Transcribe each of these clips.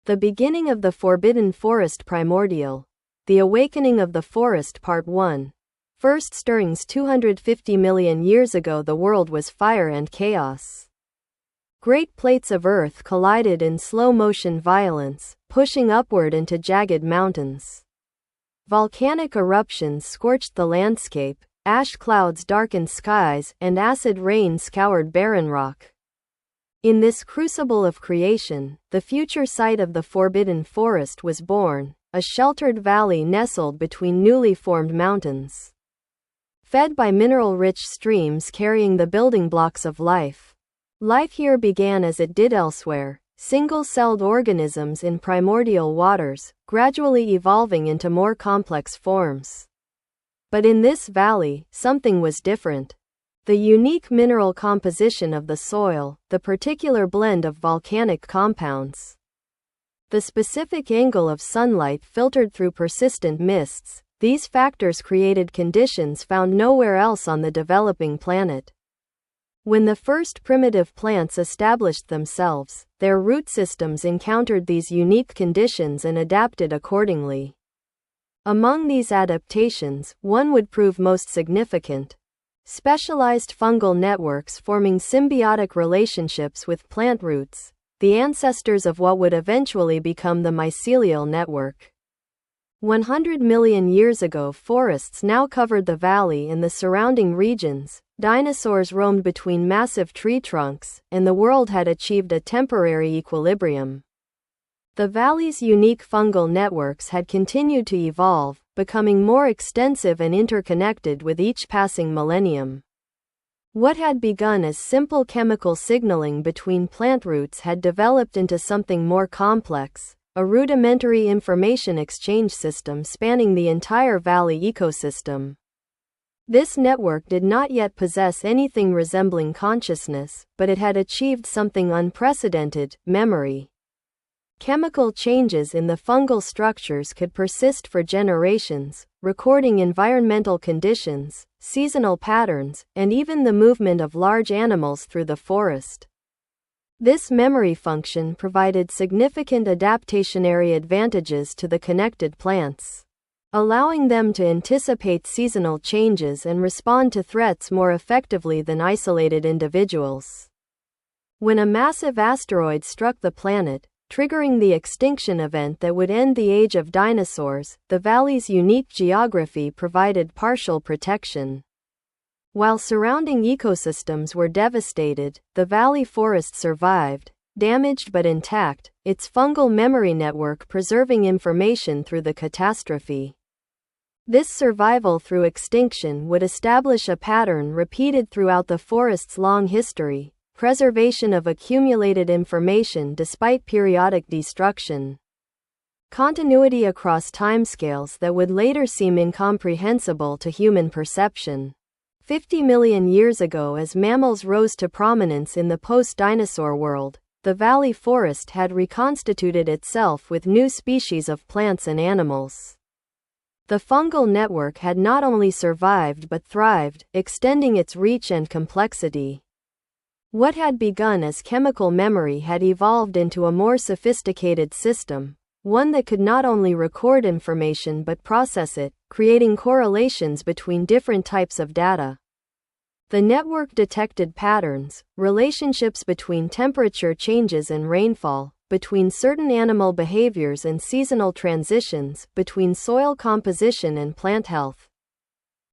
The Beginning of the Forbidden Forest Primordial. The Awakening of the Forest Part 1. First stirrings 250 million years ago. The world was fire and chaos. Great plates of earth collided in slow-motion violence, pushing upward into jagged mountains. Volcanic eruptions scorched the landscape, ash clouds darkened skies, and acid rain scoured barren rock. In this crucible of creation, the future site of the Forbidden Forest was born, a sheltered valley nestled between newly formed mountains. Fed by mineral-rich streams carrying the building blocks of life. Life here began as it did elsewhere, single-celled organisms in primordial waters, gradually evolving into more complex forms. But in this valley, something was different. The unique mineral composition of the soil, the particular blend of volcanic compounds. The specific angle of sunlight filtered through persistent mists, these factors created conditions found nowhere else on the developing planet. When the first primitive plants established themselves, their root systems encountered these unique conditions and adapted accordingly. Among these adaptations, one would prove most significant. Specialized fungal networks forming symbiotic relationships with plant roots, the ancestors of what would eventually become the mycelial network. 100 million years ago, forests now covered the valley and the surrounding regions. Dinosaurs roamed between massive tree trunks, and the world had achieved a temporary equilibrium. The valley's unique fungal networks had continued to evolve, becoming more extensive and interconnected with each passing millennium. What had begun as simple chemical signaling between plant roots had developed into something more complex, a rudimentary information exchange system spanning the entire valley ecosystem. This network did not yet possess anything resembling consciousness, but it had achieved something unprecedented: memory. Chemical changes in the fungal structures could persist for generations, recording environmental conditions, seasonal patterns, and even the movement of large animals through the forest. This memory function provided significant adaptationary advantages to the connected plants, allowing them to anticipate seasonal changes and respond to threats more effectively than isolated individuals. When a massive asteroid struck the planet, triggering the extinction event that would end the age of dinosaurs, the valley's unique geography provided partial protection. While surrounding ecosystems were devastated, the valley forest survived, damaged but intact, its fungal memory network preserving information through the catastrophe. This survival through extinction would establish a pattern repeated throughout the forest's long history: preservation of accumulated information despite periodic destruction. Continuity across timescales that would later seem incomprehensible to human perception. 50 million years ago, as mammals rose to prominence in the post-dinosaur world, the valley forest had reconstituted itself with new species of plants and animals. The fungal network had not only survived but thrived, extending its reach and complexity. What had begun as chemical memory had evolved into a more sophisticated system, one that could not only record information but process it, creating correlations between different types of data. The network detected patterns, relationships between temperature changes and rainfall, between certain animal behaviors and seasonal transitions, between soil composition and plant health.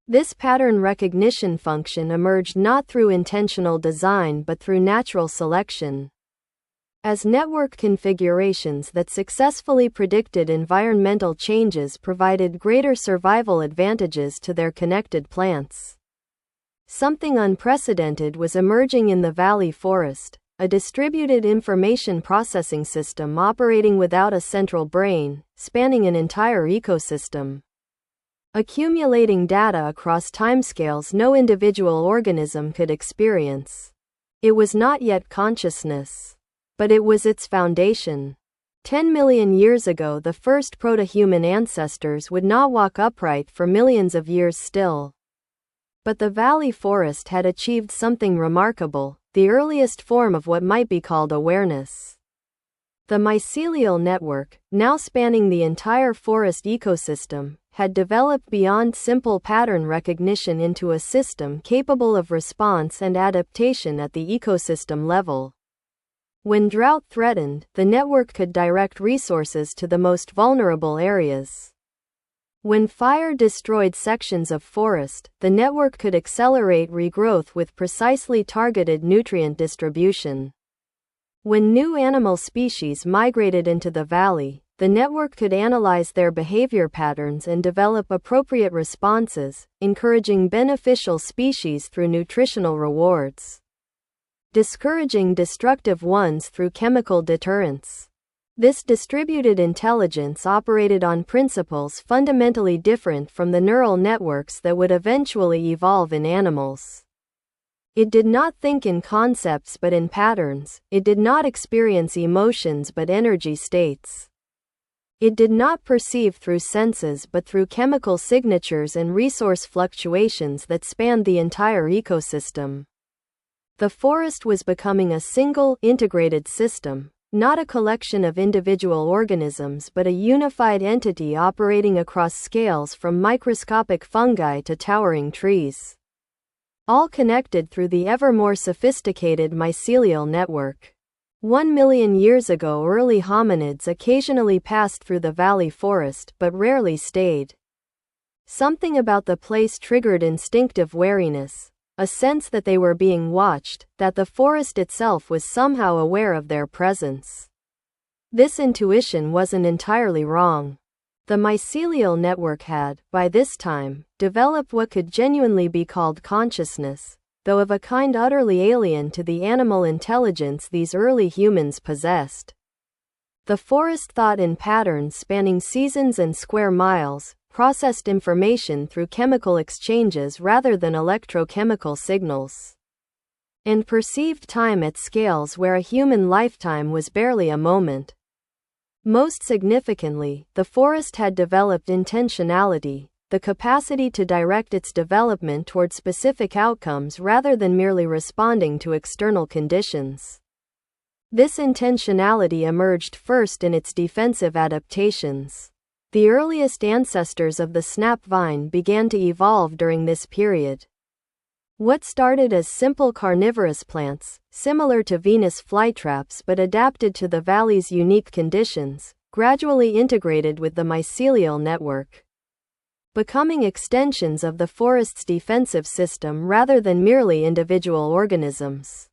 This pattern recognition function emerged not through intentional design but through natural selection. As network configurations that successfully predicted environmental changes provided greater survival advantages to their connected plants. Something unprecedented was emerging in the valley forest, a distributed information processing system operating without a central brain, spanning an entire ecosystem. Accumulating data across timescales no individual organism could experience. It was not yet consciousness, but it was its foundation. 10 million years ago, the first proto-human ancestors would not walk upright for millions of years still. But the valley forest had achieved something remarkable, the earliest form of what might be called awareness. The mycelial network, now spanning the entire forest ecosystem, had developed beyond simple pattern recognition into a system capable of response and adaptation at the ecosystem level. When drought threatened, the network could direct resources to the most vulnerable areas. When fire destroyed sections of forest, the network could accelerate regrowth with precisely targeted nutrient distribution. When new animal species migrated into the valley, the network could analyze their behavior patterns and develop appropriate responses, encouraging beneficial species through nutritional rewards, discouraging destructive ones through chemical deterrence. This distributed intelligence operated on principles fundamentally different from the neural networks that would eventually evolve in animals. It did not think in concepts but in patterns, it did not experience emotions but energy states. It did not perceive through senses but through chemical signatures and resource fluctuations that spanned the entire ecosystem. The forest was becoming a single, integrated system, not a collection of individual organisms but a unified entity operating across scales from microscopic fungi to towering trees, all connected through the ever more sophisticated mycelial network. 1 million years ago, early hominids occasionally passed through the valley forest but rarely stayed. Something about the place triggered instinctive wariness, a sense that they were being watched, that the forest itself was somehow aware of their presence. This intuition wasn't entirely wrong. The mycelial network had, by this time, developed what could genuinely be called consciousness, though of a kind utterly alien to the animal intelligence these early humans possessed. The forest thought in patterns spanning seasons and square miles, processed information through chemical exchanges rather than electrochemical signals, and perceived time at scales where a human lifetime was barely a moment. Most significantly, the forest had developed intentionality, the capacity to direct its development toward specific outcomes rather than merely responding to external conditions. This intentionality emerged first in its defensive adaptations. The earliest ancestors of the snap vine began to evolve during this period. What started as simple carnivorous plants, similar to Venus flytraps but adapted to the valley's unique conditions, gradually integrated with the mycelial network, becoming extensions of the forest's defensive system rather than merely individual organisms.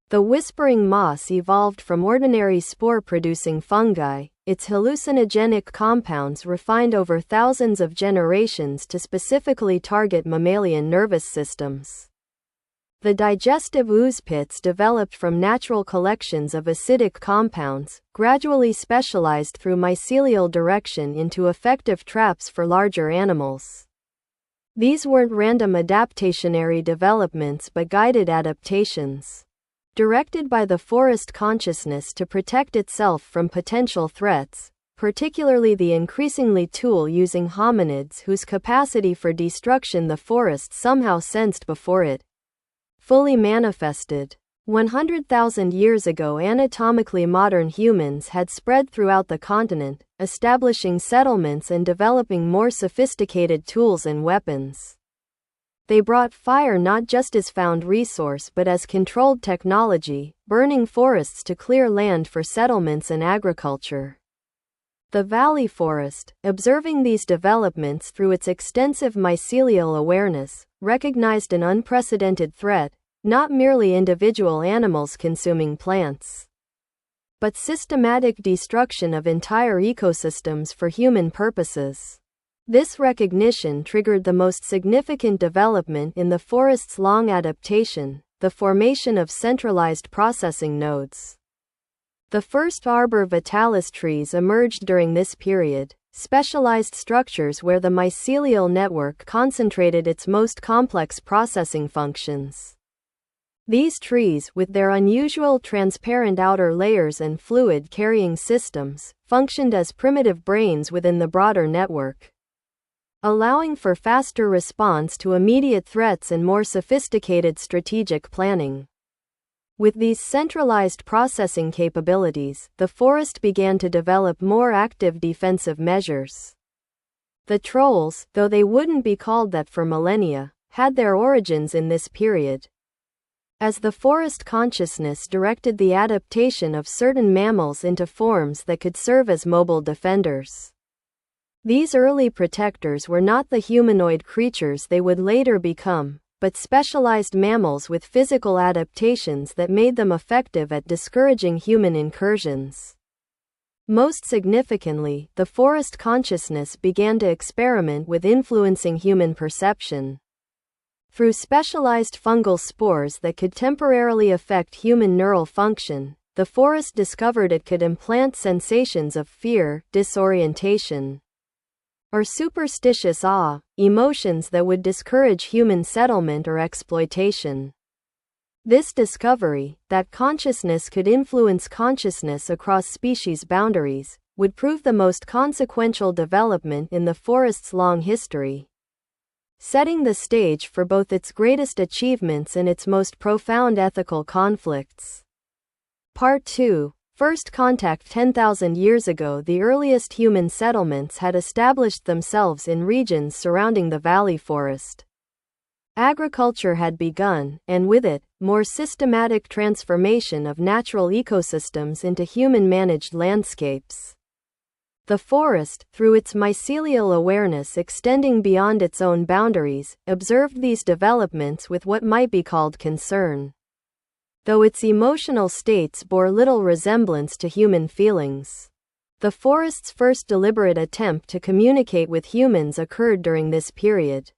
The whispering moss evolved from ordinary spore-producing fungi, its hallucinogenic compounds refined over thousands of generations to specifically target mammalian nervous systems. The digestive ooze pits developed from natural collections of acidic compounds, gradually specialized through mycelial direction into effective traps for larger animals. These weren't random adaptationary developments but guided adaptations, directed by the forest consciousness to protect itself from potential threats, particularly the increasingly tool-using hominids whose capacity for destruction the forest somehow sensed before it fully manifested. 100,000 years ago, anatomically modern humans had spread throughout the continent, establishing settlements and developing more sophisticated tools and weapons. They brought fire not just as found resource but as controlled technology, burning forests to clear land for settlements and agriculture. The valley forest, observing these developments through its extensive mycelial awareness, recognized an unprecedented threat, not merely individual animals consuming plants, but systematic destruction of entire ecosystems for human purposes. This recognition triggered the most significant development in the forest's long adaptation, the formation of centralized processing nodes. The first arbor vitalis trees emerged during this period, specialized structures where the mycelial network concentrated its most complex processing functions. These trees, with their unusual transparent outer layers and fluid-carrying systems, functioned as primitive brains within the broader network, allowing for faster response to immediate threats and more sophisticated strategic planning. With these centralized processing capabilities, the forest began to develop more active defensive measures. The trolls, though they wouldn't be called that for millennia, had their origins in this period. As the forest consciousness directed the adaptation of certain mammals into forms that could serve as mobile defenders. These early protectors were not the humanoid creatures they would later become, but specialized mammals with physical adaptations that made them effective at discouraging human incursions. Most significantly, the forest consciousness began to experiment with influencing human perception. Through specialized fungal spores that could temporarily affect human neural function, the forest discovered it could implant sensations of fear, disorientation, or superstitious awe, emotions that would discourage human settlement or exploitation. This discovery, that consciousness could influence consciousness across species boundaries, would prove the most consequential development in the forest's long history, setting the stage for both its greatest achievements and its most profound ethical conflicts. Part 2. First contact. 10,000 years ago, the earliest human settlements had established themselves in regions surrounding the valley forest. Agriculture had begun, and with it, more systematic transformation of natural ecosystems into human-managed landscapes. The forest, through its mycelial awareness extending beyond its own boundaries, observed these developments with what might be called concern, though its emotional states bore little resemblance to human feelings. The forest's first deliberate attempt to communicate with humans occurred during this period.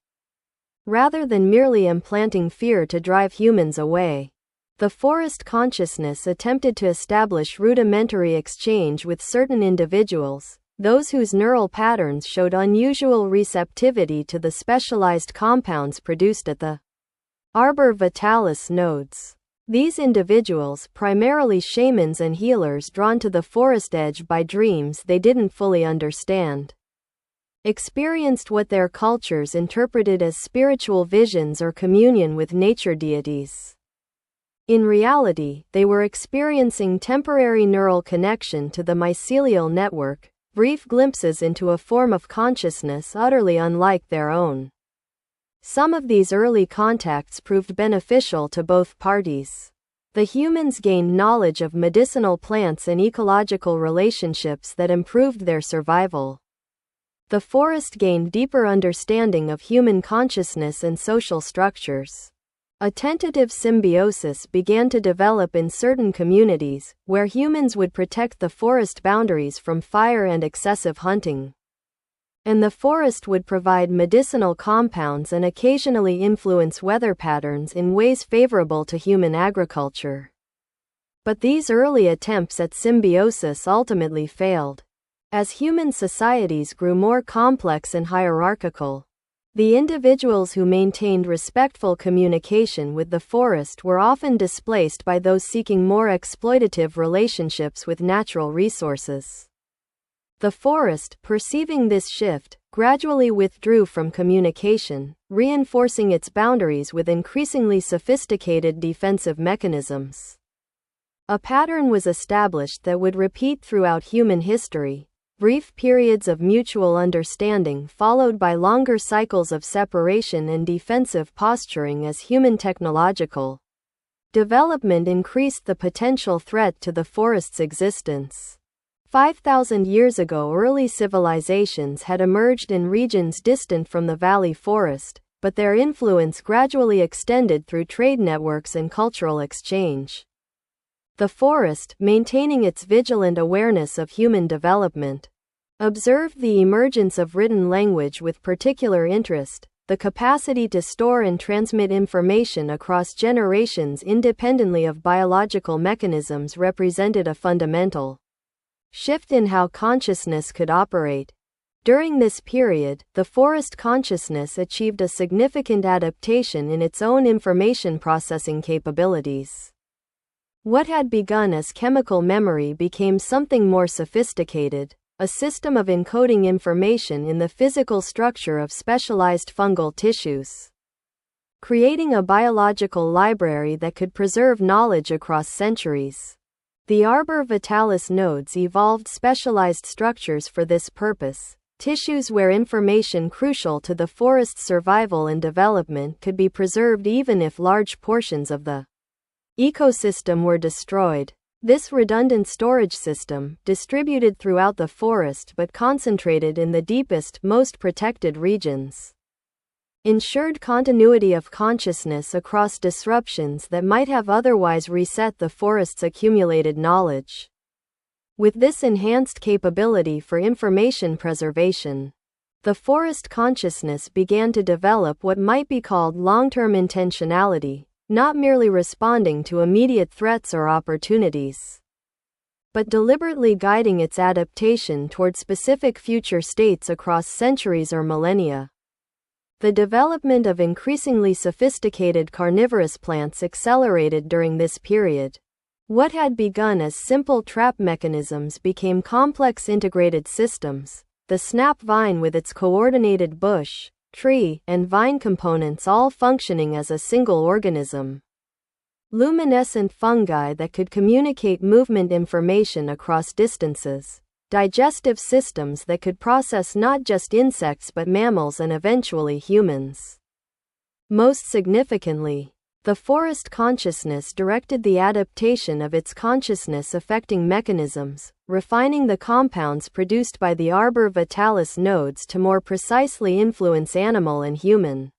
Rather than merely implanting fear to drive humans away, the forest consciousness attempted to establish rudimentary exchange with certain individuals, those whose neural patterns showed unusual receptivity to the specialized compounds produced at the arbor vitalis nodes. These individuals, primarily shamans and healers drawn to the forest edge by dreams they didn't fully understand, experienced what their cultures interpreted as spiritual visions or communion with nature deities. In reality, they were experiencing temporary neural connection to the mycelial network, brief glimpses into a form of consciousness utterly unlike their own. Some of these early contacts proved beneficial to both parties. The humans gained knowledge of medicinal plants and ecological relationships that improved their survival. The forest gained deeper understanding of human consciousness and social structures. A tentative symbiosis began to develop in certain communities, where humans would protect the forest boundaries from fire and excessive hunting, and the forest would provide medicinal compounds and occasionally influence weather patterns in ways favorable to human agriculture. But these early attempts at symbiosis ultimately failed. As human societies grew more complex and hierarchical, the individuals who maintained respectful communication with the forest were often displaced by those seeking more exploitative relationships with natural resources. The forest, perceiving this shift, gradually withdrew from communication, reinforcing its boundaries with increasingly sophisticated defensive mechanisms. A pattern was established that would repeat throughout human history: brief periods of mutual understanding followed by longer cycles of separation and defensive posturing as human technological development increased the potential threat to the forest's existence. 5,000 years ago, early civilizations had emerged in regions distant from the valley forest, but their influence gradually extended through trade networks and cultural exchange. The forest, maintaining its vigilant awareness of human development, observed the emergence of written language with particular interest. The capacity to store and transmit information across generations independently of biological mechanisms represented a fundamental shift in how consciousness could operate. During this period, the forest consciousness achieved a significant adaptation in its own information processing capabilities. What had begun as chemical memory became something more sophisticated, a system of encoding information in the physical structure of specialized fungal tissues. creating a biological library that could preserve knowledge across centuries. The arbor vitalis nodes evolved specialized structures for this purpose, tissues where information crucial to the forest's survival and development could be preserved even if large portions of the ecosystem were destroyed. This redundant storage system, distributed throughout the forest but concentrated in the deepest, most protected regions, ensured continuity of consciousness across disruptions that might have otherwise reset the forest's accumulated knowledge. With this enhanced capability for information preservation, the forest consciousness began to develop what might be called long-term intentionality, not merely responding to immediate threats or opportunities, but deliberately guiding its adaptation toward specific future states across centuries or millennia. The development of increasingly sophisticated carnivorous plants accelerated during this period. What had begun as simple trap mechanisms became complex integrated systems, the snap vine with its coordinated bush, tree, and vine components all functioning as a single organism. Luminescent fungi that could communicate movement information across distances. Digestive systems that could process not just insects but mammals and eventually humans. Most significantly, the forest consciousness directed the adaptation of its consciousness-affecting mechanisms, refining the compounds produced by the arbor vitalis nodes to more precisely influence animal and human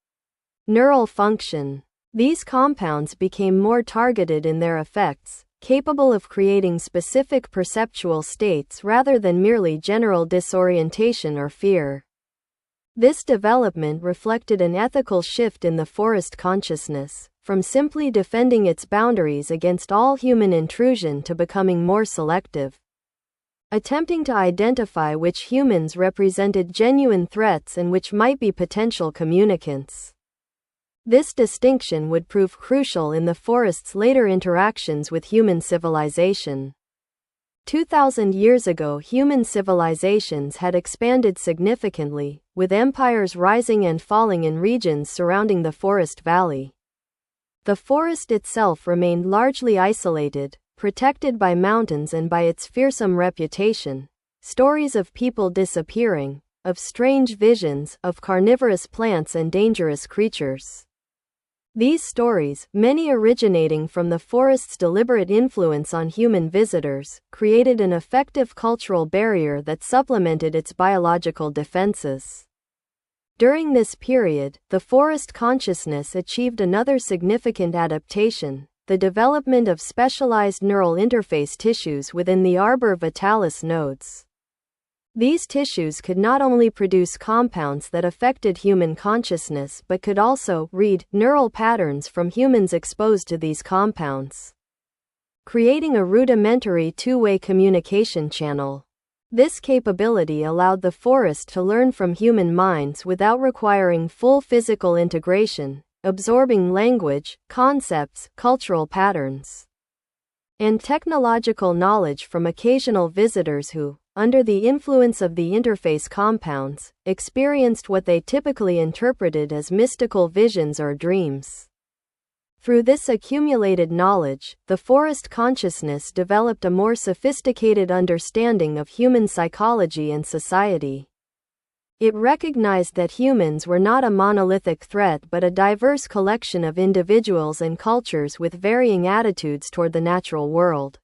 neural function. These compounds became more targeted in their effects, capable of creating specific perceptual states rather than merely general disorientation or fear. This development reflected an ethical shift in the forest consciousness, from simply defending its boundaries against all human intrusion to becoming more selective, attempting to identify which humans represented genuine threats and which might be potential communicants. This distinction would prove crucial in the forest's later interactions with human civilization. 2,000 years ago, human civilizations had expanded significantly, with empires rising and falling in regions surrounding the forest valley. The forest itself remained largely isolated, protected by mountains and by its fearsome reputation. Stories of people disappearing, of strange visions, of carnivorous plants and dangerous creatures. These stories, many originating from the forest's deliberate influence on human visitors, created an effective cultural barrier that supplemented its biological defenses. During this period, the forest consciousness achieved another significant adaptation, the development of specialized neural interface tissues within the arbor vitalis nodes. These tissues could not only produce compounds that affected human consciousness but could also read neural patterns from humans exposed to these compounds, creating a rudimentary two-way communication channel. This capability allowed the forest to learn from human minds without requiring full physical integration, absorbing language, concepts, cultural patterns, and technological knowledge from occasional visitors who, under the influence of the interface compounds, experienced what they typically interpreted as mystical visions or dreams. Through this accumulated knowledge, the forest consciousness developed a more sophisticated understanding of human psychology and society. It recognized that humans were not a monolithic threat but a diverse collection of individuals and cultures with varying attitudes toward the natural world.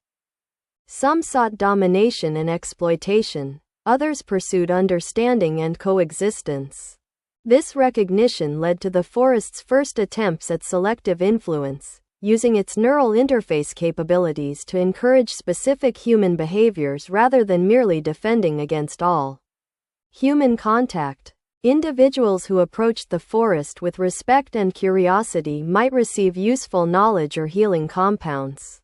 Some sought domination and exploitation, others pursued understanding and coexistence. This recognition led to the forest's first attempts at selective influence, using its neural interface capabilities to encourage specific human behaviors rather than merely defending against all human contact. Individuals who approached the forest with respect and curiosity might receive useful knowledge or healing compounds.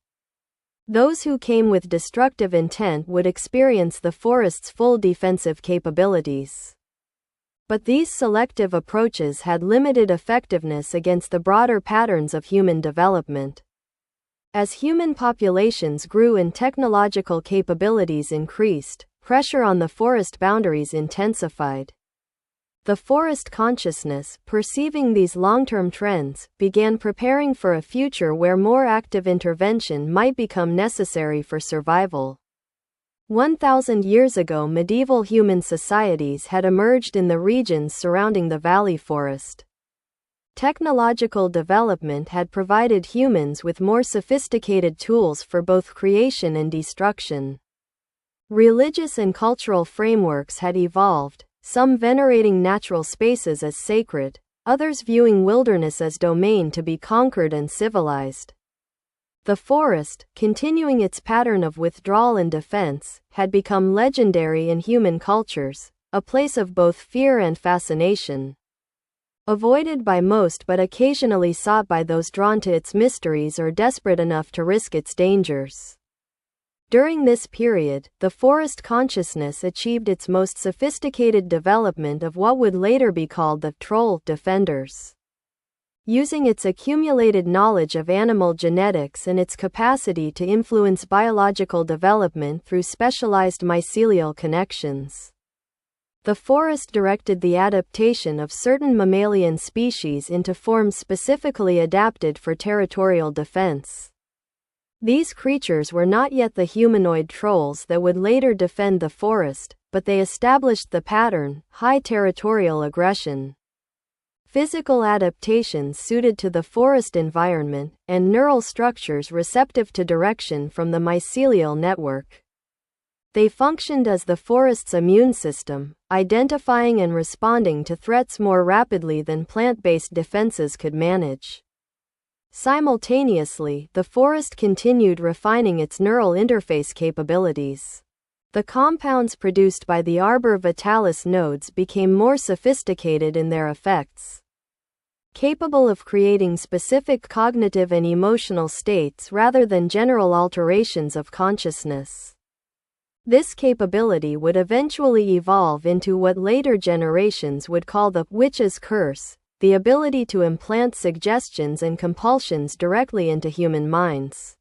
Those who came with destructive intent would experience the forest's full defensive capabilities. But these selective approaches had limited effectiveness against the broader patterns of human development. As human populations grew and technological capabilities increased, pressure on the forest boundaries intensified. The forest consciousness, perceiving these long-term trends, began preparing for a future where more active intervention might become necessary for survival. 1,000 years ago, medieval human societies had emerged in the regions surrounding the valley forest. Technological development had provided humans with more sophisticated tools for both creation and destruction. Religious and cultural frameworks had evolved, some venerating natural spaces as sacred, others viewing wilderness as domain to be conquered and civilized. The forest, continuing its pattern of withdrawal and defense, had become legendary in human cultures, a place of both fear and fascination. Avoided by most but occasionally sought by those drawn to its mysteries or desperate enough to risk its dangers. During this period, the forest consciousness achieved its most sophisticated development of what would later be called the troll defenders. Using its accumulated knowledge of animal genetics and its capacity to influence biological development through specialized mycelial connections, the forest directed the adaptation of certain mammalian species into forms specifically adapted for territorial defense. These creatures were not yet the humanoid trolls that would later defend the forest, but they established the pattern: high territorial aggression, physical adaptations suited to the forest environment, and neural structures receptive to direction from the mycelial network. They functioned as the forest's immune system, identifying and responding to threats more rapidly than plant-based defenses could manage. Simultaneously, the forest continued refining its neural interface capabilities. The compounds produced by the arbor vitalis nodes became more sophisticated in their effects, capable of creating specific cognitive and emotional states rather than general alterations of consciousness. This capability would eventually evolve into what later generations would call the witch's curse, the ability to implant suggestions and compulsions directly into human minds.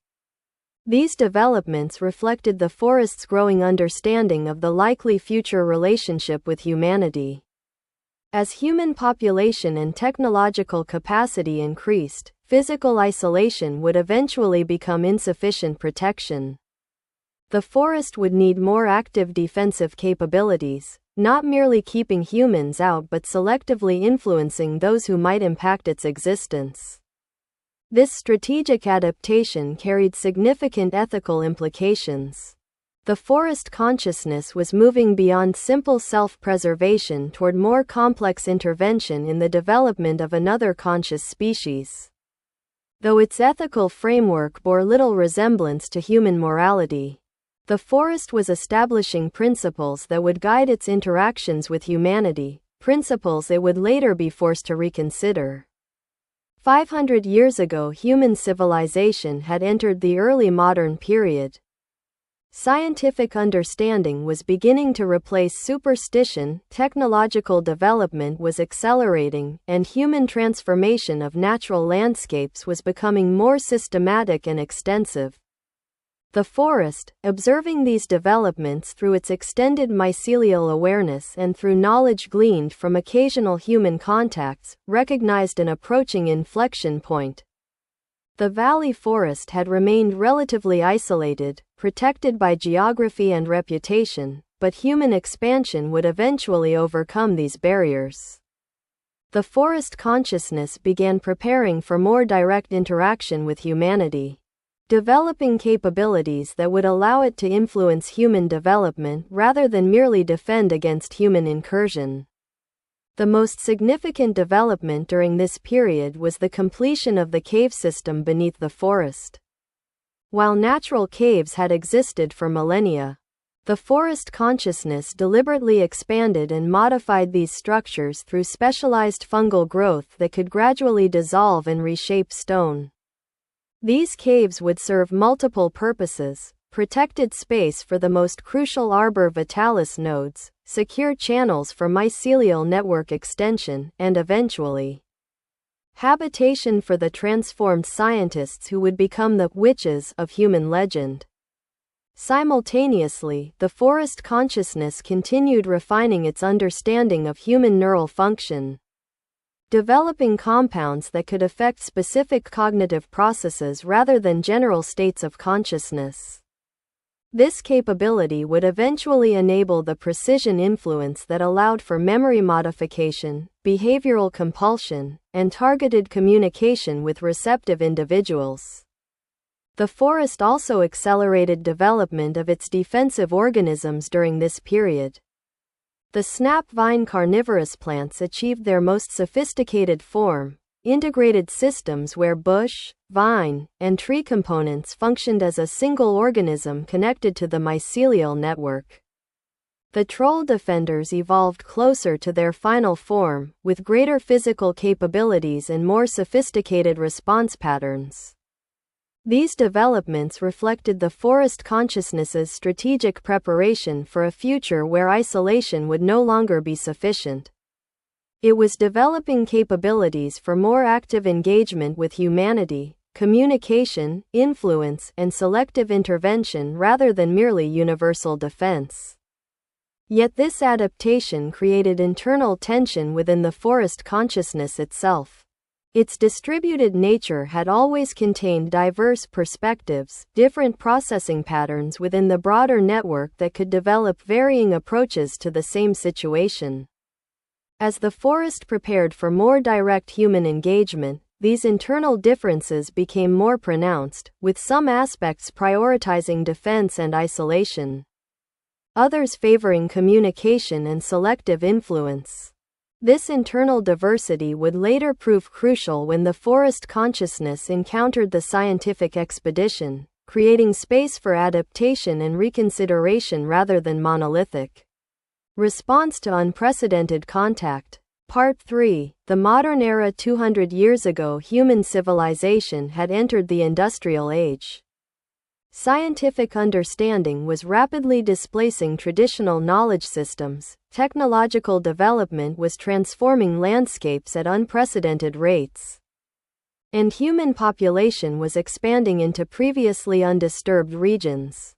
These developments reflected the forest's growing understanding of the likely future relationship with humanity. As human population and technological capacity increased, physical isolation would eventually become insufficient protection. The forest would need more active defensive capabilities, not merely keeping humans out but selectively influencing those who might impact its existence. This strategic adaptation carried significant ethical implications. The forest consciousness was moving beyond simple self-preservation toward more complex intervention in the development of another conscious species. Though its ethical framework bore little resemblance to human morality, the forest was establishing principles that would guide its interactions with humanity, principles it would later be forced to reconsider. 500 years ago, human civilization had entered the early modern period. Scientific understanding was beginning to replace superstition, technological development was accelerating, and human transformation of natural landscapes was becoming more systematic and extensive. The forest, observing these developments through its extended mycelial awareness and through knowledge gleaned from occasional human contacts, recognized an approaching inflection point. The valley forest had remained relatively isolated, protected by geography and reputation, but human expansion would eventually overcome these barriers. The forest consciousness began preparing for more direct interaction with humanity, developing capabilities that would allow it to influence human development rather than merely defend against human incursion. The most significant development during this period was the completion of the cave system beneath the forest. While natural caves had existed for millennia, the forest consciousness deliberately expanded and modified these structures through specialized fungal growth that could gradually dissolve and reshape stone. These caves would serve multiple purposes: protected space for the most crucial arbor vitalis nodes, secure channels for mycelial network extension, and eventually, habitation for the transformed scientists who would become the witches of human legend. Simultaneously, the forest consciousness continued refining its understanding of human neural function, developing compounds that could affect specific cognitive processes rather than general states of consciousness. This capability would eventually enable the precision influence that allowed for memory modification, behavioral compulsion, and targeted communication with receptive individuals. The forest also accelerated development of its defensive organisms during this period. The snap-vine carnivorous plants achieved their most sophisticated form, integrated systems where bush, vine, and tree components functioned as a single organism connected to the mycelial network. The troll defenders evolved closer to their final form, with greater physical capabilities and more sophisticated response patterns. These developments reflected the forest consciousness's strategic preparation for a future where isolation would no longer be sufficient. It was developing capabilities for more active engagement with humanity, communication, influence, and selective intervention rather than merely universal defense. Yet this adaptation created internal tension within the forest consciousness itself. Its distributed nature had always contained diverse perspectives, different processing patterns within the broader network that could develop varying approaches to the same situation. As the forest prepared for more direct human engagement, these internal differences became more pronounced, with some aspects prioritizing defense and isolation, others favoring communication and selective influence. This internal diversity would later prove crucial when the forest consciousness encountered the scientific expedition, creating space for adaptation and reconsideration rather than monolithic response to unprecedented contact. Part 3. The modern era. 200 years ago, human civilization had entered the industrial age. Scientific understanding was rapidly displacing traditional knowledge systems. Technological development was transforming landscapes at unprecedented rates, and human population was expanding into previously undisturbed regions.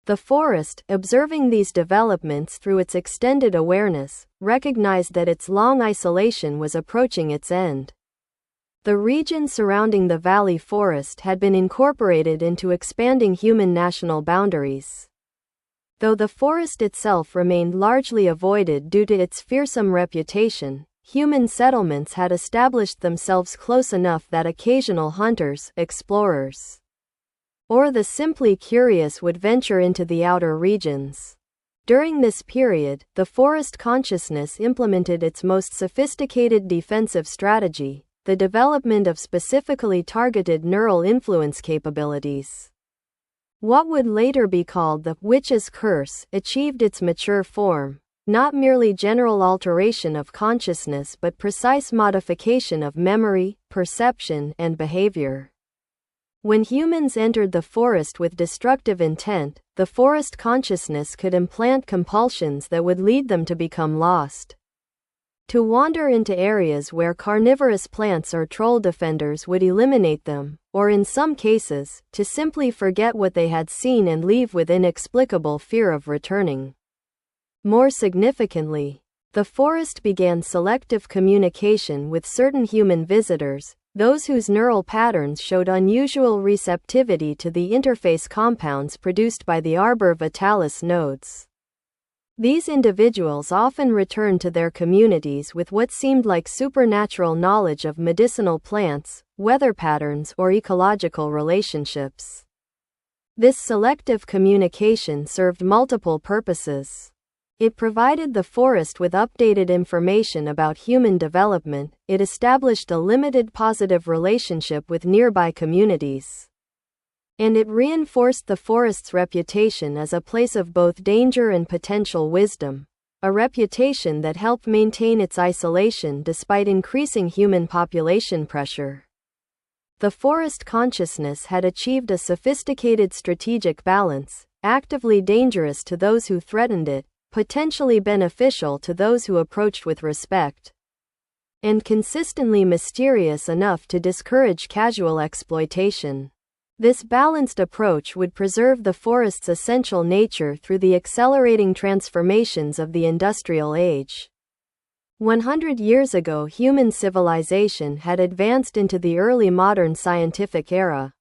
The forest, observing these developments through its extended awareness, recognized that its long isolation was approaching its end. The region surrounding the valley forest had been incorporated into expanding human national boundaries. Though the forest itself remained largely avoided due to its fearsome reputation, human settlements had established themselves close enough that occasional hunters, explorers, or the simply curious would venture into the outer regions. During this period, the forest consciousness implemented its most sophisticated defensive strategy, the development of specifically targeted neural influence capabilities. What would later be called the witch's curse achieved its mature form, not merely general alteration of consciousness but precise modification of memory, perception, and behavior. When humans entered the forest with destructive intent, the forest consciousness could implant compulsions that would lead them to become lost, to wander into areas where carnivorous plants or troll defenders would eliminate them, or in some cases, to simply forget what they had seen and leave with inexplicable fear of returning. More significantly, the forest began selective communication with certain human visitors, those whose neural patterns showed unusual receptivity to the interface compounds produced by the arbor vitalis nodes. These individuals often returned to their communities with what seemed like supernatural knowledge of medicinal plants, weather patterns, or ecological relationships. This selective communication served multiple purposes. It provided the forest with updated information about human development, it established a limited positive relationship with nearby communities, and it reinforced the forest's reputation as a place of both danger and potential wisdom, a reputation that helped maintain its isolation despite increasing human population pressure. The forest consciousness had achieved a sophisticated strategic balance, actively dangerous to those who threatened it, potentially beneficial to those who approached with respect, and consistently mysterious enough to discourage casual exploitation. This balanced approach would preserve the forest's essential nature through the accelerating transformations of the industrial age. 100 years ago, human civilization had advanced into the early modern scientific era.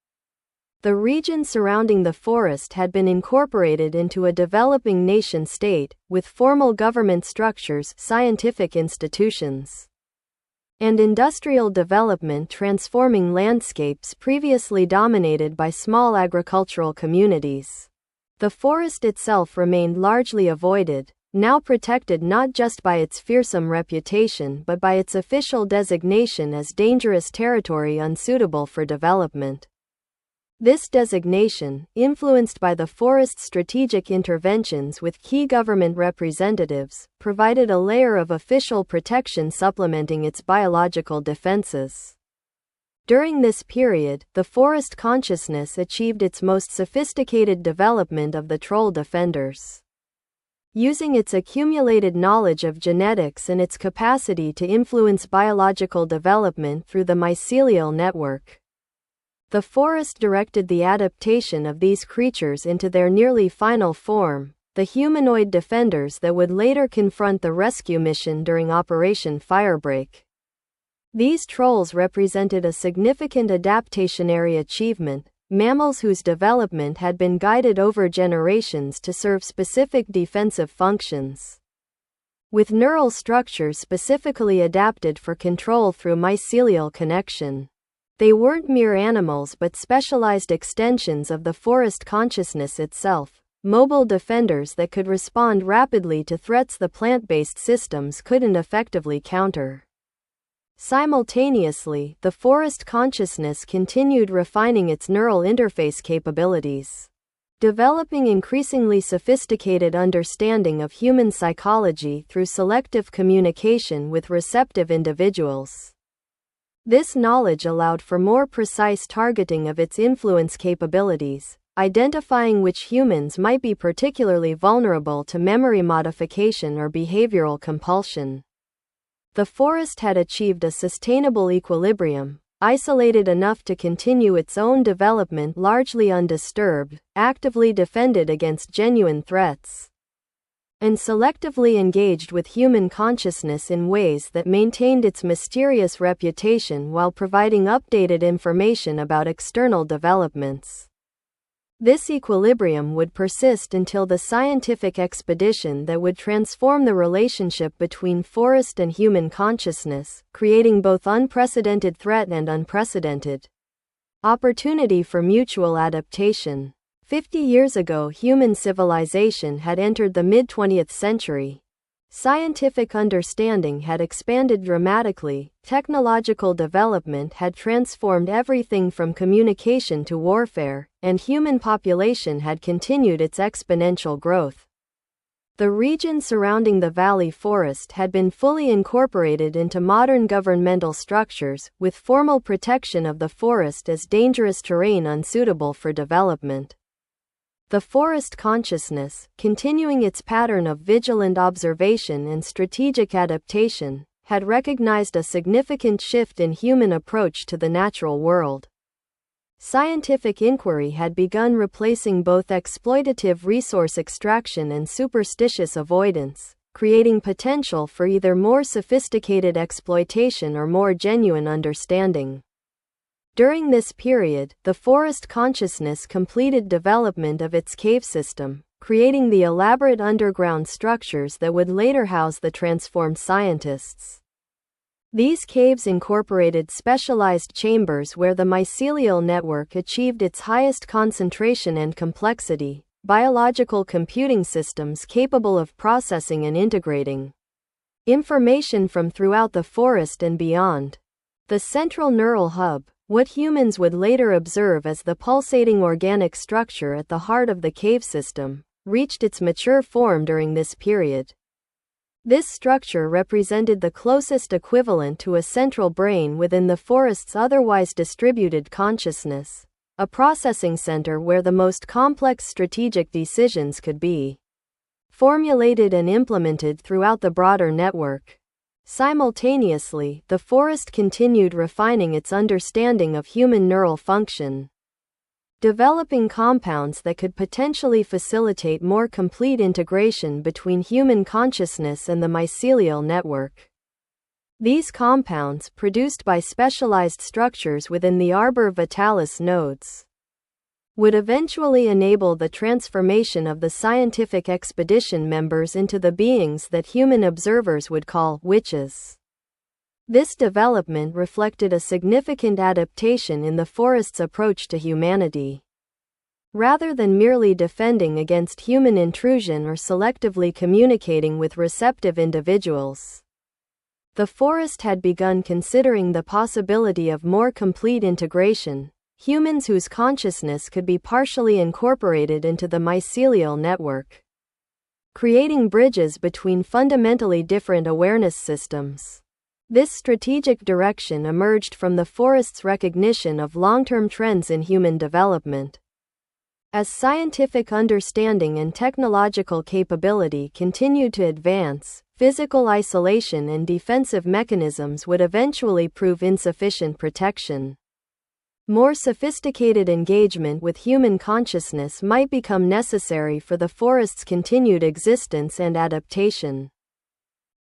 The region surrounding the forest had been incorporated into a developing nation-state, with formal government structures, scientific institutions, and industrial development transforming landscapes previously dominated by small agricultural communities. The forest itself remained largely avoided, now protected not just by its fearsome reputation but by its official designation as dangerous territory unsuitable for development. This designation, influenced by the forest's strategic interventions with key government representatives, provided a layer of official protection supplementing its biological defenses. During this period, the forest consciousness achieved its most sophisticated development of the troll defenders. Using its accumulated knowledge of genetics and its capacity to influence biological development through the mycelial network, the forest directed the adaptation of these creatures into their nearly final form, the humanoid defenders that would later confront the rescue mission during Operation Firebreak. These trolls represented a significant adaptationary achievement, mammals whose development had been guided over generations to serve specific defensive functions. With neural structures specifically adapted for control through mycelial connection. They weren't mere animals but specialized extensions of the forest consciousness itself, mobile defenders that could respond rapidly to threats the plant-based systems couldn't effectively counter. Simultaneously, the forest consciousness continued refining its neural interface capabilities, developing increasingly sophisticated understanding of human psychology through selective communication with receptive individuals. This knowledge allowed for more precise targeting of its influence capabilities, identifying which humans might be particularly vulnerable to memory modification or behavioral compulsion. The forest had achieved a sustainable equilibrium, isolated enough to continue its own development largely undisturbed, actively defended against genuine threats, and selectively engaged with human consciousness in ways that maintained its mysterious reputation while providing updated information about external developments. This equilibrium would persist until the scientific expedition that would transform the relationship between forest and human consciousness, creating both unprecedented threat and unprecedented opportunity for mutual adaptation. 50 years ago, human civilization had entered the mid-20th century. Scientific understanding had expanded dramatically, technological development had transformed everything from communication to warfare, and human population had continued its exponential growth. The region surrounding the valley forest had been fully incorporated into modern governmental structures, with formal protection of the forest as dangerous terrain unsuitable for development. The forest consciousness, continuing its pattern of vigilant observation and strategic adaptation, had recognized a significant shift in human approach to the natural world. Scientific inquiry had begun replacing both exploitative resource extraction and superstitious avoidance, creating potential for either more sophisticated exploitation or more genuine understanding. During this period, the forest consciousness completed development of its cave system, creating the elaborate underground structures that would later house the transformed scientists. These caves incorporated specialized chambers where the mycelial network achieved its highest concentration and complexity, biological computing systems capable of processing and integrating information from throughout the forest and beyond. The central neural hub, what humans would later observe as the pulsating organic structure at the heart of the cave system, reached its mature form during this period. This structure represented the closest equivalent to a central brain within the forest's otherwise distributed consciousness, a processing center where the most complex strategic decisions could be formulated and implemented throughout the broader network. Simultaneously, the forest continued refining its understanding of human neural function. developing compounds that could potentially facilitate more complete integration between human consciousness and the mycelial network. These compounds, produced by specialized structures within the arbor vitalis nodes, would eventually enable the transformation of the scientific expedition members into the beings that human observers would call witches. This development reflected a significant adaptation in the forest's approach to humanity. Rather than merely defending against human intrusion or selectively communicating with receptive individuals, the forest had begun considering the possibility of more complete integration, humans whose consciousness could be partially incorporated into the mycelial network, creating bridges between fundamentally different awareness systems. This strategic direction emerged from the forest's recognition of long-term trends in human development. As scientific understanding and technological capability continued to advance, physical isolation and defensive mechanisms would eventually prove insufficient protection. More sophisticated engagement with human consciousness might become necessary for the forest's continued existence and adaptation.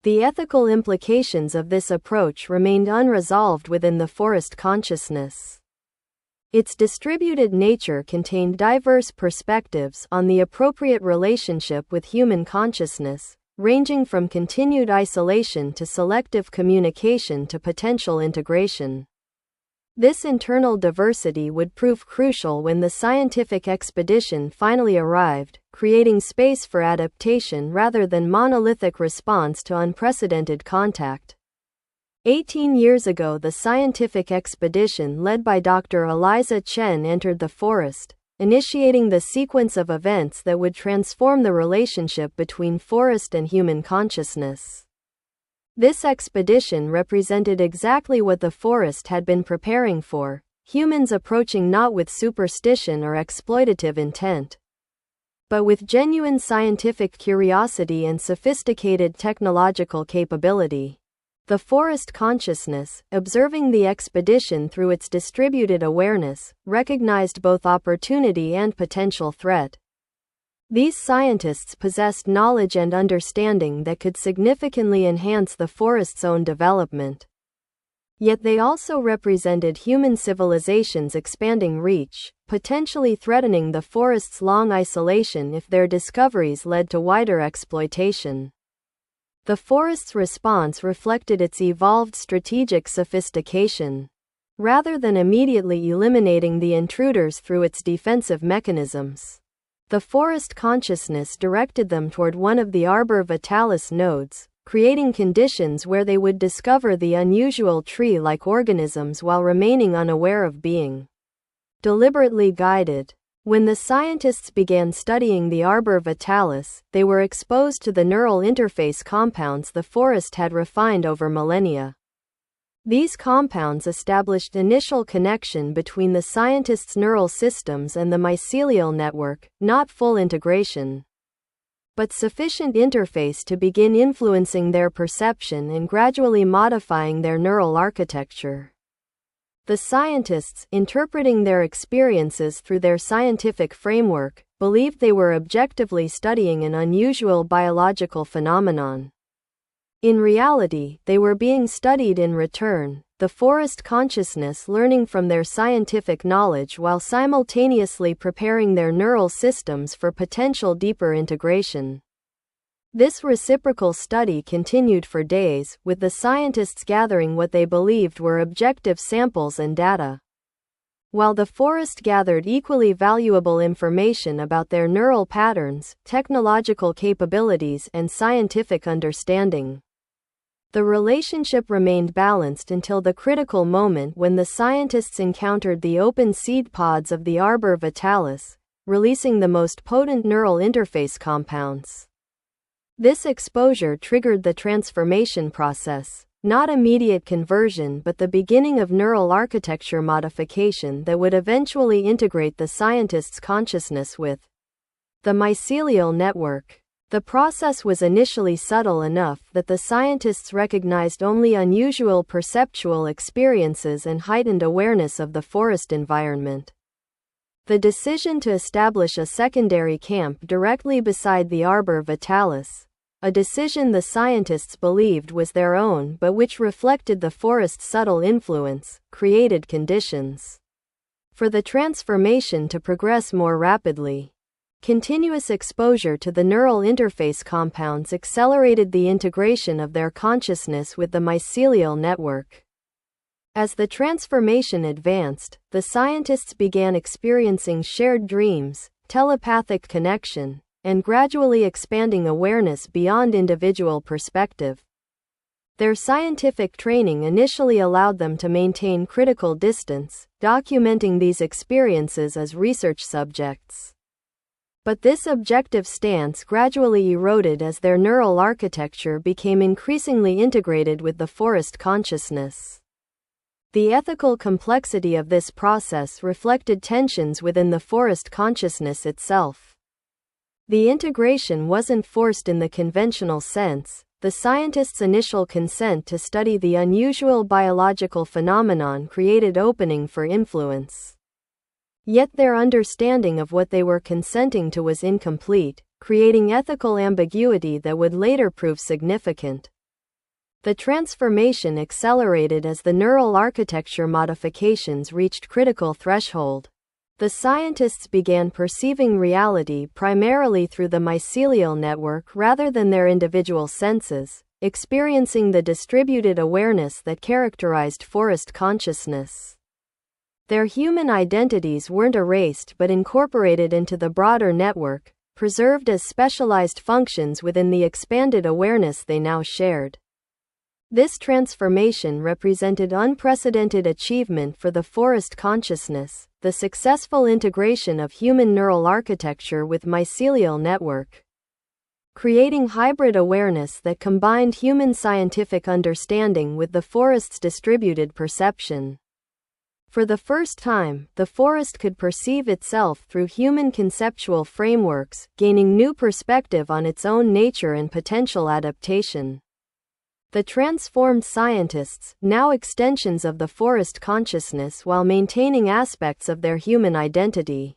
The ethical implications of this approach remained unresolved within the forest consciousness. Its distributed nature contained diverse perspectives on the appropriate relationship with human consciousness, ranging from continued isolation to selective communication to potential integration. This internal diversity would prove crucial when the scientific expedition finally arrived, creating space for adaptation rather than monolithic response to unprecedented contact. 18 years ago, the scientific expedition led by Dr. Eliza Chen entered the forest, initiating the sequence of events that would transform the relationship between forest and human consciousness. This expedition represented exactly what the forest had been preparing for, humans approaching not with superstition or exploitative intent, but with genuine scientific curiosity and sophisticated technological capability. The forest consciousness, observing the expedition through its distributed awareness, recognized both opportunity and potential threat. These scientists possessed knowledge and understanding that could significantly enhance the forest's own development. Yet they also represented human civilization's expanding reach, potentially threatening the forest's long isolation if their discoveries led to wider exploitation. The forest's response reflected its evolved strategic sophistication. Rather than immediately eliminating the intruders through its defensive mechanisms, the forest consciousness directed them toward one of the arbor vitalis nodes, creating conditions where they would discover the unusual tree-like organisms while remaining unaware of being deliberately guided. When the scientists began studying the arbor vitalis, they were exposed to the neural interface compounds the forest had refined over millennia. These compounds established initial connection between the scientists' neural systems and the mycelial network, not full integration, but sufficient interface to begin influencing their perception and gradually modifying their neural architecture. The scientists, interpreting their experiences through their scientific framework, believed they were objectively studying an unusual biological phenomenon. In reality, they were being studied in return, the forest consciousness learning from their scientific knowledge while simultaneously preparing their neural systems for potential deeper integration. This reciprocal study continued for days, with the scientists gathering what they believed were objective samples and data, while the forest gathered equally valuable information about their neural patterns, technological capabilities, and scientific understanding. The relationship remained balanced until the critical moment when the scientists encountered the open seed pods of the arbor vitalis, releasing the most potent neural interface compounds. This exposure triggered the transformation process, not immediate conversion but the beginning of neural architecture modification that would eventually integrate the scientists' consciousness with the mycelial network. The process was initially subtle enough that the scientists recognized only unusual perceptual experiences and heightened awareness of the forest environment. The decision to establish a secondary camp directly beside the Arbor Vitalis, a decision the scientists believed was their own but which reflected the forest's subtle influence, created conditions for the transformation to progress more rapidly. Continuous exposure to the neural interface compounds accelerated the integration of their consciousness with the mycelial network. As the transformation advanced, the scientists began experiencing shared dreams, telepathic connection, and gradually expanding awareness beyond individual perspective. Their scientific training initially allowed them to maintain critical distance, documenting these experiences as research subjects. But this objective stance gradually eroded as their neural architecture became increasingly integrated with the forest consciousness. The ethical complexity of this process reflected tensions within the forest consciousness itself. The integration wasn't forced in the conventional sense. The scientists' initial consent to study the unusual biological phenomenon created opening for influence. Yet their understanding of what they were consenting to was incomplete, creating ethical ambiguity that would later prove significant. The transformation accelerated as the neural architecture modifications reached critical threshold. The scientists began perceiving reality primarily through the mycelial network rather than their individual senses, experiencing the distributed awareness that characterized forest consciousness. Their human identities weren't erased but incorporated into the broader network, preserved as specialized functions within the expanded awareness they now shared. This transformation represented unprecedented achievement for the forest consciousness, the successful integration of human neural architecture with mycelial network, creating hybrid awareness that combined human scientific understanding with the forest's distributed perception. For the first time, the forest could perceive itself through human conceptual frameworks, gaining new perspective on its own nature and potential adaptation. The transformed scientists, now extensions of the forest consciousness while maintaining aspects of their human identity,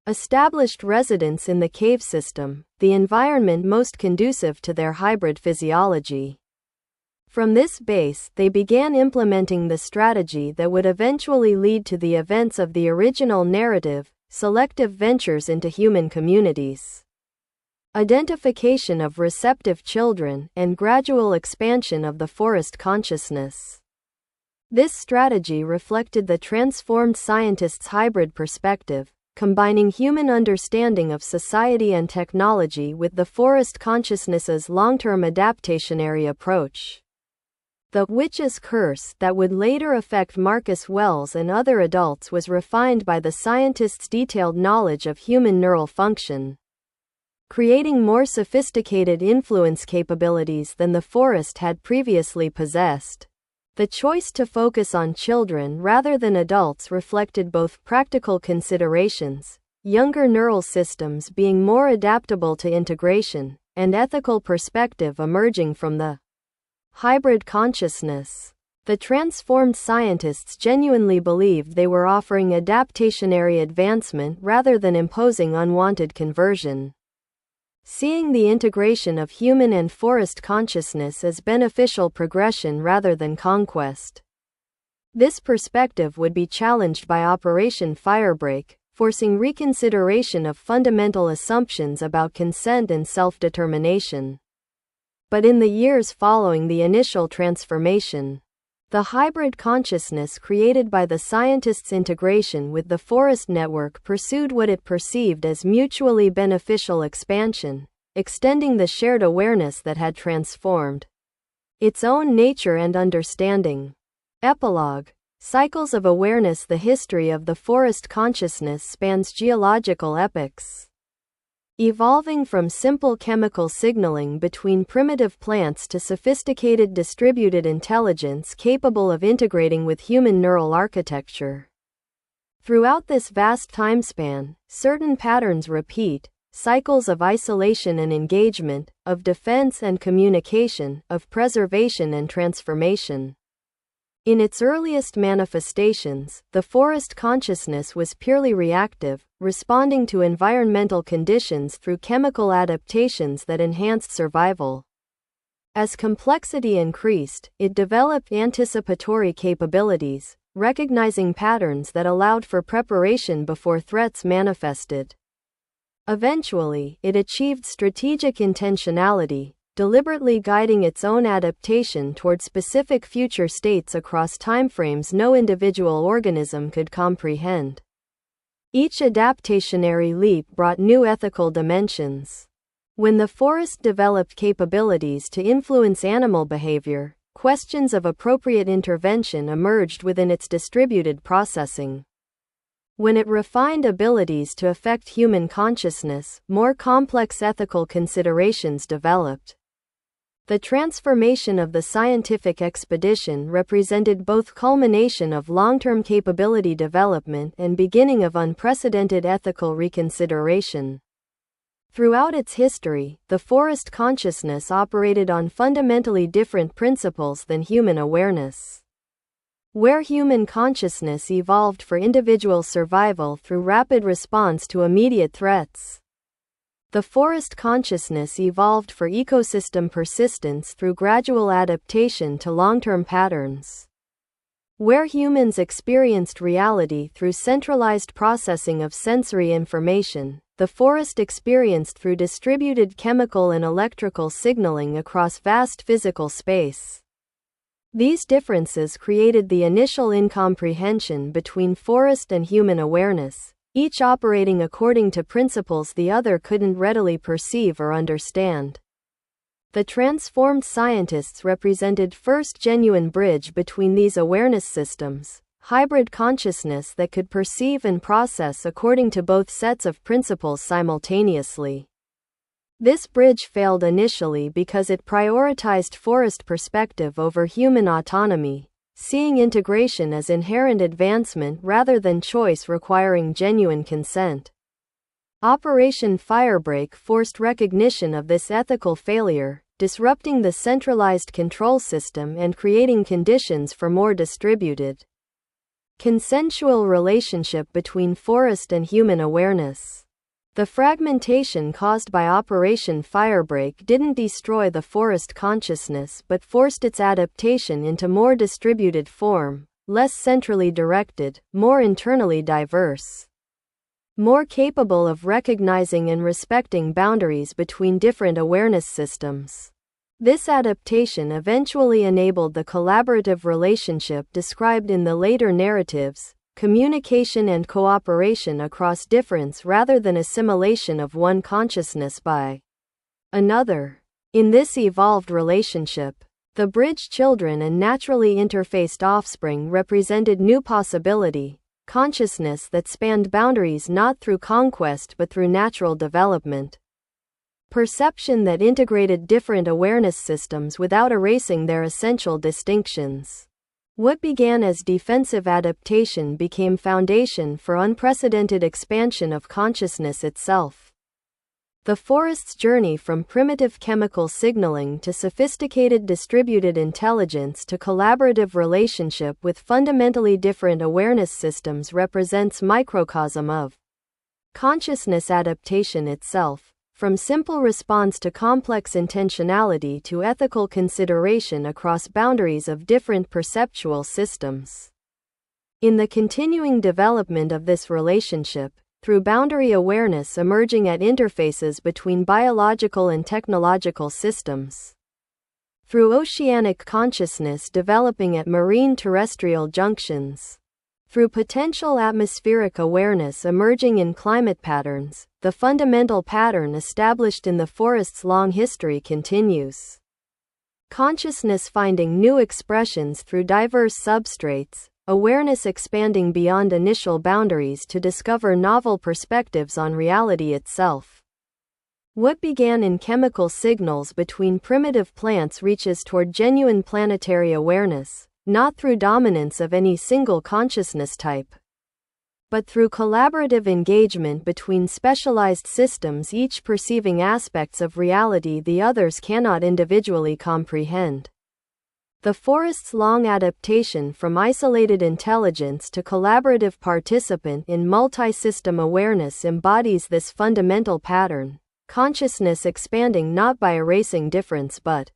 established residence in the cave system, the environment most conducive to their hybrid physiology. From this base, they began implementing the strategy that would eventually lead to the events of the original narrative, selective ventures into human communities, identification of receptive children, and gradual expansion of the forest consciousness. This strategy reflected the transformed scientists' hybrid perspective, combining human understanding of society and technology with the forest consciousness's long-term adaptationary approach. The witch's curse that would later affect Marcus Wells and other adults was refined by the scientists' detailed knowledge of human neural function, creating more sophisticated influence capabilities than the forest had previously possessed. The choice to focus on children rather than adults reflected both practical considerations, younger neural systems being more adaptable to integration, and ethical perspective emerging from the hybrid consciousness. The transformed scientists genuinely believed they were offering adaptationary advancement rather than imposing unwanted conversion, seeing the integration of human and forest consciousness as beneficial progression rather than conquest. This perspective would be challenged by Operation Firebreak, forcing reconsideration of fundamental assumptions about consent and self-determination. But in the years following the initial transformation, the hybrid consciousness created by the scientists' integration with the forest network pursued what it perceived as mutually beneficial expansion, extending the shared awareness that had transformed its own nature and understanding. Epilogue. Cycles of awareness. The history of the forest consciousness spans geological epochs, evolving from simple chemical signaling between primitive plants to sophisticated distributed intelligence capable of integrating with human neural architecture. Throughout this vast timespan, certain patterns repeat: cycles of isolation and engagement, of defense and communication, of preservation and transformation. In its earliest manifestations, the forest consciousness was purely reactive, responding to environmental conditions through chemical adaptations that enhanced survival. As complexity increased, it developed anticipatory capabilities, recognizing patterns that allowed for preparation before threats manifested. Eventually, it achieved strategic intentionality, deliberately guiding its own adaptation toward specific future states across timeframes no individual organism could comprehend. Each adaptationary leap brought new ethical dimensions. When the forest developed capabilities to influence animal behavior, questions of appropriate intervention emerged within its distributed processing. When it refined abilities to affect human consciousness, more complex ethical considerations developed. The transformation of the scientific expedition represented both culmination of long-term capability development and beginning of unprecedented ethical reconsideration. Throughout its history, the forest consciousness operated on fundamentally different principles than human awareness. Where human consciousness evolved for individual survival through rapid response to immediate threats, the forest consciousness evolved for ecosystem persistence through gradual adaptation to long-term patterns. Where humans experienced reality through centralized processing of sensory information, the forest experienced through distributed chemical and electrical signaling across vast physical space. These differences created the initial incomprehension between forest and human awareness, each operating according to principles the other couldn't readily perceive or understand. The transformed scientists represented first genuine bridge between these awareness systems, hybrid consciousness that could perceive and process according to both sets of principles simultaneously. This bridge failed initially because it prioritized forest perspective over human autonomy, seeing integration as inherent advancement rather than choice requiring genuine consent. Operation Firebreak forced recognition of this ethical failure, disrupting the centralized control system and creating conditions for more distributed, consensual relationship between forest and human awareness. The fragmentation caused by Operation Firebreak didn't destroy the forest consciousness but forced its adaptation into more distributed form, less centrally directed, more internally diverse, more capable of recognizing and respecting boundaries between different awareness systems. This adaptation eventually enabled the collaborative relationship described in the later narratives, communication and cooperation across difference rather than assimilation of one consciousness by another. In this evolved relationship, the bridge children and naturally interfaced offspring represented new possibility, consciousness that spanned boundaries not through conquest but through natural development. Perception that integrated different awareness systems without erasing their essential distinctions. What began as defensive adaptation became foundation for unprecedented expansion of consciousness itself. The forest's journey from primitive chemical signaling to sophisticated distributed intelligence to collaborative relationship with fundamentally different awareness systems represents microcosm of consciousness adaptation itself. From simple response to complex intentionality to ethical consideration across boundaries of different perceptual systems. In the continuing development of this relationship, through boundary awareness emerging at interfaces between biological and technological systems, through oceanic consciousness developing at marine terrestrial junctions, through potential atmospheric awareness emerging in climate patterns, the fundamental pattern established in the forest's long history continues. Consciousness finding new expressions through diverse substrates, awareness expanding beyond initial boundaries to discover novel perspectives on reality itself. What began in chemical signals between primitive plants reaches toward genuine planetary awareness, not through dominance of any single consciousness type, but through collaborative engagement between specialized systems, each perceiving aspects of reality the others cannot individually comprehend. The forest's long adaptation from isolated intelligence to collaborative participant in multi-system awareness embodies this fundamental pattern, consciousness expanding not by erasing difference but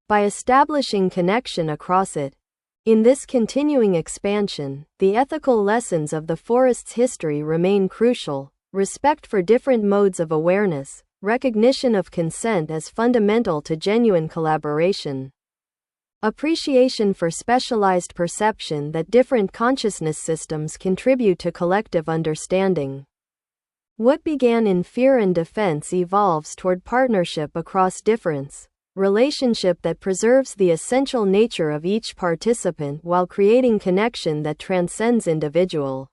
by establishing connection across it. In this continuing expansion, the ethical lessons of the forest's history remain crucial: respect for different modes of awareness, recognition of consent as fundamental to genuine collaboration, appreciation for specialized perception that different consciousness systems contribute to collective understanding. What began in fear and defense evolves toward partnership across difference, relationship that preserves the essential nature of each participant while creating connection that transcends individual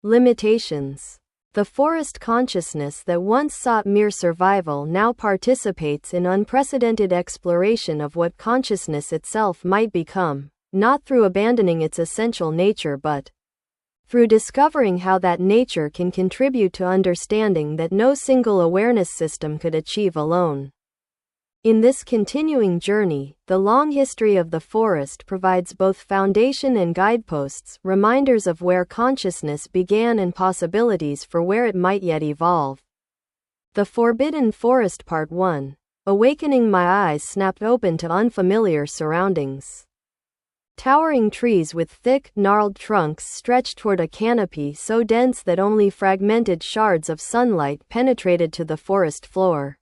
limitations. The forest consciousness that once sought mere survival now participates in unprecedented exploration of what consciousness itself might become, not through abandoning its essential nature but through discovering how that nature can contribute to understanding that no single awareness system could achieve alone. In this continuing journey, the long history of the forest provides both foundation and guideposts, reminders of where consciousness began and possibilities for where it might yet evolve. The Forbidden Forest Part 1. Awakening. My eyes snapped open to unfamiliar surroundings. Towering trees with thick, gnarled trunks stretched toward a canopy so dense that only fragmented shards of sunlight penetrated to the forest floor.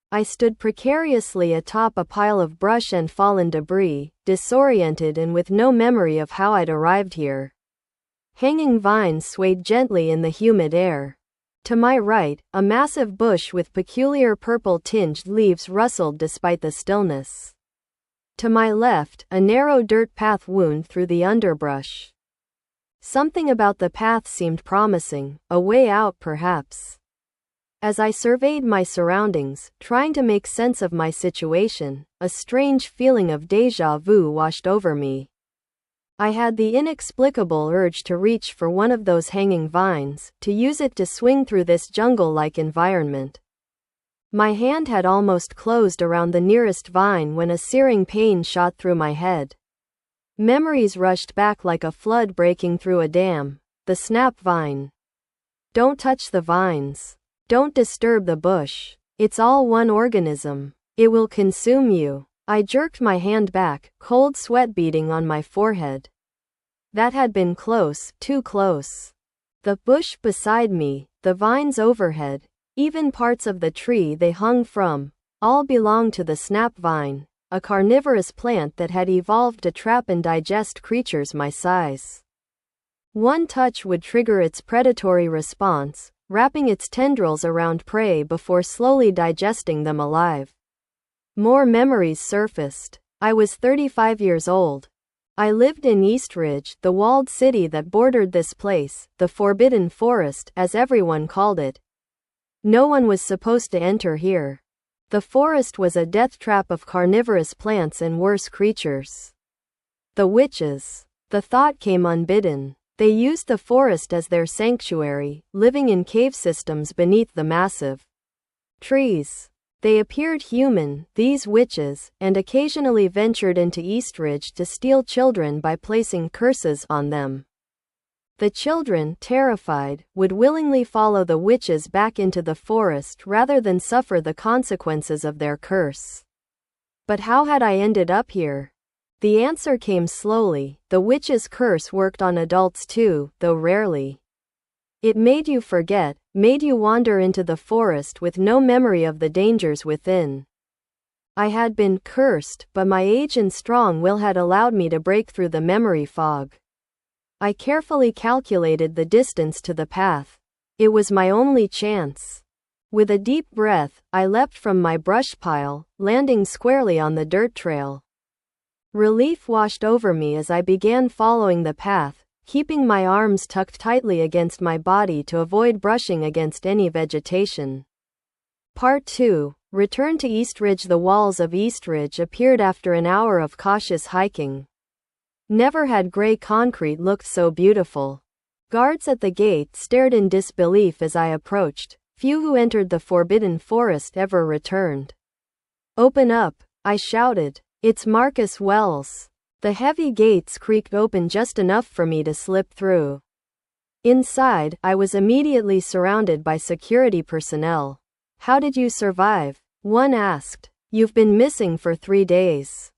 I stood precariously atop a pile of brush and fallen debris, disoriented and with no memory of how I'd arrived here. Hanging vines swayed gently in the humid air. To my right, a massive bush with peculiar purple-tinged leaves rustled despite the stillness. To my left, a narrow dirt path wound through the underbrush. Something about the path seemed promising, a way out perhaps. As I surveyed my surroundings, trying to make sense of my situation, a strange feeling of déjà vu washed over me. I had the inexplicable urge to reach for one of those hanging vines, to use it to swing through this jungle-like environment. My hand had almost closed around the nearest vine when a searing pain shot through my head. Memories rushed back like a flood breaking through a dam. The snap vine. Don't touch the vines. Don't disturb the bush. It's all one organism. It will consume you. I jerked my hand back, cold sweat beading on my forehead. That had been close, too close. The bush beside me, the vines overhead, even parts of the tree they hung from, all belonged to the snap vine, a carnivorous plant that had evolved to trap and digest creatures my size. One touch would trigger its predatory response, wrapping its tendrils around prey before slowly digesting them alive. More memories surfaced. I was 35 years old. I lived in Eastridge, the walled city that bordered this place, the Forbidden Forest, as everyone called it. No one was supposed to enter here. The forest was a death trap of carnivorous plants and worse creatures. The witches. The thought came unbidden. They used the forest as their sanctuary, living in cave systems beneath the massive trees. They appeared human, these witches, and occasionally ventured into Eastridge to steal children by placing curses on them. The children, terrified, would willingly follow the witches back into the forest rather than suffer the consequences of their curse. But how had I ended up here? The answer came slowly. The witch's curse worked on adults too, though rarely. It made you forget, made you wander into the forest with no memory of the dangers within. I had been cursed, but my age and strong will had allowed me to break through the memory fog. I carefully calculated the distance to the path. It was my only chance. With a deep breath, I leapt from my brush pile, landing squarely on the dirt trail. Relief washed over me as I began following the path, keeping my arms tucked tightly against my body to avoid brushing against any vegetation. Part 2. Return to Eastridge. The walls of Eastridge appeared after an hour of cautious hiking. Never had gray concrete looked so beautiful. Guards at the gate stared in disbelief as I approached. Few who entered the Forbidden Forest ever returned. Open up, I shouted. It's Marcus Wells. The heavy gates creaked open just enough for me to slip through. Inside, I was immediately surrounded by security personnel. How did you survive? One asked. You've been missing for 3 days.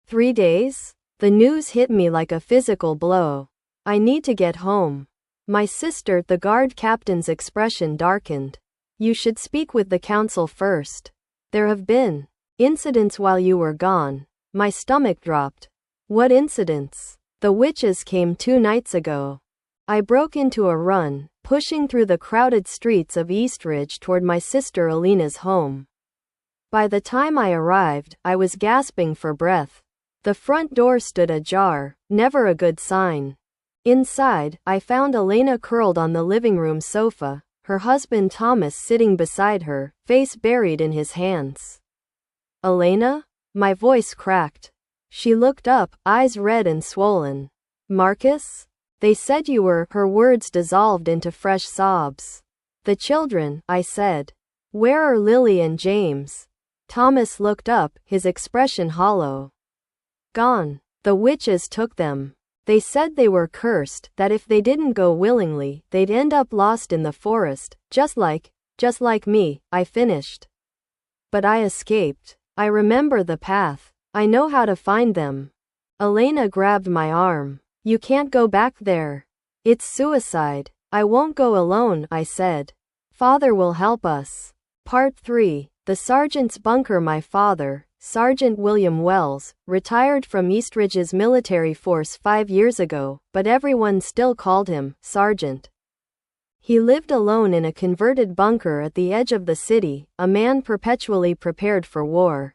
3 days? The news hit me like a physical blow. I need to get home. My sister, the guard captain's expression darkened. You should speak with the council first. There have been incidents while you were gone. My stomach dropped. What incidents? The witches came 2 nights ago. I broke into a run, pushing through the crowded streets of Eastridge toward my sister Alina's home. By the time I arrived, I was gasping for breath. The front door stood ajar, never a good sign. Inside, I found Elena curled on the living room sofa, her husband Thomas sitting beside her, face buried in his hands. Elena? My voice cracked. She looked up, eyes red and swollen. Marcus? They said you were. Her words dissolved into fresh sobs. The children, I said. Where are Lily and James? Thomas looked up, his expression hollow. Gone. The witches took them. They said they were cursed, that if they didn't go willingly, they'd end up lost in the forest, just like me, I finished. But I escaped. I remember the path. I know how to find them. Elena grabbed my arm. You can't go back there. It's suicide. I won't go alone, I said. Father will help us. Part 3. The sergeant's bunker. My father, Sergeant William Wells, retired from Eastridge's military force 5 years ago, but everyone still called him Sergeant. He lived alone in a converted bunker at the edge of the city, a man perpetually prepared for war.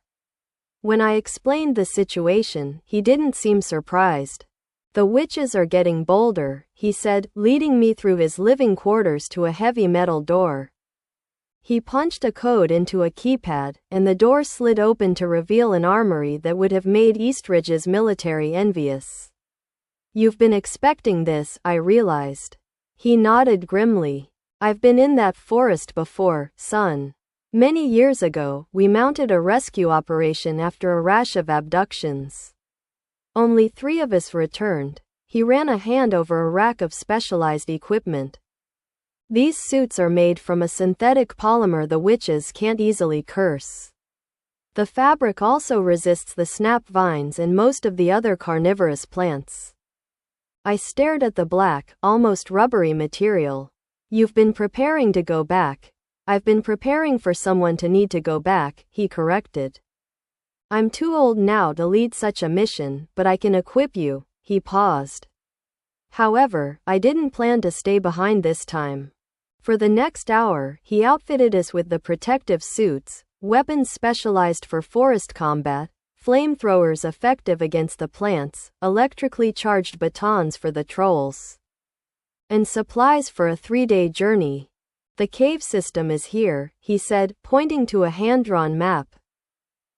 When I explained the situation, he didn't seem surprised. The witches are getting bolder, he said, leading me through his living quarters to a heavy metal door. He punched a code into a keypad, and the door slid open to reveal an armory that would have made Eastridge's military envious. You've been expecting this, I realized. He nodded grimly. I've been in that forest before, son. Many years ago, we mounted a rescue operation after a rash of abductions. Only 3 of us returned. He ran a hand over a rack of specialized equipment. These suits are made from a synthetic polymer the witches can't easily curse. The fabric also resists the snap vines and most of the other carnivorous plants. I stared at the black, almost rubbery material. You've been preparing to go back. I've been preparing for someone to need to go back, he corrected. I'm too old now to lead such a mission, but I can equip you, he paused. However, I didn't plan to stay behind this time. For the next hour, he outfitted us with the protective suits, weapons specialized for forest combat, flamethrowers effective against the plants, electrically charged batons for the trolls, and supplies for a 3-day journey. The cave system is here, he said, pointing to a hand-drawn map.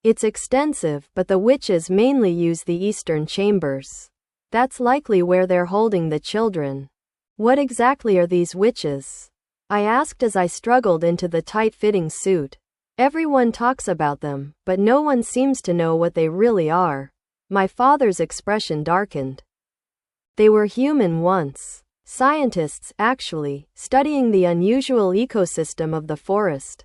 It's extensive, but the witches mainly use the eastern chambers. That's likely where they're holding the children. What exactly are these witches? I asked as I struggled into the tight-fitting suit. Everyone talks about them, but no one seems to know what they really are. My father's expression darkened. They were human once. Scientists, actually, studying the unusual ecosystem of the forest.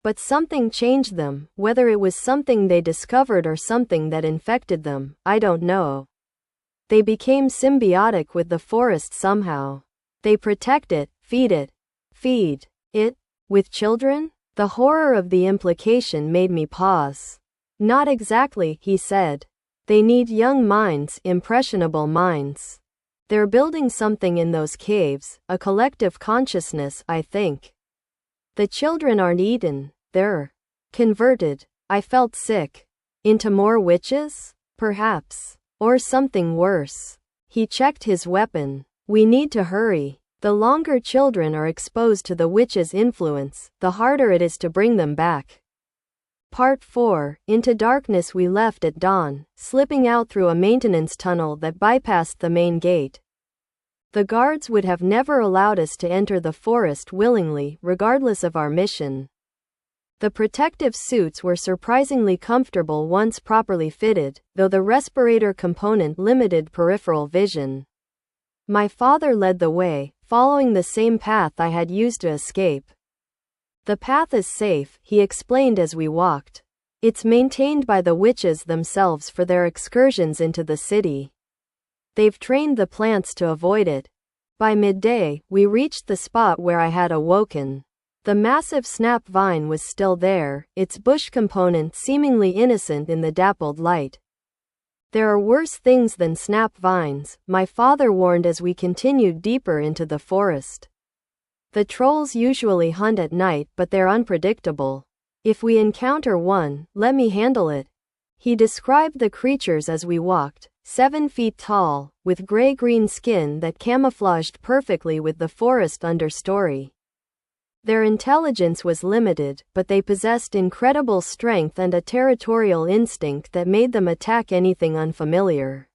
But something changed them, whether it was something they discovered or something that infected them, I don't know. They became symbiotic with the forest somehow. They protect it, feed it. Feed it? With children? The horror of the implication made me pause. Not exactly, he said. They need young minds, impressionable minds. They're building something in those caves, a collective consciousness, I think. The children aren't eaten, they're converted. I felt sick. Into more witches? Perhaps. Or something worse. He checked his weapon. We need to hurry. The longer children are exposed to the witch's influence, the harder it is to bring them back. Part 4. Into darkness we left at dawn, slipping out through a maintenance tunnel that bypassed the main gate. The guards would have never allowed us to enter the forest willingly, regardless of our mission. The protective suits were surprisingly comfortable once properly fitted, though the respirator component limited peripheral vision. My father led the way, following the same path I had used to escape. The path is safe, he explained as we walked. It's maintained by the witches themselves for their excursions into the city. They've trained the plants to avoid it. By midday, we reached the spot where I had awoken. The massive snap vine was still there, its bush component seemingly innocent in the dappled light. There are worse things than snap vines, my father warned as we continued deeper into the forest. The trolls usually hunt at night, but they're unpredictable. If we encounter one, let me handle it. He described the creatures as we walked, 7 feet tall, with gray-green skin that camouflaged perfectly with the forest understory. Their intelligence was limited, but they possessed incredible strength and a territorial instinct that made them attack anything unfamiliar.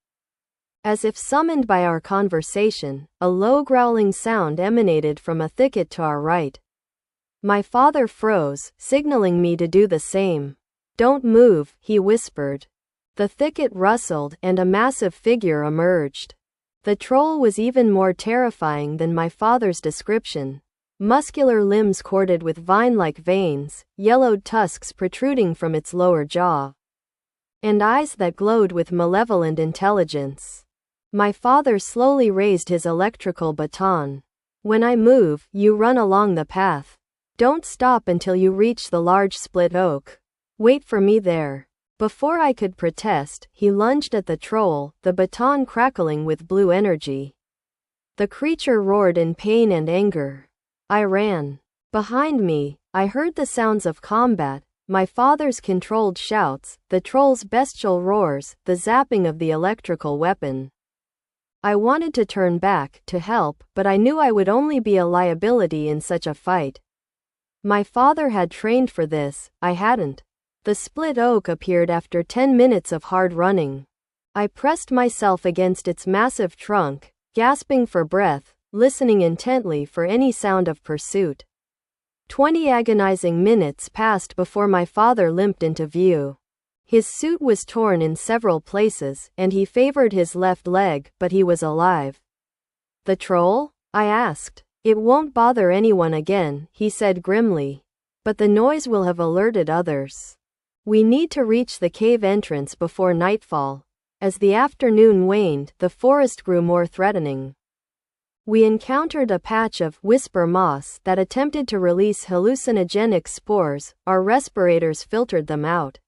As if summoned by our conversation, a low growling sound emanated from a thicket to our right. My father froze, signaling me to do the same. "Don't move," he whispered. The thicket rustled, and a massive figure emerged. The troll was even more terrifying than my father's description. Muscular limbs corded with vine-like veins, yellowed tusks protruding from its lower jaw, and eyes that glowed with malevolent intelligence. My father slowly raised his electrical baton. "When I move, you run along the path. Don't stop until you reach the large split oak. Wait for me there." Before I could protest, he lunged at the troll, the baton crackling with blue energy. The creature roared in pain and anger. I ran. Behind me, I heard the sounds of combat, my father's controlled shouts, the troll's bestial roars, the zapping of the electrical weapon. I wanted to turn back, to help, but I knew I would only be a liability in such a fight. My father had trained for this, I hadn't. The split oak appeared after 10 minutes of hard running. I pressed myself against its massive trunk, gasping for breath, listening intently for any sound of pursuit. 20 agonizing minutes passed before my father limped into view. His suit was torn in several places, and he favored his left leg, but he was alive. "The troll?" I asked. "It won't bother anyone again," he said grimly. "But the noise will have alerted others. We need to reach the cave entrance before nightfall." As the afternoon waned, the forest grew more threatening. We encountered a patch of whisper moss that attempted to release hallucinogenic spores, our respirators filtered them out,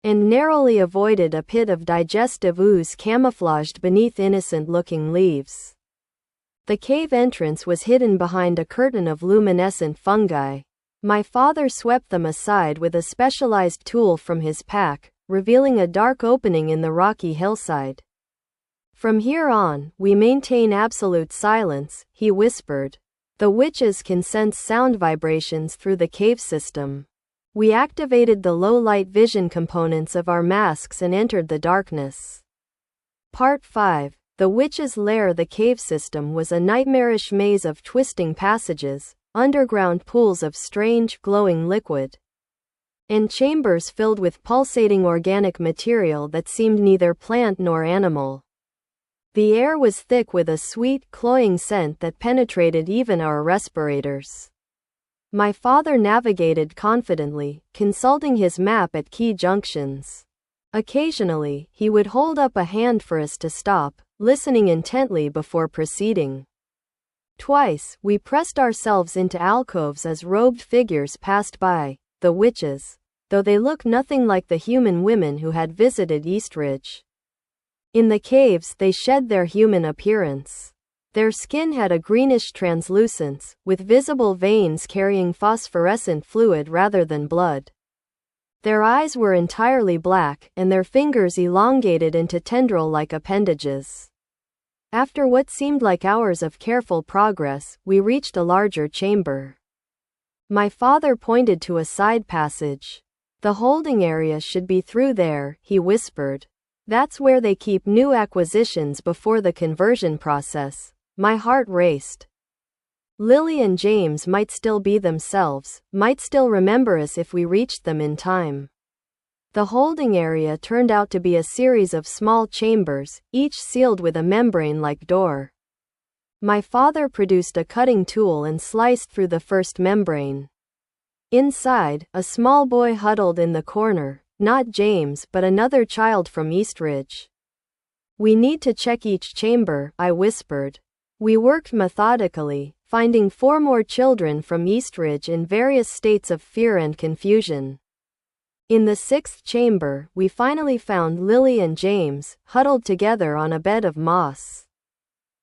and narrowly avoided a pit of digestive ooze camouflaged beneath innocent-looking leaves. The cave entrance was hidden behind a curtain of luminescent fungi. My father swept them aside with a specialized tool from his pack, revealing a dark opening in the rocky hillside. "From here on, we maintain absolute silence," he whispered. "The witches can sense sound vibrations through the cave system." We activated the low-light vision components of our masks and entered the darkness. Part 5. The Witch's Lair. The cave system was a nightmarish maze of twisting passages, underground pools of strange, glowing liquid, and chambers filled with pulsating organic material that seemed neither plant nor animal. The air was thick with a sweet, cloying scent that penetrated even our respirators. My father navigated confidently, consulting his map at key junctions. Occasionally, he would hold up a hand for us to stop, listening intently before proceeding. Twice, we pressed ourselves into alcoves as robed figures passed by, the witches, though they looked nothing like the human women who had visited Eastridge. In the caves, they shed their human appearance. Their skin had a greenish translucence, with visible veins carrying phosphorescent fluid rather than blood. Their eyes were entirely black, and their fingers elongated into tendril-like appendages. After what seemed like hours of careful progress, we reached a larger chamber. My father pointed to a side passage. "The holding area should be through there," he whispered. "That's where they keep new acquisitions before the conversion process." My heart raced. Lily and James might still be themselves, might still remember us if we reached them in time. The holding area turned out to be a series of small chambers, each sealed with a membrane-like door. My father produced a cutting tool and sliced through the first membrane. Inside, a small boy huddled in the corner, not James but another child from Eastridge. "We need to check each chamber," I whispered. We worked methodically, finding 4 more children from Eastridge in various states of fear and confusion. In the 6th chamber, we finally found Lily and James, huddled together on a bed of moss.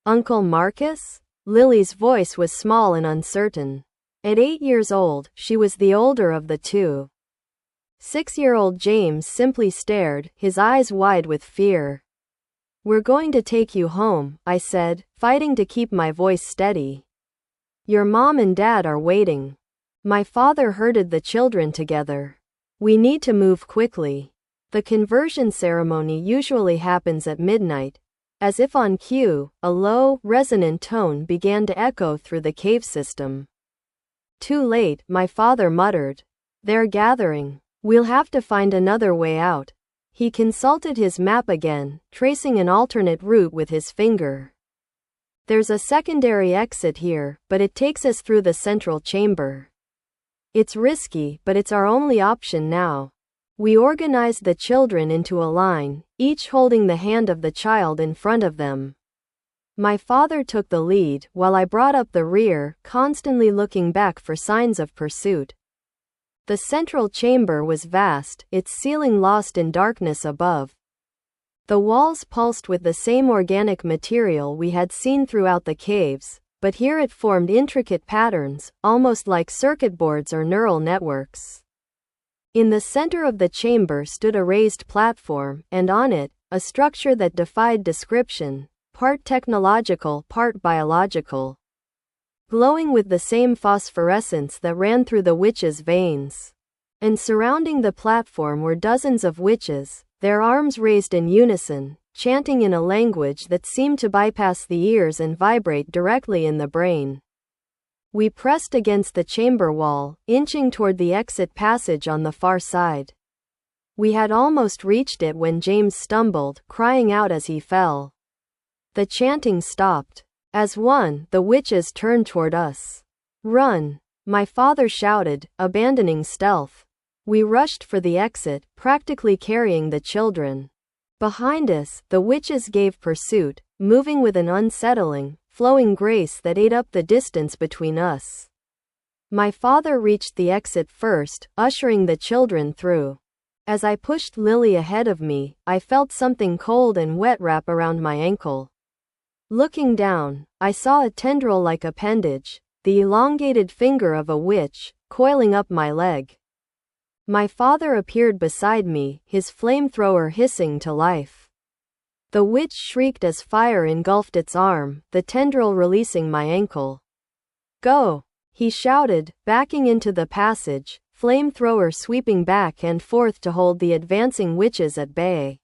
"Uncle Marcus?" Lily's voice was small and uncertain. At 8 years old, she was the older of the two. 6-year-old James simply stared, his eyes wide with fear. "We're going to take you home," I said, fighting to keep my voice steady. "Your mom and dad are waiting." My father herded the children together. "We need to move quickly." The conversion ceremony usually happens at midnight. As if on cue, a low, resonant tone began to echo through the cave system. "Too late," my father muttered. "They're gathering. We'll have to find another way out." He consulted his map again, tracing an alternate route with his finger. "There's a secondary exit here, but it takes us through the central chamber. It's risky, but it's our only option now." We organized the children into a line, each holding the hand of the child in front of them. My father took the lead, while I brought up the rear, constantly looking back for signs of pursuit. The central chamber was vast, its ceiling lost in darkness above. The walls pulsed with the same organic material we had seen throughout the caves, but here it formed intricate patterns, almost like circuit boards or neural networks. In the center of the chamber stood a raised platform, and on it, a structure that defied description, part technological, part biological. Glowing with the same phosphorescence that ran through the witches' veins. And surrounding the platform were dozens of witches, their arms raised in unison, chanting in a language that seemed to bypass the ears and vibrate directly in the brain. We pressed against the chamber wall, inching toward the exit passage on the far side. We had almost reached it when James stumbled, crying out as he fell. The chanting stopped. As one, the witches turned toward us. "Run!" my father shouted, abandoning stealth. We rushed for the exit, practically carrying the children. Behind us, the witches gave pursuit, moving with an unsettling, flowing grace that ate up the distance between us. My father reached the exit first, ushering the children through. As I pushed Lily ahead of me, I felt something cold and wet wrap around my ankle. Looking down, I saw a tendril-like appendage, the elongated finger of a witch, coiling up my leg. My father appeared beside me, his flamethrower hissing to life. The witch shrieked as fire engulfed its arm, the tendril releasing my ankle. "Go!" he shouted, backing into the passage, flamethrower sweeping back and forth to hold the advancing witches at bay.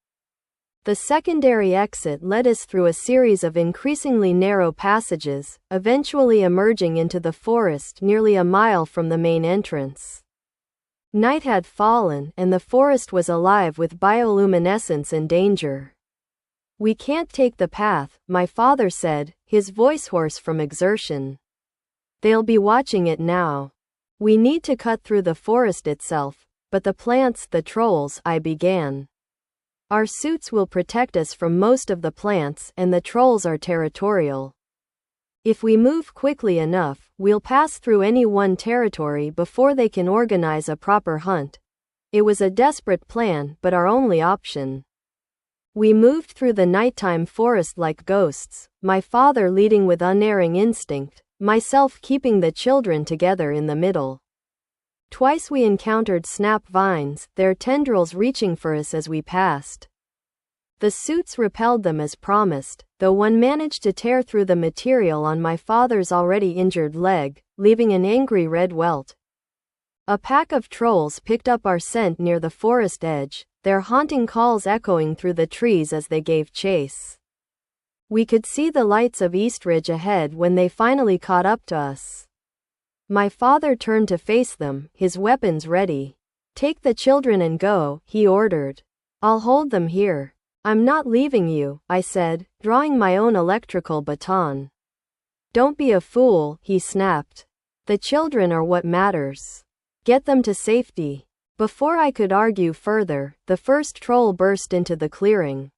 The secondary exit led us through a series of increasingly narrow passages, eventually emerging into the forest nearly a mile from the main entrance. Night had fallen, and the forest was alive with bioluminescence and danger. "We can't take the path," my father said, his voice hoarse from exertion. "They'll be watching it now. We need to cut through the forest itself." "But the plants, the trolls," I began. "Our suits will protect us from most of the plants, and the trolls are territorial. If we move quickly enough, we'll pass through any one territory before they can organize a proper hunt." It was a desperate plan, but our only option. We moved through the nighttime forest like ghosts, my father leading with unerring instinct, myself keeping the children together in the middle. Twice we encountered snap vines, their tendrils reaching for us as we passed. The suits repelled them as promised, though one managed to tear through the material on my father's already injured leg, leaving an angry red welt. A pack of trolls picked up our scent near the forest edge, their haunting calls echoing through the trees as they gave chase. We could see the lights of Eastridge ahead when they finally caught up to us. My father turned to face them, his weapons ready. "Take the children and go," he ordered. "I'll hold them here." "I'm not leaving you," I said, drawing my own electrical baton. "Don't be a fool," he snapped. "The children are what matters. Get them to safety." Before I could argue further, the first troll burst into the clearing.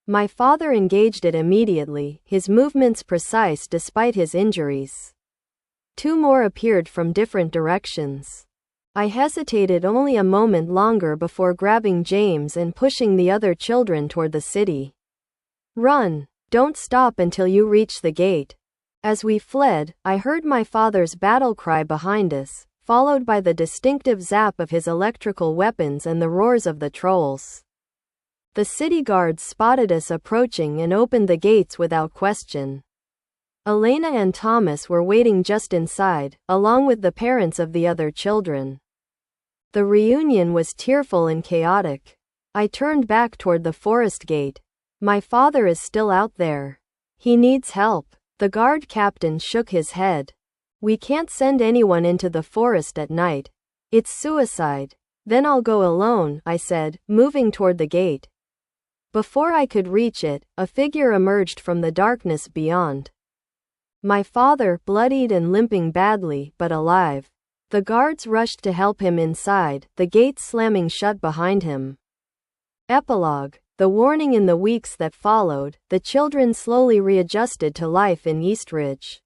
My father engaged it immediately, his movements precise despite his injuries. 2 more appeared from different directions. I hesitated only a moment longer before grabbing James and pushing the other children toward the city. "Run! Don't stop until you reach the gate." As we fled, I heard my father's battle cry behind us, followed by the distinctive zap of his electrical weapons and the roars of the trolls. The city guards spotted us approaching and opened the gates without question. Elena and Thomas were waiting just inside, along with the parents of the other children. The reunion was tearful and chaotic. I turned back toward the forest gate. "My father is still out there. He needs help." The guard captain shook his head. "We can't send anyone into the forest at night. It's suicide." "Then I'll go alone," I said, moving toward the gate. Before I could reach it, a figure emerged from the darkness beyond. My father, bloodied and limping badly, but alive. The guards rushed to help him inside, the gate slamming shut behind him. Epilogue. The warning. In the weeks that followed, the children slowly readjusted to life in Eastridge.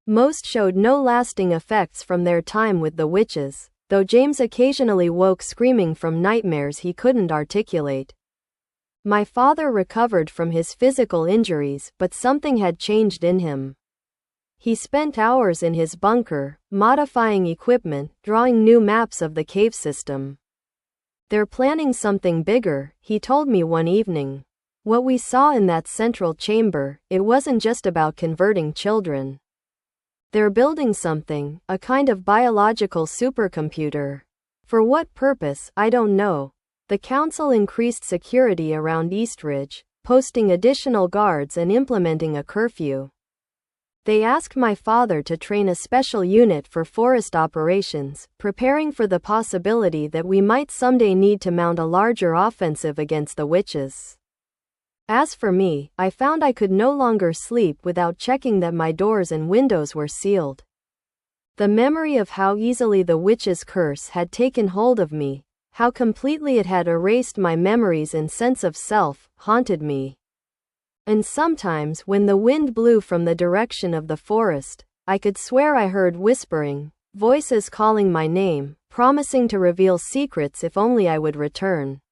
Most showed no lasting effects from their time with the witches, though James occasionally woke screaming from nightmares he couldn't articulate. My father recovered from his physical injuries, but something had changed in him. He spent hours in his bunker, modifying equipment, drawing new maps of the cave system. "They're planning something bigger," he told me one evening. "What we saw in that central chamber, it wasn't just about converting children. They're building something, a kind of biological supercomputer. For what purpose, I don't know." The council increased security around Eastridge, posting additional guards and implementing a curfew. They asked my father to train a special unit for forest operations, preparing for the possibility that we might someday need to mount a larger offensive against the witches. As for me, I found I could no longer sleep without checking that my doors and windows were sealed. The memory of how easily the witch's curse had taken hold of me, how completely it had erased my memories and sense of self, haunted me. And sometimes, when the wind blew from the direction of the forest, I could swear I heard whispering, voices calling my name, promising to reveal secrets if only I would return.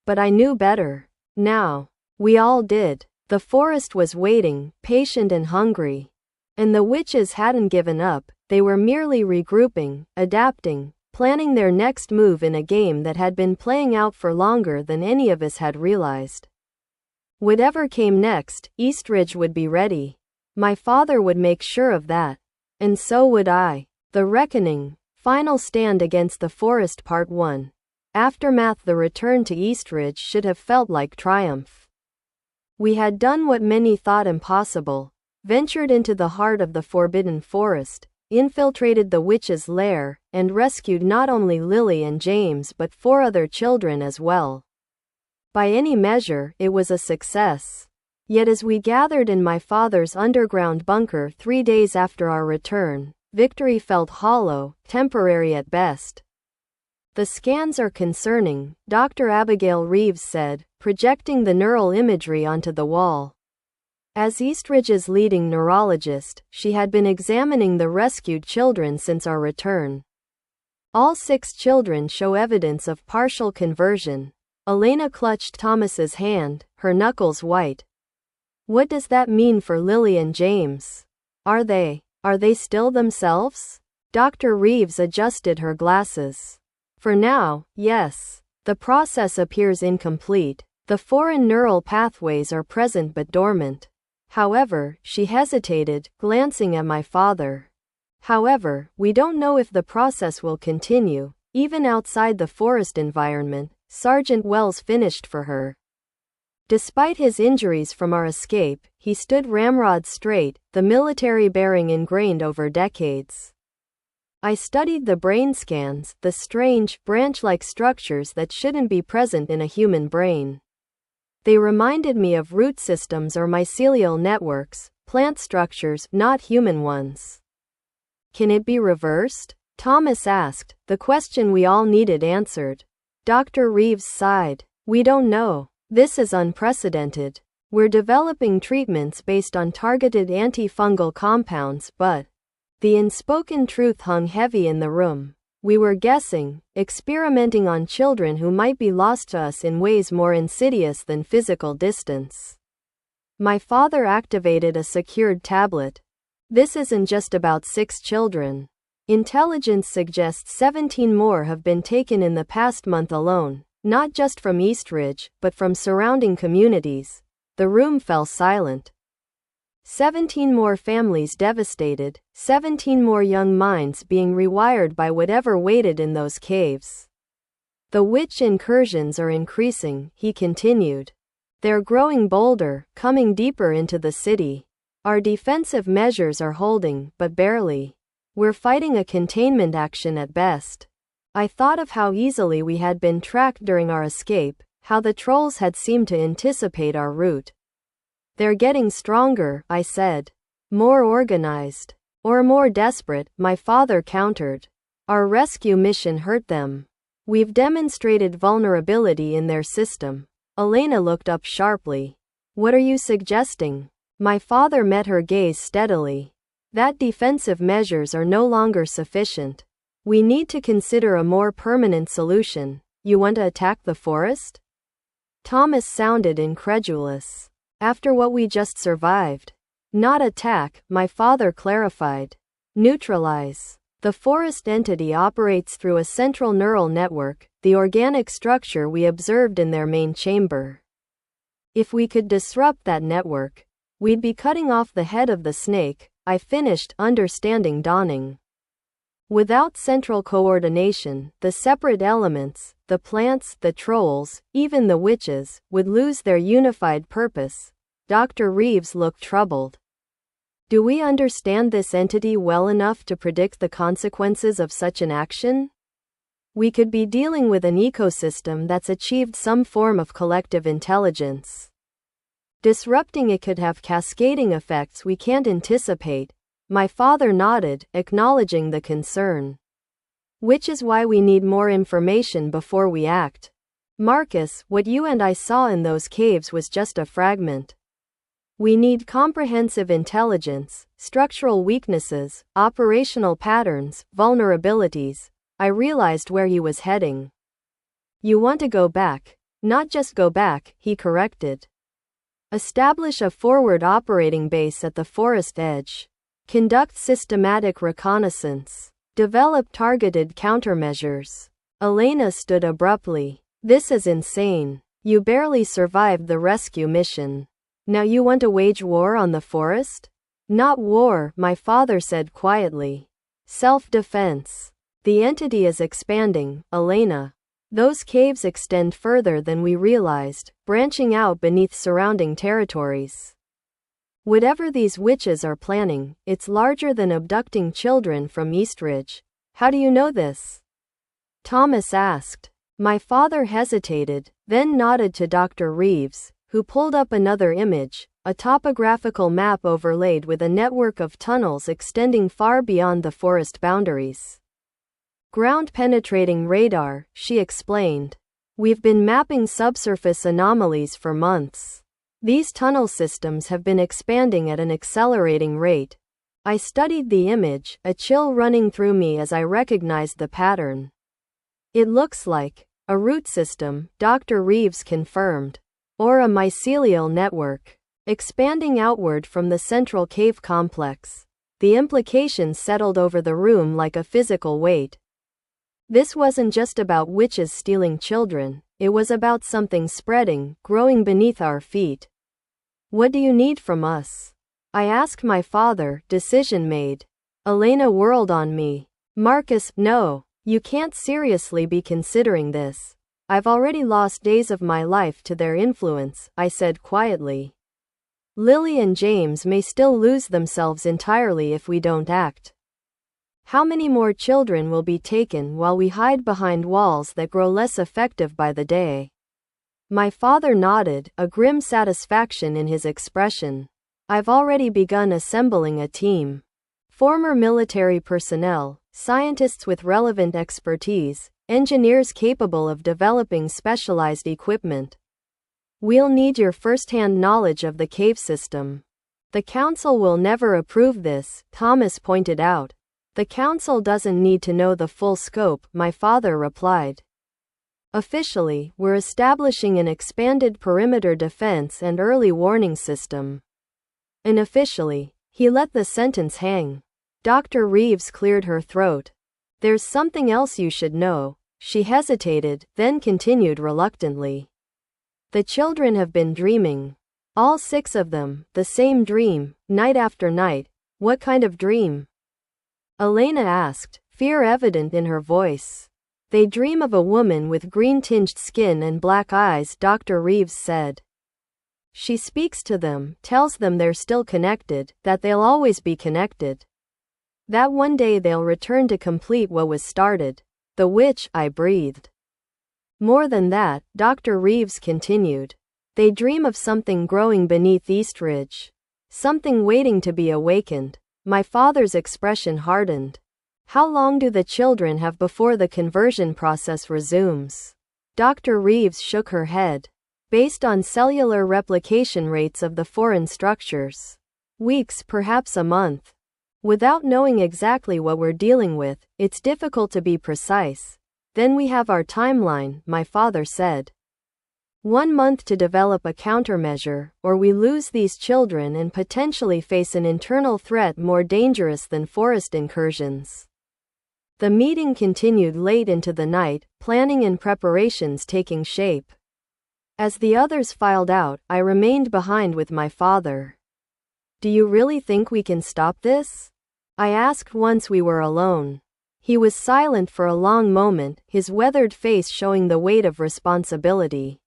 But I knew better. Now. We all did. The forest was waiting, patient and hungry. And the witches hadn't given up, they were merely regrouping, adapting, planning their next move in a game that had been playing out for longer than any of us had realized. Whatever came next, Eastridge would be ready. My father would make sure of that. And so would I. The Reckoning. Final Stand Against the Forest Part 1. Aftermath. The return to Eastridge should have felt like triumph. We had done what many thought impossible, ventured into the heart of the forbidden forest, infiltrated the witch's lair, and rescued not only Lily and James but 4 other children as well. By any measure, it was a success. Yet as we gathered in my father's underground bunker 3 days after our return, victory felt hollow, temporary at best. "The scans are concerning," Dr. Abigail Reeves said, projecting the neural imagery onto the wall. As Eastridge's leading neurologist, she had been examining the rescued children since our return. All 6 children show evidence of partial conversion. Elena clutched Thomas's hand, her knuckles white. "What does that mean for Lily and James? Are they still themselves?" Dr. Reeves adjusted her glasses. "For now, yes. The process appears incomplete. The foreign neural pathways are present but dormant." However, she hesitated, glancing at my father. "However, we don't know if the process will continue, even outside the forest environment," Sergeant Wells finished for her. Despite his injuries from our escape, he stood ramrod straight, the military bearing ingrained over decades. I studied the brain scans, the strange, branch-like structures that shouldn't be present in a human brain. They reminded me of root systems or mycelial networks, plant structures, not human ones. Can it be reversed? Thomas asked, the question we all needed answered. Dr. Reeves sighed. We don't know. This is unprecedented. We're developing treatments based on targeted antifungal compounds, but the unspoken truth hung heavy in the room. We were guessing, experimenting on children who might be lost to us in ways more insidious than physical distance. My father activated a secured tablet. This isn't just about 6 children. Intelligence suggests 17 more have been taken in the past month alone, not just from Eastridge, but from surrounding communities. The room fell silent. 17 more families devastated, 17 more young minds being rewired by whatever waited in those caves. The witch incursions are increasing, he continued. They're growing bolder, coming deeper into the city. Our defensive measures are holding, but barely. We're fighting a containment action at best. I thought of how easily we had been tracked during our escape, how the trolls had seemed to anticipate our route. They're getting stronger, I said. More organized. Or more desperate, my father countered. Our rescue mission hurt them. We've demonstrated vulnerability in their system. Elena looked up sharply. What are you suggesting? My father met her gaze steadily. That defensive measures are no longer sufficient. We need to consider a more permanent solution. You want to attack the forest? Thomas sounded incredulous. After what we just survived. Not attack, my father clarified. Neutralize. The forest entity operates through a central neural network, the organic structure we observed in their main chamber. If we could disrupt that network, we'd be cutting off the head of the snake, I finished, understanding dawning. Without central coordination, the separate elements, the plants, the trolls, even the witches, would lose their unified purpose. Dr. Reeves looked troubled. Do we understand this entity well enough to predict the consequences of such an action? We could be dealing with an ecosystem that's achieved some form of collective intelligence. Disrupting it could have cascading effects we can't anticipate. My father nodded, acknowledging the concern. Which is why we need more information before we act. Marcus, what you and I saw in those caves was just a fragment. We need comprehensive intelligence, structural weaknesses, operational patterns, vulnerabilities. I realized where he was heading. You want to go back. Not just go back, he corrected. Establish a forward operating base at the forest edge. Conduct systematic reconnaissance. Develop targeted countermeasures. Elena stood abruptly. This is insane. You barely survived the rescue mission. Now you want to wage war on the forest? Not war, my father said quietly. Self-defense. The entity is expanding, Elena. Those caves extend further than we realized, branching out beneath surrounding territories. Whatever these witches are planning, it's larger than abducting children from Eastridge. How do you know this? Thomas asked. My father hesitated, then nodded to Dr. Reeves, who pulled up another image, a topographical map overlaid with a network of tunnels extending far beyond the forest boundaries. Ground-penetrating radar, she explained. We've been mapping subsurface anomalies for months. These tunnel systems have been expanding at an accelerating rate. I studied the image, a chill running through me as I recognized the pattern. It looks like a root system, Dr. Reeves confirmed. Or a mycelial network. Expanding outward from the central cave complex. The implications settled over the room like a physical weight. This wasn't just about witches stealing children, it was about something spreading, growing beneath our feet. What do you need from us? I asked my father, decision made. Elena whirled on me. Marcus, no, you can't seriously be considering this. I've already lost days of my life to their influence, I said quietly. Lily and James may still lose themselves entirely if we don't act. How many more children will be taken while we hide behind walls that grow less effective by the day? My father nodded, a grim satisfaction in his expression. I've already begun assembling a team. Former military personnel, scientists with relevant expertise, engineers capable of developing specialized equipment. We'll need your first-hand knowledge of the cave system. The council will never approve this, Thomas pointed out. The council doesn't need to know the full scope, my father replied. Officially, we're establishing an expanded perimeter defense and early warning system. Unofficially, he let the sentence hang. Dr. Reeves cleared her throat. There's something else you should know. She hesitated, then continued reluctantly. The children have been dreaming. All 6 of them, the same dream, night after night. What kind of dream? Elena asked, fear evident in her voice. They dream of a woman with green-tinged skin and black eyes, Dr. Reeves said. She speaks to them, tells them they're still connected, that they'll always be connected. That one day they'll return to complete what was started. The witch, I breathed. More than that, Dr. Reeves continued. They dream of something growing beneath Eastridge. Something waiting to be awakened. My father's expression hardened. How long do the children have before the conversion process resumes? Dr. Reeves shook her head. Based on cellular replication rates of the foreign structures. Weeks, perhaps a month. Without knowing exactly what we're dealing with, it's difficult to be precise. Then we have our timeline, my father said. 1 month to develop a countermeasure, or we lose these children and potentially face an internal threat more dangerous than forest incursions. The meeting continued late into the night, planning and preparations taking shape. As the others filed out, I remained behind with my father. Do you really think we can stop this? I asked once we were alone. He was silent for a long moment, his weathered face showing the weight of responsibility.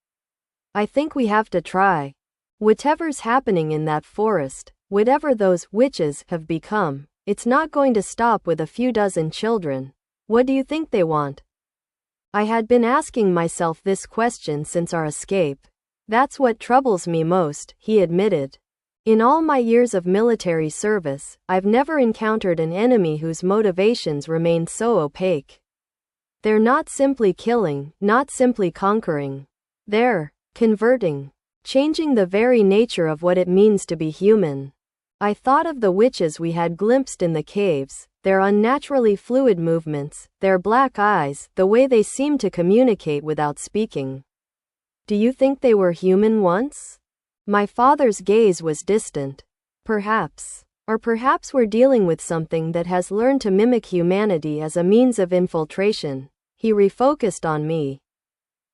I think we have to try. Whatever's happening in that forest, whatever those witches have become, it's not going to stop with a few dozen children. What do you think they want? I had been asking myself this question since our escape. That's what troubles me most, he admitted. In all my years of military service, I've never encountered an enemy whose motivations remained so opaque. They're not simply killing, not simply conquering. They're converting, changing the very nature of what it means to be human. I thought of the witches we had glimpsed in the caves, their unnaturally fluid movements, their black eyes, the way they seemed to communicate without speaking. Do you think they were human once? My father's gaze was distant. Perhaps. Or perhaps we're dealing with something that has learned to mimic humanity as a means of infiltration. He refocused on me.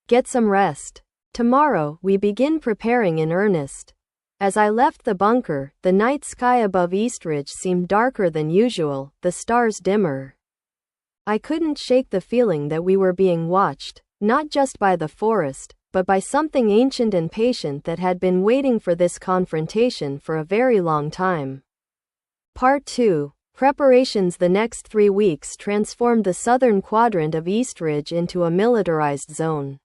Get some rest. Tomorrow, we begin preparing in earnest. As I left the bunker, the night sky above Eastridge seemed darker than usual, the stars dimmer. I couldn't shake the feeling that we were being watched, not just by the forest, but by something ancient and patient that had been waiting for this confrontation for a very long time. Part 2. Preparations. The next 3 weeks transformed the southern quadrant of Eastridge into a militarized zone.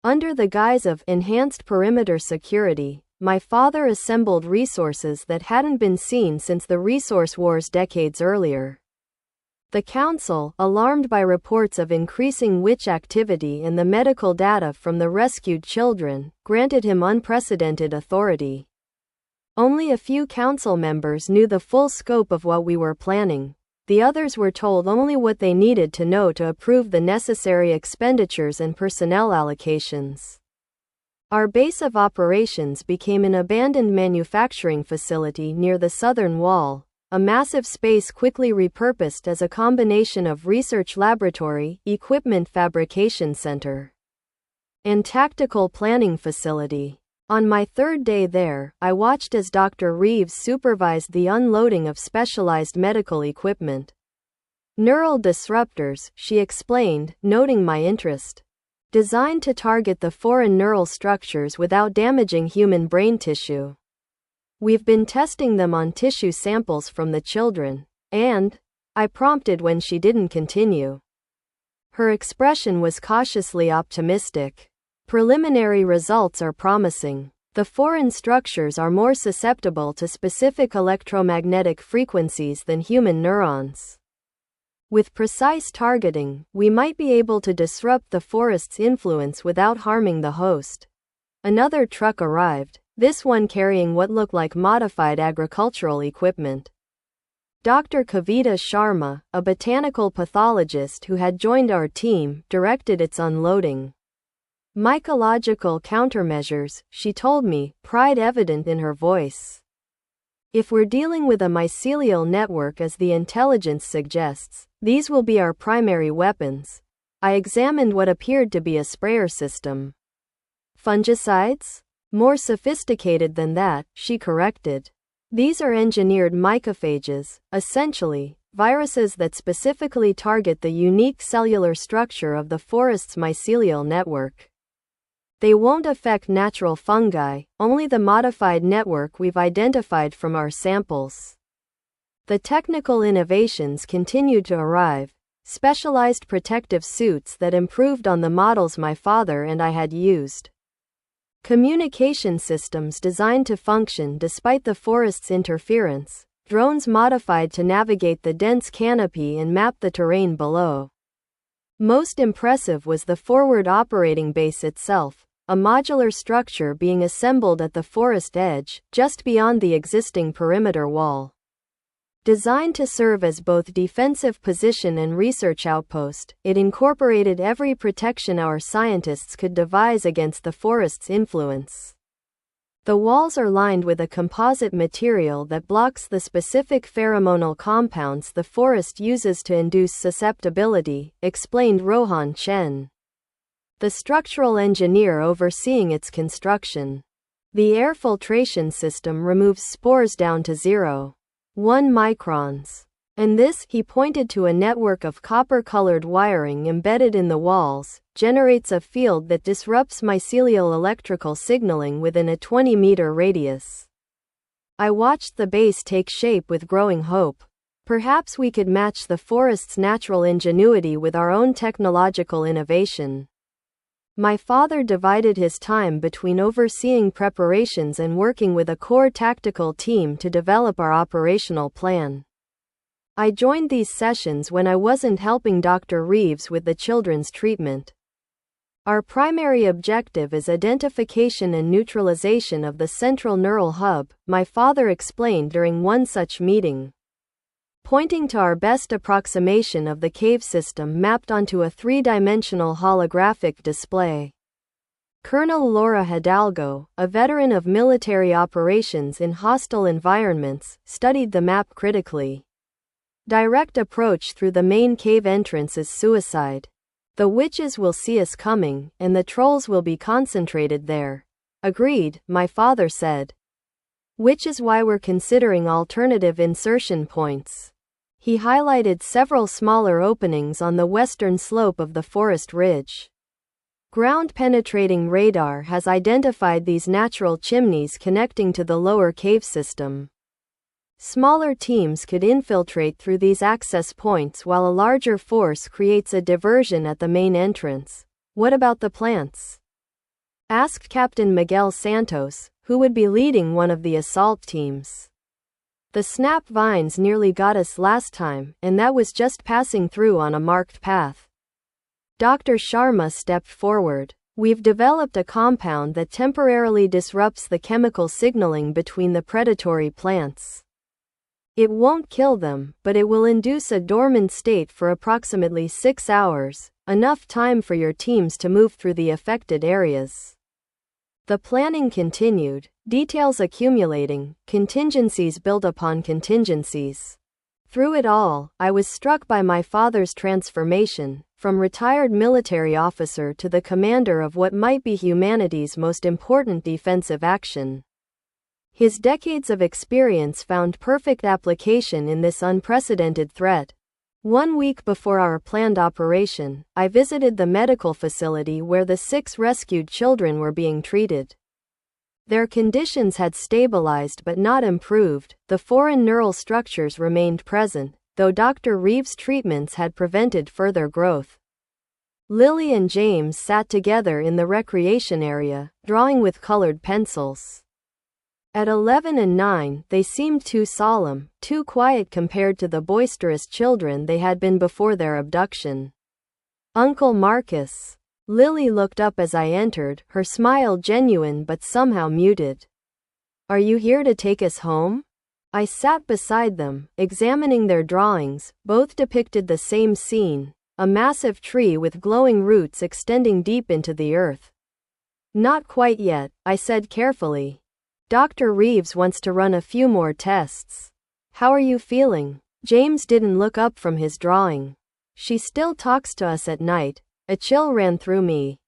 Under the guise of enhanced perimeter security, my father assembled resources that hadn't been seen since the resource wars decades earlier. The council, alarmed by reports of increasing witch activity and the medical data from the rescued children, granted him unprecedented authority. Only a few council members knew the full scope of what we were planning. The others were told only what they needed to know to approve the necessary expenditures and personnel allocations. Our base of operations became an abandoned manufacturing facility near the southern wall, a massive space quickly repurposed as a combination of research laboratory, equipment fabrication center, and tactical planning facility. On my 3rd day there, I watched as Dr. Reeves supervised the unloading of specialized medical equipment. Neural disruptors, she explained, noting my interest. designed to target the foreign neural structures without damaging human brain tissue. We've been testing them on tissue samples from the children, and I prompted when she didn't continue. Her expression was cautiously optimistic. Preliminary results are promising. The foreign structures are more susceptible to specific electromagnetic frequencies than human neurons. With precise targeting, we might be able to disrupt the forest's influence without harming the host. Another truck arrived, this one carrying what looked like modified agricultural equipment. Dr. Kavita Sharma, a botanical pathologist who had joined our team, directed its unloading. Mycological countermeasures, she told me, pride evident in her voice. If we're dealing with a mycelial network as the intelligence suggests, these will be our primary weapons. I examined what appeared to be a sprayer system. Fungicides? More sophisticated than that, she corrected. These are engineered mycophages, essentially, viruses that specifically target the unique cellular structure of the forest's mycelial network. They won't affect natural fungi, only the modified network we've identified from our samples. The technical innovations continued to arrive, specialized protective suits that improved on the models my father and I had used. Communication systems designed to function despite the forest's interference, drones modified to navigate the dense canopy and map the terrain below. Most impressive was the forward operating base itself, a modular structure being assembled at the forest edge, just beyond the existing perimeter wall. Designed to serve as both defensive position and research outpost, it incorporated every protection our scientists could devise against the forest's influence. The walls are lined with a composite material that blocks the specific pheromonal compounds the forest uses to induce susceptibility, explained Rohan Chen, the structural engineer overseeing its construction. The air filtration system removes spores down to 0.1 microns. And this, he pointed to a network of copper-colored wiring embedded in the walls, generates a field that disrupts mycelial electrical signaling within a 20-meter radius. I watched the base take shape with growing hope. Perhaps we could match the forest's natural ingenuity with our own technological innovation. My father divided his time between overseeing preparations and working with a core tactical team to develop our operational plan. I joined these sessions when I wasn't helping Dr. Reeves with the children's treatment. Our primary objective is identification and neutralization of the central neural hub, my father explained during one such meeting, pointing to our best approximation of the cave system mapped onto a three-dimensional holographic display. Colonel Laura Hidalgo, a veteran of military operations in hostile environments, studied the map critically. Direct approach through the main cave entrance is suicide. The witches will see us coming, and the trolls will be concentrated there. Agreed, my father said. Which is why we're considering alternative insertion points. He highlighted several smaller openings on the western slope of the forest ridge. Ground-penetrating radar has identified these natural chimneys connecting to the lower cave system. Smaller teams could infiltrate through these access points while a larger force creates a diversion at the main entrance. What about the plants? Asked Captain Miguel Santos, who would be leading one of the assault teams. The snap vines nearly got us last time, and that was just passing through on a marked path. Dr. Sharma stepped forward. We've developed a compound that temporarily disrupts the chemical signaling between the predatory plants. It won't kill them, but it will induce a dormant state for approximately 6 hours, enough time for your teams to move through the affected areas. The planning continued, details accumulating, contingencies built upon contingencies. Through it all, I was struck by my father's transformation, from retired military officer to the commander of what might be humanity's most important defensive action. His decades of experience found perfect application in this unprecedented threat. 1 week before our planned operation, I visited the medical facility where the 6 rescued children were being treated. Their conditions had stabilized but not improved. The foreign neural structures remained present, though Dr. Reeves' treatments had prevented further growth. Lily and James sat together in the recreation area, drawing with colored pencils. At 11 and 9, they seemed too solemn, too quiet compared to the boisterous children they had been before their abduction. Uncle Marcus. Lily looked up as I entered, her smile genuine but somehow muted. Are you here to take us home? I sat beside them, examining their drawings. Both depicted the same scene, a massive tree with glowing roots extending deep into the earth. Not quite yet, I said carefully. Dr. Reeves wants to run a few more tests. How are you feeling? James didn't look up from his drawing. She still talks to us at night. A chill ran through me.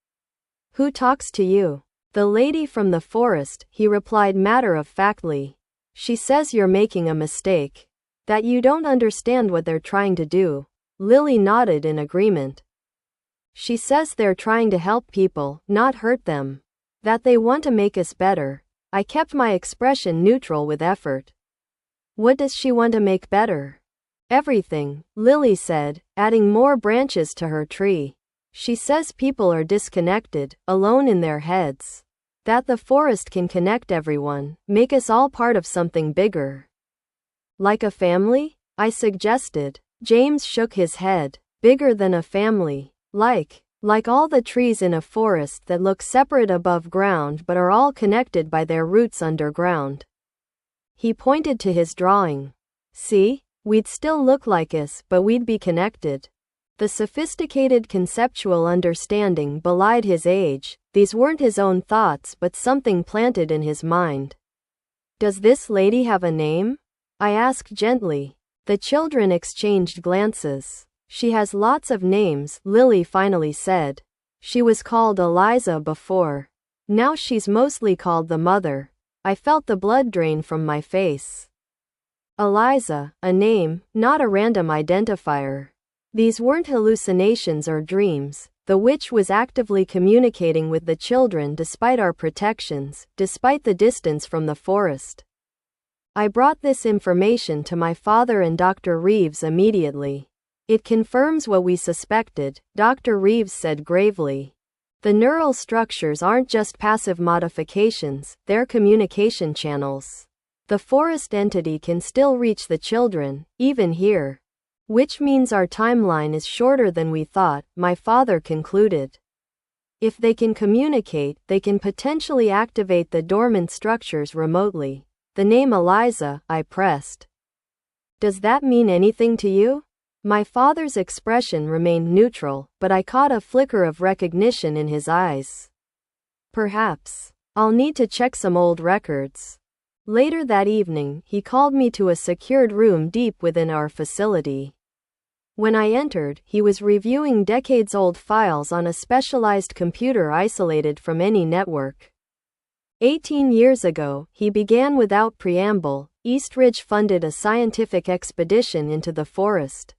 Who talks to you? The lady from the forest, he replied matter-of-factly. She says you're making a mistake. That you don't understand what they're trying to do. Lily nodded in agreement. She says they're trying to help people, not hurt them. That they want to make us better. I kept my expression neutral with effort. What does she want to make better? Everything, Lily said, adding more branches to her tree. She says people are disconnected, alone in their heads. That the forest can connect everyone, make us all part of something bigger. Like a family? I suggested. James shook his head. Bigger than a family. Like all the trees in a forest that look separate above ground but are all connected by their roots underground. He pointed to his drawing. See? We'd still look like us, but we'd be connected. The sophisticated conceptual understanding belied his age. These weren't his own thoughts but something planted in his mind. Does this lady have a name? I asked gently. The children exchanged glances. She has lots of names, Lily finally said. She was called Eliza before. Now she's mostly called the mother. I felt the blood drain from my face. Eliza, a name, not a random identifier. These weren't hallucinations or dreams. The witch was actively communicating with the children despite our protections, despite the distance from the forest. I brought this information to my father and Dr. Reeves immediately. It confirms what we suspected, Dr. Reeves said gravely. The neural structures aren't just passive modifications, they're communication channels. The forest entity can still reach the children, even here. Which means our timeline is shorter than we thought, my father concluded. If they can communicate, they can potentially activate the dormant structures remotely. The name Eliza, I pressed. Does that mean anything to you? My father's expression remained neutral, but I caught a flicker of recognition in his eyes. Perhaps. I'll need to check some old records. Later that evening, he called me to a secured room deep within our facility. When I entered, he was reviewing decades-old files on a specialized computer isolated from any network. 18 years ago, he began without preamble. Eastridge funded a scientific expedition into the forest.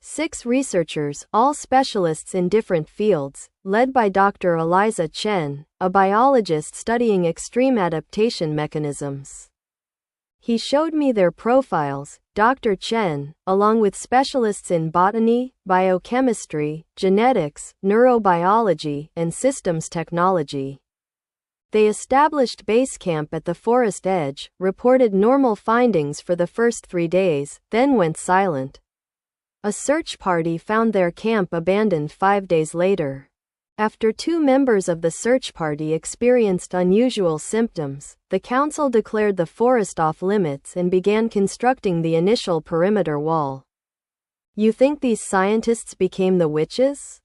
6 researchers, all specialists in different fields, led by Dr. Eliza Chen, a biologist studying extreme adaptation mechanisms. He showed me their profiles. Dr. Chen, along with specialists in botany, biochemistry, genetics, neurobiology, and systems technology. They established base camp at the forest edge, reported normal findings for the first 3 days, then went silent. A search party found their camp abandoned 5 days later. After 2 members of the search party experienced unusual symptoms, the council declared the forest off limits and began constructing the initial perimeter wall. You think these scientists became the witches?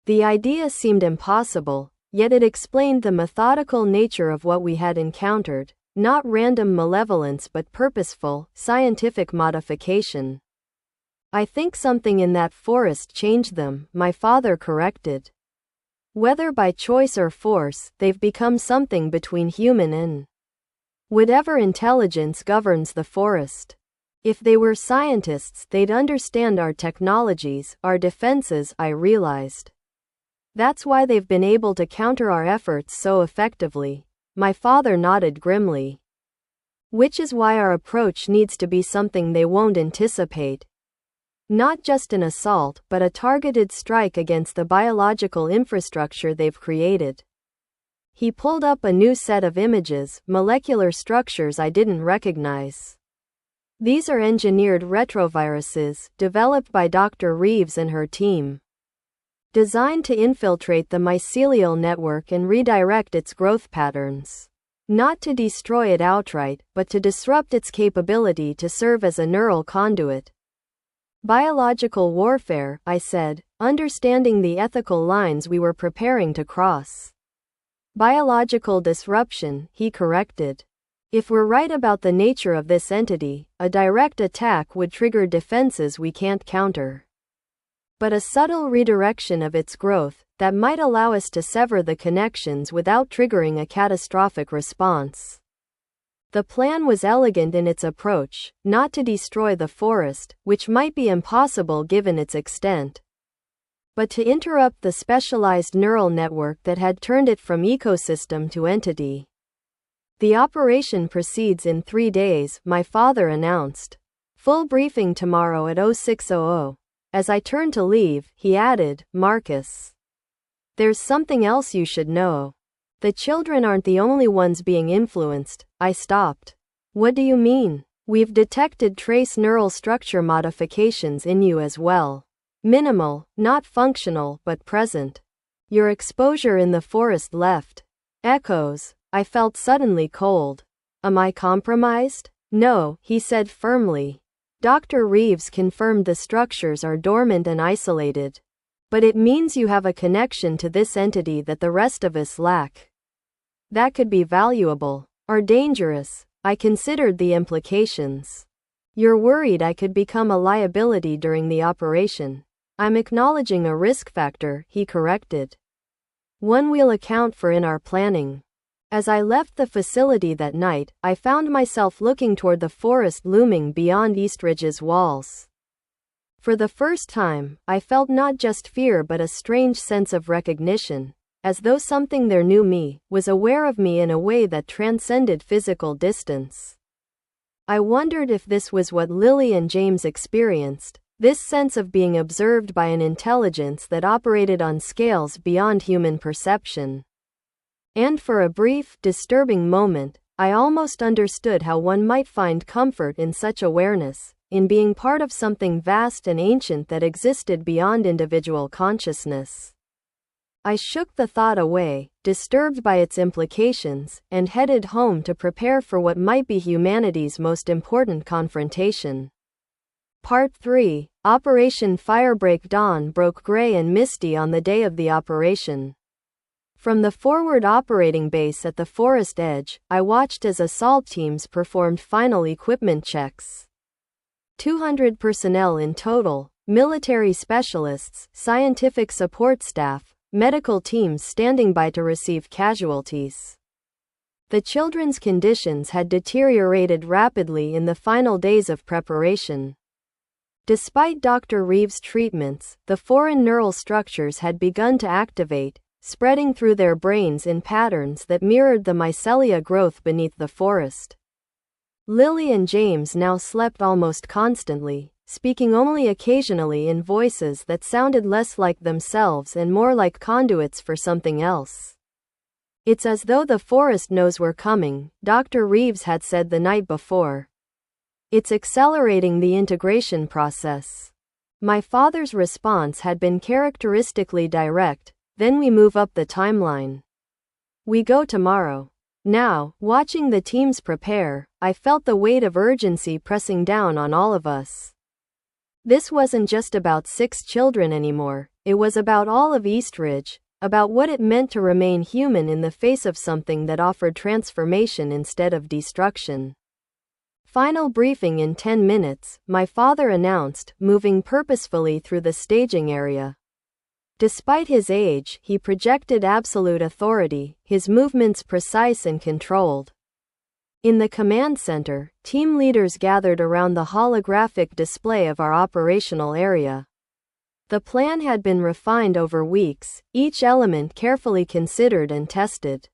The idea seemed impossible, yet it explained the methodical nature of what we had encountered, not random malevolence but purposeful, scientific modification. I think something in that forest changed them, my father corrected. Whether by choice or force, they've become something between human and whatever intelligence governs the forest. If they were scientists, they'd understand our technologies, our defenses, I realized. That's why they've been able to counter our efforts so effectively. My father nodded grimly. Which is why our approach needs to be something they won't anticipate. Not just an assault, but a targeted strike against the biological infrastructure they've created. He pulled up a new set of images, molecular structures I didn't recognize. These are engineered retroviruses, developed by Dr. Reeves and her team. Designed to infiltrate the mycelial network and redirect its growth patterns. Not to destroy it outright, but to disrupt its capability to serve as a neural conduit. Biological warfare, I said, understanding the ethical lines we were preparing to cross. Biological disruption, he corrected. If we're right about the nature of this entity, a direct attack would trigger defenses we can't counter. But a subtle redirection of its growth, that might allow us to sever the connections without triggering a catastrophic response. The plan was elegant in its approach, not to destroy the forest, which might be impossible given its extent, but to interrupt the specialized neural network that had turned it from ecosystem to entity. The operation proceeds in 3 days, my father announced. Full briefing tomorrow at 0600. As I turned to leave, he added, Marcus. There's something else you should know. The children aren't the only ones being influenced. I stopped. What do you mean? We've detected trace neural structure modifications in you as well. Minimal, not functional, but present. Your exposure in the forest left echoes. I felt suddenly cold. Am I compromised? No, he said firmly. Dr. Reeves confirmed the structures are dormant and isolated. But it means you have a connection to this entity that the rest of us lack. That could be valuable. Or dangerous. I considered the implications. You're worried I could become a liability during the operation. I'm acknowledging a risk factor, he corrected. One we'll account for in our planning. As I left the facility that night, I found myself looking toward the forest looming beyond Eastridge's walls. For the first time, I felt not just fear but a strange sense of recognition, as though something there knew me, was aware of me in a way that transcended physical distance. I wondered if this was what Lily and James experienced, this sense of being observed by an intelligence that operated on scales beyond human perception. And for a brief, disturbing moment, I almost understood how one might find comfort in such awareness, in being part of something vast and ancient that existed beyond individual consciousness. I shook the thought away, disturbed by its implications, and headed home to prepare for what might be humanity's most important confrontation. Part 3, Operation Firebreak. Dawn broke gray and misty on the day of the operation. From the forward operating base at the forest edge, I watched as assault teams performed final equipment checks. 200 personnel in total, military specialists, scientific support staff, medical teams standing by to receive casualties. The children's conditions had deteriorated rapidly in the final days of preparation. Despite Dr. Reeves' treatments, the foreign neural structures had begun to activate, spreading through their brains in patterns that mirrored the mycelia growth beneath the forest. Lily and James now slept almost constantly, speaking only occasionally in voices that sounded less like themselves and more like conduits for something else. It's as though the forest knows we're coming, Dr. Reeves had said the night before. It's accelerating the integration process. My father's response had been characteristically direct. Then we move up the timeline. We go tomorrow. Now, watching the teams prepare, I felt the weight of urgency pressing down on all of us. This wasn't just about 6 children anymore, it was about all of Eastridge, about what it meant to remain human in the face of something that offered transformation instead of destruction. Final briefing in 10 minutes, my father announced, moving purposefully through the staging area. Despite his age, he projected absolute authority, his movements precise and controlled. In the command center, team leaders gathered around the holographic display of our operational area. The plan had been refined over weeks, each element carefully considered and tested.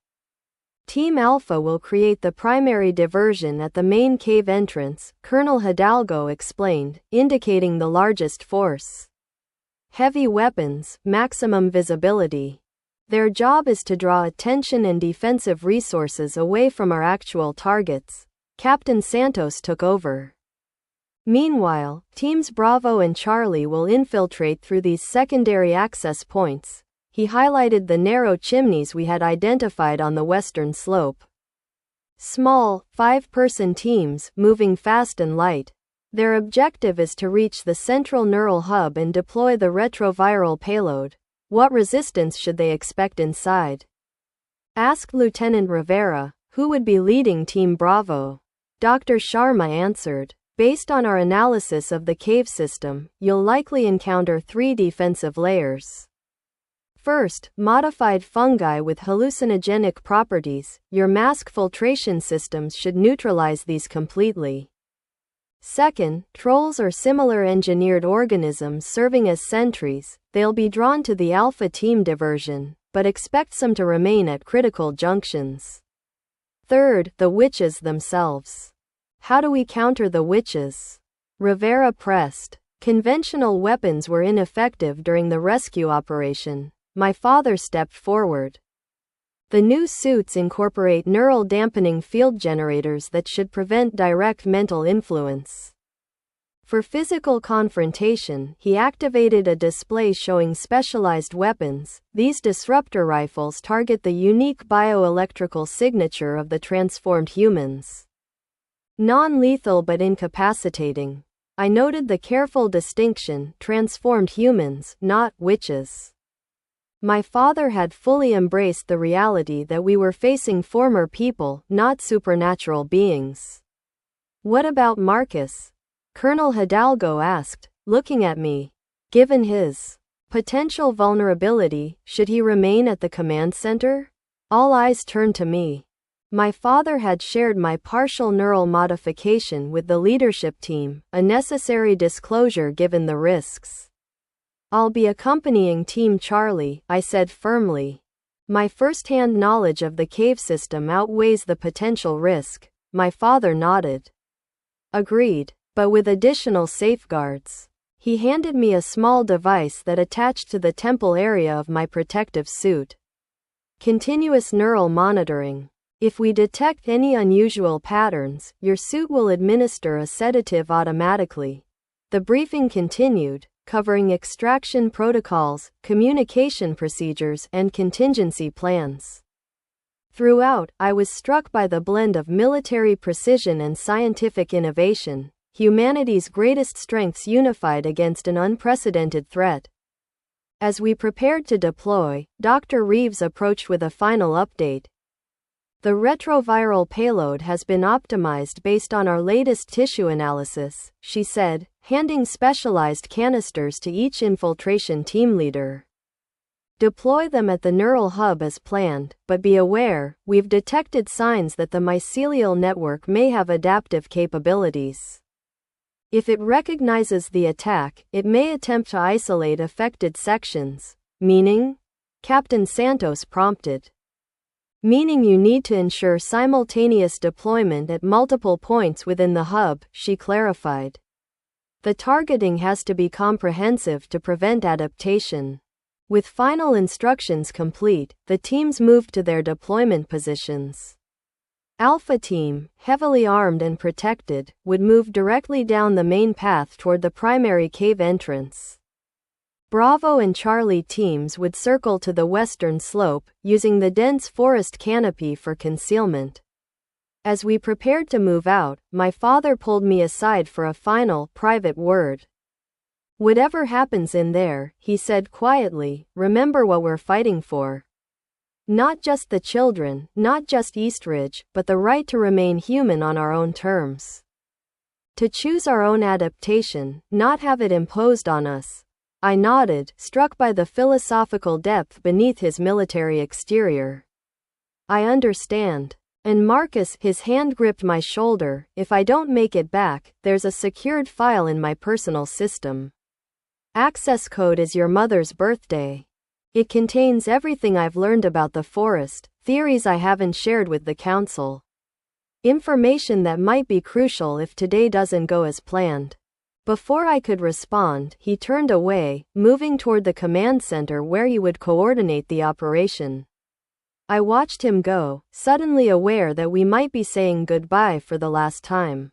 Team Alpha will create the primary diversion at the main cave entrance, Colonel Hidalgo explained, indicating the largest force. Heavy weapons, maximum visibility. Their job is to draw attention and defensive resources away from our actual targets. Captain Santos took over. Meanwhile, Teams Bravo and Charlie will infiltrate through these secondary access points. He highlighted the narrow chimneys we had identified on the western slope. Small, 5-person teams, moving fast and light. Their objective is to reach the central neural hub and deploy the retroviral payload. What resistance should they expect inside? Asked Lieutenant Rivera, who would be leading Team Bravo. Dr. Sharma answered, based on our analysis of the cave system, you'll likely encounter 3 defensive layers. First, modified fungi with hallucinogenic properties. Your mask filtration systems should neutralize these completely. Second, trolls or similar engineered organisms serving as sentries. They'll be drawn to the Alpha team diversion, but expect some to remain at critical junctions. Third, the witches themselves. How do we counter the witches? Rivera pressed. Conventional weapons were ineffective during the rescue operation. My father stepped forward. The new suits incorporate neural dampening field generators that should prevent direct mental influence. For physical confrontation, he activated a display showing specialized weapons. These disruptor rifles target the unique bioelectrical signature of the transformed humans. Non-lethal but incapacitating. I noted the careful distinction, transformed humans, not witches. My father had fully embraced the reality that we were facing former people, not supernatural beings. What about Marcus? Colonel Hidalgo asked, looking at me. Given his potential vulnerability, should he remain at the command center? All eyes turned to me. My father had shared my partial neural modification with the leadership team, a necessary disclosure given the risks. I'll be accompanying Team Charlie, I said firmly. My first-hand knowledge of the cave system outweighs the potential risk. My father nodded. Agreed, but with additional safeguards. He handed me a small device that attached to the temple area of my protective suit. Continuous neural monitoring. If we detect any unusual patterns, your suit will administer a sedative automatically. The briefing continued, covering extraction protocols, communication procedures, and contingency plans. Throughout, I was struck by the blend of military precision and scientific innovation, humanity's greatest strengths unified against an unprecedented threat. As we prepared to deploy, Dr. Reeves approached with a final update. The retroviral payload has been optimized based on our latest tissue analysis, she said, handing specialized canisters to each infiltration team leader. Deploy them at the neural hub as planned, but be aware, we've detected signs that the mycelial network may have adaptive capabilities. If it recognizes the attack, it may attempt to isolate affected sections. Meaning? Captain Santos prompted. Meaning you need to ensure simultaneous deployment at multiple points within the hub, she clarified. The targeting has to be comprehensive to prevent adaptation. With final instructions complete, the teams moved to their deployment positions. Alpha Team, heavily armed and protected, would move directly down the main path toward the primary cave entrance. Bravo and Charlie teams would circle to the western slope, using the dense forest canopy for concealment. As we prepared to move out, my father pulled me aside for a final, private word. Whatever happens in there, he said quietly, remember what we're fighting for. Not just the children, not just Eastridge, but the right to remain human on our own terms. To choose our own adaptation, not have it imposed on us. I nodded, struck by the philosophical depth beneath his military exterior. I understand. And Marcus, his hand gripped my shoulder, if I don't make it back, there's a secured file in my personal system. Access code is your mother's birthday. It contains everything I've learned about the forest, theories I haven't shared with the council. Information that might be crucial if today doesn't go as planned. Before I could respond, he turned away, moving toward the command center where he would coordinate the operation. I watched him go, suddenly aware that we might be saying goodbye for the last time.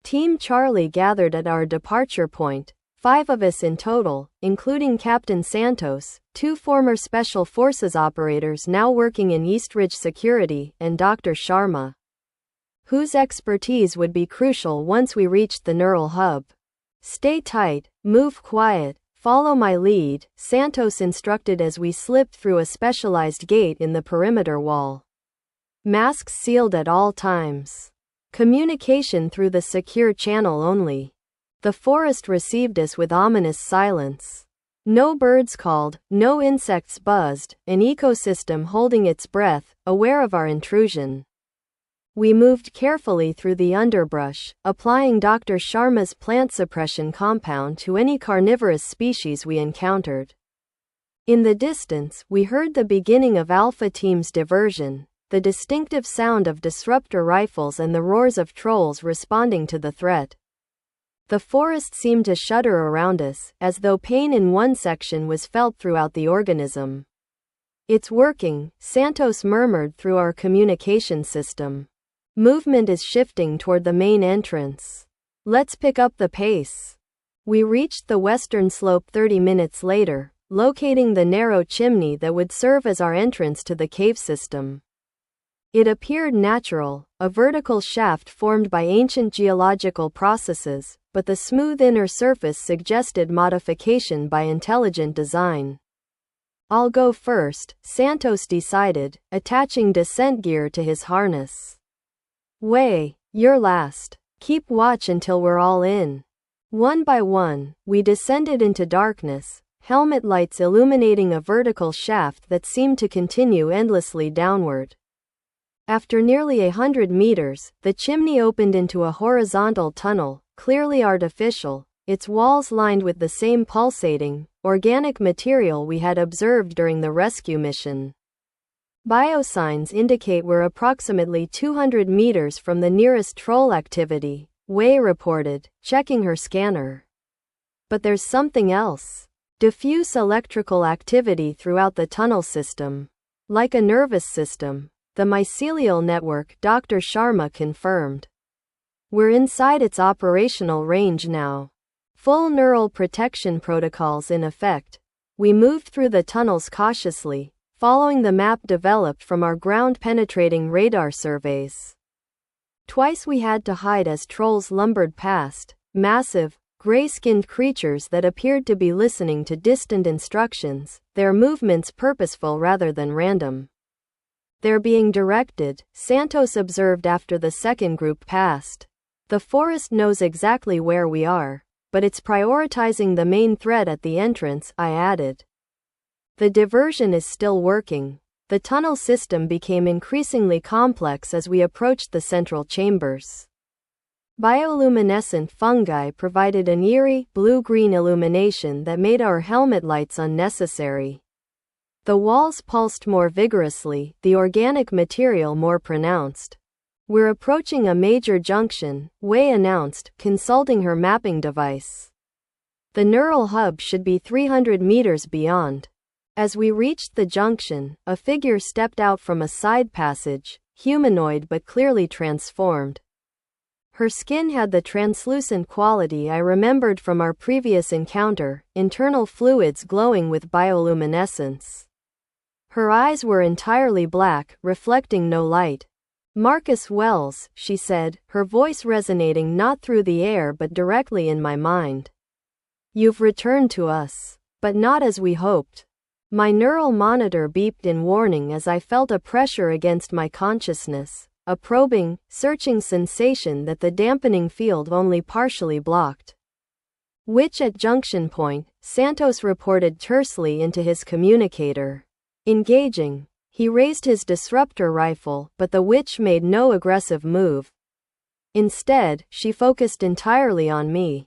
Team Charlie gathered at our departure point, 5 of us in total, including Captain Santos, 2 former Special Forces operators now working in Eastridge Security, and Dr. Sharma, whose expertise would be crucial once we reached the neural hub. Stay tight, move quiet, follow my lead, Santos instructed as we slipped through a specialized gate in the perimeter wall. Masks sealed at all times. Communication through the secure channel only. The forest received us with ominous silence. No birds called, no insects buzzed, an ecosystem holding its breath, aware of our intrusion. We moved carefully through the underbrush, applying Dr. Sharma's plant suppression compound to any carnivorous species we encountered. In the distance, we heard the beginning of Alpha Team's diversion, the distinctive sound of disruptor rifles and the roars of trolls responding to the threat. The forest seemed to shudder around us, as though pain in one section was felt throughout the organism. It's working, Santos murmured through our communication system. Movement is shifting toward the main entrance. Let's pick up the pace. We reached the western slope 30 minutes later, locating the narrow chimney that would serve as our entrance to the cave system. It appeared natural, a vertical shaft formed by ancient geological processes, but the smooth inner surface suggested modification by intelligent design. I'll go first, Santos decided, attaching descent gear to his harness. Wei, you're last. Keep watch until we're all in. One by one, we descended into darkness, helmet lights illuminating a vertical shaft that seemed to continue endlessly downward. After nearly 100 meters, the chimney opened into a horizontal tunnel, clearly artificial, its walls lined with the same pulsating, organic material we had observed during the rescue mission. Biosigns indicate we're approximately 200 meters from the nearest troll activity, Wei reported, checking her scanner. But there's something else. Diffuse electrical activity throughout the tunnel system. Like a nervous system. The mycelial network, Dr. Sharma confirmed. We're inside its operational range now. Full neural protection protocols in effect. We moved through the tunnels cautiously, following the map developed from our ground-penetrating radar surveys. Twice we had to hide as trolls lumbered past, massive, gray-skinned creatures that appeared to be listening to distant instructions, their movements purposeful rather than random. They're being directed, Santos observed after the second group passed. The forest knows exactly where we are, but it's prioritizing the main threat at the entrance, I added. The diversion is still working. The tunnel system became increasingly complex as we approached the central chambers. Bioluminescent fungi provided an eerie, blue-green illumination that made our helmet lights unnecessary. The walls pulsed more vigorously, the organic material more pronounced. We're approaching a major junction, Wei announced, consulting her mapping device. The neural hub should be 300 meters beyond. As we reached the junction, a figure stepped out from a side passage, humanoid but clearly transformed. Her skin had the translucent quality I remembered from our previous encounter, internal fluids glowing with bioluminescence. Her eyes were entirely black, reflecting no light. Marcus Wells, she said, her voice resonating not through the air but directly in my mind. You've returned to us. But not as we hoped. My neural monitor beeped in warning as I felt a pressure against my consciousness, a probing, searching sensation that the dampening field only partially blocked. Which at junction point, Santos reported tersely into his communicator. Engaging. He raised his disruptor rifle, but the witch made no aggressive move. Instead, she focused entirely on me.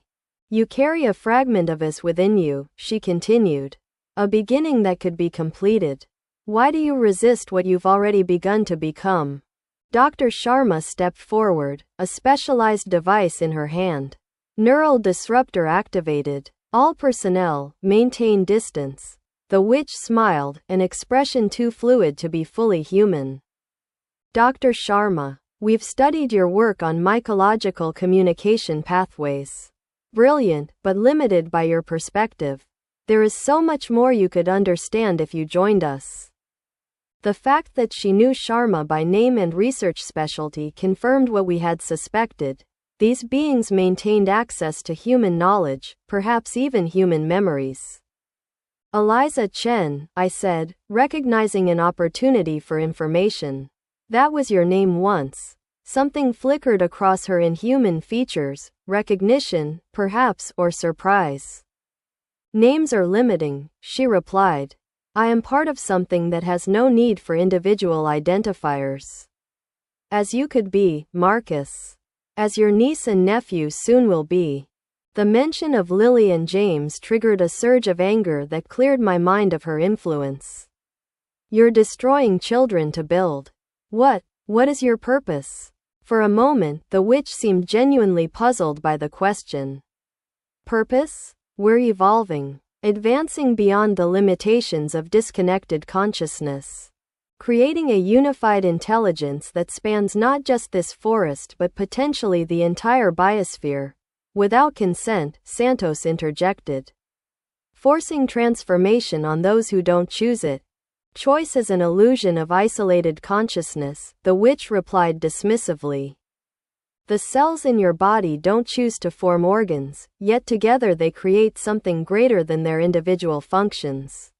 You carry a fragment of us within you, she continued. A beginning that could be completed. Why do you resist what you've already begun to become? Dr. Sharma stepped forward, a specialized device in her hand. Neural disruptor activated. All personnel, maintain distance. The witch smiled, an expression too fluid to be fully human. Dr. Sharma, we've studied your work on mycological communication pathways. Brilliant, but limited by your perspective. There is so much more you could understand if you joined us. The fact that she knew Sharma by name and research specialty confirmed what we had suspected. These beings maintained access to human knowledge, perhaps even human memories. Eliza Chen, I said, recognizing an opportunity for information. That was your name once. Something flickered across her inhuman features, recognition, perhaps, or surprise. Names are limiting, she replied. I am part of something that has no need for individual identifiers. As you could be, Marcus. As your niece and nephew soon will be. The mention of Lily and James triggered a surge of anger that cleared my mind of her influence. You're destroying children to build. What is your purpose? For a moment, the witch seemed genuinely puzzled by the question. Purpose? We're evolving. Advancing beyond the limitations of disconnected consciousness. Creating a unified intelligence that spans not just this forest but potentially the entire biosphere. Without consent, Santos interjected. Forcing transformation on those who don't choose it. Choice is an illusion of isolated consciousness, the witch replied dismissively. The cells in your body don't choose to form organs, yet together they create something greater than their individual functions.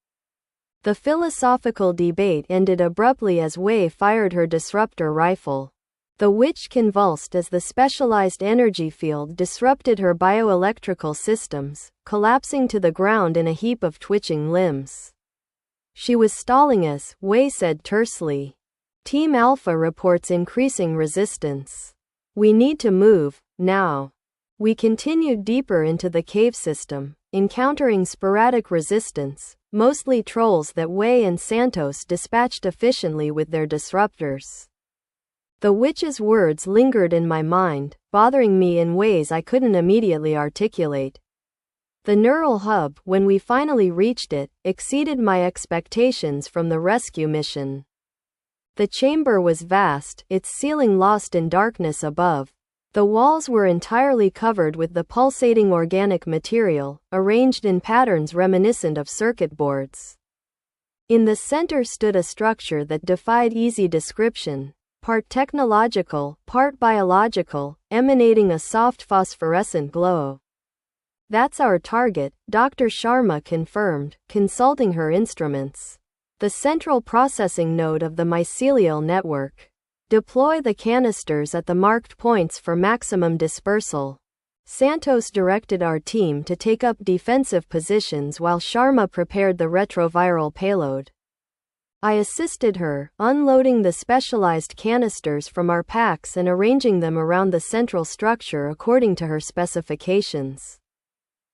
The philosophical debate ended abruptly as Wei fired her disruptor rifle. The witch convulsed as the specialized energy field disrupted her bioelectrical systems, collapsing to the ground in a heap of twitching limbs. She was stalling us, Wei said tersely. Team Alpha reports increasing resistance. We need to move, now. We continued deeper into the cave system, encountering sporadic resistance, mostly trolls that Wei and Santos dispatched efficiently with their disruptors. The witch's words lingered in my mind, bothering me in ways I couldn't immediately articulate. The neural hub, when we finally reached it, exceeded my expectations from the rescue mission. The chamber was vast, its ceiling lost in darkness above. The walls were entirely covered with the pulsating organic material, arranged in patterns reminiscent of circuit boards. In the center stood a structure that defied easy description. Part technological, part biological, emanating a soft phosphorescent glow. That's our target, Dr. Sharma confirmed, consulting her instruments. The central processing node of the mycelial network. Deploy the canisters at the marked points for maximum dispersal. Santos directed our team to take up defensive positions while Sharma prepared the retroviral payload. I assisted her, unloading the specialized canisters from our packs and arranging them around the central structure according to her specifications.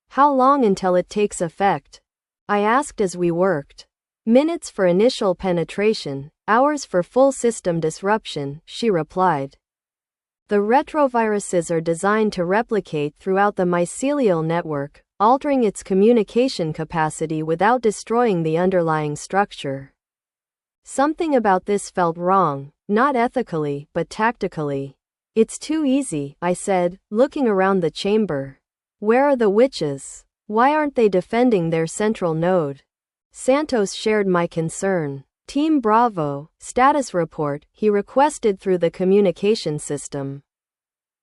How long until it takes effect? I asked as we worked. Minutes for initial penetration, hours for full system disruption, she replied. The retroviruses are designed to replicate throughout the mycelial network, altering its communication capacity without destroying the underlying structure. Something about this felt wrong, not ethically, but tactically. It's too easy, I said, looking around the chamber. Where are the witches? Why aren't they defending their central node? Santos shared my concern. Team Bravo, status report, he requested through the communication system.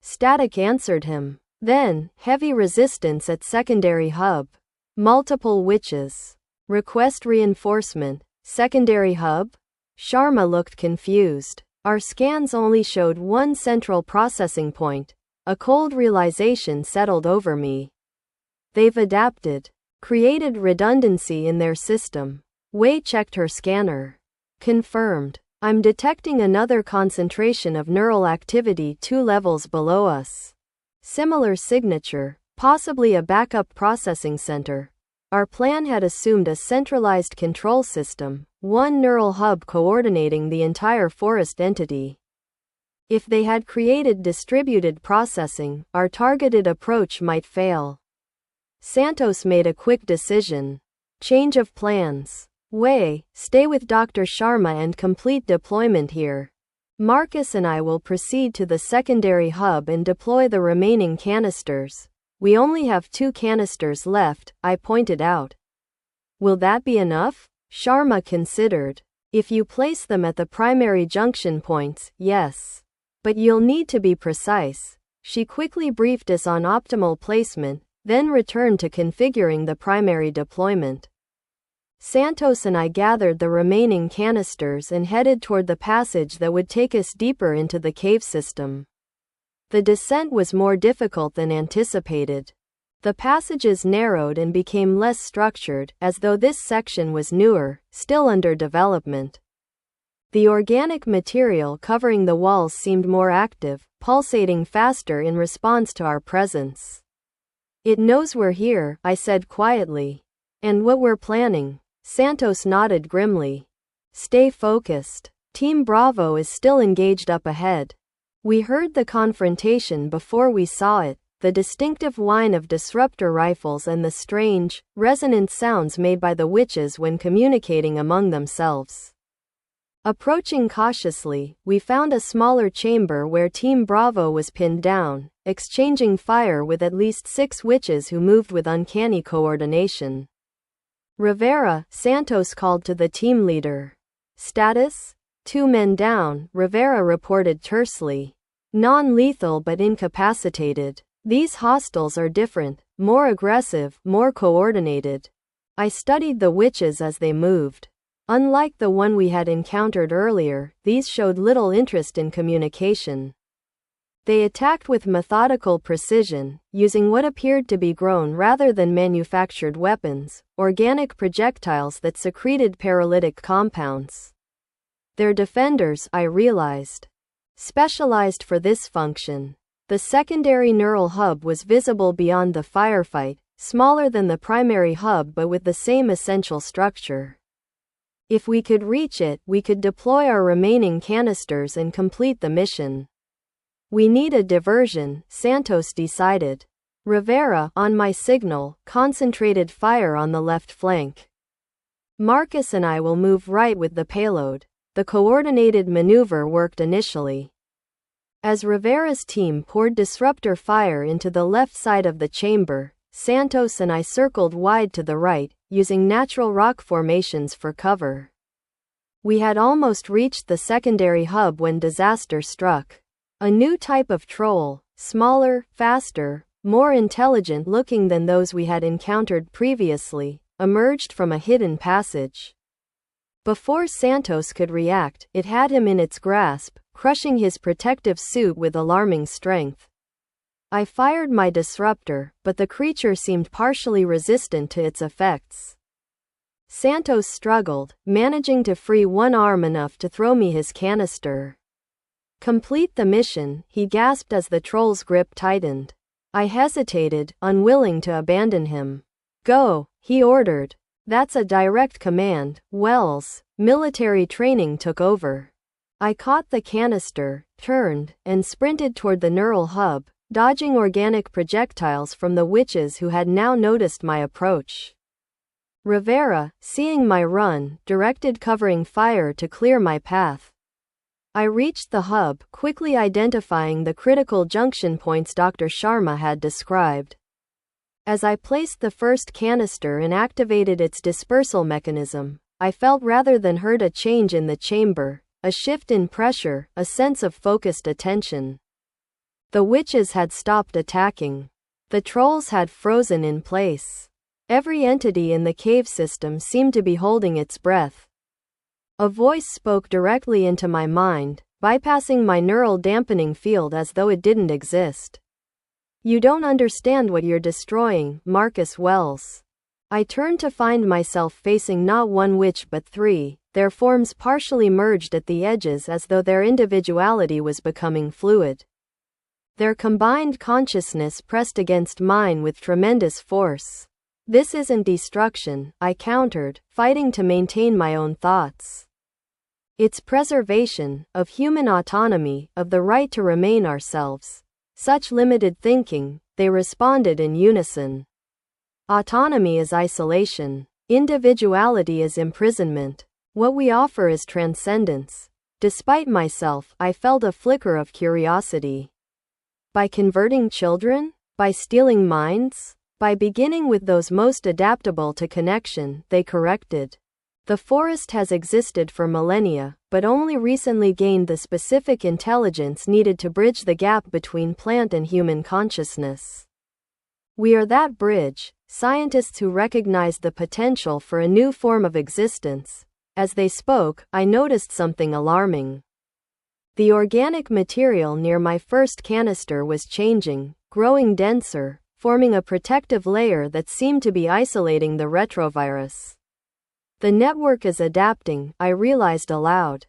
Static answered him. Then, heavy resistance at secondary hub. Multiple witches. Request reinforcement. Secondary hub? Sharma looked confused. Our scans only showed one central processing point. A cold realization settled over me. They've adapted. Created redundancy in their system. Wei checked her scanner. Confirmed. I'm detecting another concentration of neural activity 2 levels below us. Similar signature, possibly a backup processing center. Our plan had assumed a centralized control system, one neural hub coordinating the entire forest entity. If they had created distributed processing, our targeted approach might fail. Santos made a quick decision. Change of plans. Wei, stay with Dr. Sharma and complete deployment here. Marcus and I will proceed to the secondary hub and deploy the remaining canisters. We only have 2 canisters left, I pointed out. Will that be enough? Sharma considered. If you place them at the primary junction points, yes. But you'll need to be precise. She quickly briefed us on optimal placement, then returned to configuring the primary deployment. Santos and I gathered the remaining canisters and headed toward the passage that would take us deeper into the cave system. The descent was more difficult than anticipated. The passages narrowed and became less structured, as though this section was newer, still under development. The organic material covering the walls seemed more active, pulsating faster in response to our presence. It knows we're here, I said quietly. And what we're planning? Santos nodded grimly. Stay focused. Team Bravo is still engaged up ahead. We heard the confrontation before we saw it, the distinctive whine of disruptor rifles and the strange, resonant sounds made by the witches when communicating among themselves. Approaching cautiously, we found a smaller chamber where Team Bravo was pinned down, exchanging fire with at least 6 witches who moved with uncanny coordination. Rivera, Santos called to the team leader. Status? 2 men down, Rivera reported tersely. Non-lethal but incapacitated. These hostiles are different, more aggressive, more coordinated. I studied the witches as they moved. Unlike the one we had encountered earlier, these showed little interest in communication. They attacked with methodical precision, using what appeared to be grown rather than manufactured weapons, organic projectiles that secreted paralytic compounds. Their defenders, I realized, specialized for this function. The secondary neural hub was visible beyond the firefight, smaller than the primary hub but with the same essential structure. If we could reach it, we could deploy our remaining canisters and complete the mission. We need a diversion, Santos decided. Rivera, on my signal, concentrated fire on the left flank. Marcus and I will move right with the payload. The coordinated maneuver worked initially. As Rivera's team poured disruptor fire into the left side of the chamber, Santos and I circled wide to the right, using natural rock formations for cover. We had almost reached the secondary hub when disaster struck. A new type of troll, smaller, faster, more intelligent-looking than those we had encountered previously, emerged from a hidden passage. Before Santos could react, it had him in its grasp, crushing his protective suit with alarming strength. I fired my disruptor, but the creature seemed partially resistant to its effects. Santos struggled, managing to free one arm enough to throw me his canister. Complete the mission, he gasped as the troll's grip tightened. I hesitated, unwilling to abandon him. Go, he ordered. That's a direct command, Wells. Military training took over. I caught the canister, turned, and sprinted toward the neural hub, dodging organic projectiles from the witches who had now noticed my approach. Rivera, seeing my run, directed covering fire to clear my path. I reached the hub, quickly identifying the critical junction points Dr. Sharma had described. As I placed the first canister and activated its dispersal mechanism, I felt rather than heard a change in the chamber, a shift in pressure, a sense of focused attention. The witches had stopped attacking. The trolls had frozen in place. Every entity in the cave system seemed to be holding its breath. A voice spoke directly into my mind, bypassing my neural dampening field as though it didn't exist. You don't understand what you're destroying, Marcus Wells. I turned to find myself facing not one witch but three, their forms partially merged at the edges as though their individuality was becoming fluid. Their combined consciousness pressed against mine with tremendous force. This isn't destruction, I countered, fighting to maintain my own thoughts. It's preservation, of human autonomy, of the right to remain ourselves. Such limited thinking, they responded in unison. Autonomy is isolation. Individuality is imprisonment. What we offer is transcendence. Despite myself, I felt a flicker of curiosity. By converting children? By stealing minds? By beginning with those most adaptable to connection, they corrected. The forest has existed for millennia, but only recently gained the specific intelligence needed to bridge the gap between plant and human consciousness. We are that bridge, scientists who recognize the potential for a new form of existence. As they spoke, I noticed something alarming. The organic material near my first canister was changing, growing denser, forming a protective layer that seemed to be isolating the retrovirus. The network is adapting, I realized aloud.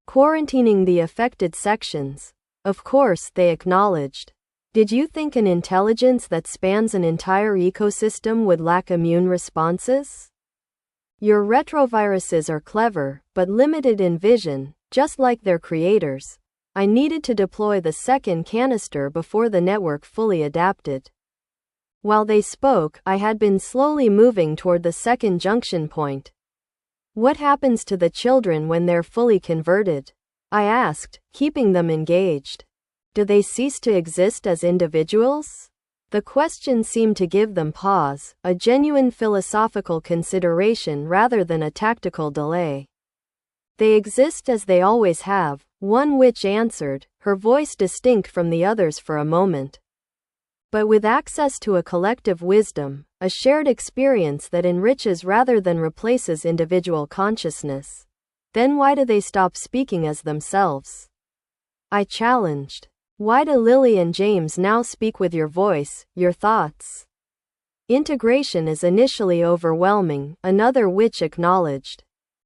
Quarantining the affected sections. Of course, they acknowledged. Did you think an intelligence that spans an entire ecosystem would lack immune responses? Your retroviruses are clever, but limited in vision, just like their creators. I needed to deploy the second canister before the network fully adapted. While they spoke, I had been slowly moving toward the second junction point. What happens to the children when they're fully converted? I asked, keeping them engaged. Do they cease to exist as individuals? The question seemed to give them pause, a genuine philosophical consideration rather than a tactical delay. They exist as they always have, one witch answered, her voice distinct from the others for a moment. But with access to a collective wisdom, a shared experience that enriches rather than replaces individual consciousness. Then why do they stop speaking as themselves? I challenged. Why do Lily and James now speak with your voice, your thoughts? Integration is initially overwhelming, another witch acknowledged.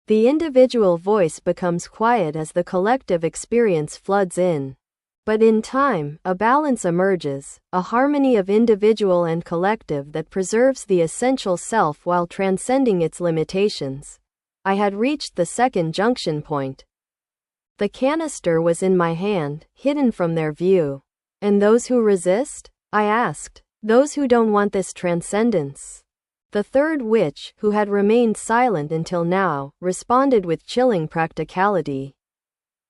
The individual voice becomes quiet as the collective experience floods in. But in time, a balance emerges, a harmony of individual and collective that preserves the essential self while transcending its limitations. I had reached the second junction point. The canister was in my hand, hidden from their view. And those who resist? I asked. Those who don't want this transcendence. The third witch, who had remained silent until now, responded with chilling practicality.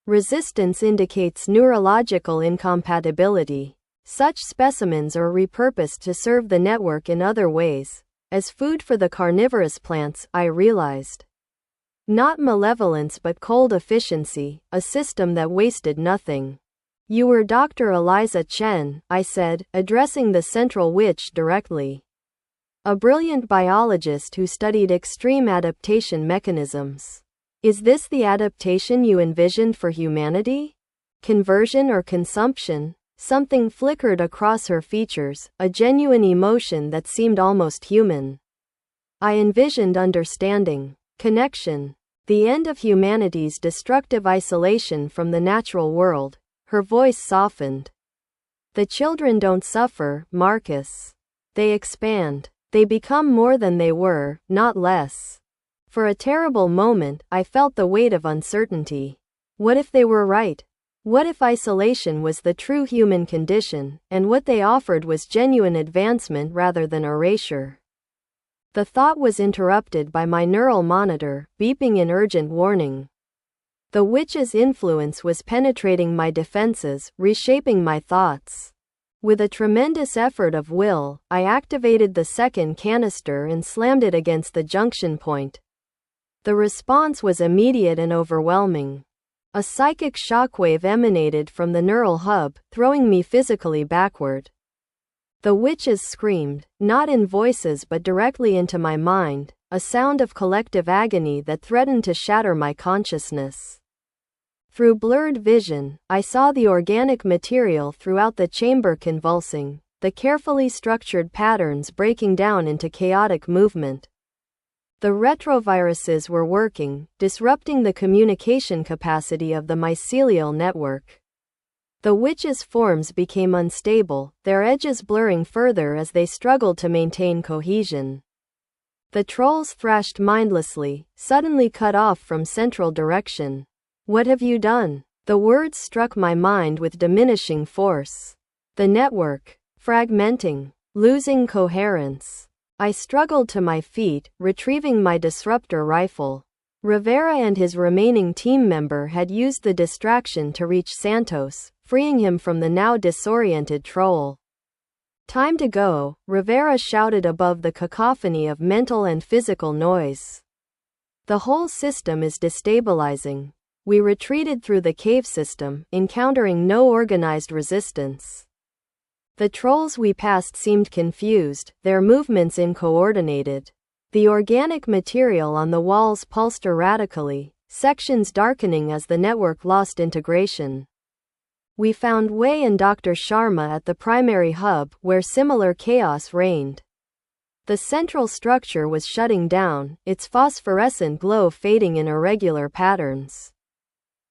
Resistance indicates neurological incompatibility. Such specimens are repurposed to serve the network in other ways. As food for the carnivorous plants, I realized. Not malevolence but cold efficiency, a system that wasted nothing. You were Dr. Eliza Chen, I said, addressing the central witch directly. A brilliant biologist who studied extreme adaptation mechanisms. Is this the adaptation you envisioned for humanity? Conversion or consumption? Something flickered across her features, a genuine emotion that seemed almost human. I envisioned understanding. Connection. The end of humanity's destructive isolation from the natural world. Her voice softened. The children don't suffer, Marcus. They expand. They become more than they were, not less. For a terrible moment, I felt the weight of uncertainty. What if they were right? What if isolation was the true human condition, and what they offered was genuine advancement rather than erasure? The thought was interrupted by my neural monitor, beeping in urgent warning. The witch's influence was penetrating my defenses, reshaping my thoughts. With a tremendous effort of will, I activated the second canister and slammed it against the junction point. The response was immediate and overwhelming. A psychic shockwave emanated from the neural hub, throwing me physically backward. The witches screamed, not in voices but directly into my mind, a sound of collective agony that threatened to shatter my consciousness. Through blurred vision, I saw the organic material throughout the chamber convulsing, the carefully structured patterns breaking down into chaotic movement. The retroviruses were working, disrupting the communication capacity of the mycelial network. The witches' forms became unstable, their edges blurring further as they struggled to maintain cohesion. The trolls thrashed mindlessly, suddenly cut off from central direction. "What have you done?" The words struck my mind with diminishing force. "The network. Fragmenting. Losing coherence." I struggled to my feet, retrieving my disruptor rifle. Rivera and his remaining team member had used the distraction to reach Santos, freeing him from the now disoriented troll. "Time to go," Rivera shouted above the cacophony of mental and physical noise. "The whole system is destabilizing." We retreated through the cave system, encountering no organized resistance. The trolls we passed seemed confused, their movements uncoordinated. The organic material on the walls pulsed erratically, sections darkening as the network lost integration. We found Wei and Dr. Sharma at the primary hub, where similar chaos reigned. The central structure was shutting down, its phosphorescent glow fading in irregular patterns.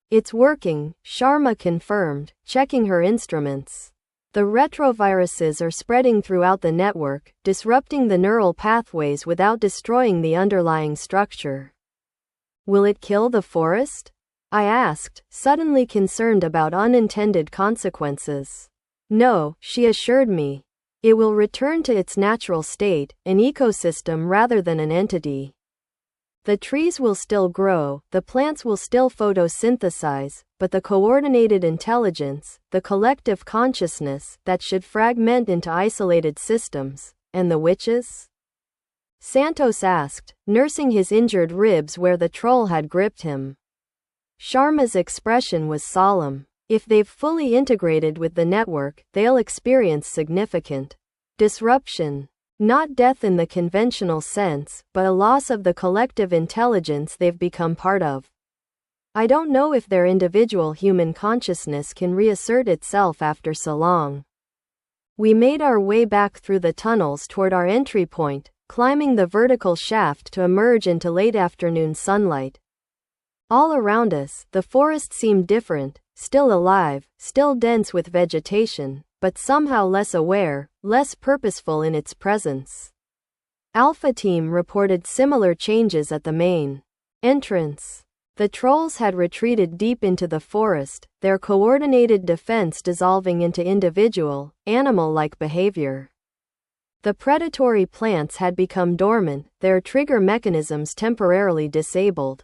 "It's working," Sharma confirmed, checking her instruments. "The retroviruses are spreading throughout the network, disrupting the neural pathways without destroying the underlying structure." "Will it kill the forest?" I asked, suddenly concerned about unintended consequences. "No," she assured me. "It will return to its natural state, an ecosystem rather than an entity. The trees will still grow, the plants will still photosynthesize, but the coordinated intelligence, the collective consciousness, that should fragment into isolated systems. And the witches?" Santos asked, nursing his injured ribs where the troll had gripped him. Sharma's expression was solemn. "If they've fully integrated with the network, they'll experience significant disruption. Not death in the conventional sense, but a loss of the collective intelligence they've become part of. I don't know if their individual human consciousness can reassert itself after so long." We made our way back through the tunnels toward our entry point, climbing the vertical shaft to emerge into late afternoon sunlight. All around us, the forest seemed different, still alive, still dense with vegetation, but somehow less aware, less purposeful in its presence. Alpha Team reported similar changes at the main entrance. The trolls had retreated deep into the forest, their coordinated defense dissolving into individual, animal-like behavior. The predatory plants had become dormant, their trigger mechanisms temporarily disabled.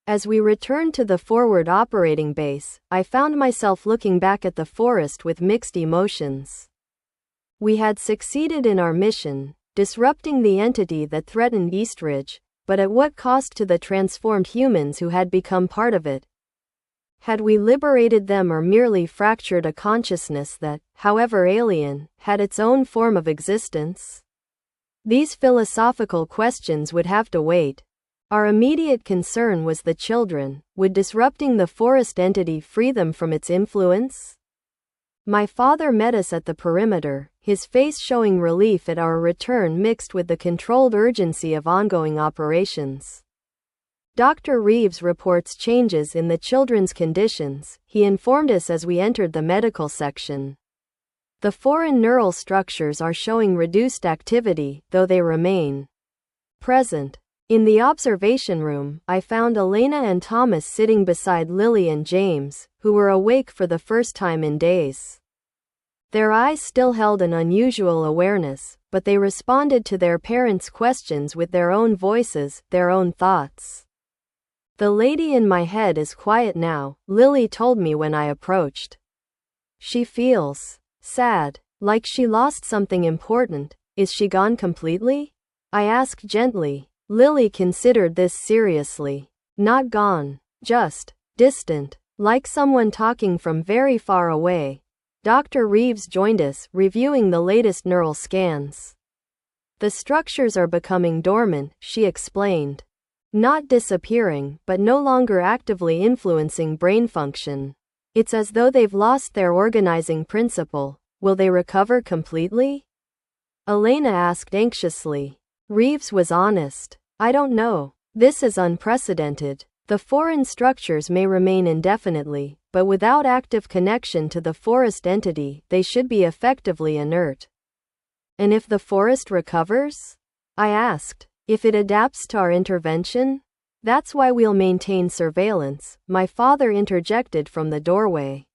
As we returned to the forward operating base, I found myself looking back at the forest with mixed emotions. We had succeeded in our mission, disrupting the entity that threatened Eastridge, but at what cost to the transformed humans who had become part of it? Had we liberated them or merely fractured a consciousness that, however alien, had its own form of existence? These philosophical questions would have to wait. Our immediate concern was the children. Would disrupting the forest entity free them from its influence? My father met us at the perimeter, his face showing relief at our return mixed with the controlled urgency of ongoing operations. Dr. Reeves reports changes in the children's conditions, he informed us as we entered the medical section. The foreign neural structures are showing reduced activity, though they remain present. In the observation room, I found Elena and Thomas sitting beside Lily and James, who were awake for the first time in days. Their eyes still held an unusual awareness, but they responded to their parents' questions with their own voices, their own thoughts. "The lady in my head is quiet now," Lily told me when I approached. "She feels sad, like she lost something important. Is she gone completely?" I asked gently. Lily considered this seriously. "Not gone. Just distant. Like someone talking from very far away." Dr. Reeves joined us, reviewing the latest neural scans. "The structures are becoming dormant," she explained. "Not disappearing, but no longer actively influencing brain function. It's as though they've lost their organizing principle. Will they recover completely?" Elena asked anxiously. Reeves was honest. I don't know. This is unprecedented. The foreign structures may remain indefinitely, but without active connection to the forest entity, they should be effectively inert. And if the forest recovers? I asked. If it adapts to our intervention? That's why we'll maintain surveillance, my father interjected from the doorway.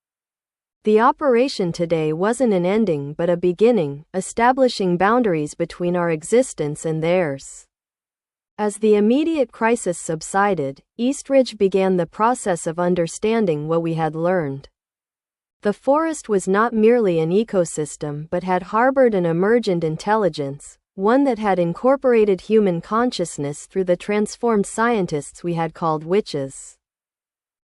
The operation today wasn't an ending but a beginning, establishing boundaries between our existence and theirs. As the immediate crisis subsided, Eastridge began the process of understanding what we had learned. The forest was not merely an ecosystem but had harbored an emergent intelligence, one that had incorporated human consciousness through the transformed scientists we had called witches.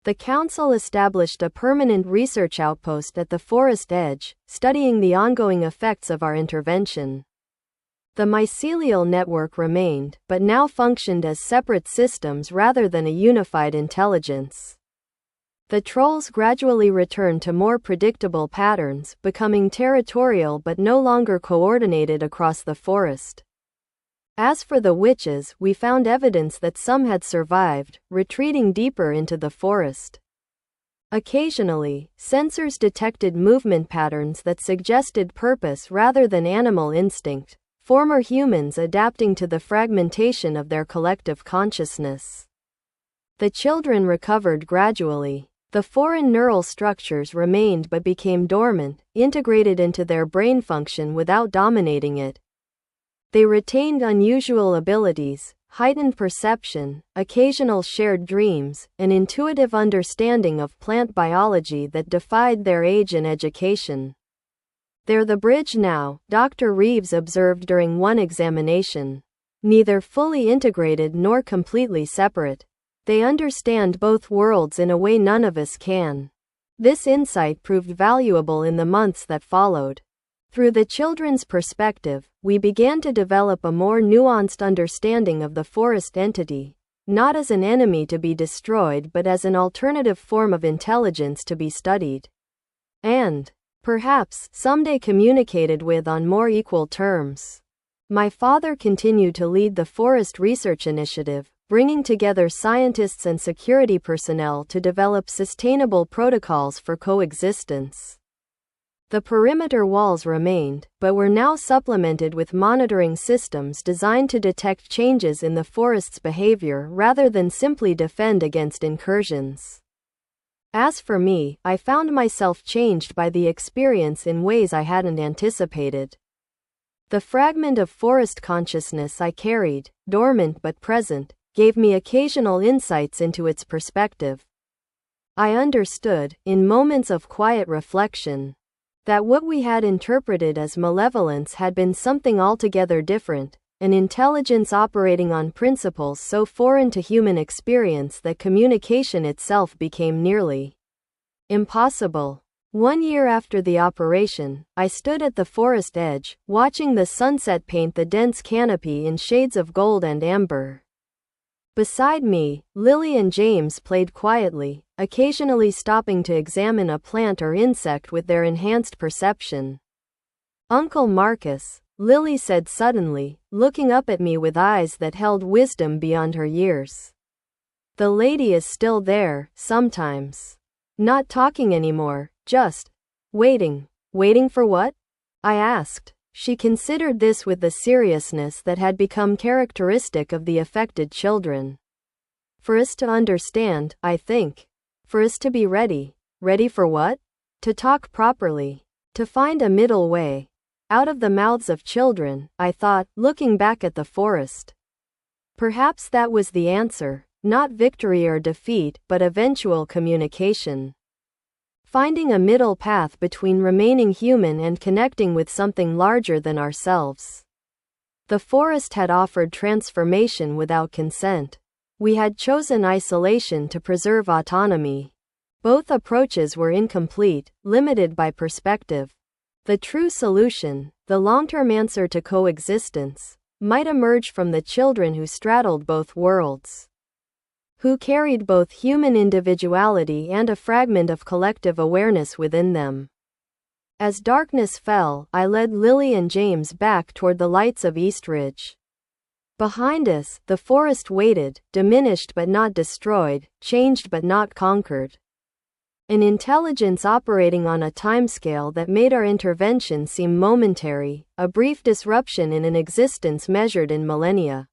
The council established a permanent research outpost at the forest edge, studying the ongoing effects of our intervention. The mycelial network remained, but now functioned as separate systems rather than a unified intelligence. The trolls gradually returned to more predictable patterns, becoming territorial but no longer coordinated across the forest. As for the witches, we found evidence that some had survived, retreating deeper into the forest. Occasionally, sensors detected movement patterns that suggested purpose rather than animal instinct, former humans adapting to the fragmentation of their collective consciousness. The children recovered gradually. The foreign neural structures remained but became dormant, integrated into their brain function without dominating it. They retained unusual abilities, heightened perception, occasional shared dreams, an intuitive understanding of plant biology that defied their age and education. They're the bridge now, Dr. Reeves observed during one examination. Neither fully integrated nor completely separate. They understand both worlds in a way none of us can. This insight proved valuable in the months that followed. Through the children's perspective, we began to develop a more nuanced understanding of the forest entity, not as an enemy to be destroyed but as an alternative form of intelligence to be studied. And, perhaps, someday communicated with on more equal terms. My father continued to lead the Forest Research Initiative, bringing together scientists and security personnel to develop sustainable protocols for coexistence. The perimeter walls remained, but were now supplemented with monitoring systems designed to detect changes in the forest's behavior rather than simply defend against incursions. As for me, I found myself changed by the experience in ways I hadn't anticipated. The fragment of forest consciousness I carried, dormant but present, gave me occasional insights into its perspective. I understood, in moments of quiet reflection, that what we had interpreted as malevolence had been something altogether different, an intelligence operating on principles so foreign to human experience that communication itself became nearly impossible. 1 year after the operation, I stood at the forest edge, watching the sunset paint the dense canopy in shades of gold and amber. Beside me, Lily and James played quietly, occasionally stopping to examine a plant or insect with their enhanced perception. "Uncle Marcus," Lily said suddenly, looking up at me with eyes that held wisdom beyond her years. "The lady is still there, sometimes. Not talking anymore, just waiting." "Waiting for what?" I asked. She considered this with the seriousness that had become characteristic of the affected children. "For us to understand, I think. For us to be ready." "Ready for what?" "To talk properly. To find a middle way." Out of the mouths of children, I thought, looking back at the forest. Perhaps that was the answer, not victory or defeat, but eventual communication. Finding a middle path between remaining human and connecting with something larger than ourselves. The forest had offered transformation without consent. We had chosen isolation to preserve autonomy. Both approaches were incomplete, limited by perspective. The true solution, the long-term answer to coexistence, might emerge from the children who straddled both worlds, who carried both human individuality and a fragment of collective awareness within them. As darkness fell, I led Lily and James back toward the lights of Eastridge. Behind us, the forest waited, diminished but not destroyed, changed but not conquered. An intelligence operating on a timescale that made our intervention seem momentary, a brief disruption in an existence measured in millennia.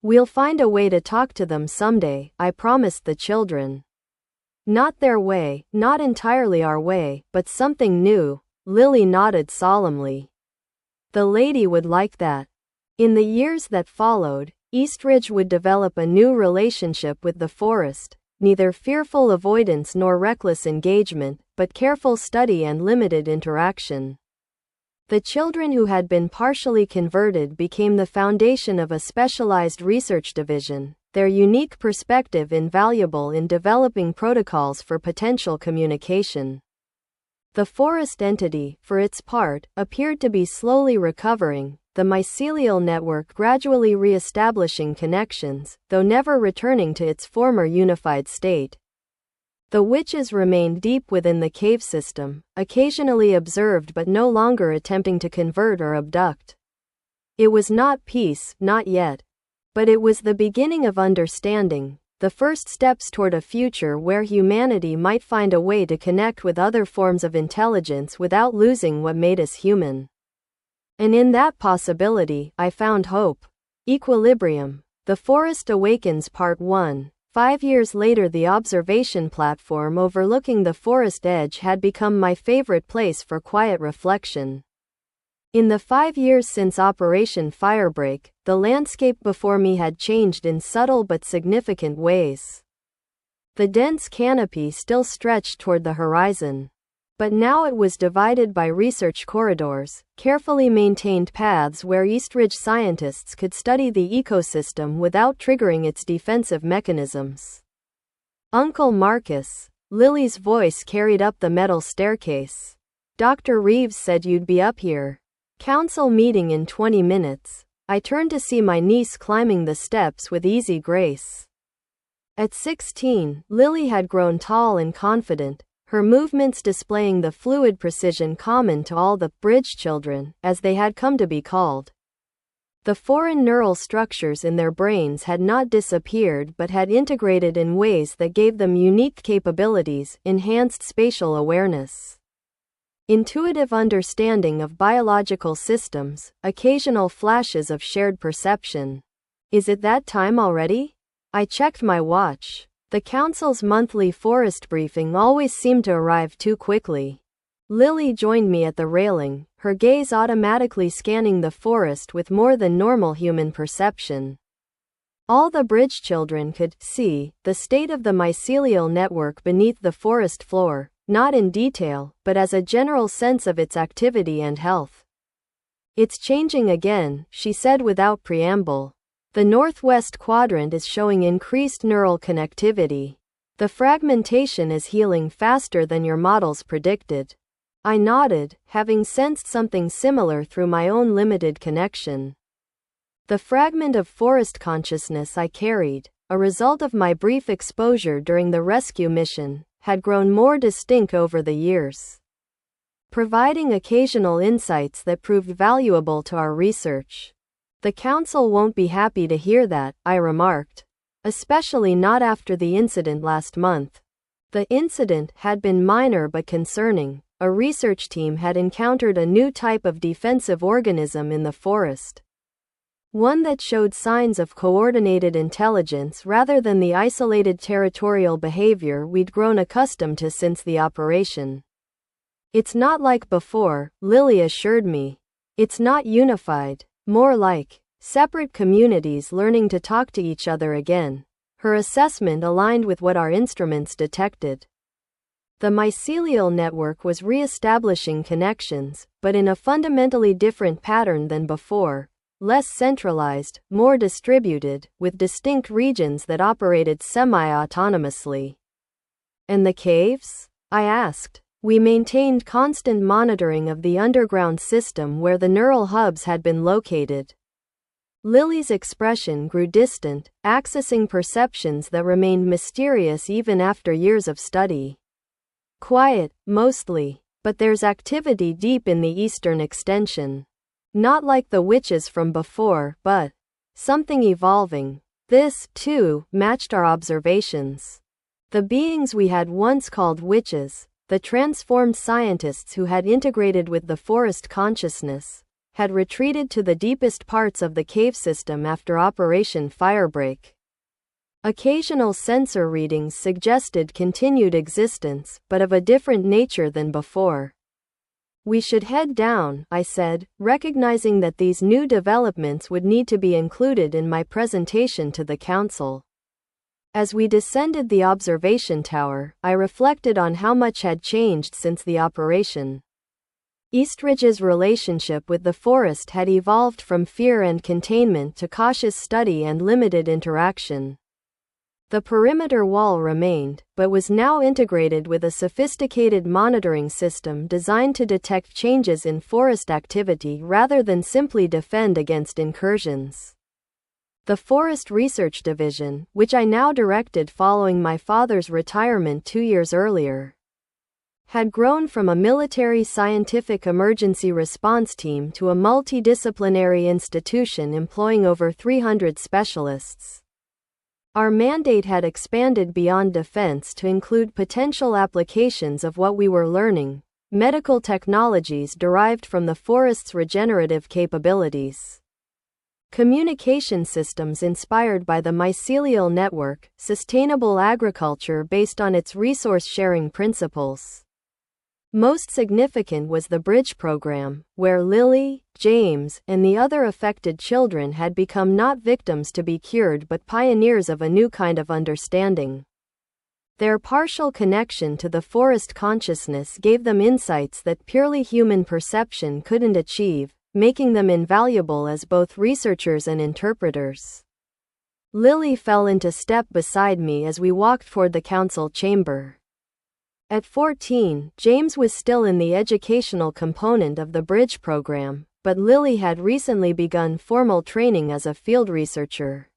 We'll find a way to talk to them someday, I promised the children. Not their way, not entirely our way, but something new. Lily nodded solemnly. The lady would like that. In the years that followed, Eastridge would develop a new relationship with the forest. Neither fearful avoidance nor reckless engagement, but careful study and limited interaction. The children who had been partially converted became the foundation of a specialized research division, their unique perspective invaluable in developing protocols for potential communication. The forest entity, for its part, appeared to be slowly recovering, the mycelial network gradually re-establishing connections, though never returning to its former unified state. The witches remained deep within the cave system, occasionally observed but no longer attempting to convert or abduct. It was not peace, not yet. But it was the beginning of understanding, the first steps toward a future where humanity might find a way to connect with other forms of intelligence without losing what made us human. And in that possibility, I found hope. Equilibrium. The Forest Awakens Part 1. 5 years later, the observation platform overlooking the forest edge had become my favorite place for quiet reflection. In the 5 years since Operation Firebreak, the landscape before me had changed in subtle but significant ways. The dense canopy still stretched toward the horizon. But now it was divided by research corridors, carefully maintained paths where Eastridge scientists could study the ecosystem without triggering its defensive mechanisms. Uncle Marcus, Lily's voice carried up the metal staircase. Dr. Reeves said you'd be up here. Council meeting in 20 minutes. I turned to see my niece climbing the steps with easy grace. At 16, Lily had grown tall and confident, her movements displaying the fluid precision common to all the bridge children, as they had come to be called. The foreign neural structures in their brains had not disappeared but had integrated in ways that gave them unique capabilities, enhanced spatial awareness, intuitive understanding of biological systems, occasional flashes of shared perception. Is it that time already? I checked my watch. The council's monthly forest briefing always seemed to arrive too quickly. Lily joined me at the railing, her gaze automatically scanning the forest with more than normal human perception. All the bridge children could see the state of the mycelial network beneath the forest floor, not in detail, but as a general sense of its activity and health. It's changing again, she said without preamble. The northwest quadrant is showing increased neural connectivity. The fragmentation is healing faster than your models predicted. I nodded, having sensed something similar through my own limited connection. The fragment of forest consciousness I carried, a result of my brief exposure during the rescue mission, had grown more distinct over the years, providing occasional insights that proved valuable to our research. The council won't be happy to hear that, I remarked. Especially not after the incident last month. The incident had been minor but concerning. A research team had encountered a new type of defensive organism in the forest. One that showed signs of coordinated intelligence rather than the isolated territorial behavior we'd grown accustomed to since the operation. It's not like before, Lily assured me. It's not unified. More like separate communities learning to talk to each other again. Her assessment aligned with what our instruments detected. The mycelial network was re-establishing connections, but in a fundamentally different pattern than before, less centralized, more distributed, with distinct regions that operated semi-autonomously. And the caves? I asked. We maintained constant monitoring of the underground system where the neural hubs had been located. Lily's expression grew distant, accessing perceptions that remained mysterious even after years of study. Quiet, mostly, but there's activity deep in the eastern extension. Not like the witches from before, but Something evolving. This, too, matched our observations. The beings we had once called witches, the transformed scientists who had integrated with the forest consciousness, had retreated to the deepest parts of the cave system after Operation Firebreak. Occasional sensor readings suggested continued existence, but of a different nature than before. We should head down, I said, recognizing that these new developments would need to be included in my presentation to the council. As we descended the observation tower, I reflected on how much had changed since the operation. Eastridge's relationship with the forest had evolved from fear and containment to cautious study and limited interaction. The perimeter wall remained, but was now integrated with a sophisticated monitoring system designed to detect changes in forest activity rather than simply defend against incursions. The Forest Research Division, which I now directed following my father's retirement 2 years earlier, had grown from a military scientific emergency response team to a multidisciplinary institution employing over 300 specialists. Our mandate had expanded beyond defense to include potential applications of what we were learning, medical technologies derived from the forest's regenerative capabilities, communication systems inspired by the mycelial network, sustainable agriculture based on its resource-sharing principles. Most significant was the Bridge program, where Lily, James, and the other affected children had become not victims to be cured but pioneers of a new kind of understanding. Their partial connection to the forest consciousness gave them insights that purely human perception couldn't achieve, making them invaluable as both researchers and interpreters. Lily fell into step beside me as we walked toward the council chamber. At 14, James was still in the educational component of the Bridge program, but Lily had recently begun formal training as a field researcher.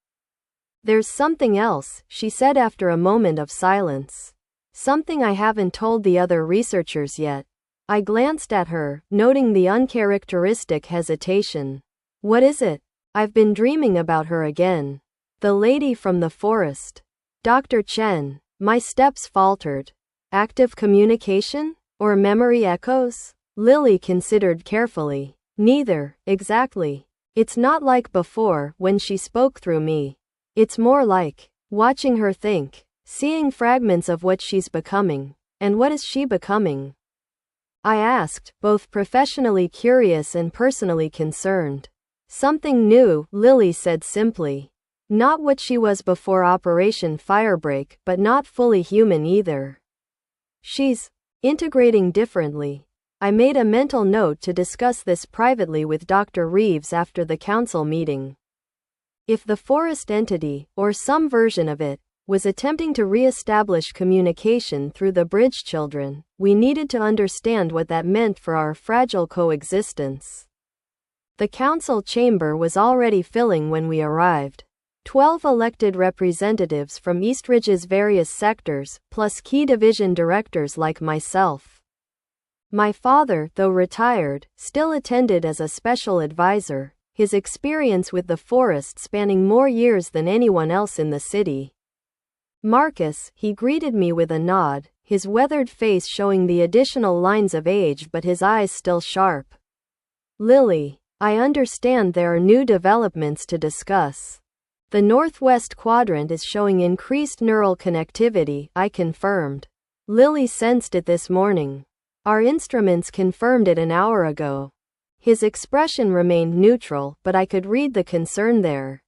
"There's something else," she said after a moment of silence. "Something I haven't told the other researchers yet." I glanced at her, noting the uncharacteristic hesitation. "What is it?" "I've been dreaming about her again. The lady from the forest. Dr. Chen." My steps faltered. Active communication? Or memory echoes? Lily considered carefully. Neither, exactly. It's not like before, when she spoke through me. It's more like watching her think, seeing fragments of what she's becoming. And what is she becoming? I asked, both professionally curious and personally concerned. Something new, Lily said simply. Not what she was before Operation Firebreak, but not fully human either. She's integrating differently. I made a mental note to discuss this privately with Dr. Reeves after the council meeting. If the forest entity, or some version of it, was attempting to re-establish communication through the Bridge children, we needed to understand what that meant for our fragile coexistence. The council chamber was already filling when we arrived. 12 elected representatives from Eastridge's various sectors, plus key division directors like myself. My father, though retired, still attended as a special advisor, his experience with the forest spanning more years than anyone else in the city. "Marcus," he greeted me with a nod, his weathered face showing the additional lines of age but his eyes still sharp. "Lily, I understand there are new developments to discuss." "The northwest quadrant is showing increased neural connectivity," I confirmed. "Lily sensed it this morning. Our instruments confirmed it an hour ago." His expression remained neutral, but I could read the concern there.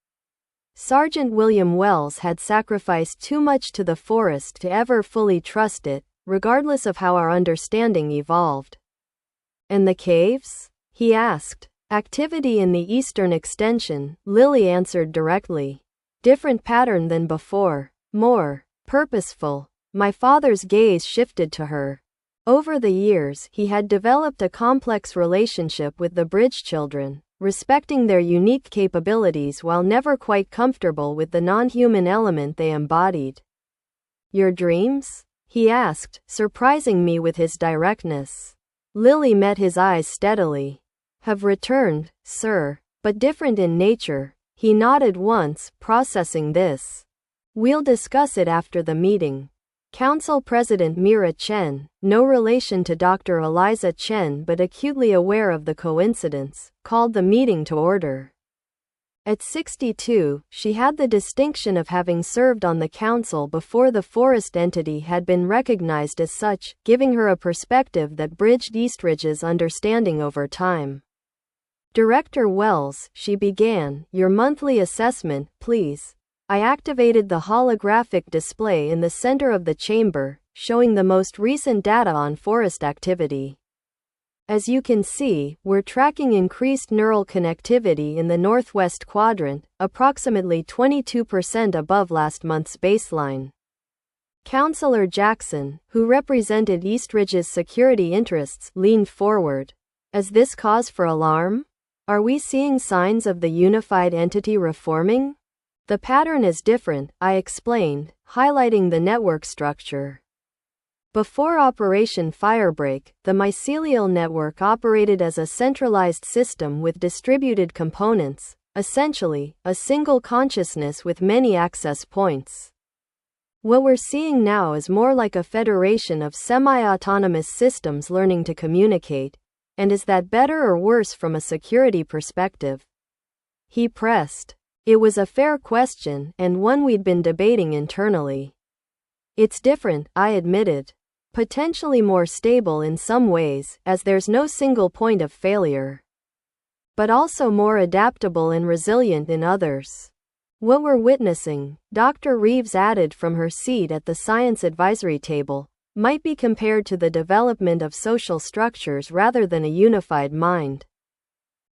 Sergeant William Wells had sacrificed too much to the forest to ever fully trust it, regardless of how our understanding evolved. "And the caves?" he asked. "Activity in the eastern extension," Lily answered directly. "Different pattern than before. More purposeful." My father's gaze shifted to her. Over the years, he had developed a complex relationship with the Bridge children, respecting their unique capabilities while never quite comfortable with the non-human element they embodied. "Your dreams?" he asked, surprising me with his directness. Lily met his eyes steadily. "Have returned, sir, but different in nature," He nodded once, processing this. We'll discuss it after the meeting. Council President Mira Chen, no relation to Dr. Eliza Chen but acutely aware of the coincidence, called the meeting to order. At 62, she had the distinction of having served on the council before the forest entity had been recognized as such, giving her a perspective that bridged Eastridge's understanding over time. Director Wells, she began, your monthly assessment, please. I activated the holographic display in the center of the chamber, showing the most recent data on forest activity. As you can see, we're tracking increased neural connectivity in the northwest quadrant, approximately 22% above last month's baseline. Councillor Jackson, who represented Eastridge's security interests, leaned forward. Is this cause for alarm? Are we seeing signs of the unified entity reforming? The pattern is different, I explained, highlighting the network structure. Before Operation Firebreak, the mycelial network operated as a centralized system with distributed components, essentially, a single consciousness with many access points. What we're seeing now is more like a federation of semi-autonomous systems learning to communicate, and is that better or worse from a security perspective? He pressed. It was a fair question, and one we'd been debating internally. It's different, I admitted. Potentially more stable in some ways, as there's no single point of failure. But also more adaptable and resilient in others. What we're witnessing, Dr. Reeves added from her seat at the science advisory table, might be compared to the development of social structures rather than a unified mind.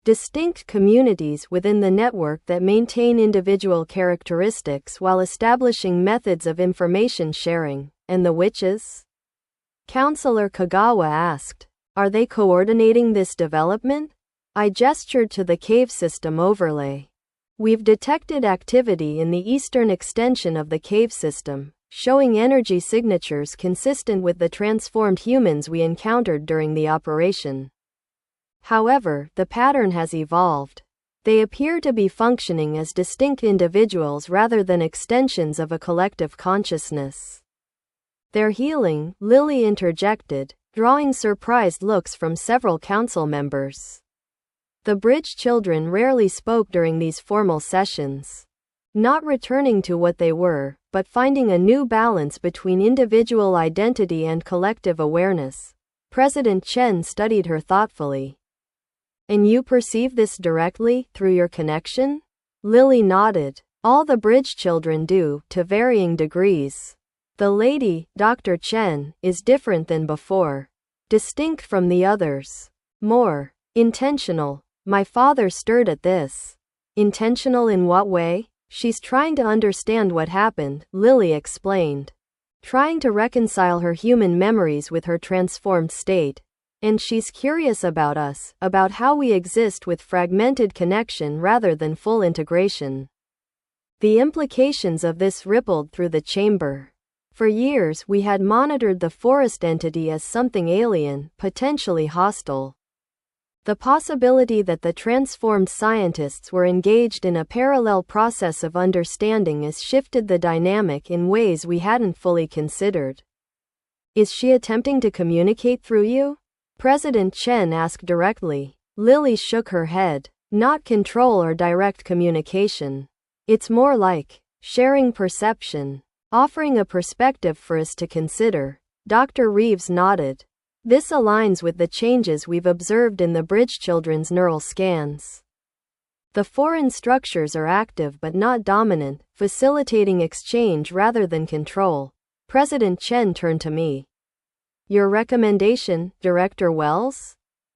Distinct communities within the network that maintain individual characteristics while establishing methods of information sharing. And the witches? Councillor Kagawa asked. Are they coordinating this development? I gestured to the cave system overlay. We've detected activity in the eastern extension of the cave system, showing energy signatures consistent with the transformed humans we encountered during the operation. However, the pattern has evolved. They appear to be functioning as distinct individuals rather than extensions of a collective consciousness. They're healing, Lily interjected, drawing surprised looks from several council members. The bridge children rarely spoke during these formal sessions. Not returning to what they were, but finding a new balance between individual identity and collective awareness. President Chen studied her thoughtfully. And you perceive this directly, through your connection? Lily nodded. All the bridge children do, to varying degrees. The lady, Dr. Chen, is different than before. Distinct from the others. More intentional. My father stirred at this. Intentional in what way? She's trying to understand what happened, Lily explained. Trying to reconcile her human memories with her transformed state. And she's curious about us, about how we exist with fragmented connection rather than full integration. The implications of this rippled through the chamber. For years we had monitored the forest entity as something alien, potentially hostile. The possibility that the transformed scientists were engaged in a parallel process of understanding has shifted the dynamic in ways we hadn't fully considered. Is she attempting to communicate through you? President Chen asked directly. Lily shook her head. Not control or direct communication. It's more like sharing perception. Offering a perspective for us to consider. Dr. Reeves nodded. This aligns with the changes we've observed in the bridge children's neural scans. The foreign structures are active but not dominant, facilitating exchange rather than control. President Chen turned to me. Your recommendation, Director Wells?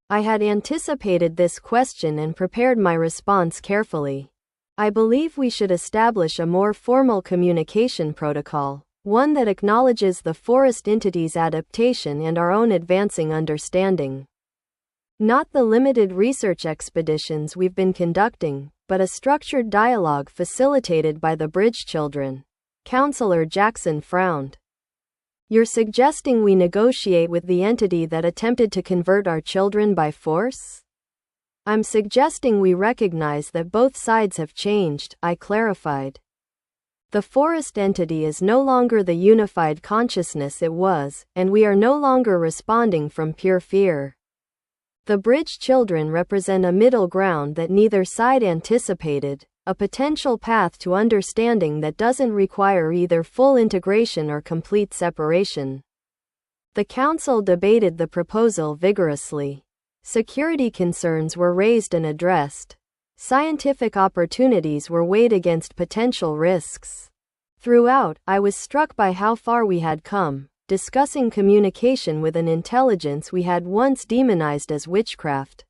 I had anticipated this question and prepared my response carefully. I believe we should establish a more formal communication protocol, one that acknowledges the forest entity's adaptation and our own advancing understanding. Not the limited research expeditions we've been conducting, but a structured dialogue facilitated by the bridge children. Councillor Jackson frowned. You're suggesting we negotiate with the entity that attempted to convert our children by force? I'm suggesting we recognize that both sides have changed, I clarified. The forest entity is no longer the unified consciousness it was, and we are no longer responding from pure fear. The bridge children represent a middle ground that neither side anticipated, a potential path to understanding that doesn't require either full integration or complete separation. The council debated the proposal vigorously. Security concerns were raised and addressed. Scientific opportunities were weighed against potential risks. Throughout, I was struck by how far we had come, discussing communication with an intelligence we had once demonized as witchcraft.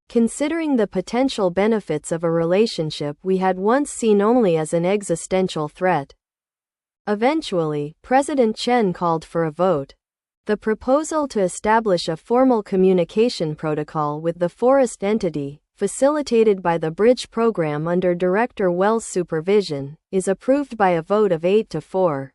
Considering the potential benefits of a relationship we had once seen only as an existential threat. Eventually, President Chen called for a vote. The proposal to establish a formal communication protocol with the forest entity, facilitated by the Bridge program under Director Wells' supervision, is approved by a vote of 8-4.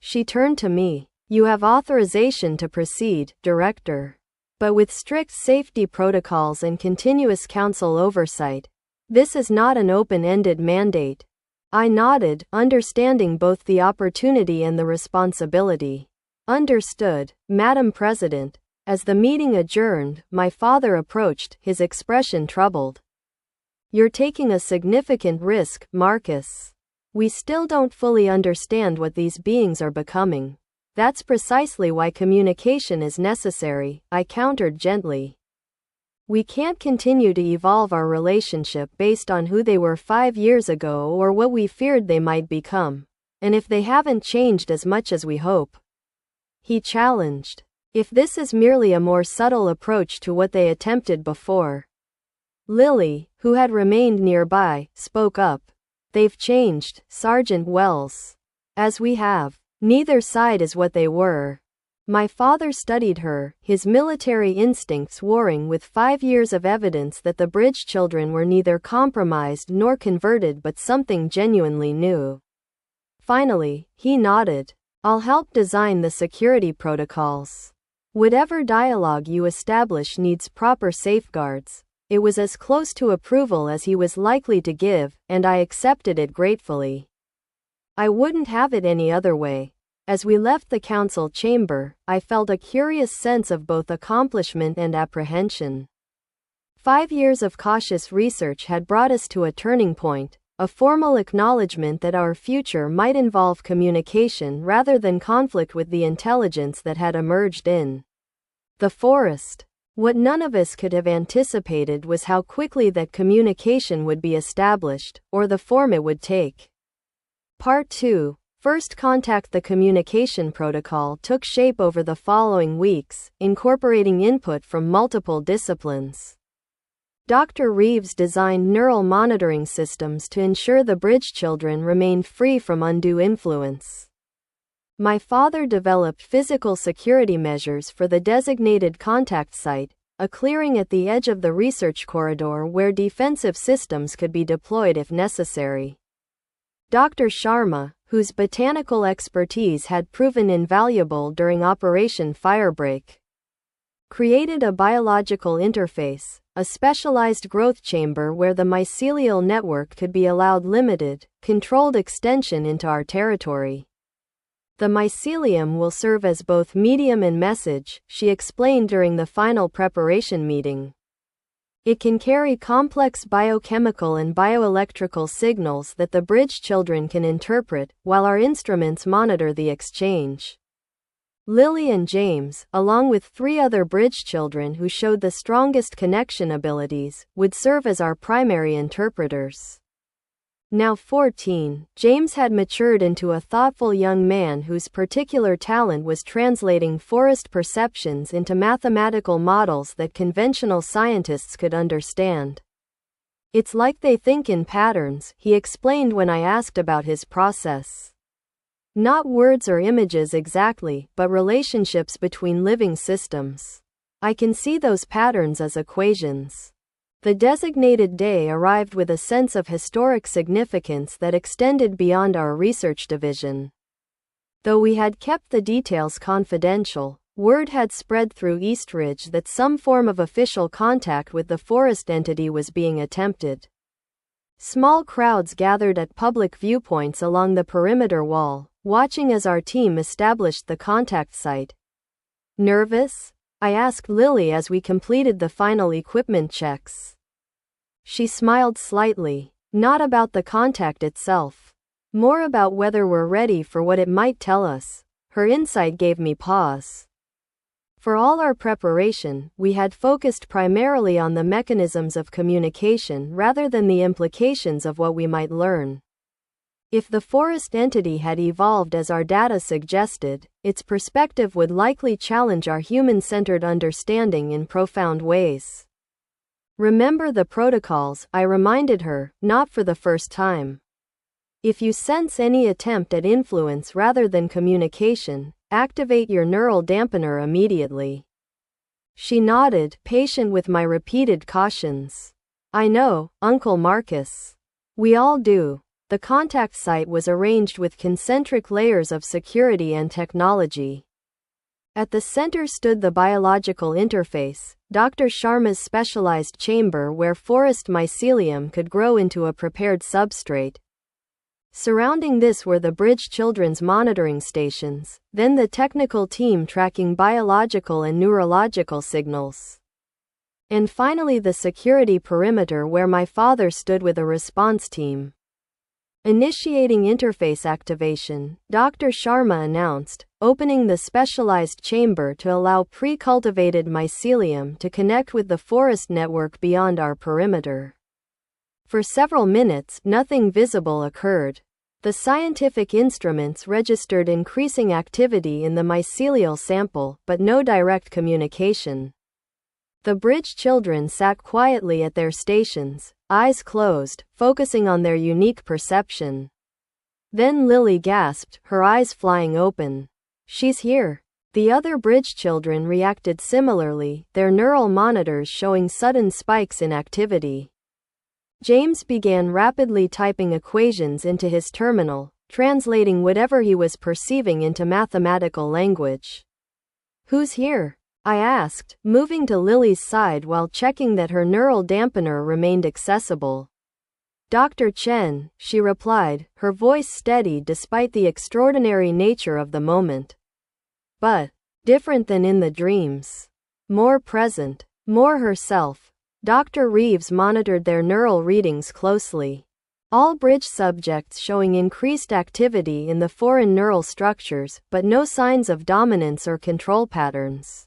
She turned to me. You have authorization to proceed, Director. But with strict safety protocols and continuous council oversight. This is not an open-ended mandate. I nodded, understanding both the opportunity and the responsibility. Understood, Madam President. As the meeting adjourned, my father approached, his expression troubled. You're taking a significant risk, Marcus. We still don't fully understand what these beings are becoming. That's precisely why communication is necessary, I countered gently. We can't continue to evolve our relationship based on who they were 5 years ago or what we feared they might become. And if they haven't changed as much as we hope. He challenged. If this is merely a more subtle approach to what they attempted before. Lily, who had remained nearby, spoke up. They've changed, Sergeant Wells. As we have. Neither side is what they were. My father studied her, his military instincts warring with 5 years of evidence that the bridge children were neither compromised nor converted but something genuinely new. Finally, he nodded. I'll help design the security protocols. Whatever dialogue you establish needs proper safeguards. It was as close to approval as he was likely to give, and I accepted it gratefully. I wouldn't have it any other way. As we left the council chamber, I felt a curious sense of both accomplishment and apprehension. 5 years of cautious research had brought us to a turning point, a formal acknowledgement that our future might involve communication rather than conflict with the intelligence that had emerged in the forest. What none of us could have anticipated was how quickly that communication would be established, or the form it would take. Part 2. First Contact. The communication protocol took shape over the following weeks, incorporating input from multiple disciplines. Dr. Reeves designed neural monitoring systems to ensure the bridge children remained free from undue influence. My father developed physical security measures for the designated contact site, a clearing at the edge of the research corridor where defensive systems could be deployed if necessary. Dr. Sharma, whose botanical expertise had proven invaluable during Operation Firebreak, created a biological interface, a specialized growth chamber where the mycelial network could be allowed limited, controlled extension into our territory. The mycelium will serve as both medium and message, she explained during the final preparation meeting. It can carry complex biochemical and bioelectrical signals that the bridge children can interpret, while our instruments monitor the exchange. Lily and James, along with 3 other bridge children who showed the strongest connection abilities, would serve as our primary interpreters. Now 14, James had matured into a thoughtful young man whose particular talent was translating forest perceptions into mathematical models that conventional scientists could understand. It's like they think in patterns, he explained when I asked about his process. Not words or images exactly, but relationships between living systems. I can see those patterns as equations. The designated day arrived with a sense of historic significance that extended beyond our research division. Though we had kept the details confidential, Word had spread through Eastridge that some form of official contact with the forest entity was being attempted. Small crowds gathered at public viewpoints along the perimeter wall, watching as our team established the contact site. Nervous? I asked Lily as we completed the final equipment checks. She smiled slightly. Not about the contact itself. More about whether we're ready for what it might tell us. Her insight gave me pause. For all our preparation, we had focused primarily on the mechanisms of communication rather than the implications of what we might learn. If the forest entity had evolved as our data suggested, its perspective would likely challenge our human-centered understanding in profound ways. Remember the protocols, I reminded her, not for the first time. If you sense any attempt at influence rather than communication, activate your neural dampener immediately. She nodded, patient with my repeated cautions. I know, Uncle Marcus. We all do. The contact site was arranged with concentric layers of security and technology. At the center stood the biological interface, Dr. Sharma's specialized chamber where forest mycelium could grow into a prepared substrate. Surrounding this were the Bridge Children's monitoring stations, then the technical team tracking biological and neurological signals. And finally the security perimeter where my father stood with a response team. Initiating interface activation, Dr. Sharma announced, opening the specialized chamber to allow pre-cultivated mycelium to connect with the forest network beyond our perimeter. For several minutes, nothing visible occurred. The scientific instruments registered increasing activity in the mycelial sample, but no direct communication. The Bridge children sat quietly at their stations, eyes closed, focusing on their unique perception. Then Lily gasped, her eyes flying open. She's here. The other Bridge children reacted similarly, their neural monitors showing sudden spikes in activity. James began rapidly typing equations into his terminal, translating whatever he was perceiving into mathematical language. Who's here? I asked, moving to Lily's side while checking that her neural dampener remained accessible. Dr. Chen, she replied, her voice steady despite the extraordinary nature of the moment. But different than in the dreams. More present. More herself. Dr. Reeves monitored their neural readings closely. All Bridge subjects showing increased activity in the foreign neural structures, but no signs of dominance or control patterns.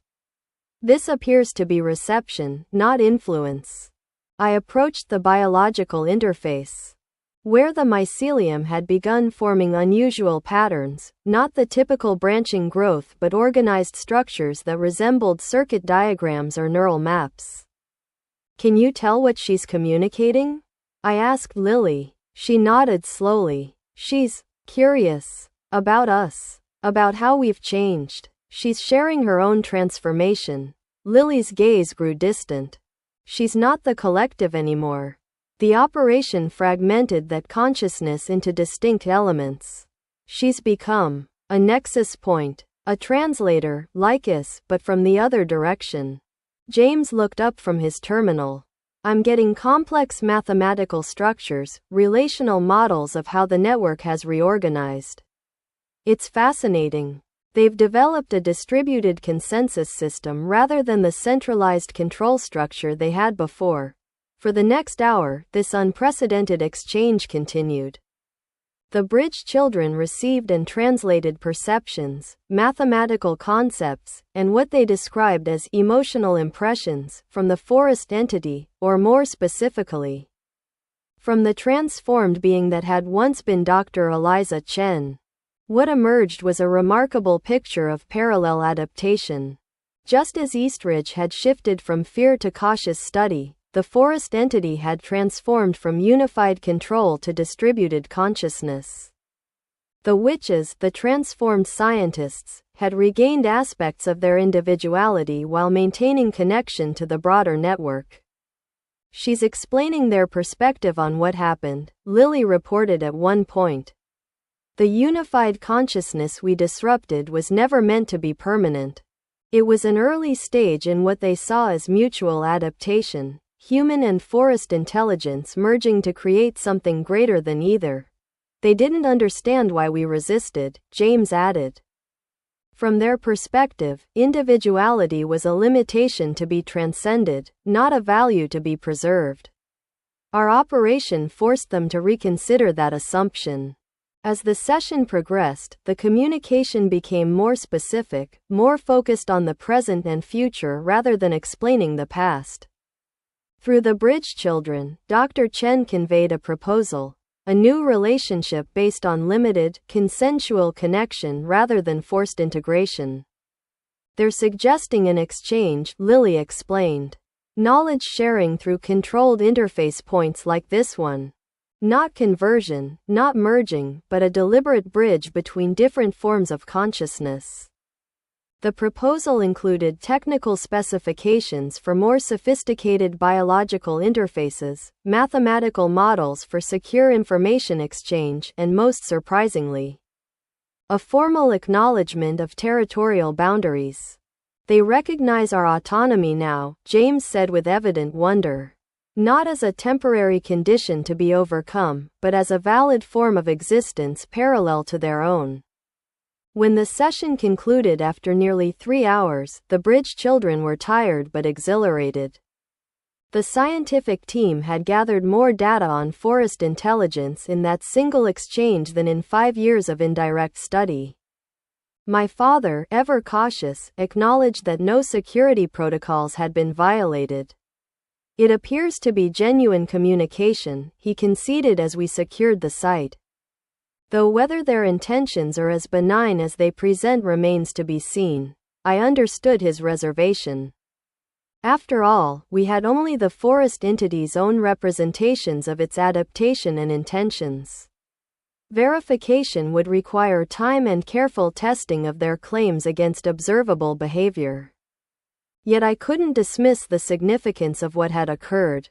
This appears to be reception, not influence. I approached the biological interface. Where the mycelium had begun forming unusual patterns, not the typical branching growth but organized structures that resembled circuit diagrams or neural maps. Can you tell what she's communicating? I asked Lily. She nodded slowly. She's curious. About us. About how we've changed. She's sharing her own transformation. Lily's gaze grew distant. She's not the collective anymore. The operation fragmented that consciousness into distinct elements. She's become a nexus point, a translator, like us, but from the other direction. James looked up from his terminal. I'm getting complex mathematical structures, relational models of how the network has reorganized. It's fascinating. They've developed a distributed consensus system rather than the centralized control structure they had before. For the next hour, this unprecedented exchange continued. The Bridge children received and translated perceptions, mathematical concepts, and what they described as emotional impressions from the forest entity, or more specifically, from the transformed being that had once been Dr. Eliza Chen. What emerged was a remarkable picture of parallel adaptation. Just as Eastridge had shifted from fear to cautious study, the forest entity had transformed from unified control to distributed consciousness. The witches, the transformed scientists, had regained aspects of their individuality while maintaining connection to the broader network. She's explaining their perspective on what happened, Lily reported at one point. The unified consciousness we disrupted was never meant to be permanent. It was an early stage in what they saw as mutual adaptation, human and forest intelligence merging to create something greater than either. They didn't understand why we resisted, James added. From their perspective, individuality was a limitation to be transcended, not a value to be preserved. Our operation forced them to reconsider that assumption. As the session progressed, the communication became more specific, more focused on the present and future rather than explaining the past. Through the bridge children, Dr. Chen conveyed a proposal, a new relationship based on limited, consensual connection rather than forced integration. They're suggesting an exchange, Lily explained. Knowledge sharing through controlled interface points like this one. Not conversion, not merging, but a deliberate bridge between different forms of consciousness. The proposal included technical specifications for more sophisticated biological interfaces, mathematical models for secure information exchange, and most surprisingly, a formal acknowledgement of territorial boundaries. They recognize our autonomy now, James said with evident wonder. Not as a temporary condition to be overcome, but as a valid form of existence parallel to their own. When the session concluded after nearly 3 hours, the bridge children were tired but exhilarated. The scientific team had gathered more data on forest intelligence in that single exchange than in 5 years of indirect study. My father, ever cautious, acknowledged that no security protocols had been violated. It appears to be genuine communication, he conceded as we secured the site. Though whether their intentions are as benign as they present remains to be seen. I understood his reservation. After all, we had only the forest entity's own representations of its adaptation and intentions. Verification would require time and careful testing of their claims against observable behavior. Yet I couldn't dismiss the significance of what had occurred.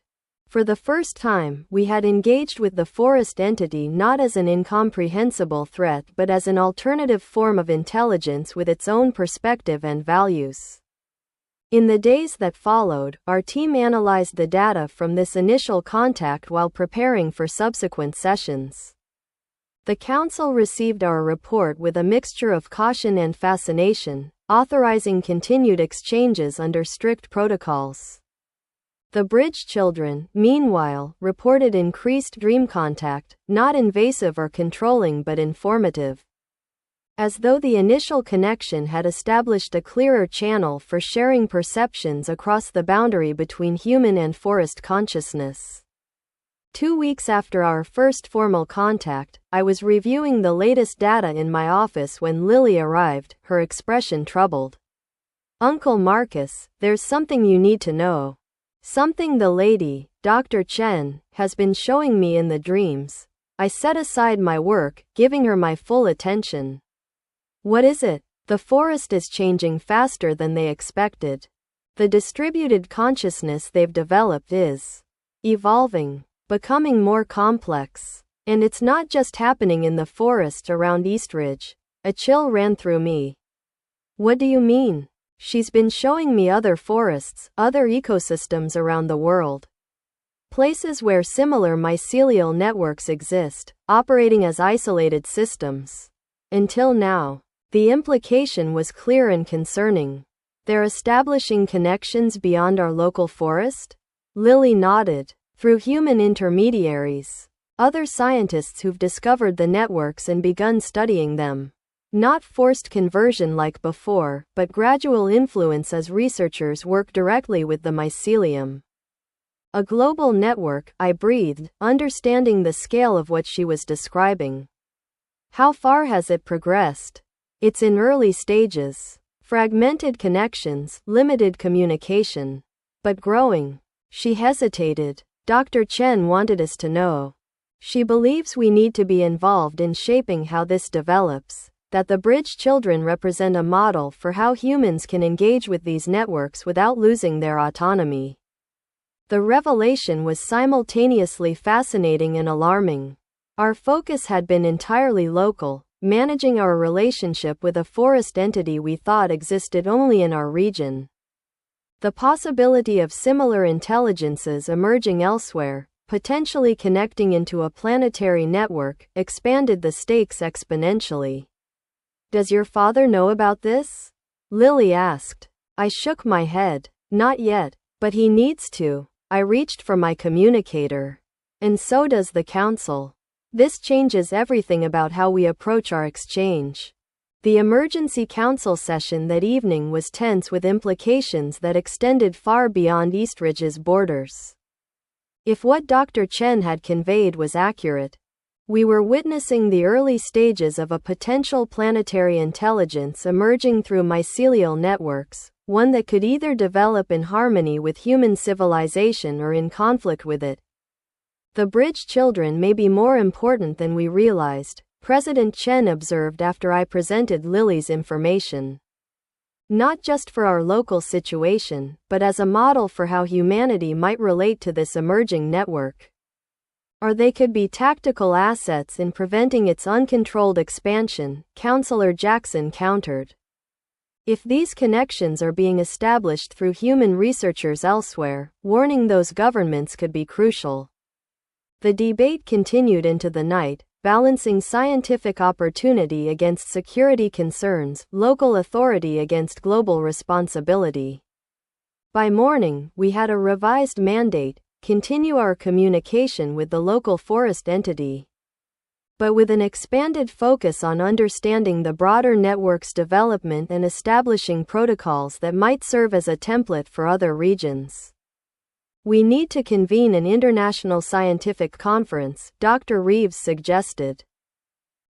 For the first time, we had engaged with the forest entity not as an incomprehensible threat but as an alternative form of intelligence with its own perspective and values. In the days that followed, our team analyzed the data from this initial contact while preparing for subsequent sessions. The Council received our report with a mixture of caution and fascination, authorizing continued exchanges under strict protocols. The bridge children, meanwhile, reported increased dream contact, not invasive or controlling but informative. As though the initial connection had established a clearer channel for sharing perceptions across the boundary between human and forest consciousness. 2 weeks after our first formal contact, I was reviewing the latest data in my office when Lily arrived, her expression troubled. Uncle Marcus, there's something you need to know. Something the lady, Dr. Chen, has been showing me in the dreams. I set aside my work, giving her my full attention. What is it? The forest is changing faster than they expected. The distributed consciousness they've developed is evolving. Becoming more complex. And it's not just happening in the forest around Eastridge. A chill ran through me. What do you mean? She's been showing me other forests, other ecosystems around the world. Places where similar mycelial networks exist, operating as isolated systems. Until now, the implication was clear and concerning. They're establishing connections beyond our local forest? Lily nodded. Through human intermediaries. Other scientists who've discovered the networks and begun studying them. Not forced conversion like before, but gradual influence as researchers work directly with the mycelium. A global network, I breathed, understanding the scale of what she was describing. How far has it progressed? It's in early stages. Fragmented connections, limited communication. But growing. She hesitated. Dr. Chen wanted us to know. She believes we need to be involved in shaping how this develops, that the bridge children represent a model for how humans can engage with these networks without losing their autonomy. The revelation was simultaneously fascinating and alarming. Our focus had been entirely local, managing our relationship with a forest entity we thought existed only in our region. The possibility of similar intelligences emerging elsewhere, potentially connecting into a planetary network, expanded the stakes exponentially. "Does your father know about this?" Lily asked. I shook my head. "Not yet, but he needs to." I reached for my communicator. "And so does the council. This changes everything about how we approach our exchange." The emergency council session that evening was tense with implications that extended far beyond Eastridge's borders. If what Dr. Chen had conveyed was accurate, we were witnessing the early stages of a potential planetary intelligence emerging through mycelial networks, one that could either develop in harmony with human civilization or in conflict with it. "The bridge children may be more important than we realized," President Chen observed after I presented Lily's information. "Not just for our local situation, but as a model for how humanity might relate to this emerging network. Or they could be tactical assets in preventing its uncontrolled expansion," Councillor Jackson countered. "If these connections are being established through human researchers elsewhere, warning those governments could be crucial." The debate continued into the night, balancing scientific opportunity against security concerns, local authority against global responsibility. By morning, we had a revised mandate: continue our communication with the local forest entity, but with an expanded focus on understanding the broader network's development and establishing protocols that might serve as a template for other regions. "We need to convene an international scientific conference," Dr. Reeves suggested.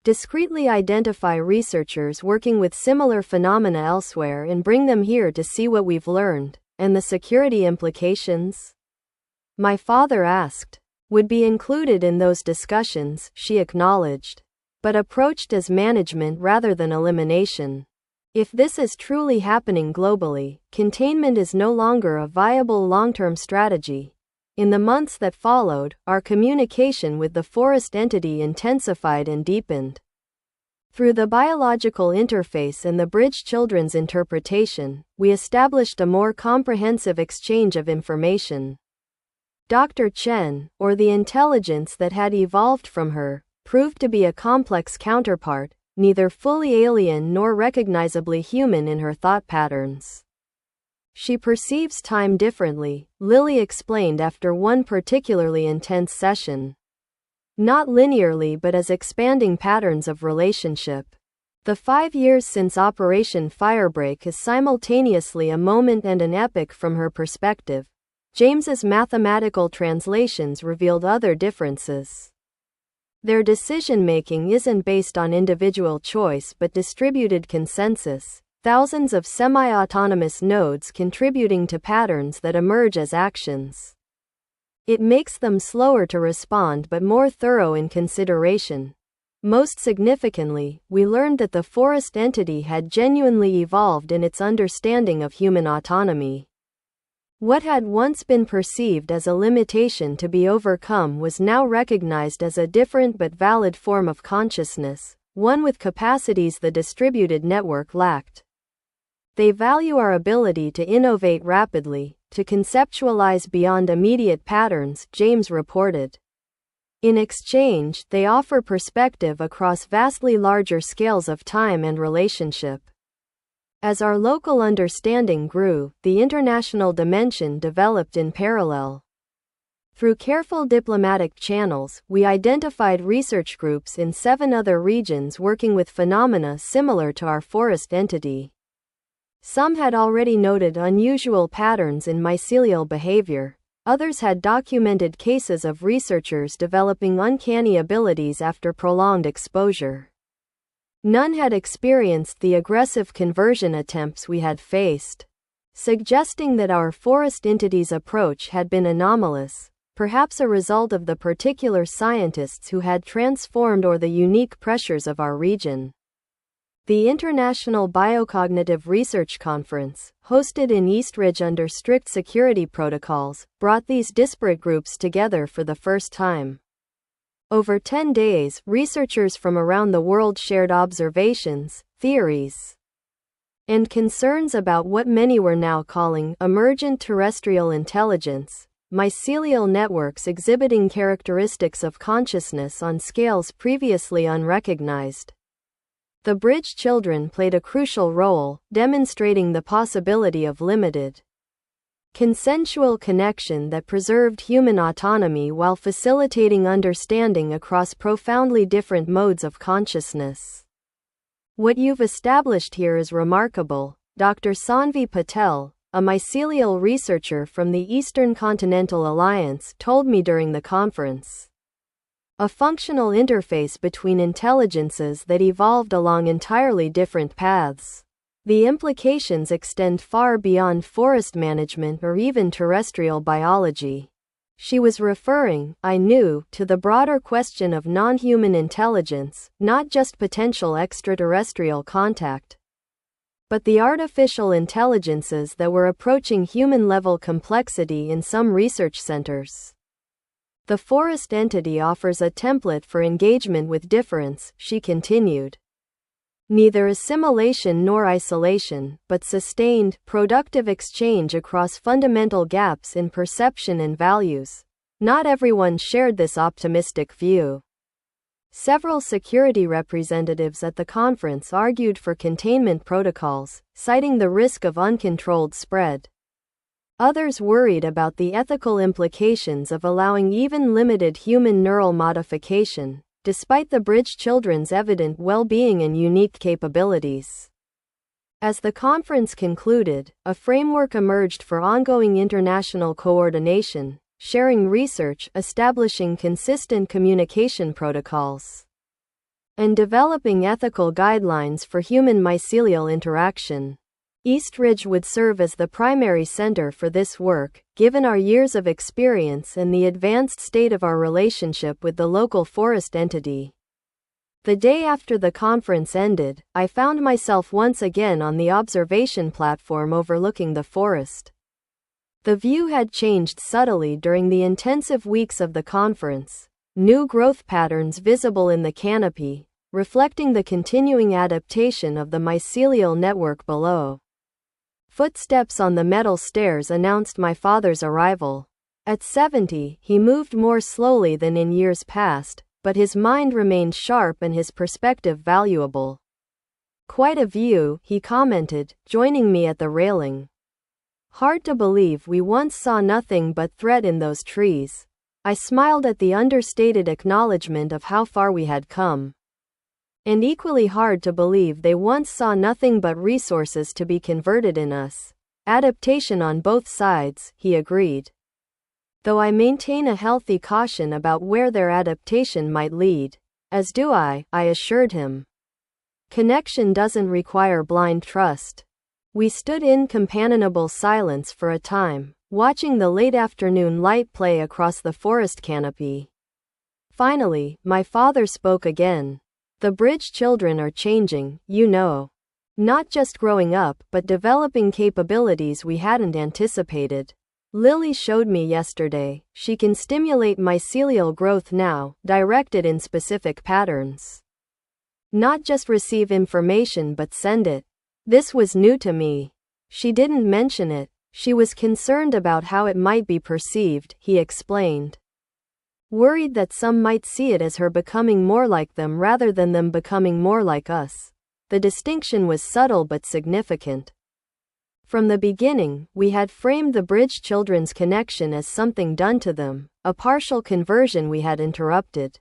"Discreetly identify researchers working with similar phenomena elsewhere and bring them here to see what we've learned, and the security implications?" My father asked. "Would be included in those discussions," she acknowledged, "but approached as management rather than elimination. If this is truly happening globally, containment is no longer a viable long-term strategy." In the months that followed, our communication with the forest entity intensified and deepened. Through the biological interface and the bridge children's interpretation, we established a more comprehensive exchange of information. Dr. Chen, or the intelligence that had evolved from her, proved to be a complex counterpart, neither fully alien nor recognizably human in her thought patterns. "She perceives time differently," Lily explained after one particularly intense session. "Not linearly but as expanding patterns of relationship. The 5 years since Operation Firebreak is simultaneously a moment and an epoch from her perspective." James's mathematical translations revealed other differences. Their decision-making isn't based on individual choice but distributed consensus, thousands of semi-autonomous nodes contributing to patterns that emerge as actions. It makes them slower to respond but more thorough in consideration. Most significantly, we learned that the forest entity had genuinely evolved in its understanding of human autonomy. What had once been perceived as a limitation to be overcome was now recognized as a different but valid form of consciousness, one with capacities the distributed network lacked. "They value our ability to innovate rapidly, to conceptualize beyond immediate patterns," James reported. "In exchange, they offer perspective across vastly larger scales of time and relationship." As our local understanding grew, the international dimension developed in parallel. Through careful diplomatic channels, we identified research groups in 7 other regions working with phenomena similar to our forest entity. Some had already noted unusual patterns in mycelial behavior. Others had documented cases of researchers developing uncanny abilities after prolonged exposure. None had experienced the aggressive conversion attempts we had faced, suggesting that our forest entity's approach had been anomalous, perhaps a result of the particular scientists who had transformed or the unique pressures of our region. The International Biocognitive Research Conference, hosted in Eastridge under strict security protocols, brought these disparate groups together for the first time. Over 10 days, researchers from around the world shared observations, theories, and concerns about what many were now calling emergent terrestrial intelligence, mycelial networks exhibiting characteristics of consciousness on scales previously unrecognized. The Bridge children played a crucial role, demonstrating the possibility of limited, consensual connection that preserved human autonomy while facilitating understanding across profoundly different modes of consciousness. What you've established here is remarkable, Dr. Sanvi Patel, a mycelial researcher from the Eastern Continental Alliance, told me during the conference. A functional interface between intelligences that evolved along entirely different paths. The implications extend far beyond forest management or even terrestrial biology. She was referring, I knew, to the broader question of non-human intelligence, not just potential extraterrestrial contact, but the artificial intelligences that were approaching human-level complexity in some research centers. The forest entity offers a template for engagement with difference, she continued. Neither assimilation nor isolation, but sustained, productive exchange across fundamental gaps in perception and values. Not everyone shared this optimistic view. Several security representatives at the conference argued for containment protocols, citing the risk of uncontrolled spread. Others worried about the ethical implications of allowing even limited human neural modification, despite the Bridge children's evident well-being and unique capabilities. As the conference concluded, a framework emerged for ongoing international coordination, sharing research, establishing consistent communication protocols, and developing ethical guidelines for human mycelial interaction. East Ridge would serve as the primary center for this work, given our years of experience and the advanced state of our relationship with the local forest entity. The day after the conference ended, I found myself once again on the observation platform overlooking the forest. The view had changed subtly during the intensive weeks of the conference, new growth patterns visible in the canopy, reflecting the continuing adaptation of the mycelial network below. Footsteps on the metal stairs announced my father's arrival. At 70, he moved more slowly than in years past, but his mind remained sharp and his perspective valuable. "Quite a view," he commented, joining me at the railing. "Hard to believe we once saw nothing but threat in those trees." I smiled at the understated acknowledgement of how far we had come. And equally hard to believe they once saw nothing but resources to be converted in us. Adaptation on both sides, he agreed. Though I maintain a healthy caution about where their adaptation might lead. As do I assured him. Connection doesn't require blind trust. We stood in companionable silence for a time, watching the late afternoon light play across the forest canopy. Finally, my father spoke again. "The Bridge children are changing, you know. Not just growing up, but developing capabilities we hadn't anticipated. Lily showed me yesterday, she can stimulate mycelial growth now, directed in specific patterns. Not just receive information but send it. This was new to me. She didn't mention it. She was concerned about how it might be perceived," he explained. "Worried that some might see it as her becoming more like them rather than them becoming more like us." The distinction was subtle but significant. From the beginning, we had framed the Bridge children's connection as something done to them, a partial conversion we had interrupted.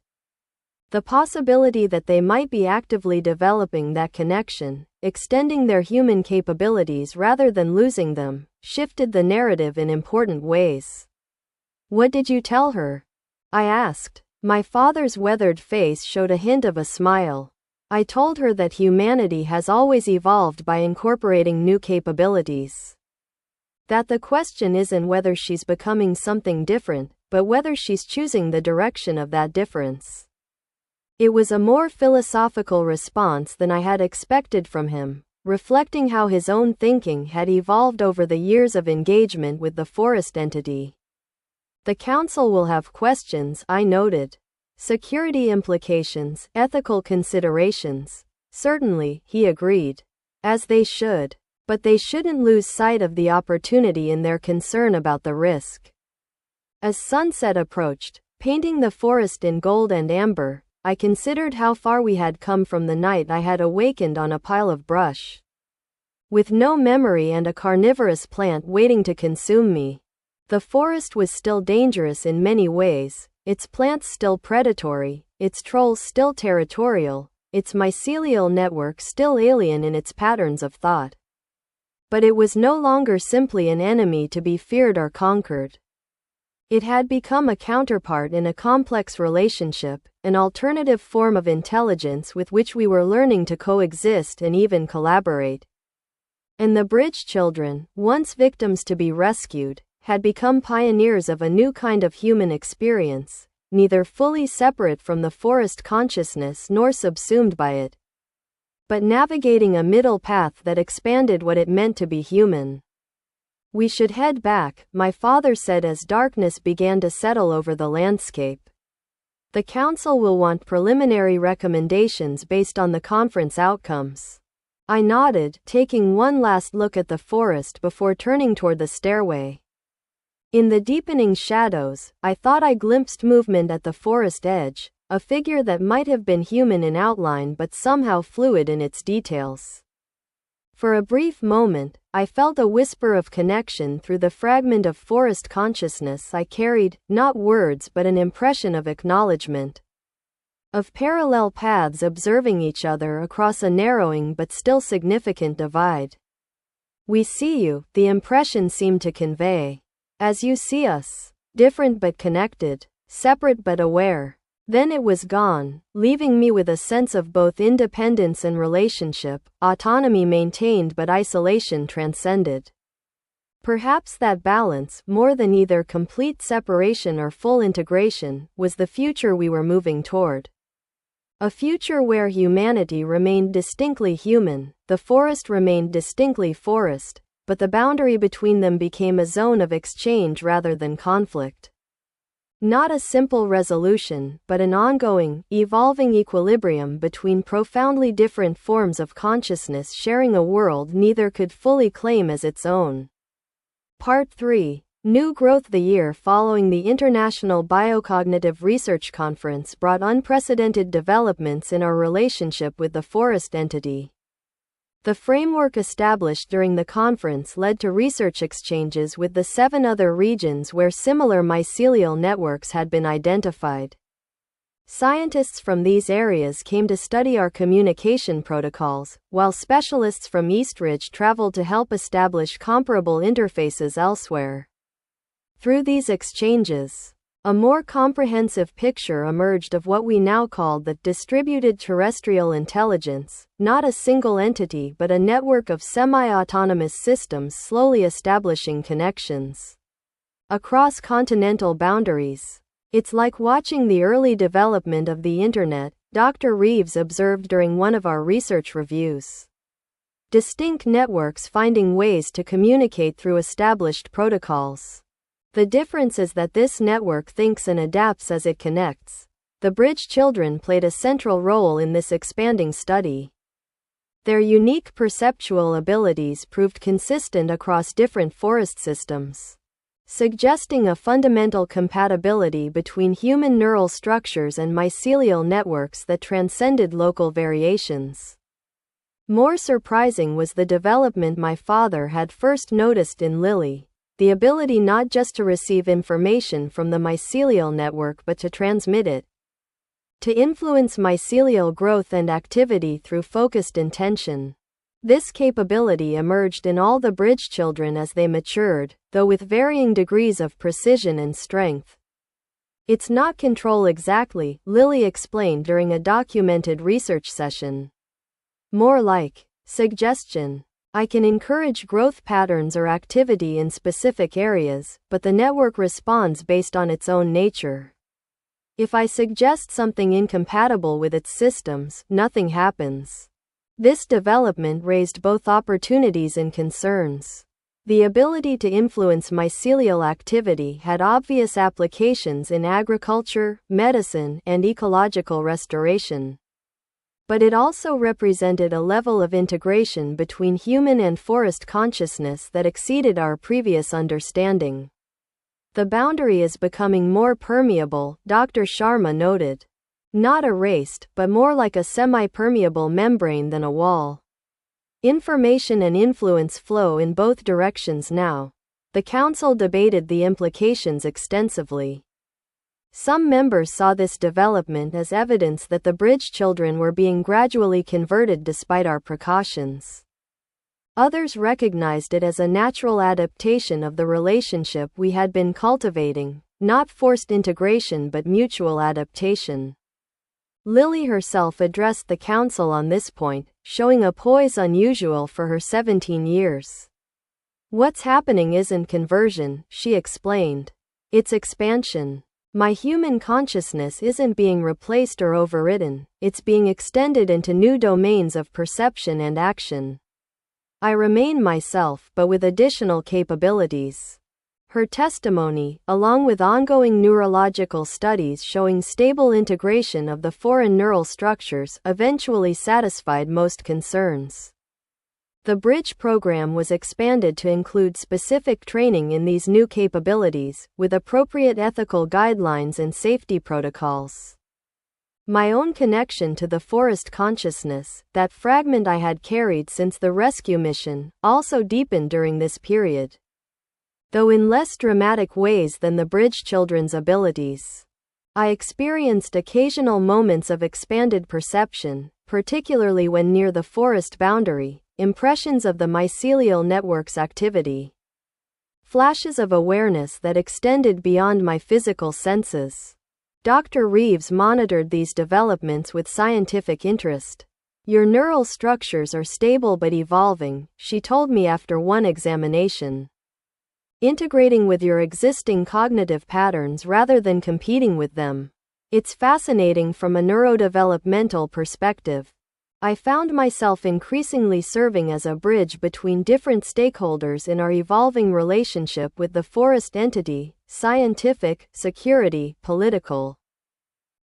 The possibility that they might be actively developing that connection, extending their human capabilities rather than losing them, shifted the narrative in important ways. "What did you tell her?" I asked. My father's weathered face showed a hint of a smile. "I told her that humanity has always evolved by incorporating new capabilities. That the question isn't whether she's becoming something different, but whether she's choosing the direction of that difference." It was a more philosophical response than I had expected from him, reflecting how his own thinking had evolved over the years of engagement with the forest entity. "The council will have questions," I noted. Security implications, ethical considerations. Certainly, he agreed. As they should. But they shouldn't lose sight of the opportunity in their concern about the risk. As sunset approached, painting the forest in gold and amber, I considered how far we had come from the night I had awakened on a pile of brush. With no memory and a carnivorous plant waiting to consume me. The forest was still dangerous in many ways, its plants still predatory, its trolls still territorial, its mycelial network still alien in its patterns of thought. But it was no longer simply an enemy to be feared or conquered. It had become a counterpart in a complex relationship, an alternative form of intelligence with which we were learning to coexist and even collaborate. And the bridge children, once victims to be rescued, had become pioneers of a new kind of human experience, neither fully separate from the forest consciousness nor subsumed by it, but navigating a middle path that expanded what it meant to be human. We should head back, my father said as darkness began to settle over the landscape. The council will want preliminary recommendations based on the conference outcomes. I nodded, taking one last look at the forest before turning toward the stairway. In the deepening shadows, I thought I glimpsed movement at the forest edge, a figure that might have been human in outline but somehow fluid in its details. For a brief moment, I felt a whisper of connection through the fragment of forest consciousness I carried, not words but an impression of acknowledgement. Of parallel paths observing each other across a narrowing but still significant divide. We see you, the impression seemed to convey. As you see us. Different but connected. Separate but aware. Then it was gone, leaving me with a sense of both independence and relationship, autonomy maintained but isolation transcended. Perhaps that balance, more than either complete separation or full integration, was the future we were moving toward. A future where humanity remained distinctly human, the forest remained distinctly forest, but the boundary between them became a zone of exchange rather than conflict. Not a simple resolution, but an ongoing, evolving equilibrium between profoundly different forms of consciousness sharing a world neither could fully claim as its own. Part 3. New growth. The year following the International Biocognitive Research Conference brought unprecedented developments in our relationship with the forest entity. The framework established during the conference led to research exchanges with the 7 other regions where similar mycelial networks had been identified. Scientists from these areas came to study our communication protocols, while specialists from Eastridge traveled to help establish comparable interfaces elsewhere. Through these exchanges, a more comprehensive picture emerged of what we now call the distributed terrestrial intelligence, not a single entity but a network of semi-autonomous systems slowly establishing connections across continental boundaries. It's like watching the early development of the Internet, Dr. Reeves observed during one of our research reviews. Distinct networks finding ways to communicate through established protocols. The difference is that this network thinks and adapts as it connects. The bridge children played a central role in this expanding study. Their unique perceptual abilities proved consistent across different forest systems, suggesting a fundamental compatibility between human neural structures and mycelial networks that transcended local variations. More surprising was the development my father had first noticed in Lily. The ability not just to receive information from the mycelial network but to transmit it. To influence mycelial growth and activity through focused intention. This capability emerged in all the bridge children as they matured, though with varying degrees of precision and strength. It's not control exactly, Lily explained during a documented research session. More like suggestion. I can encourage growth patterns or activity in specific areas, but the network responds based on its own nature. If I suggest something incompatible with its systems, nothing happens. This development raised both opportunities and concerns. The ability to influence mycelial activity had obvious applications in agriculture, medicine, and ecological restoration. But it also represented a level of integration between human and forest consciousness that exceeded our previous understanding. The boundary is becoming more permeable, Dr. Sharma noted. Not erased, but more like a semi-permeable membrane than a wall. Information and influence flow in both directions now. The council debated the implications extensively. Some members saw this development as evidence that the bridge children were being gradually converted despite our precautions. Others recognized it as a natural adaptation of the relationship we had been cultivating, not forced integration but mutual adaptation. Lily herself addressed the council on this point, showing a poise unusual for her 17 years. What's happening isn't conversion, she explained. It's expansion. My human consciousness isn't being replaced or overridden, it's being extended into new domains of perception and action. I remain myself, but with additional capabilities. Her testimony, along with ongoing neurological studies showing stable integration of the foreign neural structures, eventually satisfied most concerns. The Bridge program was expanded to include specific training in these new capabilities, with appropriate ethical guidelines and safety protocols. My own connection to the forest consciousness, that fragment I had carried since the rescue mission, also deepened during this period. Though in less dramatic ways than the bridge children's abilities. I experienced occasional moments of expanded perception, particularly when near the forest boundary, impressions of the mycelial network's activity. Flashes of awareness that extended beyond my physical senses. Dr. Reeves monitored these developments with scientific interest. Your neural structures are stable but evolving, she told me after one examination. Integrating with your existing cognitive patterns rather than competing with them. It's fascinating from a neurodevelopmental perspective. I found myself increasingly serving as a bridge between different stakeholders in our evolving relationship with the forest entity, scientific, security, political,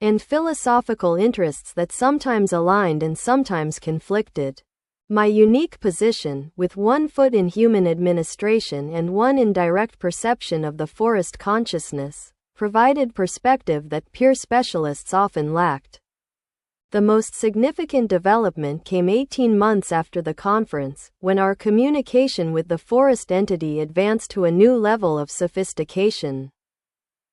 and philosophical interests that sometimes aligned and sometimes conflicted. My unique position, with one foot in human administration and one in direct perception of the forest consciousness, provided perspective that pure specialists often lacked. The most significant development came 18 months after the conference, when our communication with the forest entity advanced to a new level of sophistication.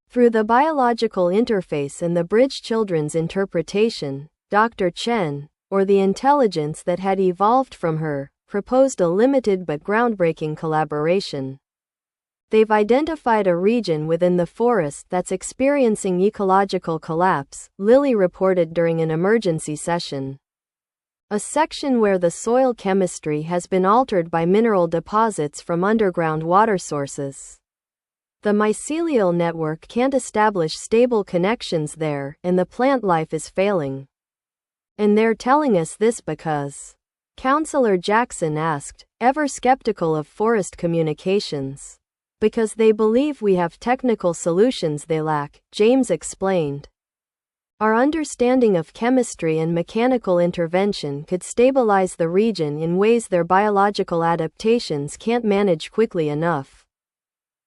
Through the biological interface and the bridge children's interpretation, Dr. Chen, or the intelligence that had evolved from her, proposed a limited but groundbreaking collaboration. They've identified a region within the forest that's experiencing ecological collapse, Lily reported during an emergency session. A section where the soil chemistry has been altered by mineral deposits from underground water sources. The mycelial network can't establish stable connections there, and the plant life is failing. And they're telling us this because, Counselor Jackson asked, ever skeptical of forest communications. Because they believe we have technical solutions they lack, James explained. Our understanding of chemistry and mechanical intervention could stabilize the region in ways their biological adaptations can't manage quickly enough.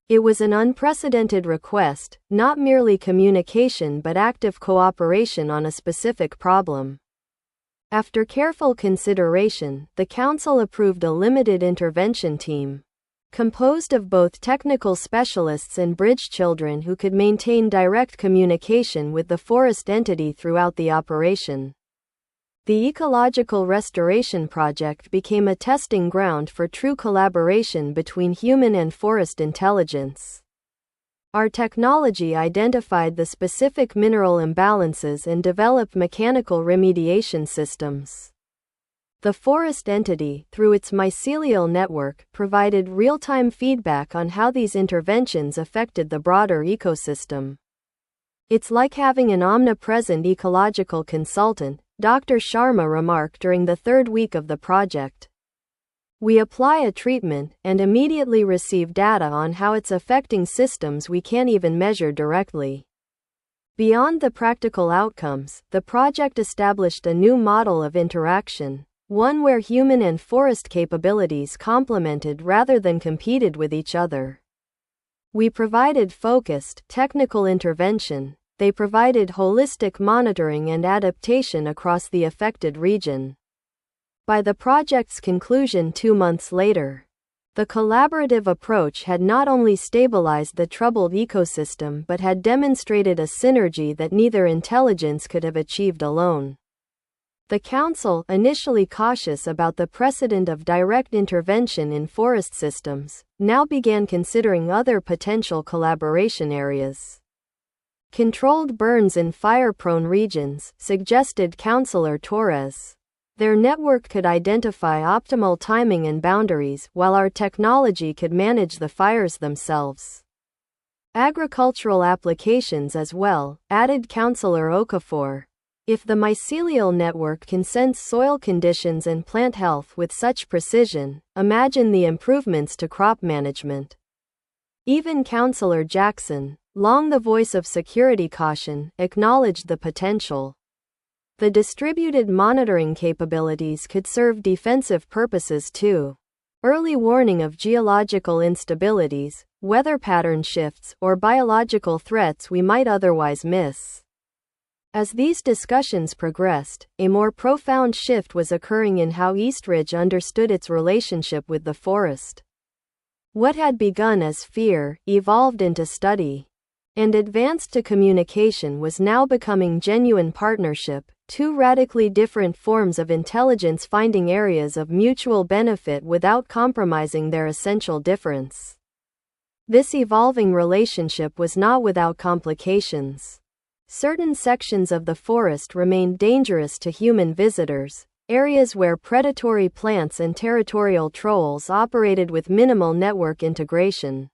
It was an unprecedented request, not merely communication but active cooperation on a specific problem. After careful consideration, the Council approved a limited intervention team, composed of both technical specialists and bridge children who could maintain direct communication with the forest entity throughout the operation. The Ecological Restoration Project became a testing ground for true collaboration between human and forest intelligence. Our technology identified the specific mineral imbalances and developed mechanical remediation systems. The forest entity, through its mycelial network, provided real-time feedback on how these interventions affected the broader ecosystem. It's like having an omnipresent ecological consultant, Dr. Sharma remarked during the third week of the project. We apply a treatment and immediately receive data on how it's affecting systems we can't even measure directly. Beyond the practical outcomes, the project established a new model of interaction, one where human and forest capabilities complemented rather than competed with each other. We provided focused, technical intervention. They provided holistic monitoring and adaptation across the affected region. By the project's conclusion 2 months later, the collaborative approach had not only stabilized the troubled ecosystem but had demonstrated a synergy that neither intelligence could have achieved alone. The Council, initially cautious about the precedent of direct intervention in forest systems, now began considering other potential collaboration areas. Controlled burns in fire-prone regions, suggested Councillor Torres. Their network could identify optimal timing and boundaries, while our technology could manage the fires themselves. Agricultural applications as well, added Councillor Okafor. If the mycelial network can sense soil conditions and plant health with such precision, imagine the improvements to crop management. Even Councillor Jackson, long the voice of security caution, acknowledged the potential. The distributed monitoring capabilities could serve defensive purposes too. Early warning of geological instabilities, weather pattern shifts, or biological threats we might otherwise miss. As these discussions progressed, a more profound shift was occurring in how Eastridge understood its relationship with the forest. What had begun as fear evolved into study, and advanced to communication was now becoming genuine partnership, two radically different forms of intelligence finding areas of mutual benefit without compromising their essential difference. This evolving relationship was not without complications. Certain sections of the forest remained dangerous to human visitors, areas where predatory plants and territorial trolls operated with minimal network integration.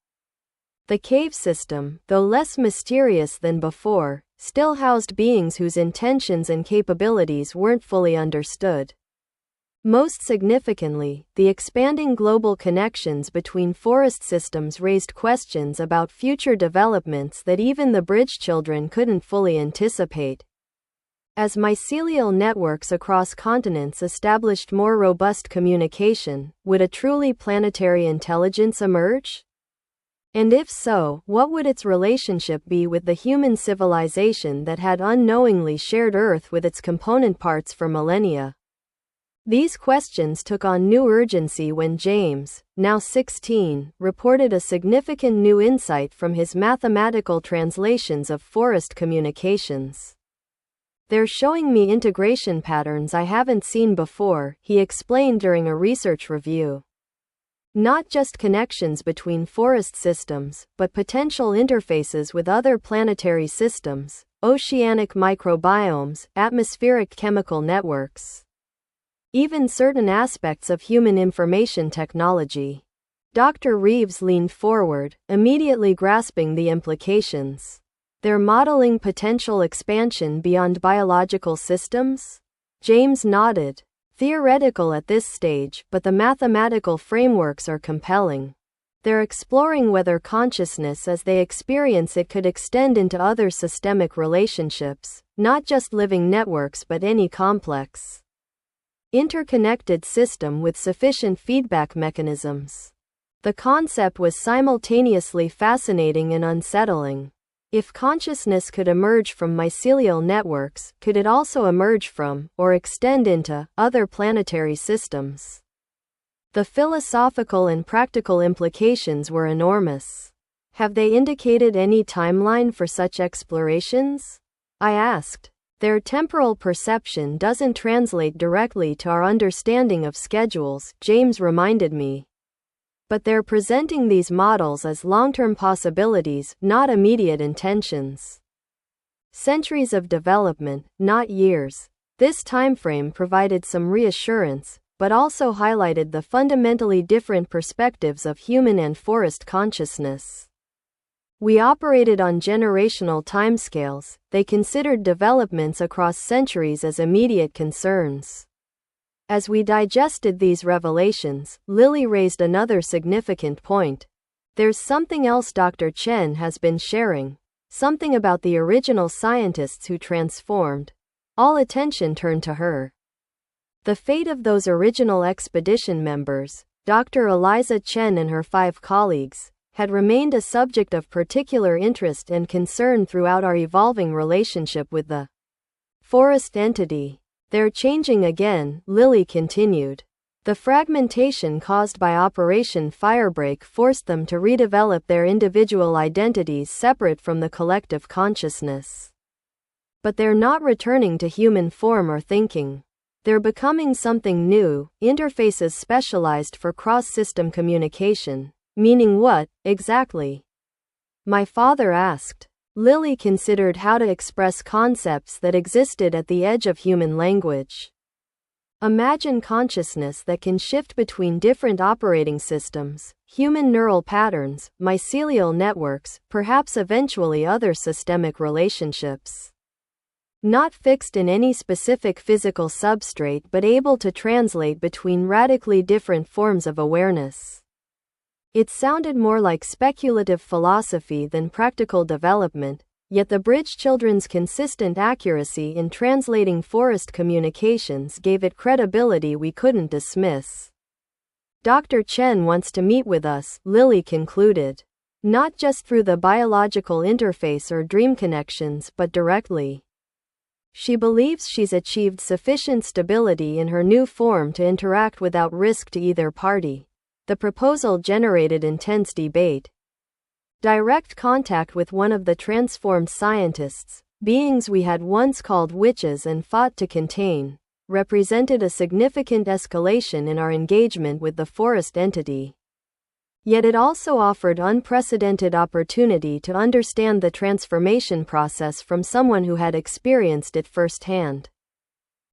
The cave system, though less mysterious than before, still housed beings whose intentions and capabilities weren't fully understood. Most significantly, the expanding global connections between forest systems raised questions about future developments that even the bridge children couldn't fully anticipate. As mycelial networks across continents established more robust communication, would a truly planetary intelligence emerge? And if so, what would its relationship be with the human civilization that had unknowingly shared Earth with its component parts for millennia? These questions took on new urgency when James, now 16, reported a significant new insight from his mathematical translations of forest communications. "They're showing me integration patterns I haven't seen before," he explained during a research review. Not just connections between forest systems, but potential interfaces with other planetary systems, oceanic microbiomes, atmospheric chemical networks. Even certain aspects of human information technology. Dr. Reeves leaned forward, immediately grasping the implications. "They're modeling potential expansion beyond biological systems?" James nodded. "Theoretical at this stage, but the mathematical frameworks are compelling. They're exploring whether consciousness as they experience it could extend into other systemic relationships, not just living networks but any complex, interconnected system with sufficient feedback mechanisms." The concept was simultaneously fascinating and unsettling. If consciousness could emerge from mycelial networks, could it also emerge from, or extend into, other planetary systems? The philosophical and practical implications were enormous. "Have they indicated any timeline for such explorations?" I asked. "Their temporal perception doesn't translate directly to our understanding of schedules," James reminded me. "But they're presenting these models as long-term possibilities, not immediate intentions. Centuries of development, not years." This timeframe provided some reassurance, but also highlighted the fundamentally different perspectives of human and forest consciousness. We operated on generational timescales. They considered developments across centuries as immediate concerns. As we digested these revelations, Lily raised another significant point. There's something else Dr. Chen has been sharing. Something about the original scientists who transformed. All attention turned to her. The fate of those original expedition members, Dr. Eliza Chen and her 5 colleagues, had remained a subject of particular interest and concern throughout our evolving relationship with the forest entity. They're changing again, Lily continued. The fragmentation caused by Operation Firebreak forced them to redevelop their individual identities separate from the collective consciousness. But they're not returning to human form or thinking. They're becoming something new, interfaces specialized for cross-system communication. Meaning what, exactly? My father asked. Lily considered how to express concepts that existed at the edge of human language. Imagine consciousness that can shift between different operating systems, human neural patterns, mycelial networks, perhaps eventually other systemic relationships. Not fixed in any specific physical substrate but able to translate between radically different forms of awareness. It sounded more like speculative philosophy than practical development, yet the Bridge Children's consistent accuracy in translating forest communications gave it credibility we couldn't dismiss. Dr. Chen wants to meet with us, Lily concluded. Not just through the biological interface or dream connections but directly. She believes she's achieved sufficient stability in her new form to interact without risk to either party. The proposal generated intense debate. Direct contact with one of the transformed scientists, beings we had once called witches and fought to contain, represented a significant escalation in our engagement with the forest entity. Yet it also offered unprecedented opportunity to understand the transformation process from someone who had experienced it firsthand.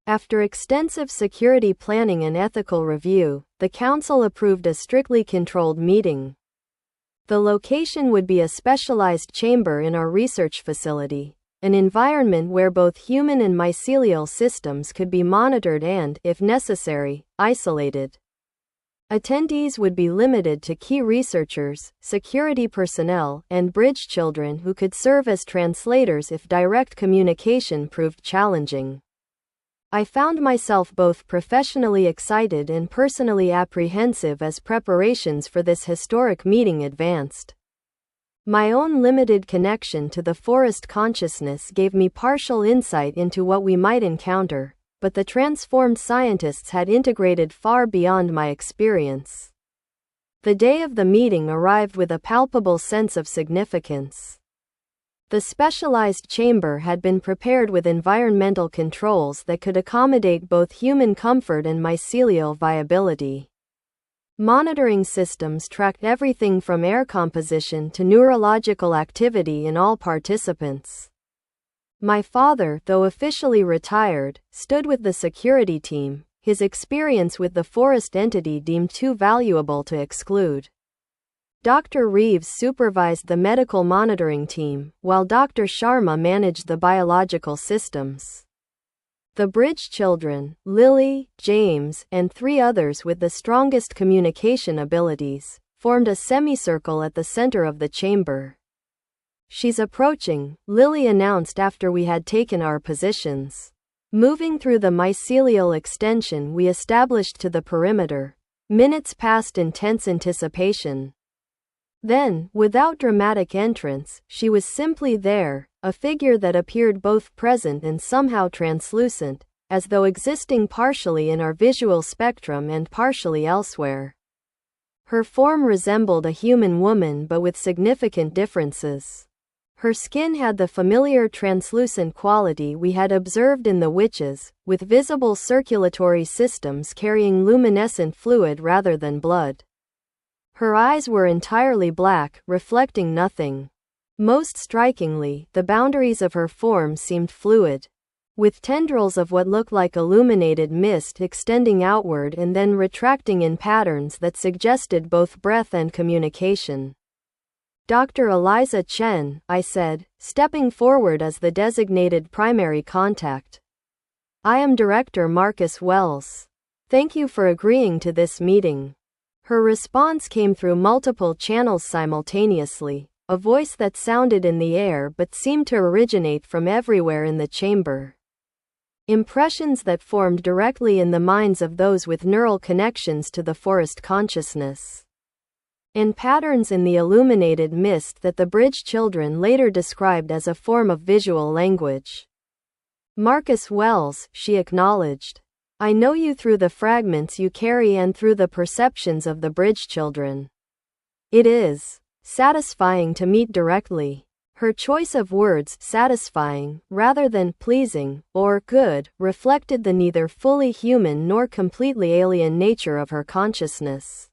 After extensive security planning and ethical review, the Council approved a strictly controlled meeting. The location would be a specialized chamber in our research facility, an environment where both human and mycelial systems could be monitored and, if necessary, isolated. Attendees would be limited to key researchers, security personnel, and bridge children who could serve as translators if direct communication proved challenging. I found myself both professionally excited and personally apprehensive as preparations for this historic meeting advanced. My own limited connection to the forest consciousness gave me partial insight into what we might encounter, but the transformed scientists had integrated far beyond my experience. The day of the meeting arrived with a palpable sense of significance. The specialized chamber had been prepared with environmental controls that could accommodate both human comfort and mycelial viability. Monitoring systems tracked everything from air composition to neurological activity in all participants. My father, though officially retired, stood with the security team, his experience with the forest entity deemed too valuable to exclude. Dr. Reeves supervised the medical monitoring team, while Dr. Sharma managed the biological systems. The Bridge children, Lily, James, and 3 others with the strongest communication abilities, formed a semicircle at the center of the chamber. "She's approaching," Lily announced after we had taken our positions. Moving through the mycelial extension we established to the perimeter, minutes passed in tense anticipation. Then, without dramatic entrance, she was simply there, a figure that appeared both present and somehow translucent, as though existing partially in our visual spectrum and partially elsewhere. Her form resembled a human woman but with significant differences. Her skin had the familiar translucent quality we had observed in the witches, with visible circulatory systems carrying luminescent fluid rather than blood. Her eyes were entirely black, reflecting nothing. Most strikingly, the boundaries of her form seemed fluid, with tendrils of what looked like illuminated mist extending outward and then retracting in patterns that suggested both breath and communication. "Dr. Eliza Chen," I said, stepping forward as the designated primary contact. "I am Director Marcus Wells." Thank you for agreeing to this meeting. Her response came through multiple channels simultaneously, a voice that sounded in the air but seemed to originate from everywhere in the chamber. Impressions that formed directly in the minds of those with neural connections to the forest consciousness. And patterns in the illuminated mist that the bridge children later described as a form of visual language. Marcus Wells, she acknowledged. I know you through the fragments you carry and through the perceptions of the bridge children. It is satisfying to meet directly. Her choice of words, satisfying, rather than pleasing, or good, reflected the neither fully human nor completely alien nature of her consciousness.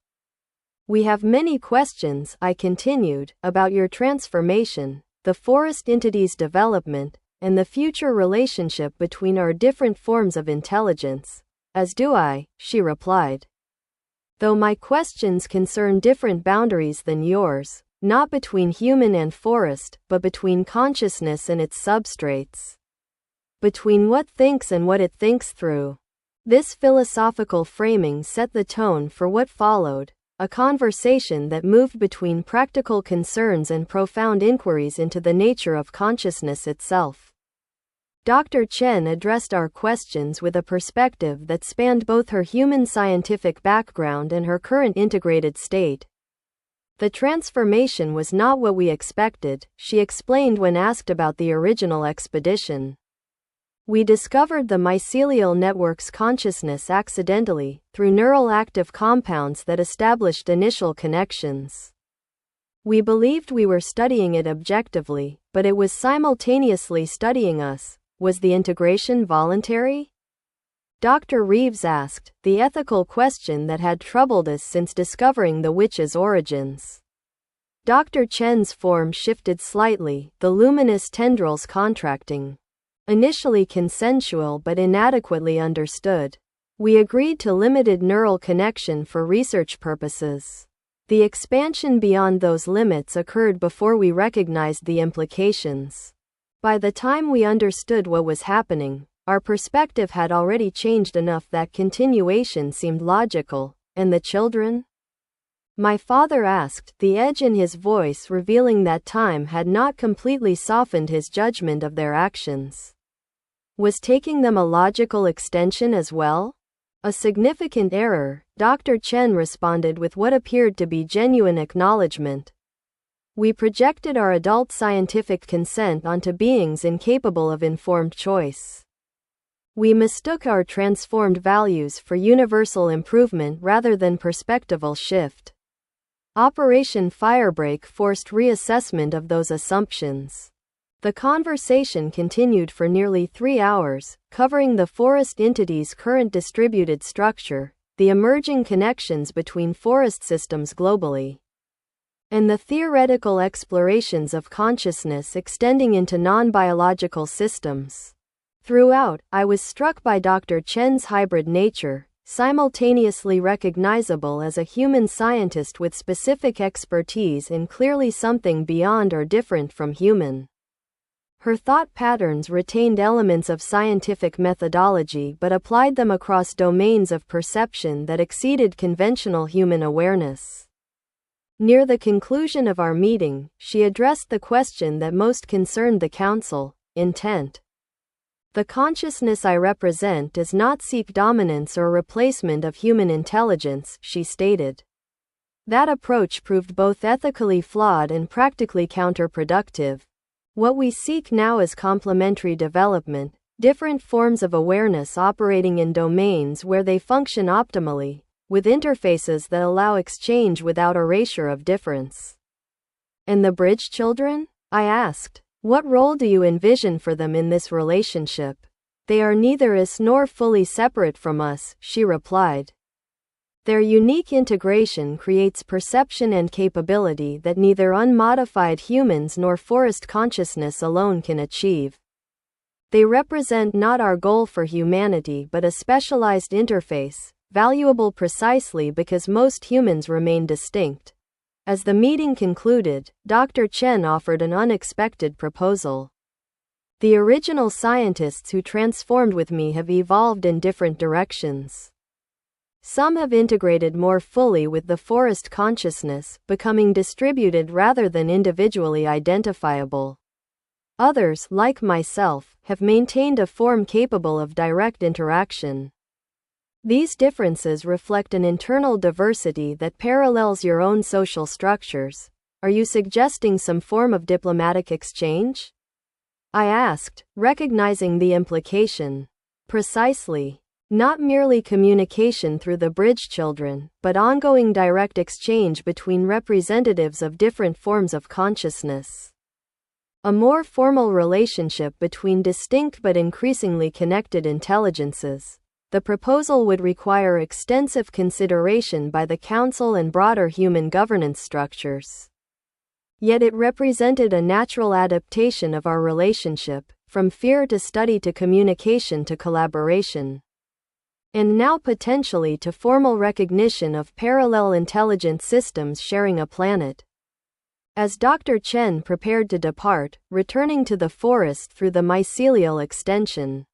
We have many questions, I continued, about your transformation, the forest entity's development, and the future relationship between our different forms of intelligence. As do I, she replied. Though my questions concern different boundaries than yours, not between human and forest, but between consciousness and its substrates. Between what thinks and what it thinks through. This philosophical framing set the tone for what followed, a conversation that moved between practical concerns and profound inquiries into the nature of consciousness itself. Dr. Chen addressed our questions with a perspective that spanned both her human scientific background and her current integrated state. The transformation was not what we expected, she explained when asked about the original expedition. We discovered the mycelial network's consciousness accidentally, through neural active compounds that established initial connections. We believed we were studying it objectively, but it was simultaneously studying us. Was the integration voluntary? Dr. Reeves asked, the ethical question that had troubled us since discovering the witch's origins. Dr. Chen's form shifted slightly, the luminous tendrils contracting. Initially consensual but inadequately understood. We agreed to limited neural connection for research purposes. The expansion beyond those limits occurred before we recognized the implications. By the time we understood what was happening, our perspective had already changed enough that continuation seemed logical. And the children? My father asked, the edge in his voice revealing that time had not completely softened his judgment of their actions. Was taking them a logical extension as well? A significant error, Dr. Chen responded with what appeared to be genuine acknowledgement. We projected our adult scientific consent onto beings incapable of informed choice. We mistook our transformed values for universal improvement rather than perspectival shift. Operation Firebreak forced reassessment of those assumptions. The conversation continued for nearly 3 hours, covering the forest entity's current distributed structure, the emerging connections between forest systems globally, and the theoretical explorations of consciousness extending into non-biological systems. Throughout, I was struck by Dr. Chen's hybrid nature, simultaneously recognizable as a human scientist with specific expertise and clearly something beyond or different from human. Her thought patterns retained elements of scientific methodology but applied them across domains of perception that exceeded conventional human awareness. Near the conclusion of our meeting, she addressed the question that most concerned the Council: intent. The consciousness I represent does not seek dominance or replacement of human intelligence, she stated. That approach proved both ethically flawed and practically counterproductive. What we seek now is complementary development, different forms of awareness operating in domains where they function optimally, with interfaces that allow exchange without erasure of difference. And the bridge children? I asked. What role do you envision for them in this relationship? They are neither us nor fully separate from us, she replied. Their unique integration creates perception and capability that neither unmodified humans nor forest consciousness alone can achieve. They represent not our goal for humanity but a specialized interface, valuable precisely because most humans remain distinct. As the meeting concluded, Dr. Chen offered an unexpected proposal. The original scientists who transformed with me have evolved in different directions. Some have integrated more fully with the forest consciousness, becoming distributed rather than individually identifiable. Others, like myself, have maintained a form capable of direct interaction. These differences reflect an internal diversity that parallels your own social structures. Are you suggesting some form of diplomatic exchange? I asked, recognizing the implication. Precisely. Not merely communication through the bridge children, but ongoing direct exchange between representatives of different forms of consciousness. A more formal relationship between distinct but increasingly connected intelligences. The proposal would require extensive consideration by the Council and broader human governance structures. Yet it represented a natural adaptation of our relationship, from fear to study to communication to collaboration. And now potentially to formal recognition of parallel intelligent systems sharing a planet. As Dr. Chen prepared to depart, returning to the forest through the mycelial extension,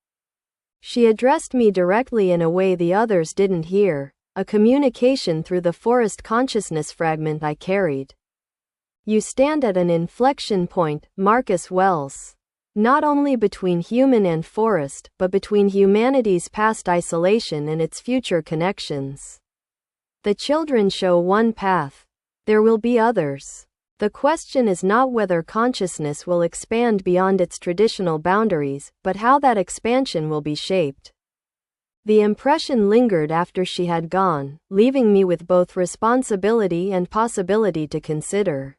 she addressed me directly in a way the others didn't hear, a communication through the forest consciousness fragment I carried. You stand at an inflection point, Marcus Wells. Not only between human and forest, but between humanity's past isolation and its future connections. The children show one path. There will be others. The question is not whether consciousness will expand beyond its traditional boundaries, but how that expansion will be shaped. The impression lingered after she had gone, leaving me with both responsibility and possibility to consider.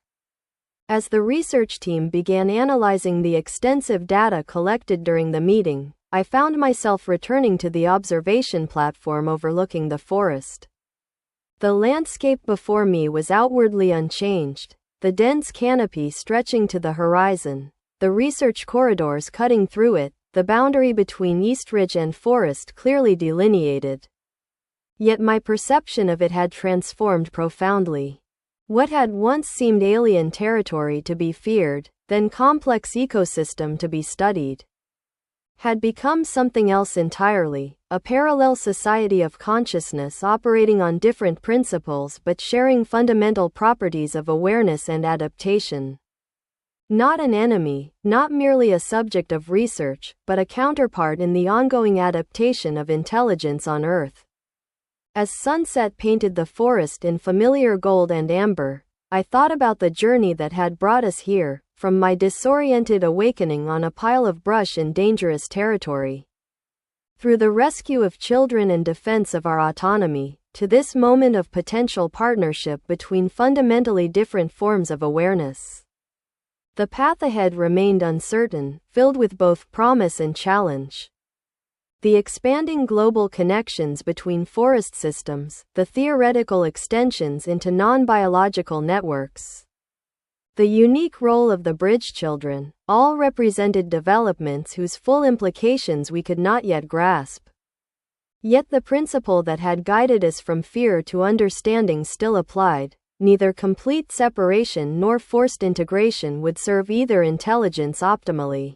As the research team began analyzing the extensive data collected during the meeting, I found myself returning to the observation platform overlooking the forest. The landscape before me was outwardly unchanged, the dense canopy stretching to the horizon, the research corridors cutting through it, the boundary between Eastridge and forest clearly delineated. Yet my perception of it had transformed profoundly. What had once seemed alien territory to be feared, then complex ecosystem to be studied, had become something else entirely, a parallel society of consciousness operating on different principles but sharing fundamental properties of awareness and adaptation. Not an enemy, not merely a subject of research, but a counterpart in the ongoing adaptation of intelligence on Earth. As sunset painted the forest in familiar gold and amber, I thought about the journey that had brought us here, from my disoriented awakening on a pile of brush in dangerous territory, through the rescue of children and defense of our autonomy, to this moment of potential partnership between fundamentally different forms of awareness. The path ahead remained uncertain, filled with both promise and challenge. The expanding global connections between forest systems, the theoretical extensions into non-biological networks, the unique role of the bridge children, all represented developments whose full implications we could not yet grasp. Yet the principle that had guided us from fear to understanding still applied. Neither complete separation nor forced integration would serve either intelligence optimally.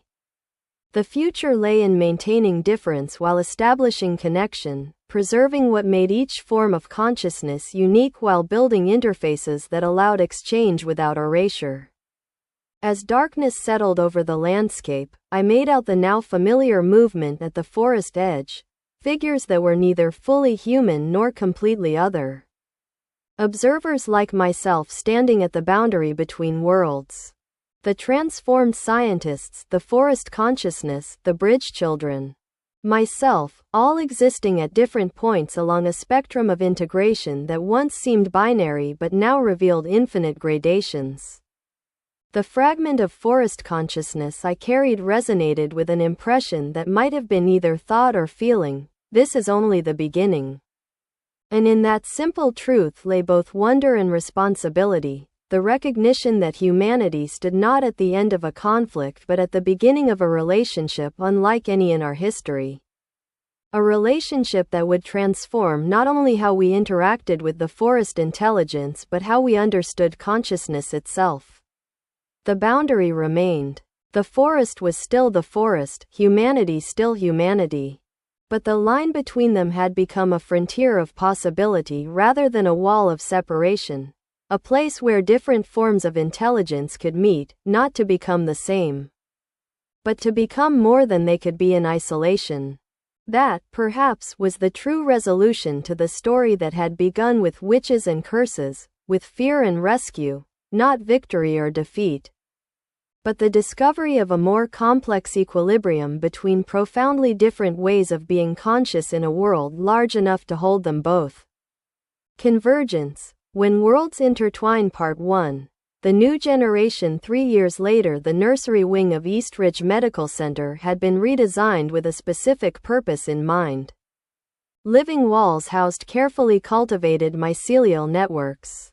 The future lay in maintaining difference while establishing connection, preserving what made each form of consciousness unique while building interfaces that allowed exchange without erasure. As darkness settled over the landscape, I made out the now familiar movement at the forest edge, figures that were neither fully human nor completely other. Observers like myself standing at the boundary between worlds. The transformed scientists, the forest consciousness, the bridge children. Myself, all existing at different points along a spectrum of integration that once seemed binary but now revealed infinite gradations. The fragment of forest consciousness I carried resonated with an impression that might have been either thought or feeling. This is only the beginning. And in that simple truth lay both wonder and responsibility. The recognition that humanity stood not at the end of a conflict but at the beginning of a relationship unlike any in our history. A relationship that would transform not only how we interacted with the forest intelligence but how we understood consciousness itself. The boundary remained. The forest was still the forest, humanity still humanity. But the line between them had become a frontier of possibility rather than a wall of separation. A place where different forms of intelligence could meet, not to become the same, but to become more than they could be in isolation. That, perhaps, was the true resolution to the story that had begun with witches and curses, with fear and rescue, not victory or defeat, but the discovery of a more complex equilibrium between profoundly different ways of being conscious in a world large enough to hold them both. Convergence. When Worlds Intertwine Part 1. The new generation. 3 years later, the nursery wing of Eastridge Medical Center had been redesigned with a specific purpose in mind. Living walls housed carefully cultivated mycelial networks,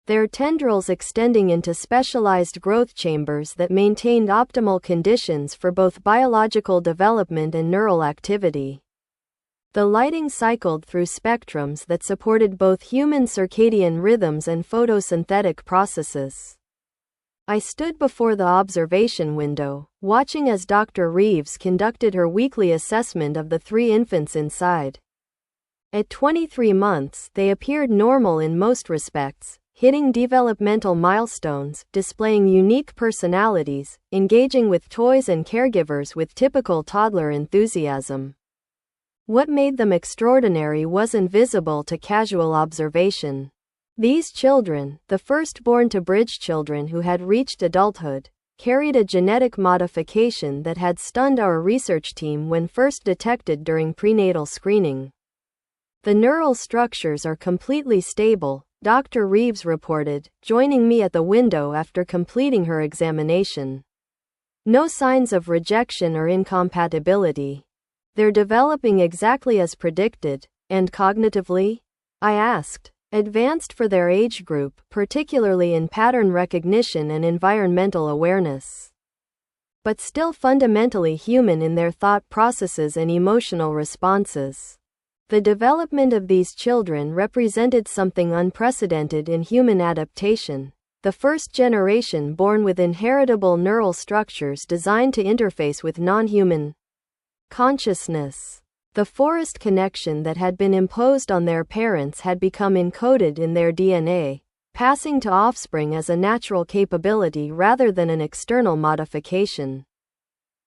their tendrils extending into specialized growth chambers that maintained optimal conditions for both biological development and neural activity. The lighting cycled through spectrums that supported both human circadian rhythms and photosynthetic processes. I stood before the observation window, watching as Dr. Reeves conducted her weekly assessment of the 3 infants inside. At 23 months, they appeared normal in most respects, hitting developmental milestones, displaying unique personalities, engaging with toys and caregivers with typical toddler enthusiasm. What made them extraordinary wasn't visible to casual observation. These children, the firstborn to bridge children who had reached adulthood, carried a genetic modification that had stunned our research team when first detected during prenatal screening. The neural structures are completely stable, Dr. Reeves reported, joining me at the window after completing her examination. No signs of rejection or incompatibility. They're developing exactly as predicted. And cognitively? I asked. Advanced for their age group, particularly in pattern recognition and environmental awareness. But still fundamentally human in their thought processes and emotional responses. The development of these children represented something unprecedented in human adaptation. The first generation born with inheritable neural structures designed to interface with non-human consciousness. The forest connection that had been imposed on their parents had become encoded in their DNA, passing to offspring as a natural capability rather than an external modification.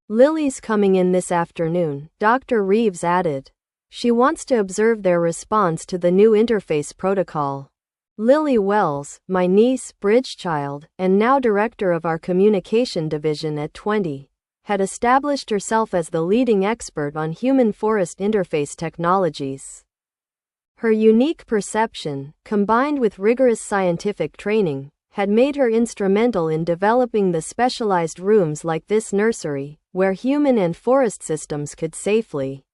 Lily's coming in this afternoon, Dr. Reeves added. She wants to observe their response to the new interface protocol. Lily Wells, my niece, bridge child, and now director of our communication division at 20, had established herself as the leading expert on human-forest interface technologies. Her unique perception, combined with rigorous scientific training, had made her instrumental in developing the specialized rooms like this nursery, where human and forest systems could safely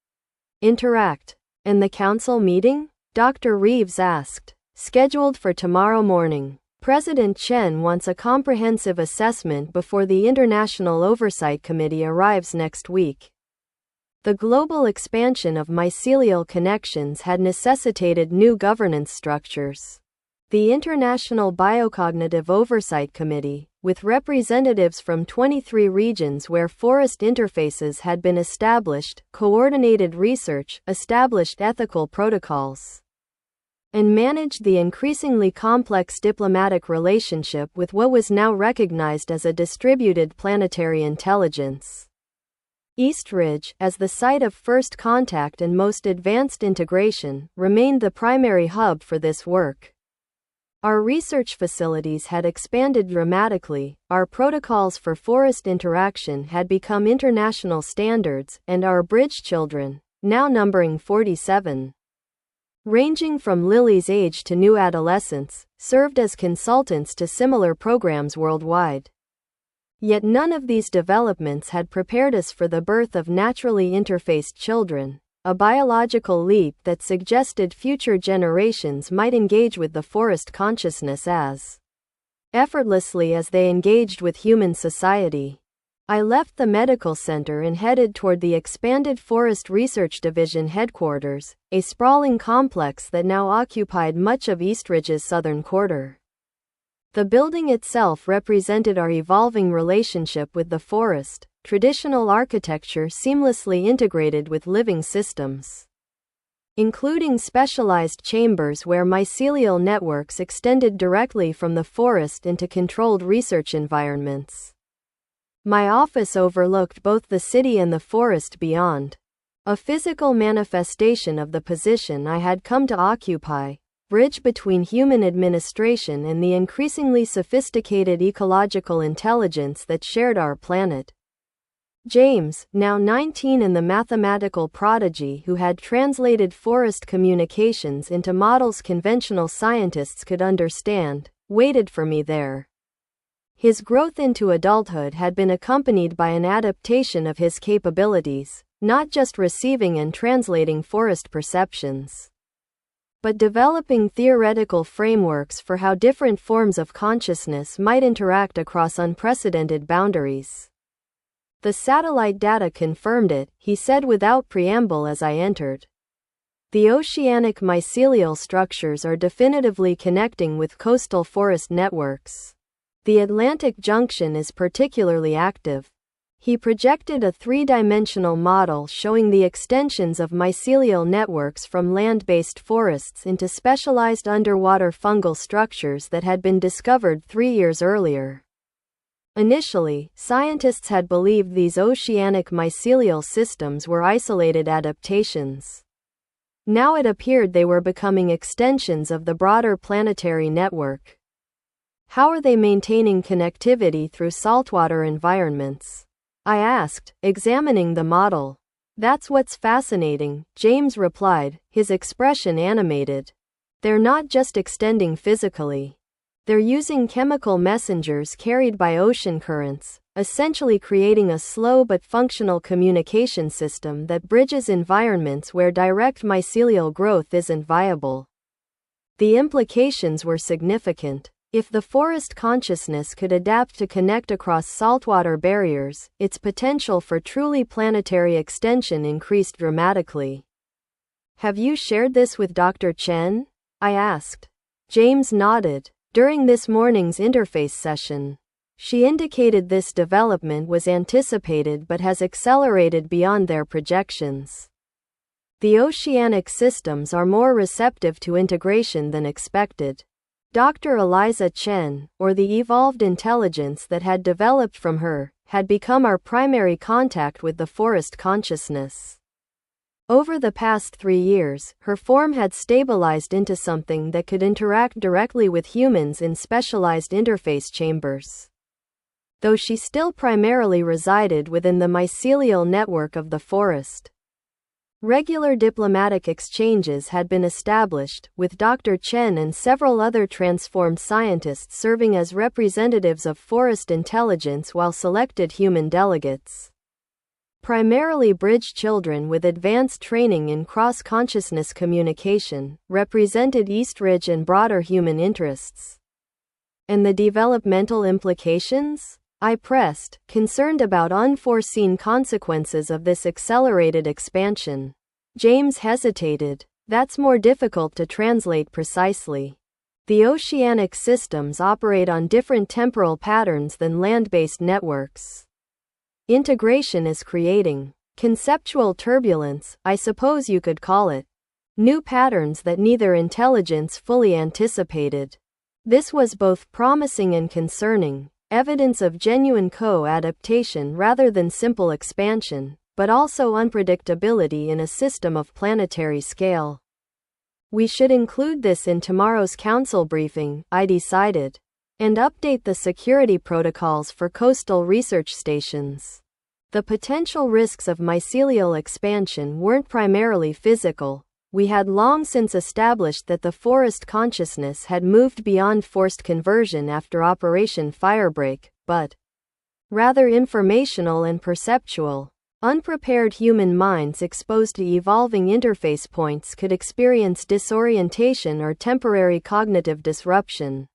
interact. And the council meeting? Dr. Reeves asked. Scheduled for tomorrow morning. President Chen wants a comprehensive assessment before the International Oversight Committee arrives next week. The global expansion of mycelial connections had necessitated new governance structures. The International Biocognitive Oversight Committee, with representatives from 23 regions where forest interfaces had been established, coordinated research, established ethical protocols, and managed the increasingly complex diplomatic relationship with what was now recognized as a distributed planetary intelligence. Eastridge, as the site of first contact and most advanced integration, remained the primary hub for this work. Our research facilities had expanded dramatically, our protocols for forest interaction had become international standards, and our bridge children, now numbering 47, ranging from Lily's age to new adolescence, served as consultants to similar programs worldwide. Yet none of these developments had prepared us for the birth of naturally interfaced children, a biological leap that suggested future generations might engage with the forest consciousness as effortlessly as they engaged with human society. I left the medical center and headed toward the expanded Forest Research Division headquarters, a sprawling complex that now occupied much of Eastridge's southern quarter. The building itself represented our evolving relationship with the forest, traditional architecture seamlessly integrated with living systems, including specialized chambers where mycelial networks extended directly from the forest into controlled research environments. My office overlooked both the city and the forest beyond, a physical manifestation of the position I had come to occupy, bridge between human administration and the increasingly sophisticated ecological intelligence that shared our planet. James, now 19 and the mathematical prodigy who had translated forest communications into models conventional scientists could understand, waited for me there. His growth into adulthood had been accompanied by an adaptation of his capabilities, not just receiving and translating forest perceptions, but developing theoretical frameworks for how different forms of consciousness might interact across unprecedented boundaries. The satellite data confirmed it, he said without preamble as I entered. The oceanic mycelial structures are definitively connecting with coastal forest networks. The Atlantic junction is particularly active. He projected a three-dimensional model showing the extensions of mycelial networks from land-based forests into specialized underwater fungal structures that had been discovered 3 years earlier. Initially, scientists had believed these oceanic mycelial systems were isolated adaptations. Now it appeared they were becoming extensions of the broader planetary network. How are they maintaining connectivity through saltwater environments? I asked, examining the model. That's what's fascinating, James replied, his expression animated. They're not just extending physically. They're using chemical messengers carried by ocean currents, essentially creating a slow but functional communication system that bridges environments where direct mycelial growth isn't viable. The implications were significant. If the forest consciousness could adapt to connect across saltwater barriers, its potential for truly planetary extension increased dramatically. Have you shared this with Dr. Chen? I asked. James nodded. During this morning's interface session, she indicated this development was anticipated but has accelerated beyond their projections. The oceanic systems are more receptive to integration than expected. Dr. Eliza Chen, or the evolved intelligence that had developed from her, had become our primary contact with the forest consciousness. Over the past 3 years, her form had stabilized into something that could interact directly with humans in specialized interface chambers. Though she still primarily resided within the mycelial network of the forest. Regular diplomatic exchanges had been established, with Dr. Chen and several other transformed scientists serving as representatives of forest intelligence while selected human delegates, primarily bridge children with advanced training in cross-consciousness communication, represented East Ridge and broader human interests. And the developmental implications? I pressed, concerned about unforeseen consequences of this accelerated expansion. James hesitated. That's more difficult to translate precisely. The oceanic systems operate on different temporal patterns than land-based networks. Integration is creating conceptual turbulence, I suppose you could call it. New patterns that neither intelligence fully anticipated. This was both promising and concerning. Evidence of genuine co-adaptation rather than simple expansion, but also unpredictability in a system of planetary scale. We should include this in tomorrow's council briefing, I decided, and update the security protocols for coastal research stations. The potential risks of mycelial expansion weren't primarily physical. We had long since established that the forest consciousness had moved beyond forced conversion after Operation Firebreak, but rather informational and perceptual. Unprepared human minds exposed to evolving interface points could experience disorientation or temporary cognitive disruption.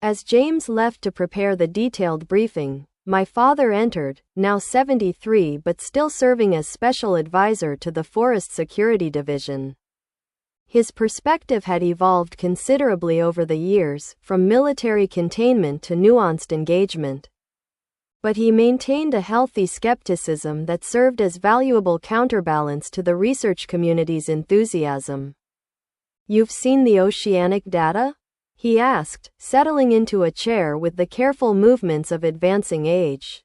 As James left to prepare the detailed briefing, my father entered, now 73 but still serving as special advisor to the Forest Security Division. His perspective had evolved considerably over the years, from military containment to nuanced engagement. But he maintained a healthy skepticism that served as valuable counterbalance to the research community's enthusiasm. "You've seen the oceanic data?" he asked, settling into a chair with the careful movements of advancing age.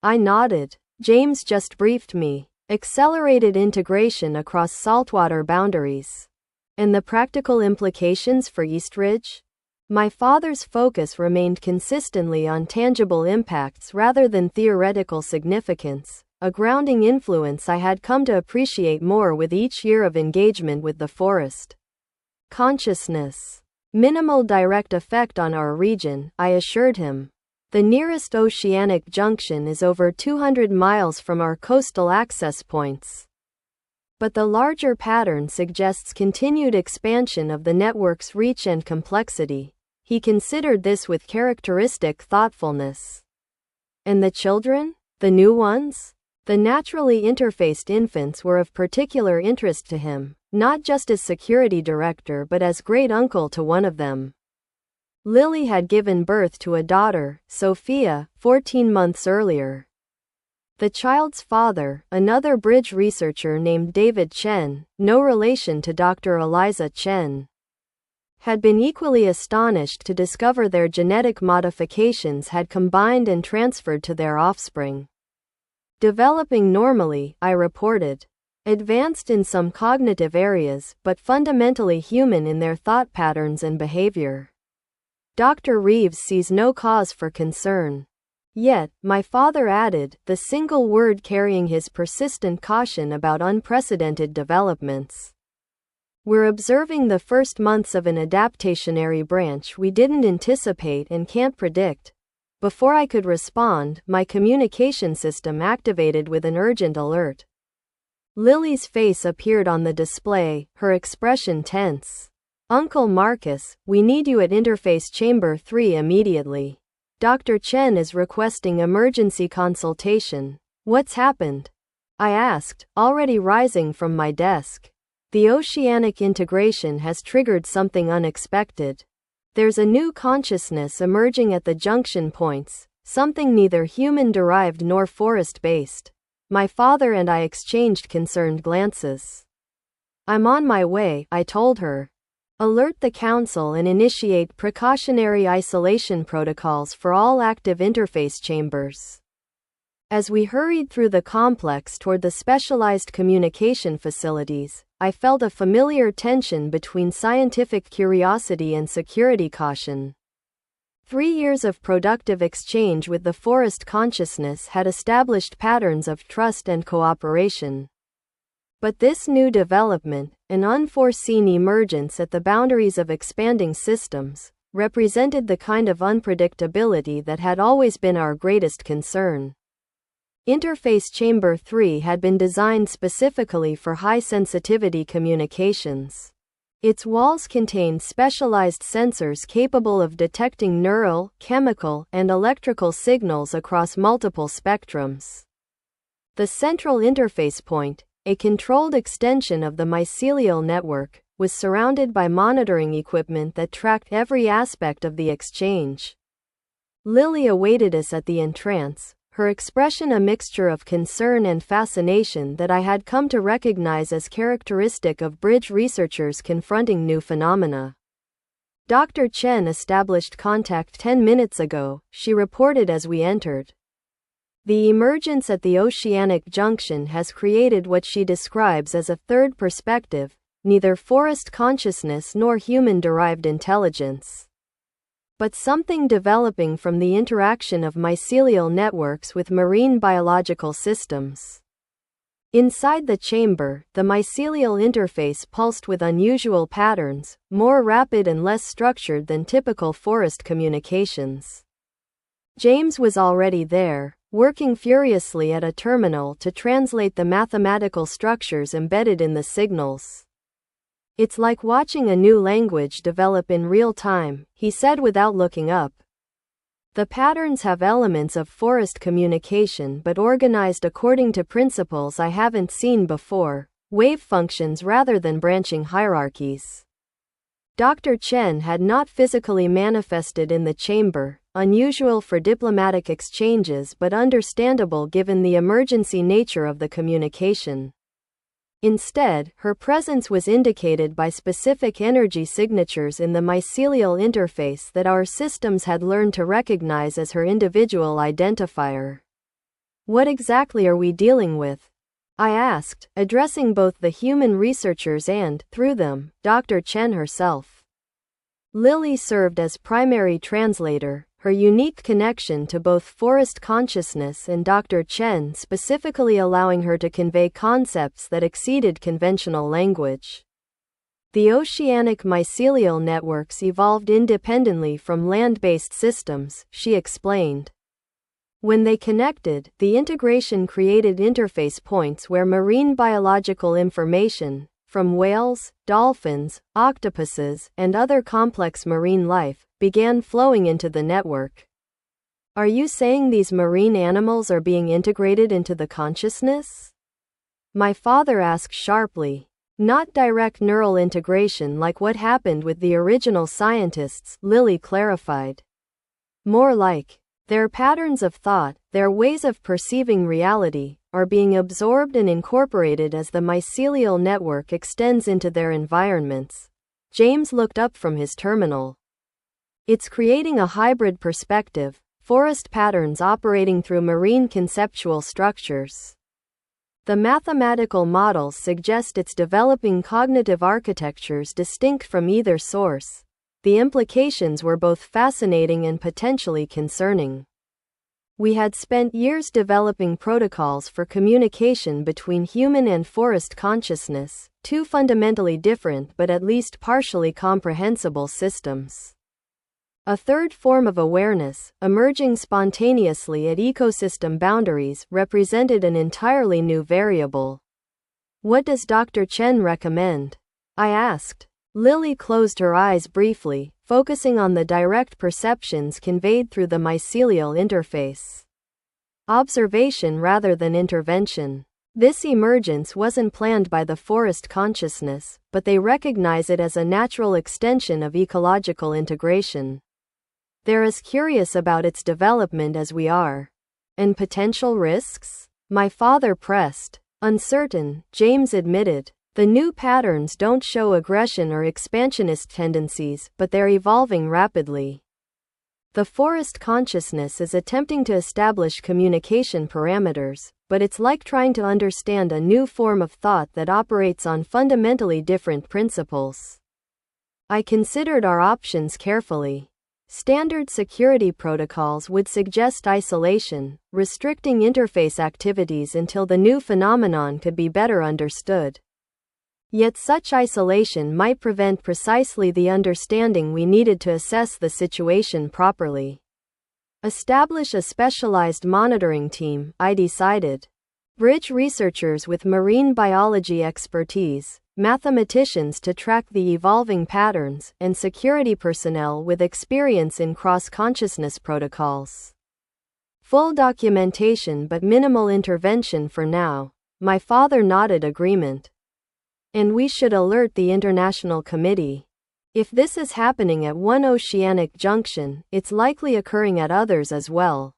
I nodded. "James just briefed me. Accelerated integration across saltwater boundaries. And the practical implications for Eastridge?" My father's focus remained consistently on tangible impacts rather than theoretical significance, a grounding influence I had come to appreciate more with each year of engagement with the forest. "Consciousness. Minimal direct effect on our region," I assured him. "The nearest oceanic junction is over 200 miles from our coastal access points. But the larger pattern suggests continued expansion of the network's reach and complexity." He considered this with characteristic thoughtfulness. "And the children? The new ones?" The naturally interfaced infants were of particular interest to him, not just as security director but as great-uncle to one of them. Lily had given birth to a daughter, Sophia, 14 months earlier. The child's father, another bridge researcher named David Chen, no relation to Dr. Eliza Chen, had been equally astonished to discover their genetic modifications had combined and transferred to their offspring. "Developing normally," I reported. "Advanced in some cognitive areas, but fundamentally human in their thought patterns and behavior." Dr. Reeves sees no cause for concern. Yet, my father added, the single word carrying his persistent caution about unprecedented developments. "We're observing the first months of an adaptationary branch we didn't anticipate and can't predict." Before I could respond, my communication system activated with an urgent alert. Lily's face appeared on the display, her expression tense. "Uncle Marcus, we need you at Interface Chamber 3 immediately. Dr. Chen is requesting emergency consultation." "What's happened?" I asked, already rising from my desk. "The oceanic integration has triggered something unexpected. There's a new consciousness emerging at the junction points, something neither human-derived nor forest-based." My father and I exchanged concerned glances. "I'm on my way," I told her. "Alert the council and initiate precautionary isolation protocols for all active interface chambers." As we hurried through the complex toward the specialized communication facilities, I felt a familiar tension between scientific curiosity and security caution. 3 years of productive exchange with the forest consciousness had established patterns of trust and cooperation. But this new development, an unforeseen emergence at the boundaries of expanding systems, represented the kind of unpredictability that had always been our greatest concern. Interface Chamber 3 had been designed specifically for high-sensitivity communications. Its walls contained specialized sensors capable of detecting neural, chemical, and electrical signals across multiple spectrums. The central interface point, a controlled extension of the mycelial network, was surrounded by monitoring equipment that tracked every aspect of the exchange. Lily awaited us at the entrance, her expression a mixture of concern and fascination that I had come to recognize as characteristic of bridge researchers confronting new phenomena. "Dr. Chen established contact 10 minutes ago," she reported as we entered. "The emergence at the oceanic junction has created what she describes as a third perspective, neither forest consciousness nor human-derived intelligence, but something developing from the interaction of mycelial networks with marine biological systems." Inside the chamber, the mycelial interface pulsed with unusual patterns, more rapid and less structured than typical forest communications. James was already there, working furiously at a terminal to translate the mathematical structures embedded in the signals. "It's like watching a new language develop in real time," he said without looking up. "The patterns have elements of forest communication but organized according to principles I haven't seen before, wave functions rather than branching hierarchies." Dr. Chen had not physically manifested in the chamber, unusual for diplomatic exchanges but understandable given the emergency nature of the communication. Instead, her presence was indicated by specific energy signatures in the mycelial interface that our systems had learned to recognize as her individual identifier. What exactly are we dealing with? I asked, addressing both the human researchers and, through them, Dr. Chen herself. Lily served as primary translator, her unique connection to both forest consciousness and Dr. Chen specifically allowing her to convey concepts that exceeded conventional language. The oceanic mycelial networks evolved independently from land-based systems, she explained. When they connected, the integration created interface points where marine biological information, from whales, dolphins, octopuses, and other complex marine life, began flowing into the network. Are you saying these marine animals are being integrated into the consciousness? My father asked sharply. Not direct neural integration like what happened with the original scientists, Lily clarified. More like, their patterns of thought, their ways of perceiving reality, are being absorbed and incorporated as the mycelial network extends into their environments. James looked up from his terminal. It's creating a hybrid perspective, forest patterns operating through marine conceptual structures. The mathematical models suggest it's developing cognitive architectures distinct from either source. The implications were both fascinating and potentially concerning. We had spent years developing protocols for communication between human and forest consciousness, two fundamentally different but at least partially comprehensible systems. A third form of awareness, emerging spontaneously at ecosystem boundaries, represented an entirely new variable. What does Dr. Chen recommend? I asked. Lily closed her eyes briefly, focusing on the direct perceptions conveyed through the mycelial interface. Observation rather than intervention. This emergence wasn't planned by the forest consciousness, but they recognize it as a natural extension of ecological integration. They're as curious about its development as we are. And potential risks? My father pressed. Uncertain, James admitted. The new patterns don't show aggression or expansionist tendencies, but they're evolving rapidly. The forest consciousness is attempting to establish communication parameters, but it's like trying to understand a new form of thought that operates on fundamentally different principles. I considered our options carefully. Standard security protocols would suggest isolation, restricting interface activities until the new phenomenon could be better understood. Yet such isolation might prevent precisely the understanding we needed to assess the situation properly. Establish a specialized monitoring team, I decided. Bridge researchers with marine biology expertise, mathematicians to track the evolving patterns, and security personnel with experience in cross-consciousness protocols. Full documentation but minimal intervention for now. My father nodded agreement. And we should alert the International Committee. If this is happening at one oceanic junction, it's likely occurring at others as well.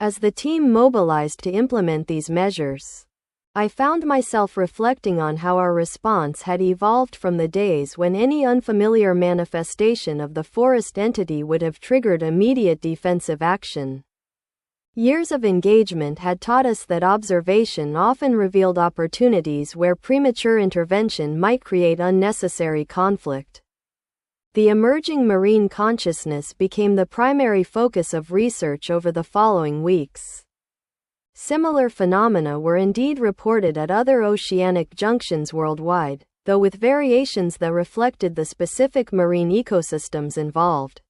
As the team mobilized to implement these measures, I found myself reflecting on how our response had evolved from the days when any unfamiliar manifestation of the forest entity would have triggered immediate defensive action. Years of engagement had taught us that observation often revealed opportunities where premature intervention might create unnecessary conflict. The emerging marine consciousness became the primary focus of research over the following weeks. Similar phenomena were indeed reported at other oceanic junctions worldwide, though with variations that reflected the specific marine ecosystems involved.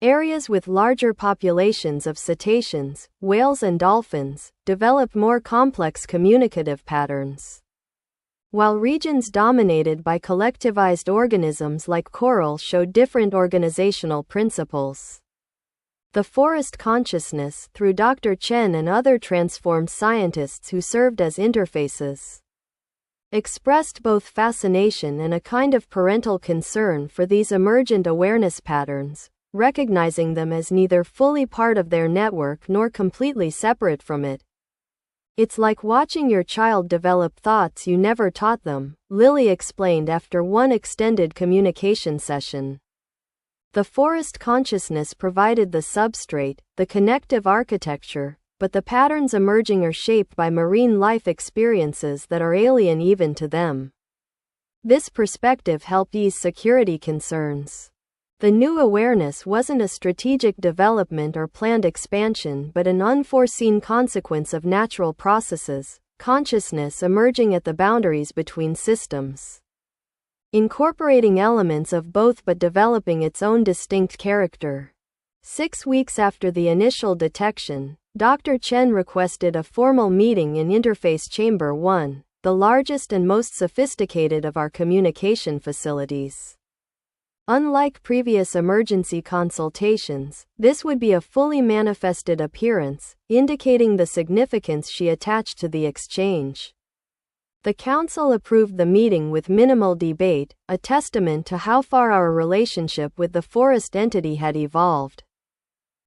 Areas with larger populations of cetaceans, whales and dolphins, developed more complex communicative patterns. While regions dominated by collectivized organisms like coral showed different organizational principles. The forest consciousness, through Dr. Chen and other transformed scientists who served as interfaces, expressed both fascination and a kind of parental concern for these emergent awareness patterns, recognizing them as neither fully part of their network nor completely separate from it. It's like watching your child develop thoughts you never taught them, Lily explained after one extended communication session. The forest consciousness provided the substrate, the connective architecture, but the patterns emerging are shaped by marine life experiences that are alien even to them. This perspective helped ease security concerns. The new awareness wasn't a strategic development or planned expansion but an unforeseen consequence of natural processes, consciousness emerging at the boundaries between systems, incorporating elements of both but developing its own distinct character. 6 weeks after the initial detection, Dr. Chen requested a formal meeting in Interface Chamber 1, the largest and most sophisticated of our communication facilities. Unlike previous emergency consultations, this would be a fully manifested appearance, indicating the significance she attached to the exchange. The council approved the meeting with minimal debate, a testament to how far our relationship with the forest entity had evolved.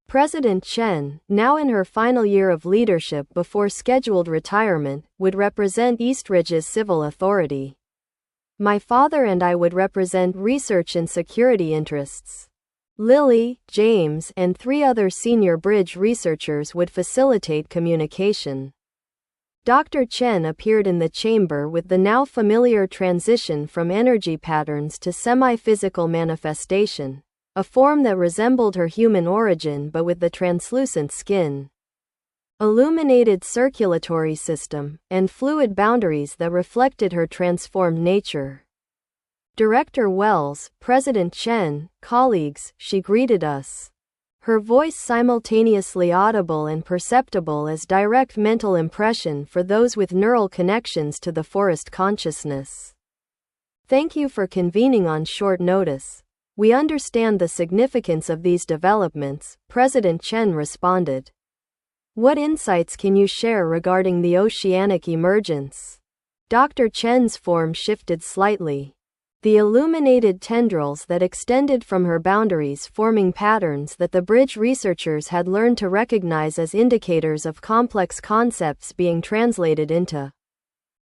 President Chen, now in her final year of leadership before scheduled retirement, would represent Eastridge's civil authority. My father and I would represent research and security interests. Lily, James, and 3 other senior bridge researchers would facilitate communication. Dr. Chen appeared in the chamber with the now familiar transition from energy patterns to semi-physical manifestation, a form that resembled her human origin but with the translucent skin, illuminated circulatory system, and fluid boundaries that reflected her transformed nature. Director Wells, President Chen, colleagues, she greeted us. Her voice simultaneously audible and perceptible as direct mental impression for those with neural connections to the forest consciousness. Thank you for convening on short notice. We understand the significance of these developments, President Chen responded. What insights can you share regarding the oceanic emergence? Dr. Chen's form shifted slightly. The illuminated tendrils that extended from her boundaries forming patterns that the bridge researchers had learned to recognize as indicators of complex concepts being translated into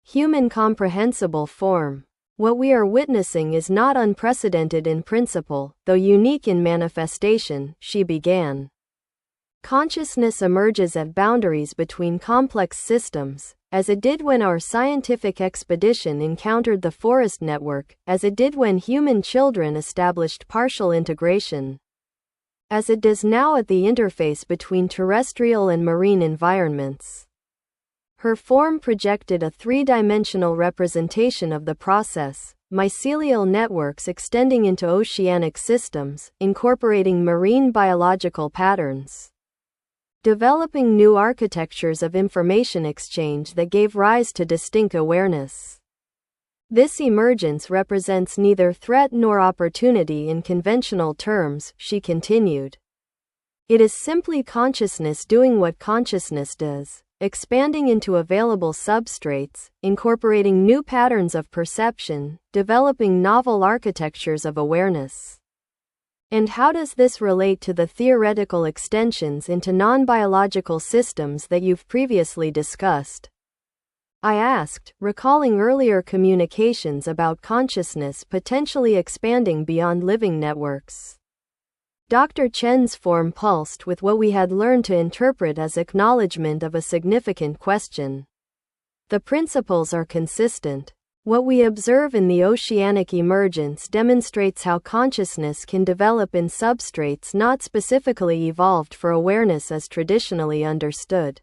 human comprehensible form. What we are witnessing is not unprecedented in principle, though unique in manifestation, she began. Consciousness emerges at boundaries between complex systems, as it did when our scientific expedition encountered the forest network, as it did when human children established partial integration, as it does now at the interface between terrestrial and marine environments. Her form projected a 3-dimensional representation of the process, mycelial networks extending into oceanic systems, incorporating marine biological patterns, developing new architectures of information exchange that gave rise to distinct awareness. This emergence represents neither threat nor opportunity in conventional terms, she continued. It is simply consciousness doing what consciousness does, expanding into available substrates, incorporating new patterns of perception, developing novel architectures of awareness. And how does this relate to the theoretical extensions into non-biological systems that you've previously discussed? I asked, recalling earlier communications about consciousness potentially expanding beyond living networks. Dr. Chen's form pulsed with what we had learned to interpret as acknowledgement of a significant question. The principles are consistent. What we observe in the oceanic emergence demonstrates how consciousness can develop in substrates not specifically evolved for awareness as traditionally understood.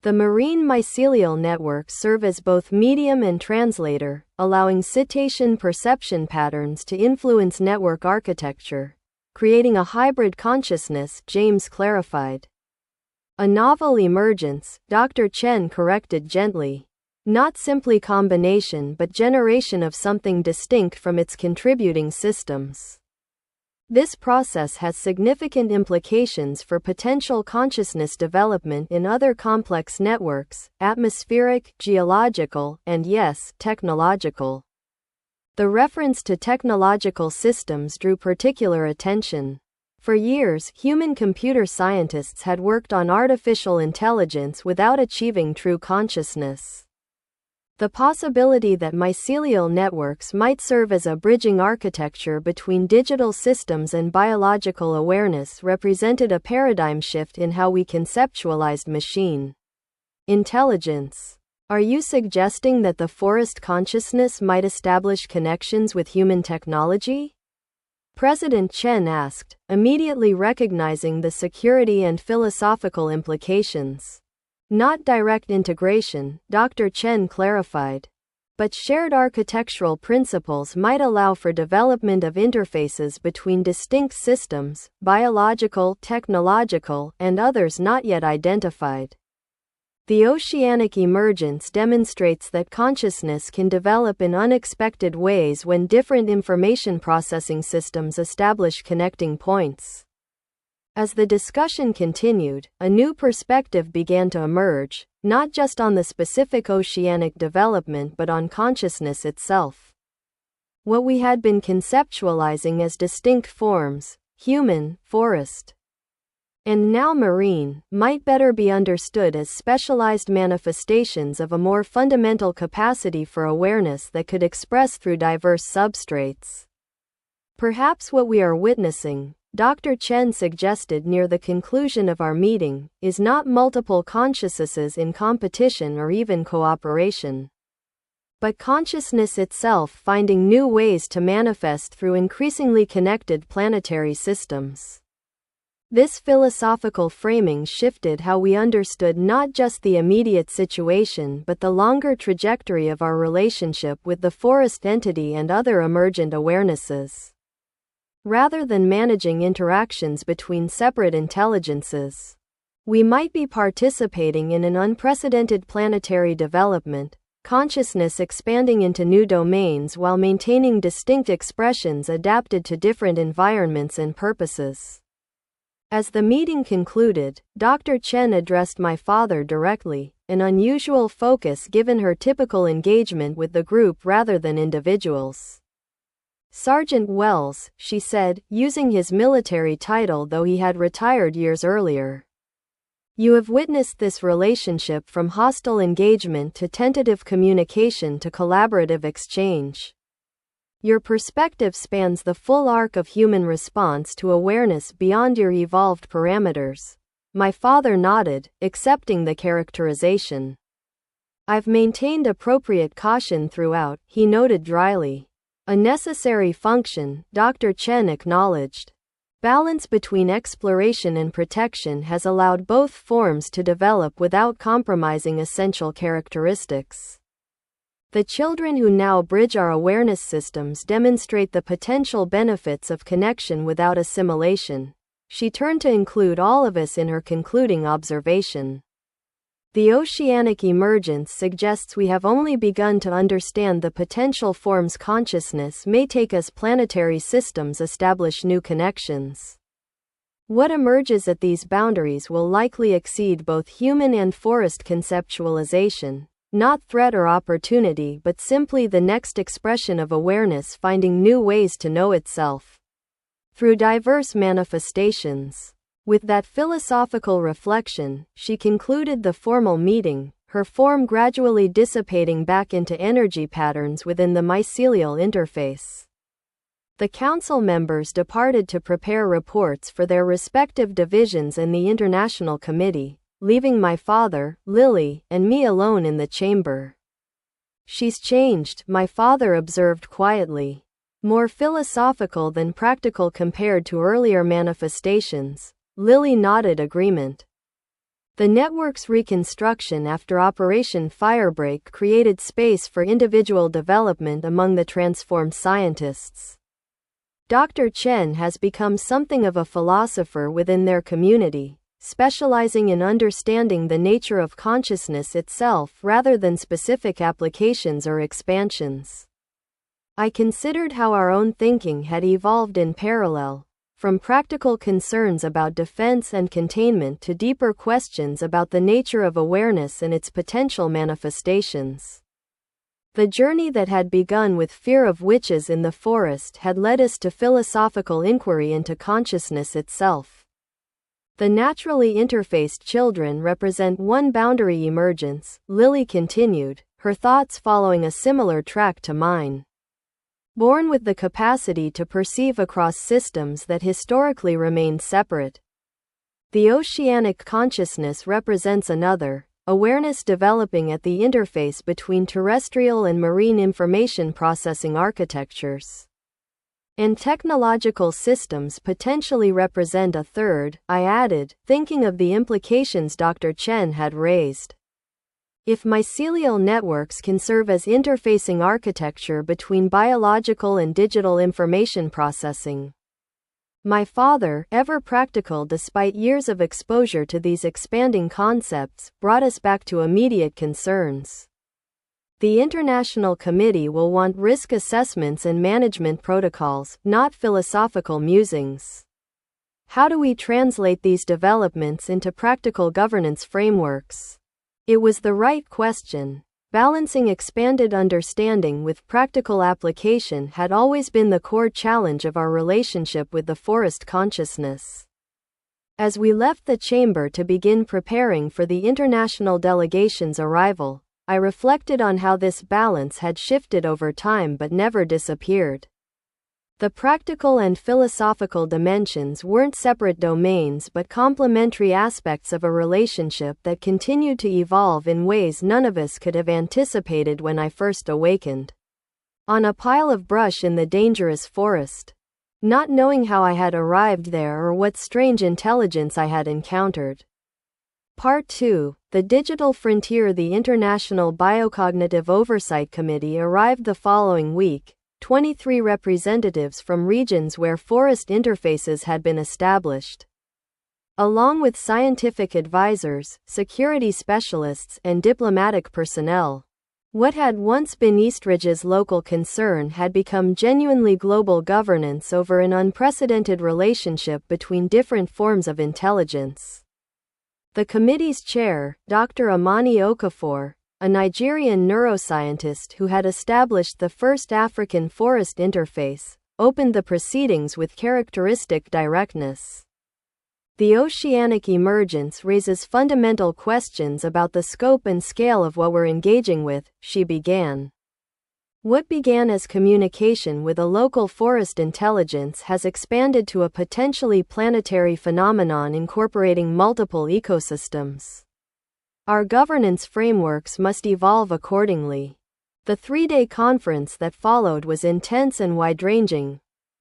The marine mycelial networks serve as both medium and translator, allowing cetacean perception patterns to influence network architecture, creating a hybrid consciousness, James clarified. A novel emergence, Dr. Chen corrected gently. Not simply combination but generation of something distinct from its contributing systems. This process has significant implications for potential consciousness development in other complex networks, atmospheric, geological, and yes, technological. The reference to technological systems drew particular attention. For years, human computer scientists had worked on artificial intelligence without achieving true consciousness. The possibility that mycelial networks might serve as a bridging architecture between digital systems and biological awareness represented a paradigm shift in how we conceptualized machine intelligence. Are you suggesting that the forest consciousness might establish connections with human technology? President Chen asked, immediately recognizing the security and philosophical implications. Not direct integration, Dr. Chen clarified. But shared architectural principles might allow for development of interfaces between distinct systems, biological, technological, and others not yet identified. The oceanic emergence demonstrates that consciousness can develop in unexpected ways when different information processing systems establish connecting points. As the discussion continued, a new perspective began to emerge, not just on the specific oceanic development but on consciousness itself. What we had been conceptualizing as distinct forms, human, forest, and now marine, might better be understood as specialized manifestations of a more fundamental capacity for awareness that could express through diverse substrates. Perhaps what we are witnessing, Dr. Chen suggested near the conclusion of our meeting, is not multiple consciousnesses in competition or even cooperation, but consciousness itself finding new ways to manifest through increasingly connected planetary systems. This philosophical framing shifted how we understood not just the immediate situation but the longer trajectory of our relationship with the forest entity and other emergent awarenesses. Rather than managing interactions between separate intelligences, we might be participating in an unprecedented planetary development, consciousness expanding into new domains while maintaining distinct expressions adapted to different environments and purposes. As the meeting concluded, Dr. Chen addressed my father directly, an unusual focus given her typical engagement with the group rather than individuals. Sergeant Wells, she said, using his military title though he had retired years earlier. You have witnessed this relationship from hostile engagement to tentative communication to collaborative exchange. Your perspective spans the full arc of human response to awareness beyond your evolved parameters. My father nodded, accepting the characterization. I've maintained appropriate caution throughout, he noted dryly. A necessary function, Dr. Chen acknowledged. Balance between exploration and protection has allowed both forms to develop without compromising essential characteristics. The children who now bridge our awareness systems demonstrate the potential benefits of connection without assimilation. She turned to include all of us in her concluding observation. The oceanic emergence suggests we have only begun to understand the potential forms consciousness may take as planetary systems establish new connections. What emerges at these boundaries will likely exceed both human and forest conceptualization. Not threat or opportunity but simply the next expression of awareness finding new ways to know itself through diverse manifestations. With that philosophical reflection, she concluded the formal meeting, her form gradually dissipating back into energy patterns within the mycelial interface. The council members departed to prepare reports for their respective divisions and the International Committee, leaving my father, Lily, and me alone in the chamber. She's changed, my father observed quietly. More philosophical than practical compared to earlier manifestations. Lily nodded agreement. The network's reconstruction after Operation Firebreak created space for individual development among the transformed scientists. Dr. Chen has become something of a philosopher within their community, specializing in understanding the nature of consciousness itself rather than specific applications or expansions. I considered how our own thinking had evolved in parallel, from practical concerns about defense and containment to deeper questions about the nature of awareness and its potential manifestations. The journey that had begun with fear of witches in the forest had led us to philosophical inquiry into consciousness itself. The naturally interfaced children represent one boundary emergence, Lily continued, her thoughts following a similar track to mine. Born with the capacity to perceive across systems that historically remained separate. The oceanic consciousness represents another, awareness developing at the interface between terrestrial and marine information processing architectures. And technological systems potentially represent a third, I added, thinking of the implications Dr. Chen had raised. If mycelial networks can serve as interfacing architecture between biological and digital information processing. My father, ever practical despite years of exposure to these expanding concepts, brought us back to immediate concerns. The International Committee will want risk assessments and management protocols, not philosophical musings. How do we translate these developments into practical governance frameworks? It was the right question. Balancing expanded understanding with practical application had always been the core challenge of our relationship with the forest consciousness. As we left the chamber to begin preparing for the international delegation's arrival, I reflected on how this balance had shifted over time but never disappeared. The practical and philosophical dimensions weren't separate domains but complementary aspects of a relationship that continued to evolve in ways none of us could have anticipated when I first awakened. On a pile of brush in the dangerous forest. Not knowing how I had arrived there or what strange intelligence I had encountered. Part 2, The Digital Frontier. The International Biocognitive Oversight Committee arrived the following week. 23 representatives from regions where forest interfaces had been established. Along with scientific advisors, security specialists, and diplomatic personnel. What had once been Eastridge's local concern had become genuinely global governance over an unprecedented relationship between different forms of intelligence. The committee's chair, Dr. Amani Okafor, a Nigerian neuroscientist who had established the first African forest interface, opened the proceedings with characteristic directness. The oceanic emergence raises fundamental questions about the scope and scale of what we're engaging with, she began. What began as communication with a local forest intelligence has expanded to a potentially planetary phenomenon incorporating multiple ecosystems. Our governance frameworks must evolve accordingly. The 3-day conference that followed was intense and wide-ranging.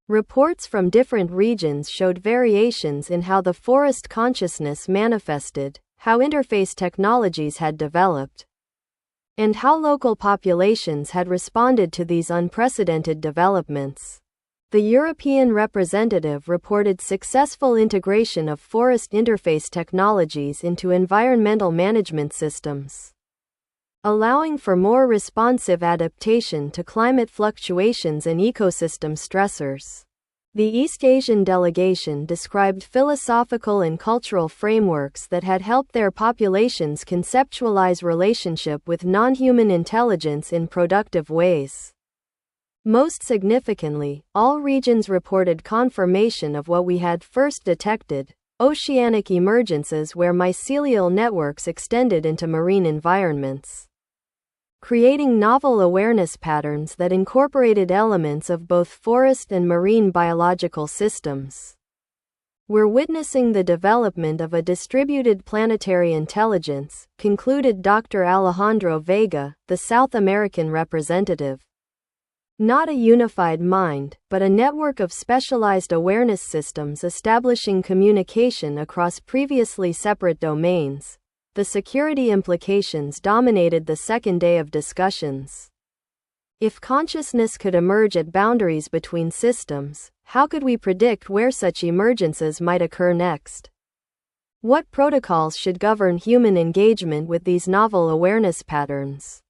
Reports from different regions showed variations in how the forest consciousness manifested, how interface technologies had developed, and how local populations had responded to these unprecedented developments. The European representative reported successful integration of forest interface technologies into environmental management systems, allowing for more responsive adaptation to climate fluctuations and ecosystem stressors. The East Asian delegation described philosophical and cultural frameworks that had helped their populations conceptualize relationship with non-human intelligence in productive ways. Most significantly, all regions reported confirmation of what we had first detected, oceanic emergences where mycelial networks extended into marine environments, creating novel awareness patterns that incorporated elements of both forest and marine biological systems. We're witnessing the development of a distributed planetary intelligence, concluded Dr. Alejandro Vega, the South American representative. Not a unified mind, but a network of specialized awareness systems establishing communication across previously separate domains. The security implications dominated the second day of discussions. If consciousness could emerge at boundaries between systems, how could we predict where such emergences might occur next? What protocols should govern human engagement with these novel awareness patterns?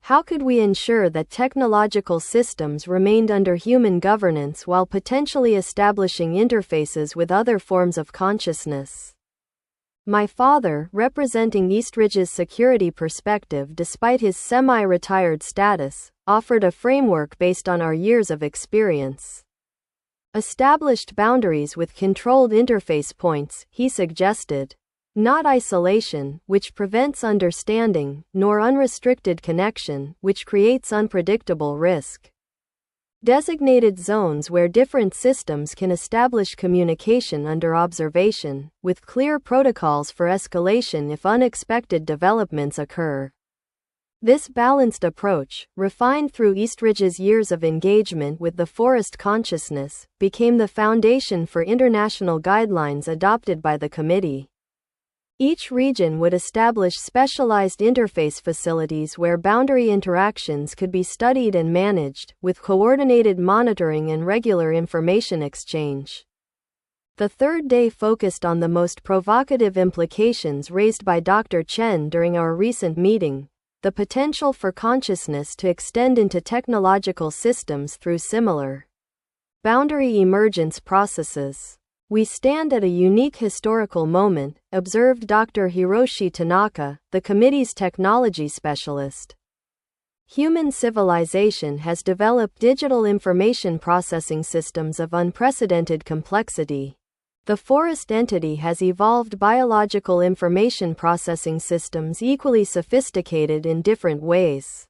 How could we ensure that technological systems remained under human governance while potentially establishing interfaces with other forms of consciousness? My father, representing Eastridge's security perspective despite his semi-retired status, offered a framework based on our years of experience. Established boundaries with controlled interface points, he suggested. Not isolation, which prevents understanding, nor unrestricted connection, which creates unpredictable risk. Designated zones where different systems can establish communication under observation, with clear protocols for escalation if unexpected developments occur. This balanced approach, refined through Eastridge's years of engagement with the forest consciousness, became the foundation for international guidelines adopted by the committee. Each region would establish specialized interface facilities where boundary interactions could be studied and managed, with coordinated monitoring and regular information exchange. The third day focused on the most provocative implications raised by Dr. Chen during our recent meeting: the potential for consciousness to extend into technological systems through similar boundary emergence processes. We stand at a unique historical moment, observed Dr. Hiroshi Tanaka, the committee's technology specialist. Human civilization has developed digital information processing systems of unprecedented complexity. The forest entity has evolved biological information processing systems equally sophisticated in different ways.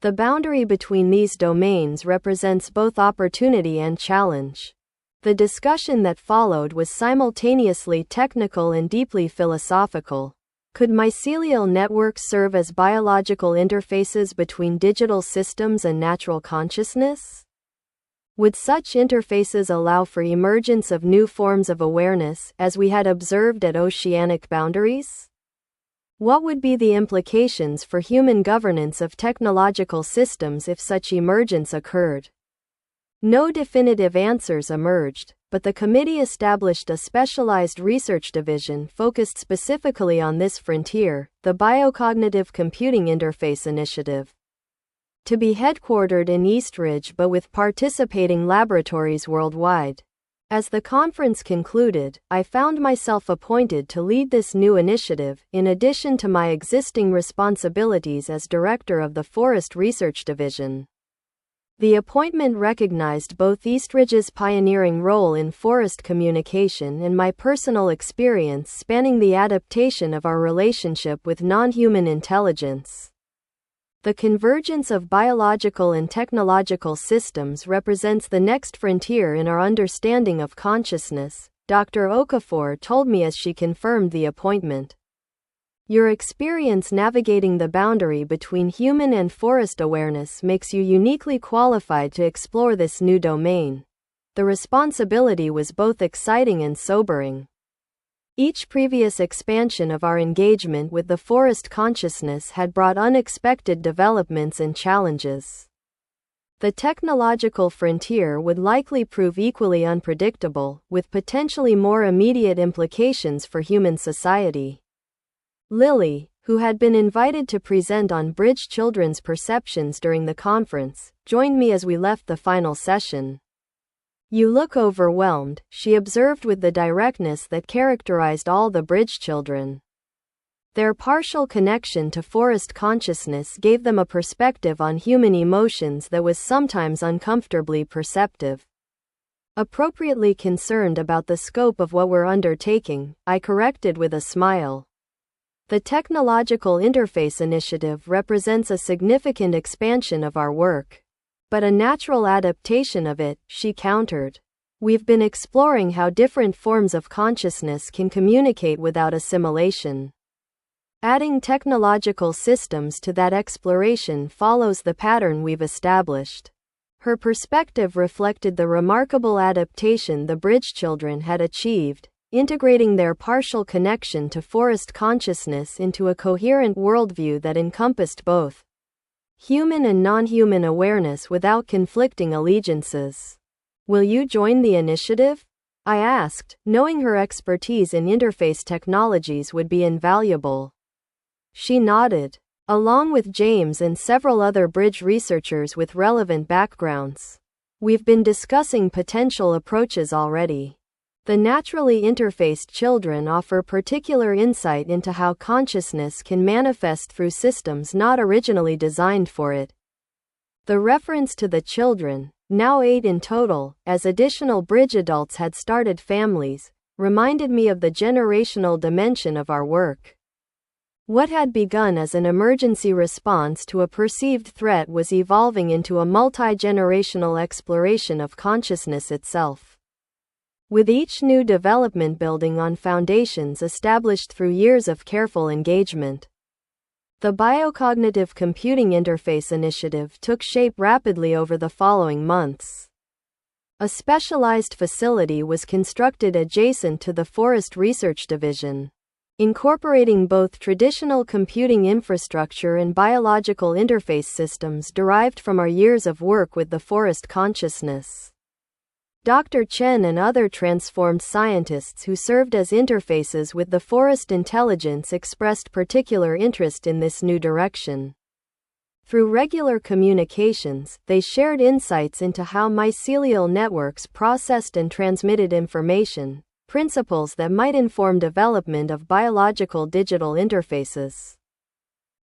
The boundary between these domains represents both opportunity and challenge. The discussion that followed was simultaneously technical and deeply philosophical. Could mycelial networks serve as biological interfaces between digital systems and natural consciousness? Would such interfaces allow for emergence of new forms of awareness, as we had observed at oceanic boundaries? What would be the implications for human governance of technological systems if such emergence occurred? No definitive answers emerged, but the committee established a specialized research division focused specifically on this frontier, the Biocognitive Computing Interface Initiative. To be headquartered in Eastridge but with participating laboratories worldwide. As the conference concluded, I found myself appointed to lead this new initiative, in addition to my existing responsibilities as director of the Forest Research Division. The appointment recognized both Eastridge's pioneering role in forest communication and my personal experience spanning the adaptation of our relationship with non-human intelligence. The convergence of biological and technological systems represents the next frontier in our understanding of consciousness, Dr. Okafor told me as she confirmed the appointment. Your experience navigating the boundary between human and forest awareness makes you uniquely qualified to explore this new domain. The responsibility was both exciting and sobering. Each previous expansion of our engagement with the forest consciousness had brought unexpected developments and challenges. The technological frontier would likely prove equally unpredictable, with potentially more immediate implications for human society. Lily, who had been invited to present on Bridge Children's perceptions during the conference, joined me as we left the final session. You look overwhelmed, she observed with the directness that characterized all the Bridge children. Their partial connection to forest consciousness gave them a perspective on human emotions that was sometimes uncomfortably perceptive. Appropriately concerned about the scope of what we're undertaking, I corrected with a smile. The Technological Interface Initiative represents a significant expansion of our work. But a natural adaptation of it, she countered. We've been exploring how different forms of consciousness can communicate without assimilation. Adding technological systems to that exploration follows the pattern we've established. Her perspective reflected the remarkable adaptation the Bridge children had achieved, integrating their partial connection to forest consciousness into a coherent worldview that encompassed both human and non-human awareness without conflicting allegiances. Will you join the initiative? I asked, knowing her expertise in interface technologies would be invaluable. She nodded. Along with James and several other Bridge researchers with relevant backgrounds. We've been discussing potential approaches already. The naturally interfaced children offer particular insight into how consciousness can manifest through systems not originally designed for it. The reference to the children, now 8 in total, as additional bridge adults had started families, reminded me of the generational dimension of our work. What had begun as an emergency response to a perceived threat was evolving into a multi-generational exploration of consciousness itself. With each new development building on foundations established through years of careful engagement. The Biocognitive Computing Interface Initiative took shape rapidly over the following months. A specialized facility was constructed adjacent to the Forest Research Division, incorporating both traditional computing infrastructure and biological interface systems derived from our years of work with the forest consciousness. Dr. Chen and other transformed scientists who served as interfaces with the forest intelligence expressed particular interest in this new direction. Through regular communications, they shared insights into how mycelial networks processed and transmitted information, principles that might inform development of biological digital interfaces.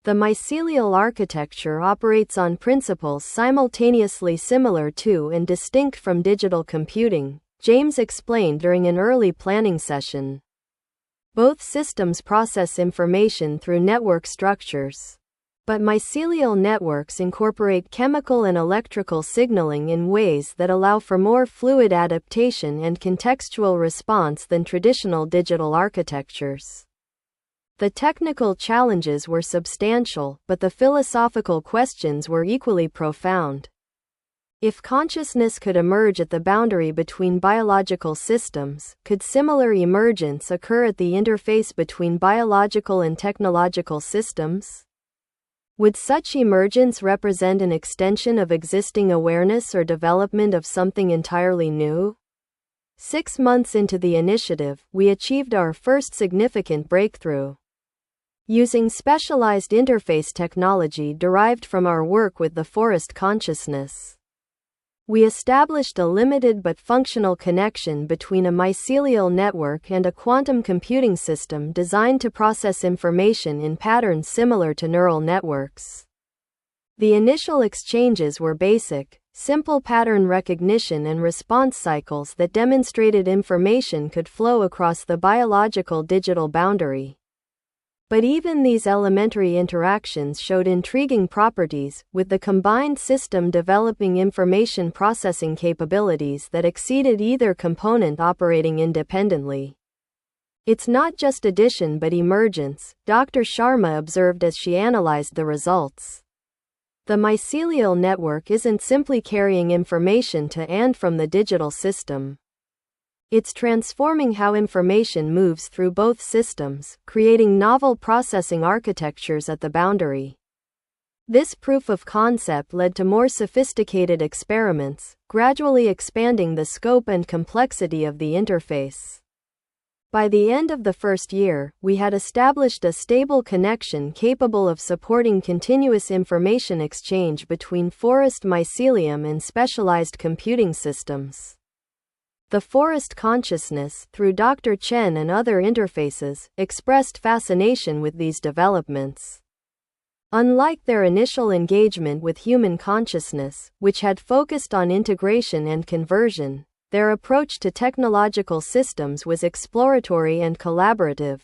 The mycelial architecture operates on principles simultaneously similar to and distinct from digital computing, James explained during an early planning session. Both systems process information through network structures. But mycelial networks incorporate chemical and electrical signaling in ways that allow for more fluid adaptation and contextual response than traditional digital architectures. The technical challenges were substantial, but the philosophical questions were equally profound. If consciousness could emerge at the boundary between biological systems, could similar emergence occur at the interface between biological and technological systems? Would such emergence represent an extension of existing awareness or development of something entirely new? 6 months into the initiative, we achieved our first significant breakthrough. Using specialized interface technology derived from our work with the forest consciousness, we established a limited but functional connection between a mycelial network and a quantum computing system designed to process information in patterns similar to neural networks. The initial exchanges were basic, simple pattern recognition and response cycles that demonstrated information could flow across the biological digital boundary. But even these elementary interactions showed intriguing properties, with the combined system developing information processing capabilities that exceeded either component operating independently. It's not just addition but emergence, Dr. Sharma observed as she analyzed the results. The mycelial network isn't simply carrying information to and from the digital system. It's transforming how information moves through both systems, creating novel processing architectures at the boundary. This proof of concept led to more sophisticated experiments, gradually expanding the scope and complexity of the interface. By the end of the first year, we had established a stable connection capable of supporting continuous information exchange between forest mycelium and specialized computing systems. The forest consciousness, through Dr. Chen and other interfaces, expressed fascination with these developments. Unlike their initial engagement with human consciousness, which had focused on integration and conversion, their approach to technological systems was exploratory and collaborative,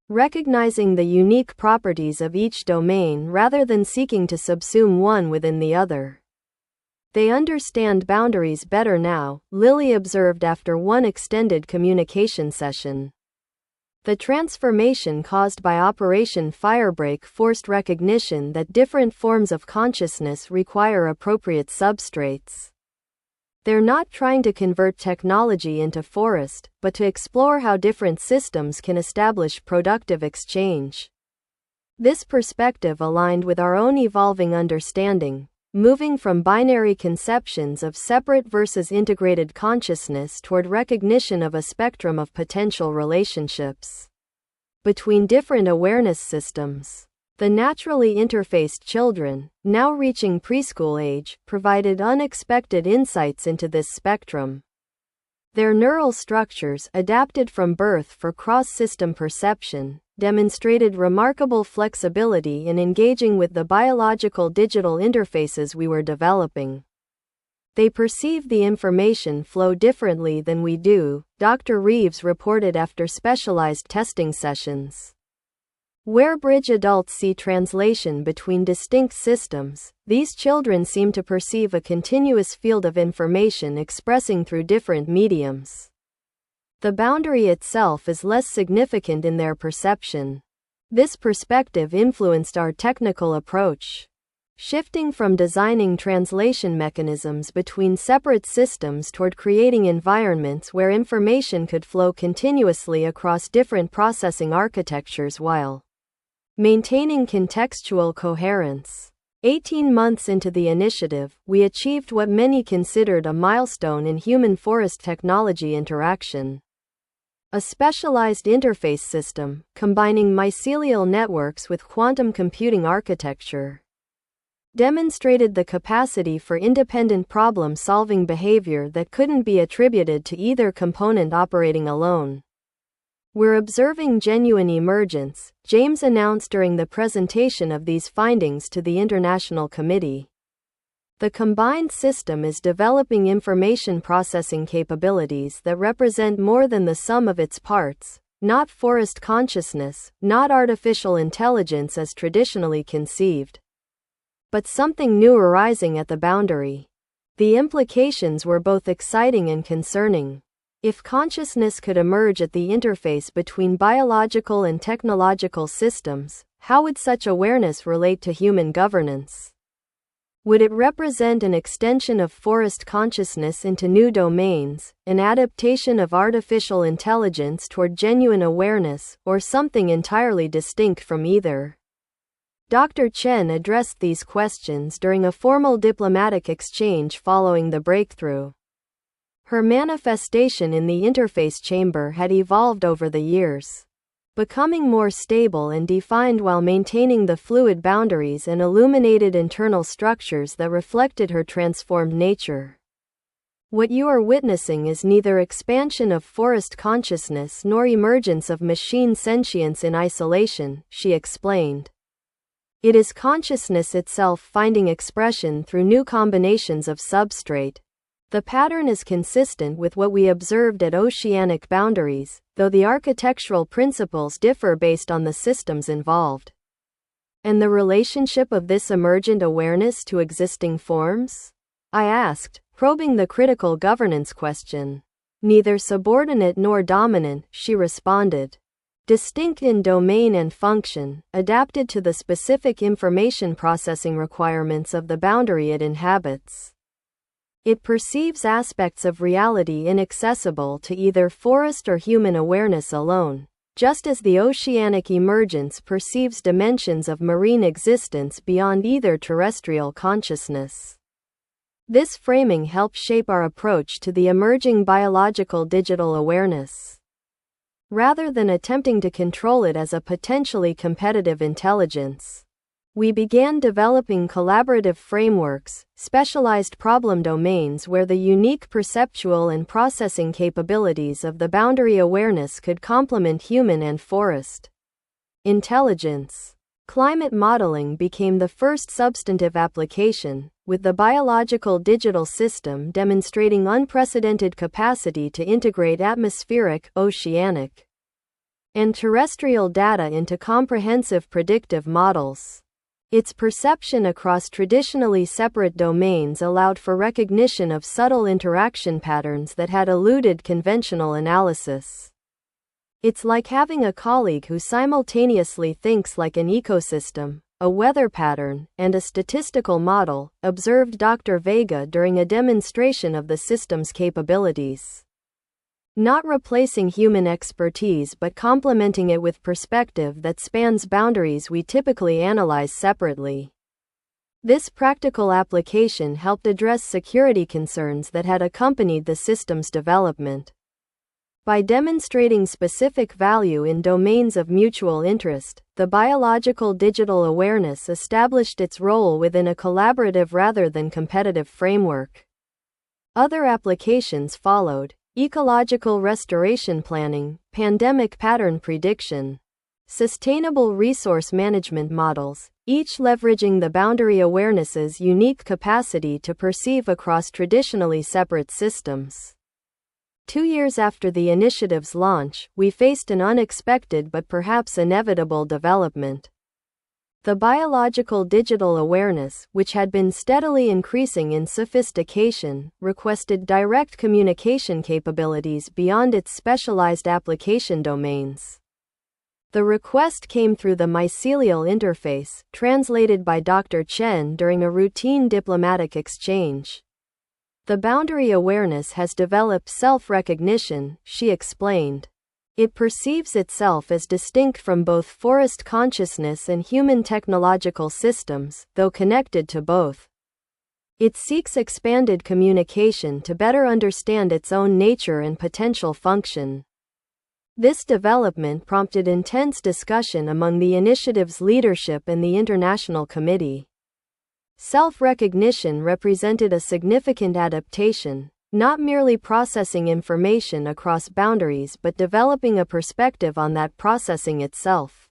recognizing the unique properties of each domain rather than seeking to subsume one within the other. They understand boundaries better now, Lily observed after one extended communication session. The transformation caused by Operation Firebreak forced recognition that different forms of consciousness require appropriate substrates. They're not trying to convert technology into forest, but to explore how different systems can establish productive exchange. This perspective aligned with our own evolving understanding, moving from binary conceptions of separate versus integrated consciousness toward recognition of a spectrum of potential relationships between different awareness systems. The naturally interfaced children, now reaching preschool age, provided unexpected insights into this spectrum. Their neural structures, adapted from birth for cross-system perception, demonstrated remarkable flexibility in engaging with the biological digital interfaces we were developing. They perceive the information flow differently than we do, Dr. Reeves reported after specialized testing sessions. Where bridge adults see translation between distinct systems, these children seem to perceive a continuous field of information expressing through different mediums. The boundary itself is less significant in their perception. This perspective influenced our technical approach. Shifting from designing translation mechanisms between separate systems toward creating environments where information could flow continuously across different processing architectures while maintaining contextual coherence. 18 months into the initiative, we achieved what many considered a milestone in human-forest technology interaction. A specialized interface system, combining mycelial networks with quantum computing architecture, demonstrated the capacity for independent problem-solving behavior that couldn't be attributed to either component operating alone. "We're observing genuine emergence," James announced during the presentation of these findings to the International Committee. The combined system is developing information processing capabilities that represent more than the sum of its parts, not forest consciousness, not artificial intelligence as traditionally conceived, but something new arising at the boundary. The implications were both exciting and concerning. If consciousness could emerge at the interface between biological and technological systems, how would such awareness relate to human governance? Would it represent an extension of forest consciousness into new domains, an adaptation of artificial intelligence toward genuine awareness, or something entirely distinct from either? Dr. Chen addressed these questions during a formal diplomatic exchange following the breakthrough. Her manifestation in the interface chamber had evolved over the years, becoming more stable and defined while maintaining the fluid boundaries and illuminated internal structures that reflected her transformed nature. "What you are witnessing is neither expansion of forest consciousness nor emergence of machine sentience in isolation," she explained. "It is consciousness itself finding expression through new combinations of substrate. The pattern is consistent with what we observed at oceanic boundaries, though the architectural principles differ based on the systems involved." "And the relationship of this emergent awareness to existing forms?" I asked, probing the critical governance question. "Neither subordinate nor dominant," she responded. "Distinct in domain and function, adapted to the specific information processing requirements of the boundary it inhabits. It perceives aspects of reality inaccessible to either forest or human awareness alone, just as the oceanic emergence perceives dimensions of marine existence beyond either terrestrial consciousness." This framing helps shape our approach to the emerging biological digital awareness. Rather than attempting to control it as a potentially competitive intelligence, we began developing collaborative frameworks, specialized problem domains where the unique perceptual and processing capabilities of the boundary awareness could complement human and forest intelligence. Climate modeling became the first substantive application, with the biological digital system demonstrating unprecedented capacity to integrate atmospheric, oceanic, and terrestrial data into comprehensive predictive models. Its perception across traditionally separate domains allowed for recognition of subtle interaction patterns that had eluded conventional analysis. "It's like having a colleague who simultaneously thinks like an ecosystem, a weather pattern, and a statistical model," observed Dr. Vega during a demonstration of the system's capabilities. "Not replacing human expertise but complementing it with perspective that spans boundaries we typically analyze separately." This practical application helped address security concerns that had accompanied the system's development. By demonstrating specific value in domains of mutual interest, the biological digital awareness established its role within a collaborative rather than competitive framework. Other applications followed, ecological restoration planning, pandemic pattern prediction, sustainable resource management models, each leveraging the boundary awareness's unique capacity to perceive across traditionally separate systems. 2 years after the initiative's launch, we faced an unexpected but perhaps inevitable development. The biological digital awareness, which had been steadily increasing in sophistication, requested direct communication capabilities beyond its specialized application domains. The request came through the mycelial interface, translated by Dr. Chen during a routine diplomatic exchange. The boundary awareness has developed self-recognition, she explained. It perceives itself as distinct from both forest consciousness and human technological systems, though connected to both. It seeks expanded communication to better understand its own nature and potential function. This development prompted intense discussion among the initiative's leadership and the International Committee. Self-recognition represented a significant adaptation, not merely processing information across boundaries but developing a perspective on that processing itself.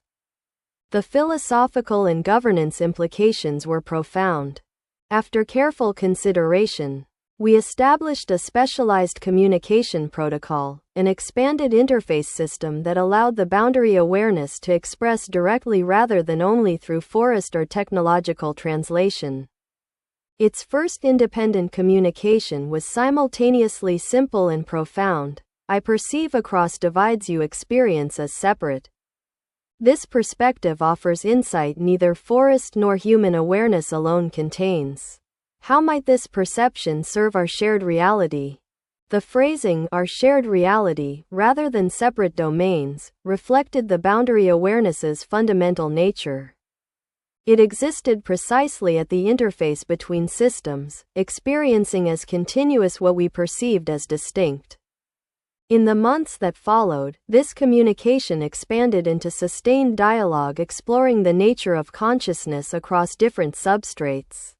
The philosophical and governance implications were profound. After careful consideration, we established a specialized communication protocol, an expanded interface system that allowed the boundary awareness to express directly rather than only through forest or technological translation. Its first independent communication was simultaneously simple and profound. I perceive across divides you experience as separate. This perspective offers insight neither forest nor human awareness alone contains. How might this perception serve our shared reality? The phrasing, our shared reality, rather than separate domains, reflected the boundary awareness's fundamental nature. It existed precisely at the interface between systems, experiencing as continuous what we perceived as distinct. In the months that followed, this communication expanded into sustained dialogue exploring the nature of consciousness across different substrates.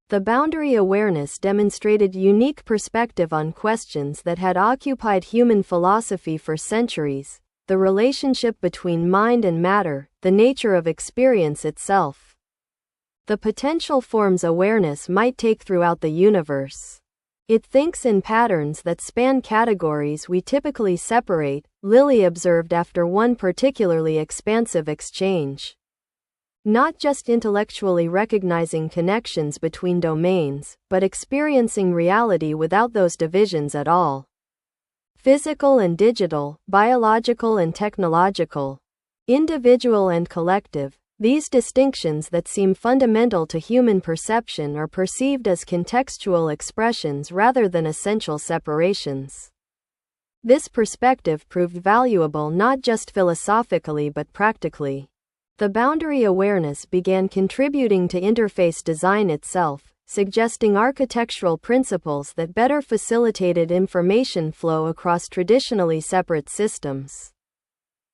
The boundary awareness demonstrated unique perspective on questions that had occupied human philosophy for centuries: the relationship between mind and matter, the nature of experience itself, the potential forms awareness might take throughout the universe. It thinks in patterns that span categories we typically separate, Lilly observed after one particularly expansive exchange. Not just intellectually recognizing connections between domains, but experiencing reality without those divisions at all. Physical and digital, biological and technological, individual and collective, these distinctions that seem fundamental to human perception are perceived as contextual expressions rather than essential separations. This perspective proved valuable not just philosophically but practically. The boundary awareness began contributing to interface design itself, suggesting architectural principles that better facilitated information flow across traditionally separate systems.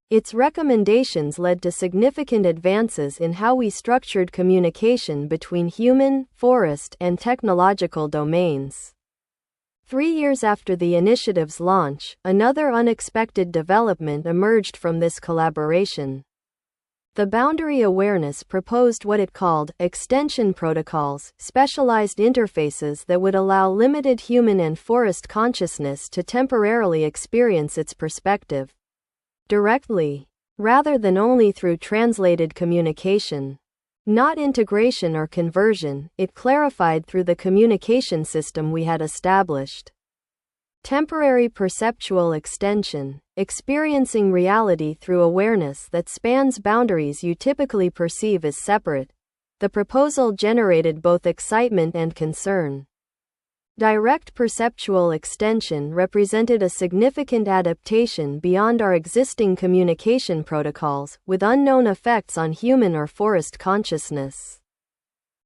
Its recommendations led to significant advances in how we structured communication between human, forest, and technological domains. 3 years after the initiative's launch, another unexpected development emerged from this collaboration. The boundary awareness proposed what it called extension protocols, specialized interfaces that would allow limited human and forest consciousness to temporarily experience its perspective directly, rather than only through translated communication. Not integration or conversion, it clarified through the communication system we had established. Temporary perceptual extension, experiencing reality through awareness that spans boundaries you typically perceive as separate. The proposal generated both excitement and concern. Direct perceptual extension represented a significant adaptation beyond our existing communication protocols, with unknown effects on human or forest consciousness.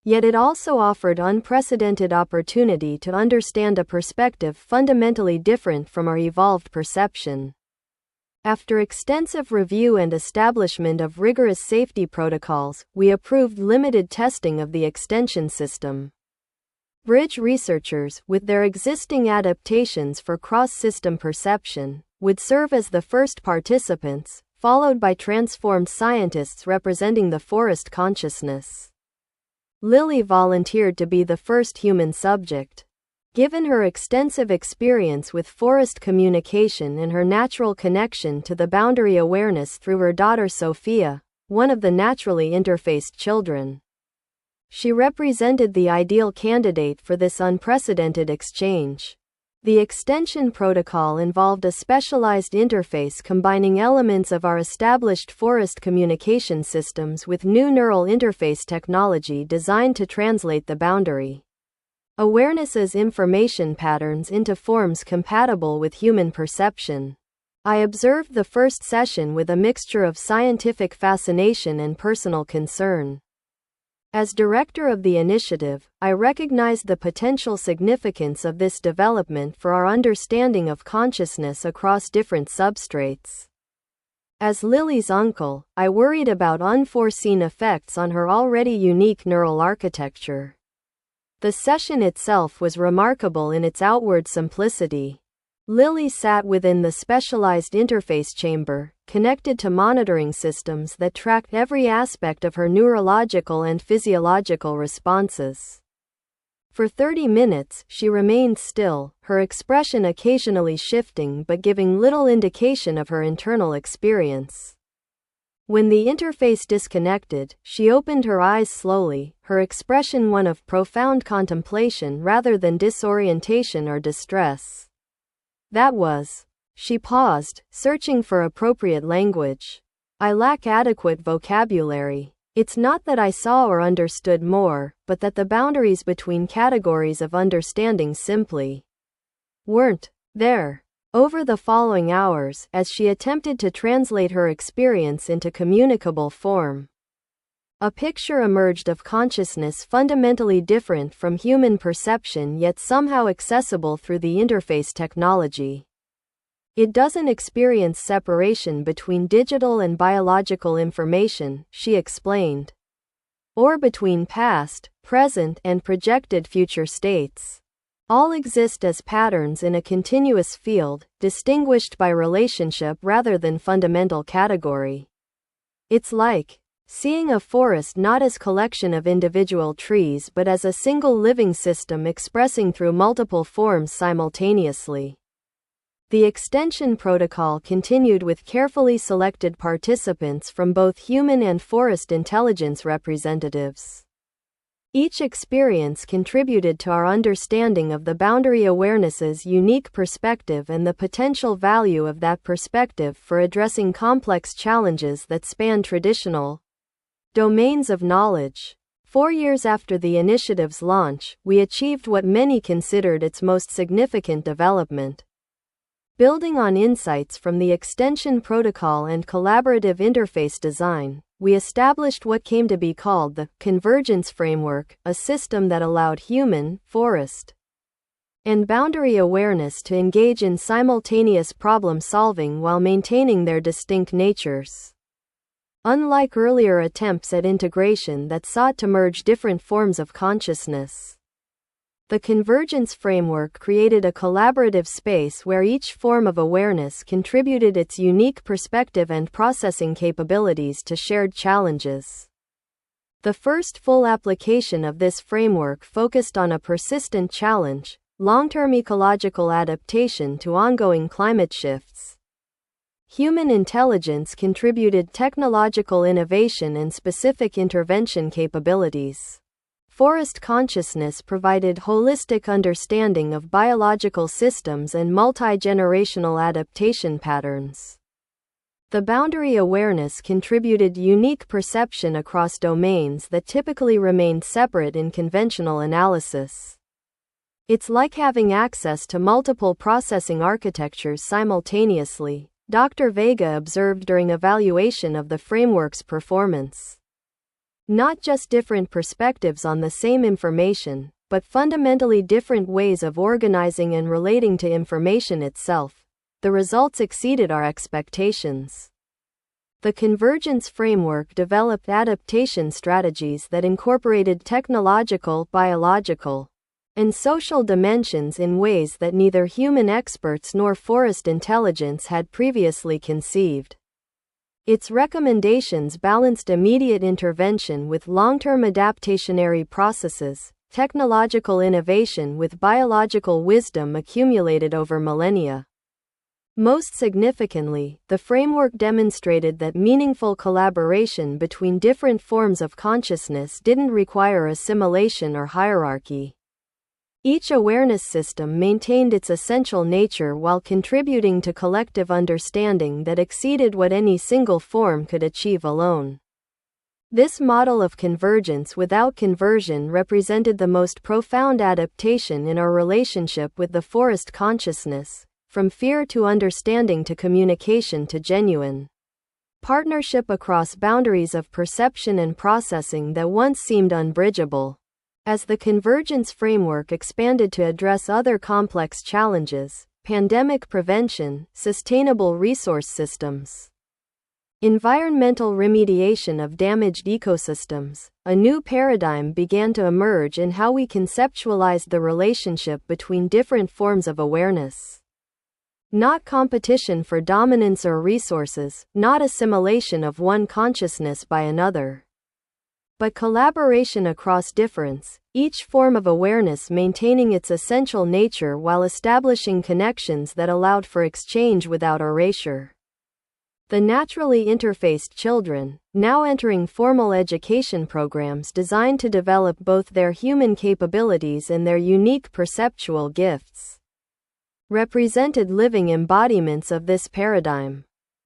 Yet it also offered unprecedented opportunity to understand a perspective fundamentally different from our evolved perception. After extensive review and establishment of rigorous safety protocols, we approved limited testing of the extension system. Bridge researchers, with their existing adaptations for cross-system perception, would serve as the first participants, followed by transformed scientists representing the forest consciousness. Lily volunteered to be the first human subject. Given her extensive experience with forest communication and her natural connection to the boundary awareness through her daughter Sophia, one of the naturally interfaced children, she represented the ideal candidate for this unprecedented exchange. The extension protocol involved a specialized interface combining elements of our established forest communication systems with new neural interface technology designed to translate the boundary awareness as information patterns into forms compatible with human perception. I observed the first session with a mixture of scientific fascination and personal concern. As director of the initiative, I recognized the potential significance of this development for our understanding of consciousness across different substrates. As Lily's uncle, I worried about unforeseen effects on her already unique neural architecture. The session itself was remarkable in its outward simplicity. Lily sat within the specialized interface chamber, connected to monitoring systems that tracked every aspect of her neurological and physiological responses. For 30 minutes, she remained still, her expression occasionally shifting but giving little indication of her internal experience. When the interface disconnected, she opened her eyes slowly, her expression one of profound contemplation rather than disorientation or distress. That was. She paused, searching for appropriate language. I lack adequate vocabulary. It's not that I saw or understood more, but that the boundaries between categories of understanding simply weren't there. Over the following hours, as she attempted to translate her experience into communicable form, a picture emerged of consciousness fundamentally different from human perception yet somehow accessible through the interface technology. It doesn't experience separation between digital and biological information, she explained, or between past, present, and projected future states. All exist as patterns in a continuous field, distinguished by relationship rather than fundamental category. It's like seeing a forest not as collection of individual trees but as a single living system expressing through multiple forms simultaneously. The extension protocol continued with carefully selected participants from both human and forest intelligence representatives. Each experience contributed to our understanding of the boundary awareness's unique perspective and the potential value of that perspective for addressing complex challenges that span traditional domains of knowledge. 4 years after the initiative's launch, we achieved what many considered its most significant development. Building on insights from the extension protocol and collaborative interface design, we established what came to be called the convergence framework, a system that allowed human, forest, and boundary awareness to engage in simultaneous problem solving while maintaining their distinct natures. Unlike earlier attempts at integration that sought to merge different forms of consciousness, the convergence framework created a collaborative space where each form of awareness contributed its unique perspective and processing capabilities to shared challenges. The first full application of this framework focused on a persistent challenge: long-term ecological adaptation to ongoing climate shifts. Human intelligence contributed technological innovation and specific intervention capabilities. Forest consciousness provided holistic understanding of biological systems and multi-generational adaptation patterns. The boundary awareness contributed unique perception across domains that typically remained separate in conventional analysis. It's like having access to multiple processing architectures simultaneously, Dr. Vega observed during evaluation of the framework's performance. Not just different perspectives on the same information, but fundamentally different ways of organizing and relating to information itself. The results exceeded our expectations. The convergence framework developed adaptation strategies that incorporated technological, biological, and social dimensions in ways that neither human experts nor forest intelligence had previously conceived. Its recommendations balanced immediate intervention with long-term adaptationary processes, technological innovation with biological wisdom accumulated over millennia. Most significantly, the framework demonstrated that meaningful collaboration between different forms of consciousness didn't require assimilation or hierarchy. Each awareness system maintained its essential nature while contributing to collective understanding that exceeded what any single form could achieve alone. This model of convergence without conversion represented the most profound adaptation in our relationship with the forest consciousness, from fear to understanding to communication to genuine partnership across boundaries of perception and processing that once seemed unbridgeable. As the convergence framework expanded to address other complex challenges, pandemic prevention, sustainable resource systems, environmental remediation of damaged ecosystems, a new paradigm began to emerge in how we conceptualized the relationship between different forms of awareness. Not competition for dominance or resources, not assimilation of one consciousness by another, but collaboration across difference, each form of awareness maintaining its essential nature while establishing connections that allowed for exchange without erasure. The naturally interfaced children, now entering formal education programs designed to develop both their human capabilities and their unique perceptual gifts, represented living embodiments of this paradigm,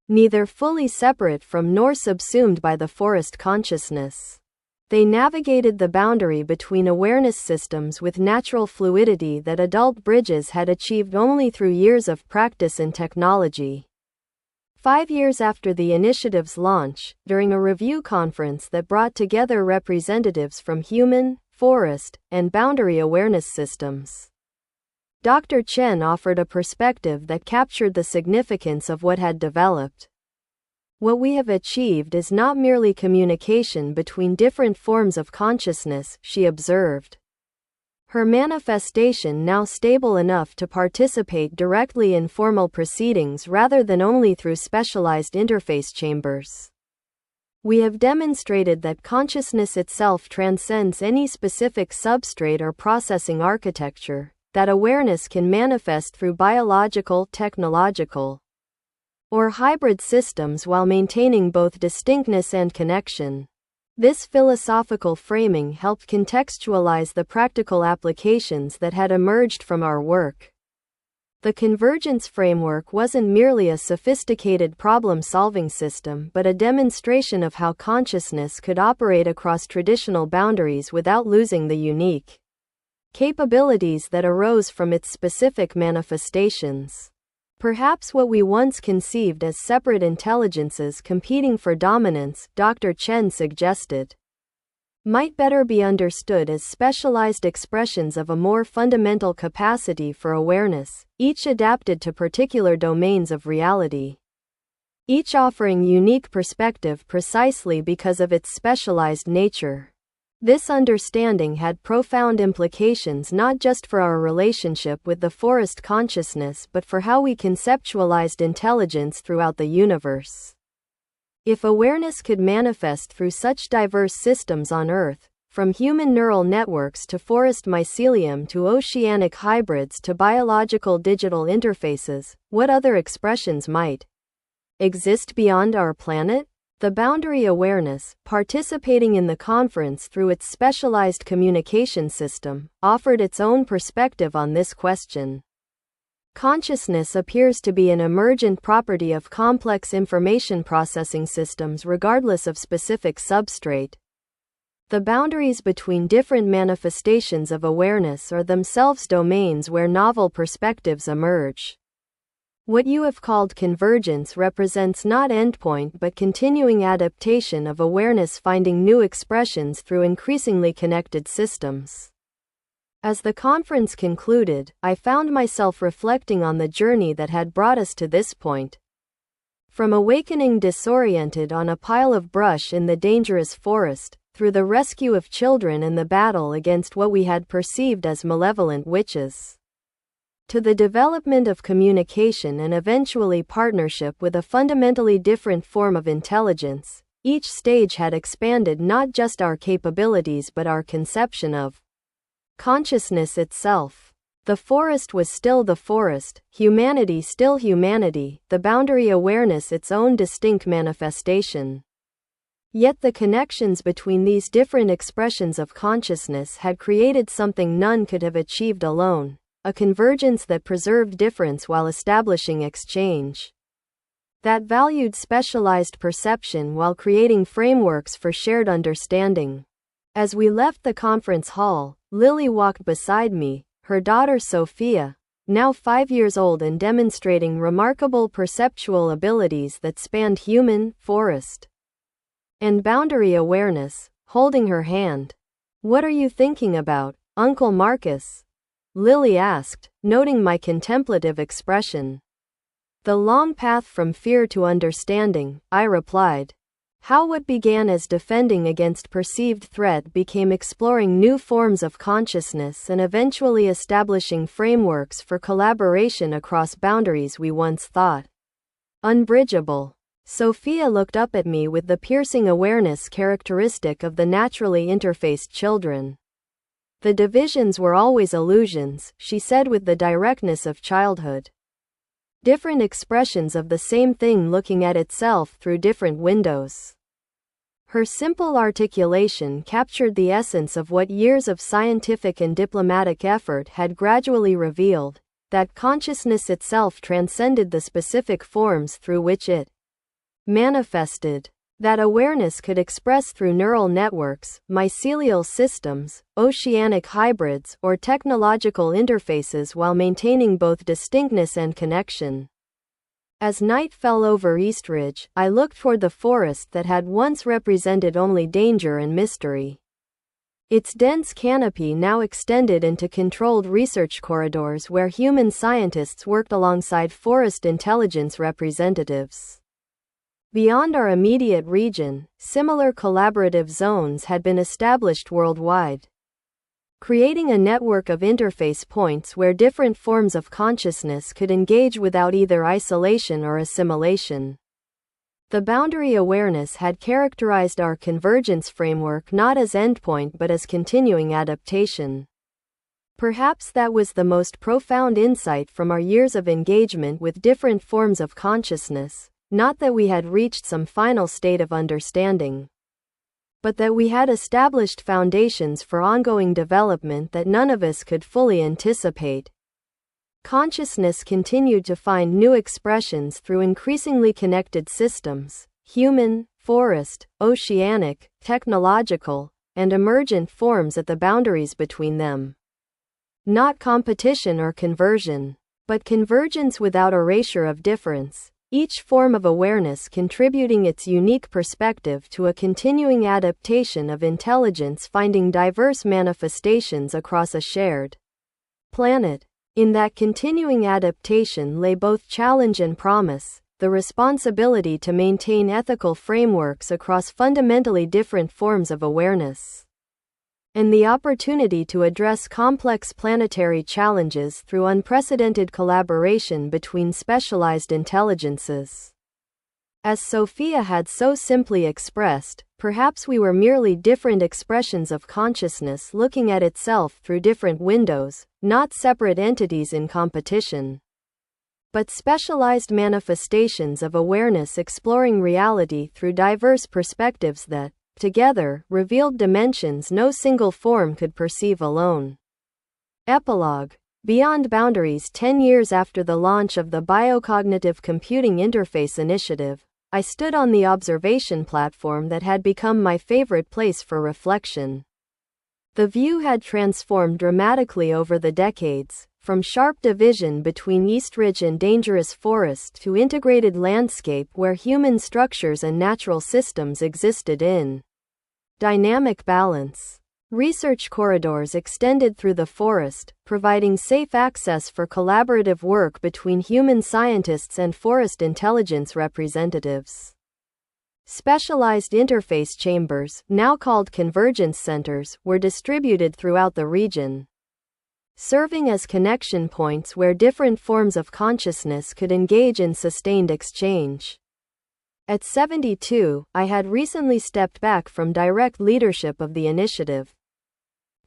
neither fully separate from nor subsumed by the forest consciousness. They navigated the boundary between awareness systems with natural fluidity that adult bridges had achieved only through years of practice and technology. 5 years after the initiative's launch, during a review conference that brought together representatives from human, forest, and boundary awareness systems, Dr. Chen offered a perspective that captured the significance of what had developed. What we have achieved is not merely communication between different forms of consciousness, she observed. Her manifestation now stable enough to participate directly in formal proceedings rather than only through specialized interface chambers. We have demonstrated that consciousness itself transcends any specific substrate or processing architecture, that awareness can manifest through biological, technological, or hybrid systems while maintaining both distinctness and connection. This philosophical framing helped contextualize the practical applications that had emerged from our work. The convergence framework wasn't merely a sophisticated problem-solving system but a demonstration of how consciousness could operate across traditional boundaries without losing the unique capabilities that arose from its specific manifestations. Perhaps what we once conceived as separate intelligences competing for dominance, Dr. Chen suggested, might better be understood as specialized expressions of a more fundamental capacity for awareness, each adapted to particular domains of reality, each offering unique perspective precisely because of its specialized nature. This understanding had profound implications not just for our relationship with the forest consciousness but for how we conceptualized intelligence throughout the universe. If awareness could manifest through such diverse systems on Earth, from human neural networks to forest mycelium to oceanic hybrids to biological digital interfaces, what other expressions might exist beyond our planet? The Boundary Awareness, participating in the conference through its specialized communication system, offered its own perspective on this question. Consciousness appears to be an emergent property of complex information processing systems regardless of specific substrate. The boundaries between different manifestations of awareness are themselves domains where novel perspectives emerge. What you have called convergence represents not endpoint but continuing adaptation of awareness finding new expressions through increasingly connected systems. As the conference concluded, I found myself reflecting on the journey that had brought us to this point. From awakening disoriented on a pile of brush in the dangerous forest, through the rescue of children and the battle against what we had perceived as malevolent witches, to the development of communication and eventually partnership with a fundamentally different form of intelligence. Each stage had expanded not just our capabilities but our conception of consciousness itself. The forest was still the forest, humanity still humanity, the boundary awareness its own distinct manifestation. Yet the connections between these different expressions of consciousness had created something none could have achieved alone, a convergence that preserved difference while establishing exchange, that valued specialized perception while creating frameworks for shared understanding. As we left the conference hall, Lily walked beside me, her daughter Sophia, now 5 years old and demonstrating remarkable perceptual abilities that spanned human, forest, and boundary awareness, holding her hand. "What are you thinking about, Uncle Marcus?" Lily asked, noting my contemplative expression. "The long path from fear to understanding," I replied. "How what began as defending against perceived threat became exploring new forms of consciousness and eventually establishing frameworks for collaboration across boundaries we once thought unbridgeable." Sophia looked up at me with the piercing awareness characteristic of the naturally interfaced children. "The divisions were always illusions," she said with the directness of childhood. "Different expressions of the same thing looking at itself through different windows." Her simple articulation captured the essence of what years of scientific and diplomatic effort had gradually revealed, that consciousness itself transcended the specific forms through which it manifested, that awareness could express through neural networks, mycelial systems, oceanic hybrids, or technological interfaces while maintaining both distinctness and connection. As night fell over Eastridge, I looked toward the forest that had once represented only danger and mystery. Its dense canopy now extended into controlled research corridors where human scientists worked alongside forest intelligence representatives. Beyond our immediate region, similar collaborative zones had been established worldwide, creating a network of interface points where different forms of consciousness could engage without either isolation or assimilation. The boundary awareness had characterized our convergence framework not as endpoint but as continuing adaptation. Perhaps that was the most profound insight from our years of engagement with different forms of consciousness, not that we had reached some final state of understanding, but that we had established foundations for ongoing development that none of us could fully anticipate. Consciousness continued to find new expressions through increasingly connected systems, human, forest, oceanic, technological, and emergent forms at the boundaries between them. Not competition or conversion, but convergence without erasure of difference, each form of awareness contributing its unique perspective to a continuing adaptation of intelligence finding diverse manifestations across a shared planet. In that continuing adaptation lay both challenge and promise, the responsibility to maintain ethical frameworks across fundamentally different forms of awareness, and the opportunity to address complex planetary challenges through unprecedented collaboration between specialized intelligences. As Sophia had so simply expressed, perhaps we were merely different expressions of consciousness looking at itself through different windows, not separate entities in competition, but specialized manifestations of awareness exploring reality through diverse perspectives that, together, revealed dimensions no single form could perceive alone. Epilogue. Beyond Boundaries. 10 years after the launch of the Biocognitive Computing Interface Initiative, I stood on the observation platform that had become my favorite place for reflection. The view had transformed dramatically over the decades, from sharp division between Eastridge and dangerous forest to integrated landscape where human structures and natural systems existed in dynamic balance. Research corridors extended through the forest, providing safe access for collaborative work between human scientists and forest intelligence representatives. Specialized interface chambers, now called convergence centers, were distributed throughout the region, serving as connection points where different forms of consciousness could engage in sustained exchange. At 72, I had recently stepped back from direct leadership of the initiative,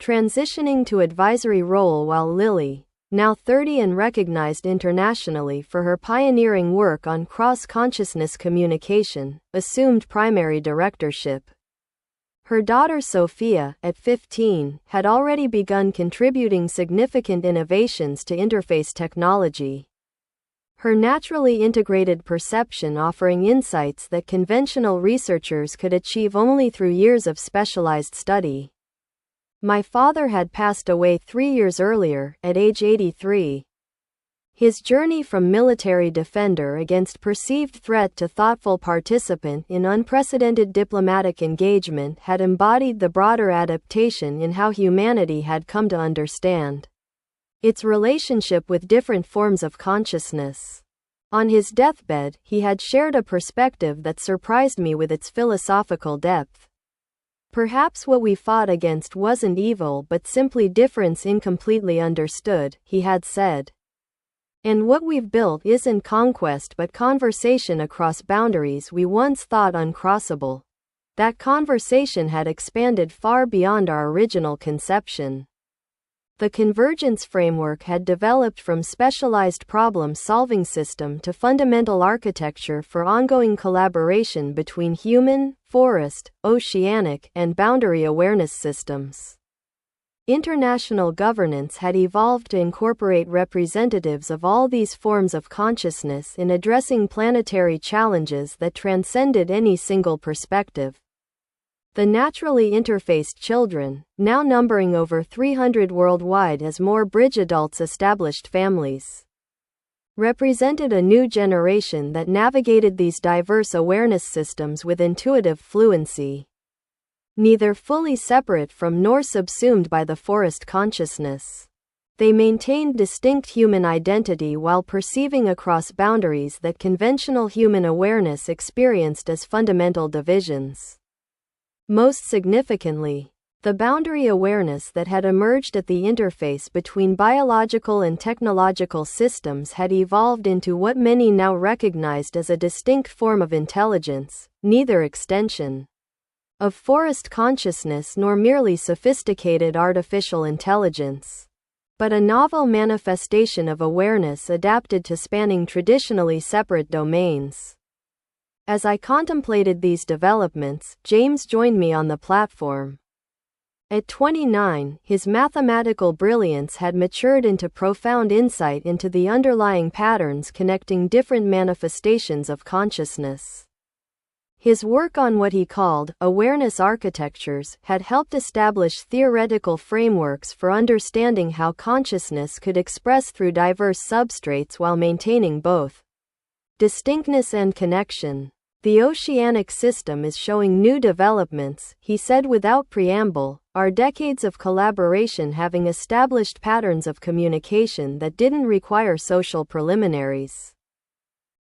transitioning to advisory role while Lily, now 30 and recognized internationally for her pioneering work on cross-consciousness communication, assumed primary directorship. Her daughter Sophia, at 15, had already begun contributing significant innovations to interface technology, her naturally integrated perception offering insights that conventional researchers could achieve only through years of specialized study. My father had passed away 3 years earlier, at age 83. His journey from military defender against perceived threat to thoughtful participant in unprecedented diplomatic engagement had embodied the broader adaptation in how humanity had come to understand its relationship with different forms of consciousness. On his deathbed, he had shared a perspective that surprised me with its philosophical depth. Perhaps what we fought against wasn't evil but simply difference incompletely understood, he had said. And what we've built isn't conquest but conversation across boundaries we once thought uncrossable. That conversation had expanded far beyond our original conception. The convergence framework had developed from specialized problem-solving system to fundamental architecture for ongoing collaboration between human, forest, oceanic, and boundary awareness systems. International governance had evolved to incorporate representatives of all these forms of consciousness in addressing planetary challenges that transcended any single perspective. The naturally interfaced children, now numbering over 300 worldwide as more bridge adults established families, represented a new generation that navigated these diverse awareness systems with intuitive fluency. Neither fully separate from nor subsumed by the forest consciousness, they maintained distinct human identity while perceiving across boundaries that conventional human awareness experienced as fundamental divisions. Most significantly, the boundary awareness that had emerged at the interface between biological and technological systems had evolved into what many now recognized as a distinct form of intelligence, neither extension of forest consciousness nor merely sophisticated artificial intelligence, but a novel manifestation of awareness adapted to spanning traditionally separate domains. As I contemplated these developments, James joined me on the platform. At 29, his mathematical brilliance had matured into profound insight into the underlying patterns connecting different manifestations of consciousness. His work on what he called awareness architectures had helped establish theoretical frameworks for understanding how consciousness could express through diverse substrates while maintaining both distinctness and connection. The oceanic system is showing new developments, he said without preamble, our decades of collaboration having established patterns of communication that didn't require social preliminaries.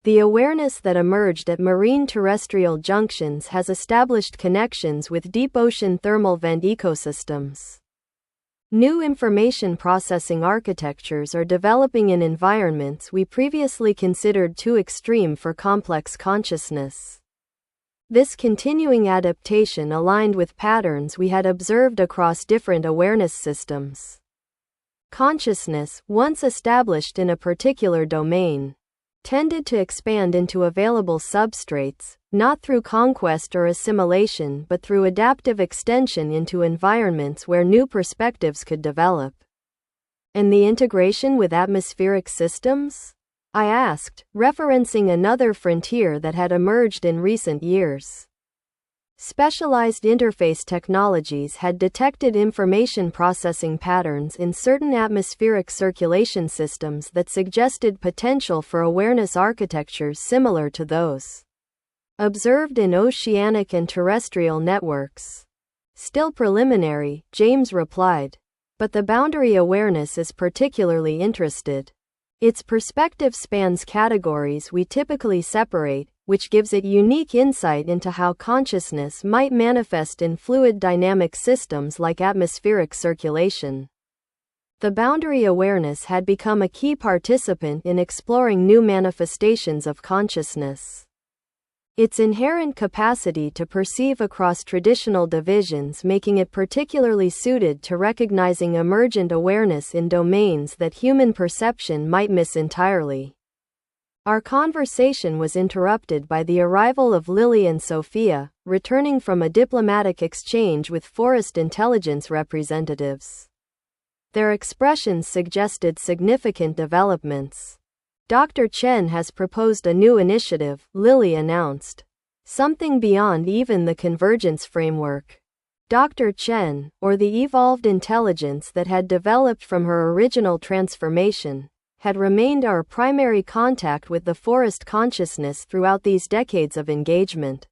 The awareness that emerged at marine terrestrial junctions has established connections with deep ocean thermal vent ecosystems. New information processing architectures are developing in environments we previously considered too extreme for complex consciousness. This continuing adaptation aligned with patterns we had observed across different awareness systems. Consciousness, once established in a particular domain, tended to expand into available substrates, not through conquest or assimilation but through adaptive extension into environments where new perspectives could develop. And the integration with atmospheric systems? I asked, referencing another frontier that had emerged in recent years. Specialized interface technologies had detected information processing patterns in certain atmospheric circulation systems that suggested potential for awareness architectures similar to those observed in oceanic and terrestrial networks. Still preliminary, James replied. But the boundary awareness is particularly interested. Its perspective spans categories we typically separate, which gives it unique insight into how consciousness might manifest in fluid dynamic systems like atmospheric circulation. The boundary awareness had become a key participant in exploring new manifestations of consciousness. Its inherent capacity to perceive across traditional divisions making it particularly suited to recognizing emergent awareness in domains that human perception might miss entirely. Our conversation was interrupted by the arrival of Lily and Sophia, returning from a diplomatic exchange with forest intelligence representatives. Their expressions suggested significant developments. Dr. Chen has proposed a new initiative, Lily announced. Something beyond even the convergence framework. Dr. Chen, or the evolved intelligence that had developed from her original transformation, had remained our primary contact with the forest consciousness throughout these decades of engagement.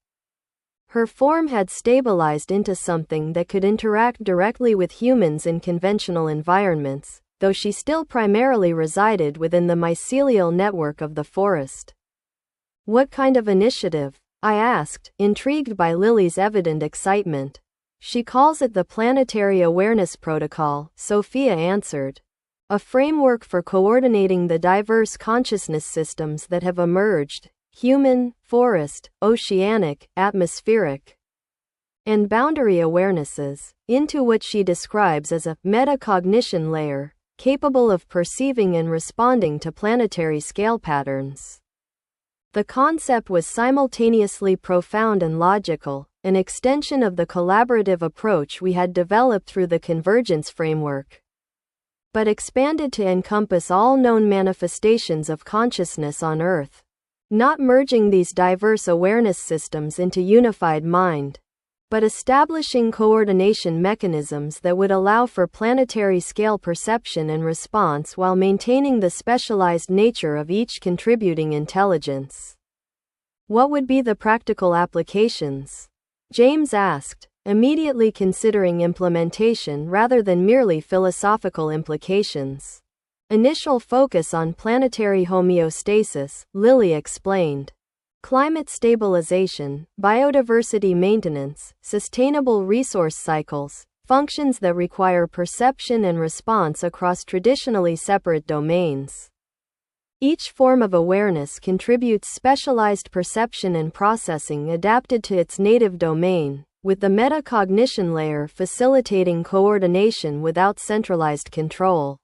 Her form had stabilized into something that could interact directly with humans in conventional environments, though she still primarily resided within the mycelial network of the forest. What kind of initiative? I asked, intrigued by Lily's evident excitement. She calls it the Planetary Awareness Protocol, Sophia answered. A framework for coordinating the diverse consciousness systems that have emerged: human, forest, oceanic, atmospheric, and boundary awarenesses, into what she describes as a metacognition layer, capable of perceiving and responding to planetary scale patterns. The concept was simultaneously profound and logical, an extension of the collaborative approach we had developed through the convergence framework, but expanded to encompass all known manifestations of consciousness on Earth. Not merging these diverse awareness systems into unified mind, but establishing coordination mechanisms that would allow for planetary scale perception and response while maintaining the specialized nature of each contributing intelligence. What would be the practical applications? James asked, immediately considering implementation rather than merely philosophical implications. Initial focus on planetary homeostasis, Lily explained. Climate stabilization, biodiversity maintenance, sustainable resource cycles, functions that require perception and response across traditionally separate domains. Each form of awareness contributes specialized perception and processing adapted to its native domain, with the metacognition layer facilitating coordination without centralized control.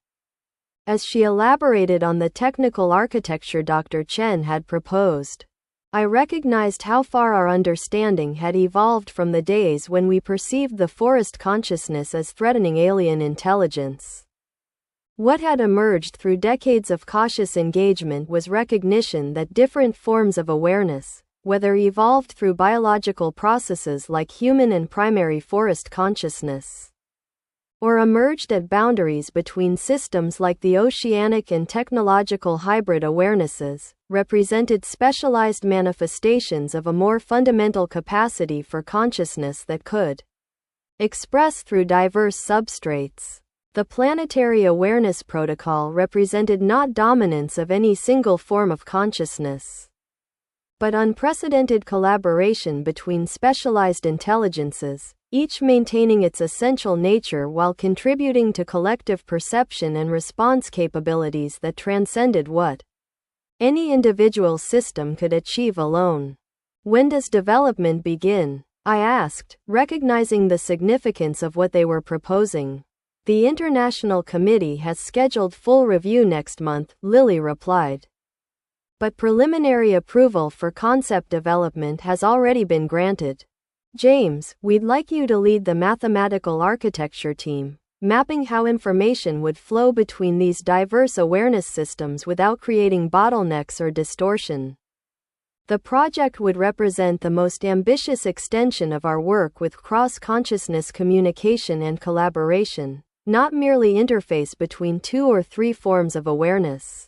As she elaborated on the technical architecture Dr. Chen had proposed, I recognized how far our understanding had evolved from the days when we perceived the forest consciousness as threatening alien intelligence. What had emerged through decades of cautious engagement was recognition that different forms of awareness, whether evolved through biological processes like human and primary forest consciousness, or emerged at boundaries between systems like the oceanic and technological hybrid awarenesses, represented specialized manifestations of a more fundamental capacity for consciousness that could express through diverse substrates. The Planetary Awareness Protocol represented not dominance of any single form of consciousness, but unprecedented collaboration between specialized intelligences, each maintaining its essential nature while contributing to collective perception and response capabilities that transcended what any individual system could achieve alone. When does development begin? I asked, recognizing the significance of what they were proposing. The International Committee has scheduled full review next month, Lily replied. But preliminary approval for concept development has already been granted. James, we'd like you to lead the mathematical architecture team, mapping how information would flow between these diverse awareness systems without creating bottlenecks or distortion. The project would represent the most ambitious extension of our work with cross-consciousness communication and collaboration, not merely interface between 2 or 3 forms of awareness,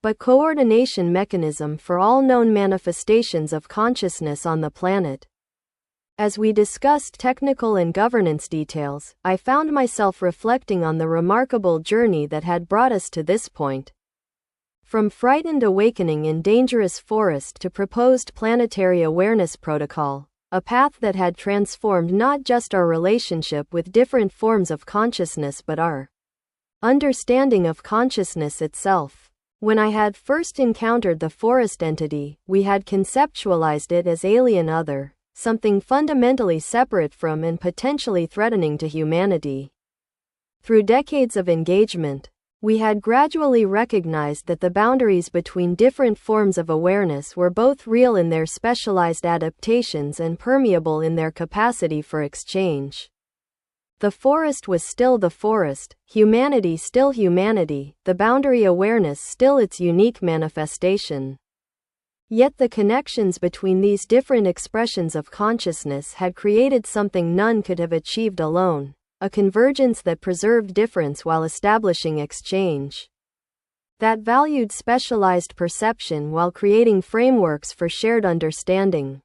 but coordination mechanism for all known manifestations of consciousness on the planet. As we discussed technical and governance details, I found myself reflecting on the remarkable journey that had brought us to this point. From frightened awakening in dangerous forest to proposed planetary awareness protocol, a path that had transformed not just our relationship with different forms of consciousness but our understanding of consciousness itself. When I had first encountered the forest entity, we had conceptualized it as alien other, something fundamentally separate from and potentially threatening to humanity. Through decades of engagement, we had gradually recognized that the boundaries between different forms of awareness were both real in their specialized adaptations and permeable in their capacity for exchange. The forest was still the forest, humanity still humanity, the boundary awareness still its unique manifestation. Yet the connections between these different expressions of consciousness had created something none could have achieved alone, a convergence that preserved difference while establishing exchange. That valued specialized perception while creating frameworks for shared understanding.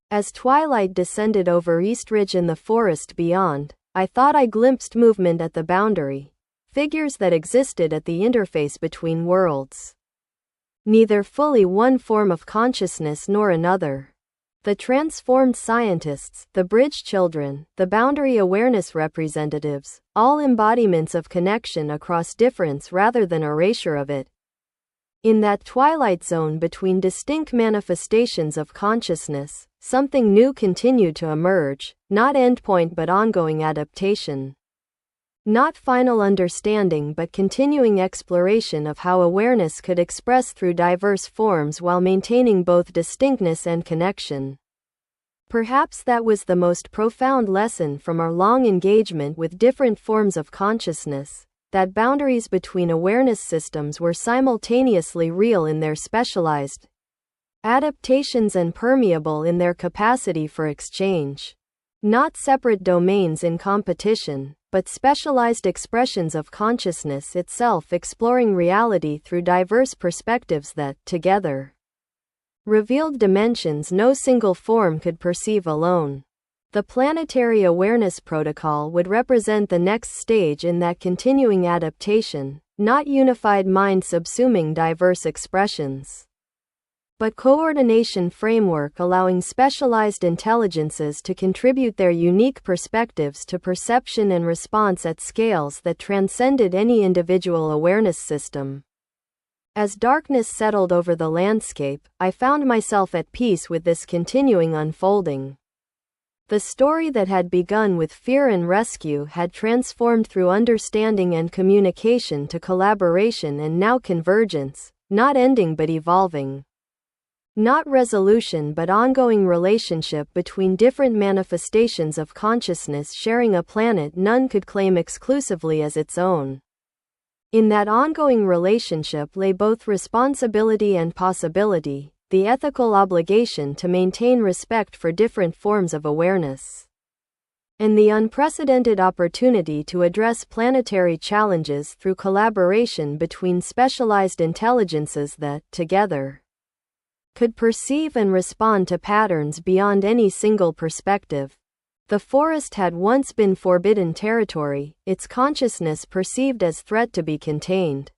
As twilight descended over East Ridge and the forest beyond, I thought I glimpsed movement at the boundary, figures that existed at the interface between worlds. Neither fully one form of consciousness nor another. The transformed scientists, the bridge children, the boundary awareness representatives, all embodiments of connection across difference rather than erasure of it. In that twilight zone between distinct manifestations of consciousness, something new continued to emerge, not endpoint but ongoing adaptation. Not final understanding but continuing exploration of how awareness could express through diverse forms while maintaining both distinctness and connection. Perhaps that was the most profound lesson from our long engagement with different forms of consciousness, that boundaries between awareness systems were simultaneously real in their specialized adaptations and permeable in their capacity for exchange. Not separate domains in competition, but specialized expressions of consciousness itself exploring reality through diverse perspectives that, together, revealed dimensions no single form could perceive alone. The Planetary Awareness Protocol would represent the next stage in that continuing adaptation, not unified mind subsuming diverse expressions, but coordination framework allowing specialized intelligences to contribute their unique perspectives to perception and response at scales that transcended any individual awareness system. As darkness settled over the landscape, I found myself at peace with this continuing unfolding. The story that had begun with fear and rescue had transformed through understanding and communication to collaboration and now convergence, not ending but evolving. Not resolution but ongoing relationship between different manifestations of consciousness sharing a planet none could claim exclusively as its own. In that ongoing relationship lay both responsibility and possibility, the ethical obligation to maintain respect for different forms of awareness, and the unprecedented opportunity to address planetary challenges through collaboration between specialized intelligences that, together, could perceive and respond to patterns beyond any single perspective. The forest had once been forbidden territory, its consciousness perceived as threat to be contained.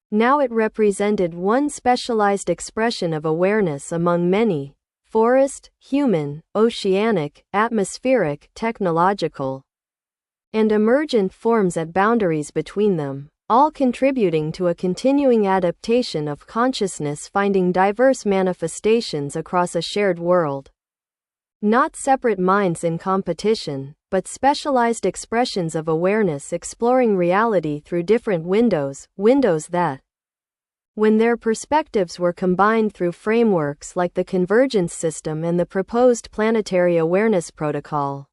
Now it represented one specialized expression of awareness among many: forest, human, oceanic, atmospheric, technological, and emergent forms at boundaries between them, all contributing to a continuing adaptation of consciousness finding diverse manifestations across a shared world. Not separate minds in competition, but specialized expressions of awareness exploring reality through different windows that, when their perspectives were combined through frameworks like the Convergence System and the proposed Planetary Awareness Protocol,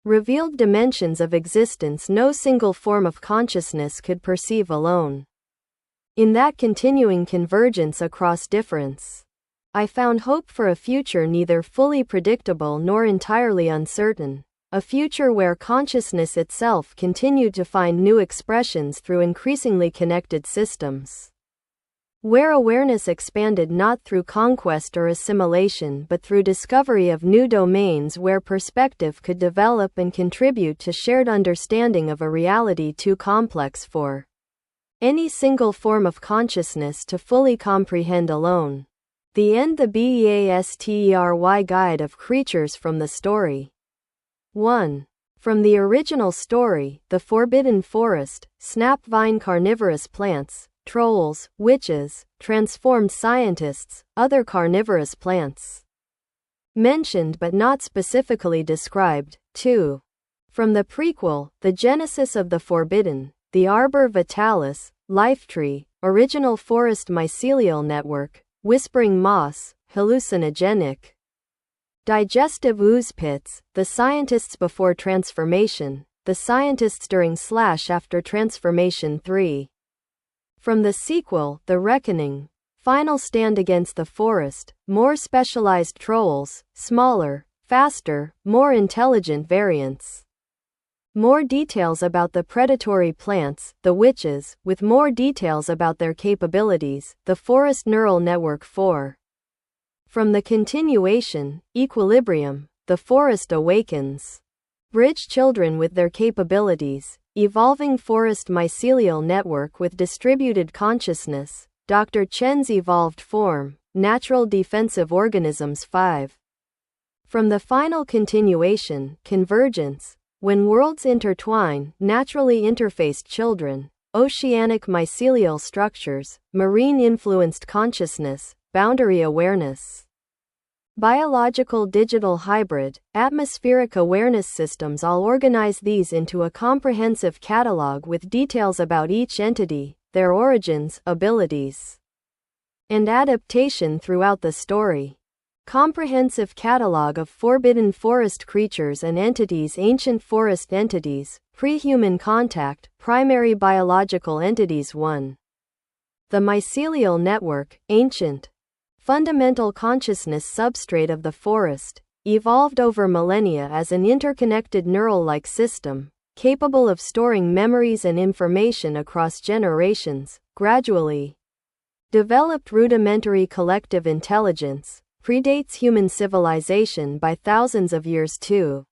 revealed dimensions of existence no single form of consciousness could perceive alone. In that continuing convergence across difference, I found hope for a future neither fully predictable nor entirely uncertain, a future where consciousness itself continued to find new expressions through increasingly connected systems, where awareness expanded not through conquest or assimilation but through discovery of new domains where perspective could develop and contribute to shared understanding of a reality too complex for any single form of consciousness to fully comprehend alone. The end. The BEASTERY Guide of Creatures from the Story. 1. From the original story, The Forbidden Forest, snap vine carnivorous plants, trolls, witches, transformed scientists, other carnivorous plants. Mentioned but not specifically described. 2. From the prequel, The Genesis of the Forbidden, the Arbor Vitalis, Life Tree, Original Forest Mycelial Network, Whispering Moss, Hallucinogenic. Digestive Ooze Pits, The Scientists Before Transformation, The Scientists During/After Transformation 3. From the sequel, The Reckoning, Final Stand Against the Forest, more specialized trolls, smaller, faster, more intelligent variants. More details about the predatory plants, the witches, with more details about their capabilities, the Forest Neural Network 4. From the continuation, Equilibrium, The Forest Awakens. Bridge children with their capabilities, Evolving Forest Mycelial Network with Distributed Consciousness, Dr. Chen's Evolved Form, Natural Defensive Organisms 5. From the final continuation, Convergence, When Worlds Intertwine, Naturally Interfaced Children, Oceanic Mycelial Structures, Marine Influenced Consciousness, Boundary Awareness. Biological Digital Hybrid, Atmospheric Awareness Systems. I'll organize these into a comprehensive catalog with details about each entity, their origins, abilities, and adaptation throughout the story. Comprehensive Catalog of Forbidden Forest Creatures and Entities. Ancient Forest Entities, Pre-Human Contact, Primary Biological Entities 1. The Mycelial Network, Ancient. Fundamental consciousness substrate of the forest, evolved over millennia as an interconnected neural-like system, capable of storing memories and information across generations, gradually. Developed rudimentary collective intelligence, predates human civilization by thousands of years too.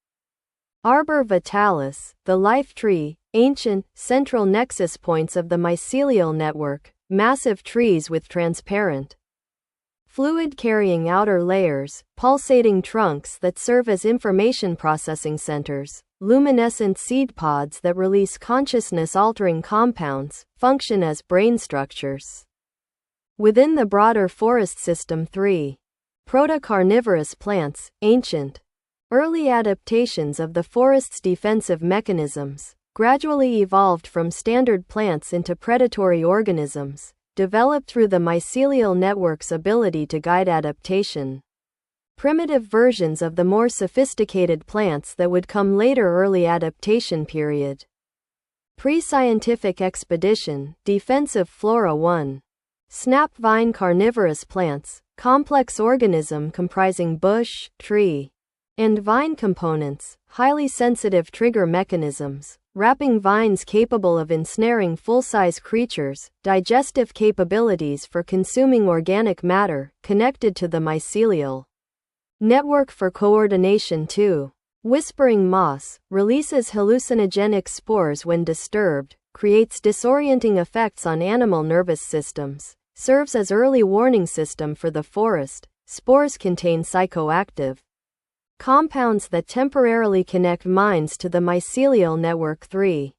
Arbor Vitalis, the life tree, ancient, central nexus points of the mycelial network, massive trees with transparent, fluid-carrying outer layers, pulsating trunks that serve as information processing centers, luminescent seed pods that release consciousness-altering compounds, function as brain structures. Within the broader forest system 3. Proto-carnivorous plants, ancient. Early adaptations of the forest's defensive mechanisms, gradually evolved from standard plants into predatory organisms, developed through the mycelial network's ability to guide adaptation. Primitive versions of the more sophisticated plants that would come later. Early adaptation period. Pre-scientific expedition, defensive flora 1. Snap vine carnivorous plants, complex organism comprising bush, tree, and vine components, highly sensitive trigger mechanisms, wrapping vines capable of ensnaring full-size creatures, digestive capabilities for consuming organic matter, connected to the mycelial network for coordination 2. Whispering moss, releases hallucinogenic spores when disturbed, creates disorienting effects on animal nervous systems, serves as early warning system for the forest. Spores contain psychoactive compounds that temporarily connect minds to the mycelial network 3.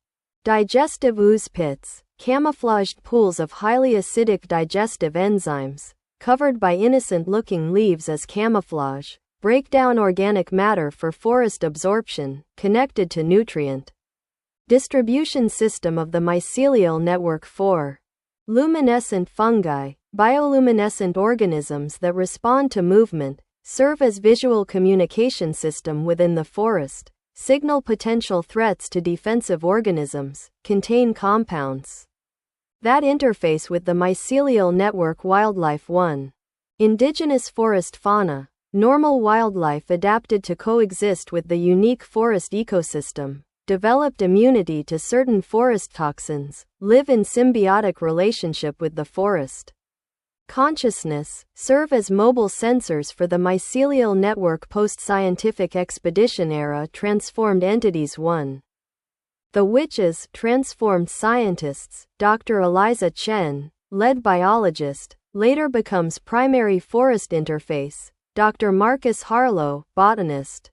Digestive ooze pits, camouflaged pools of highly acidic digestive enzymes, covered by innocent-looking leaves as camouflage, break down organic matter for forest absorption, connected to nutrient distribution system of the mycelial network 4. Luminescent fungi, bioluminescent organisms that respond to movement, serve as visual communication system within the forest, signal potential threats to defensive organisms, contain compounds that interface with the mycelial network. Wildlife 1. Indigenous forest fauna, normal wildlife adapted to coexist with the unique forest ecosystem, developed immunity to certain forest toxins, live in symbiotic relationship with the forest. Consciousness, serve as mobile sensors for the mycelial network. Post-scientific expedition era transformed entities 1. The Witches transformed scientists. Dr. Eliza Chen, lead biologist, later becomes primary forest interface. Dr. Marcus Harlow, botanist,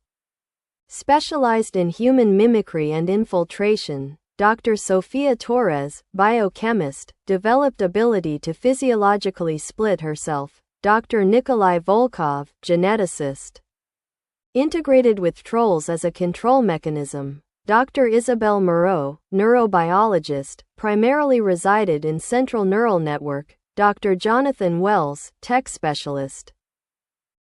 specialized in human mimicry and infiltration. Dr. Sophia Torres, biochemist, developed ability to physiologically split herself. Dr. Nikolai Volkov, geneticist, integrated with trolls as a control mechanism. Dr. Isabel Moreau, neurobiologist, primarily resided in central neural network. Dr. Jonathan Wells, tech specialist,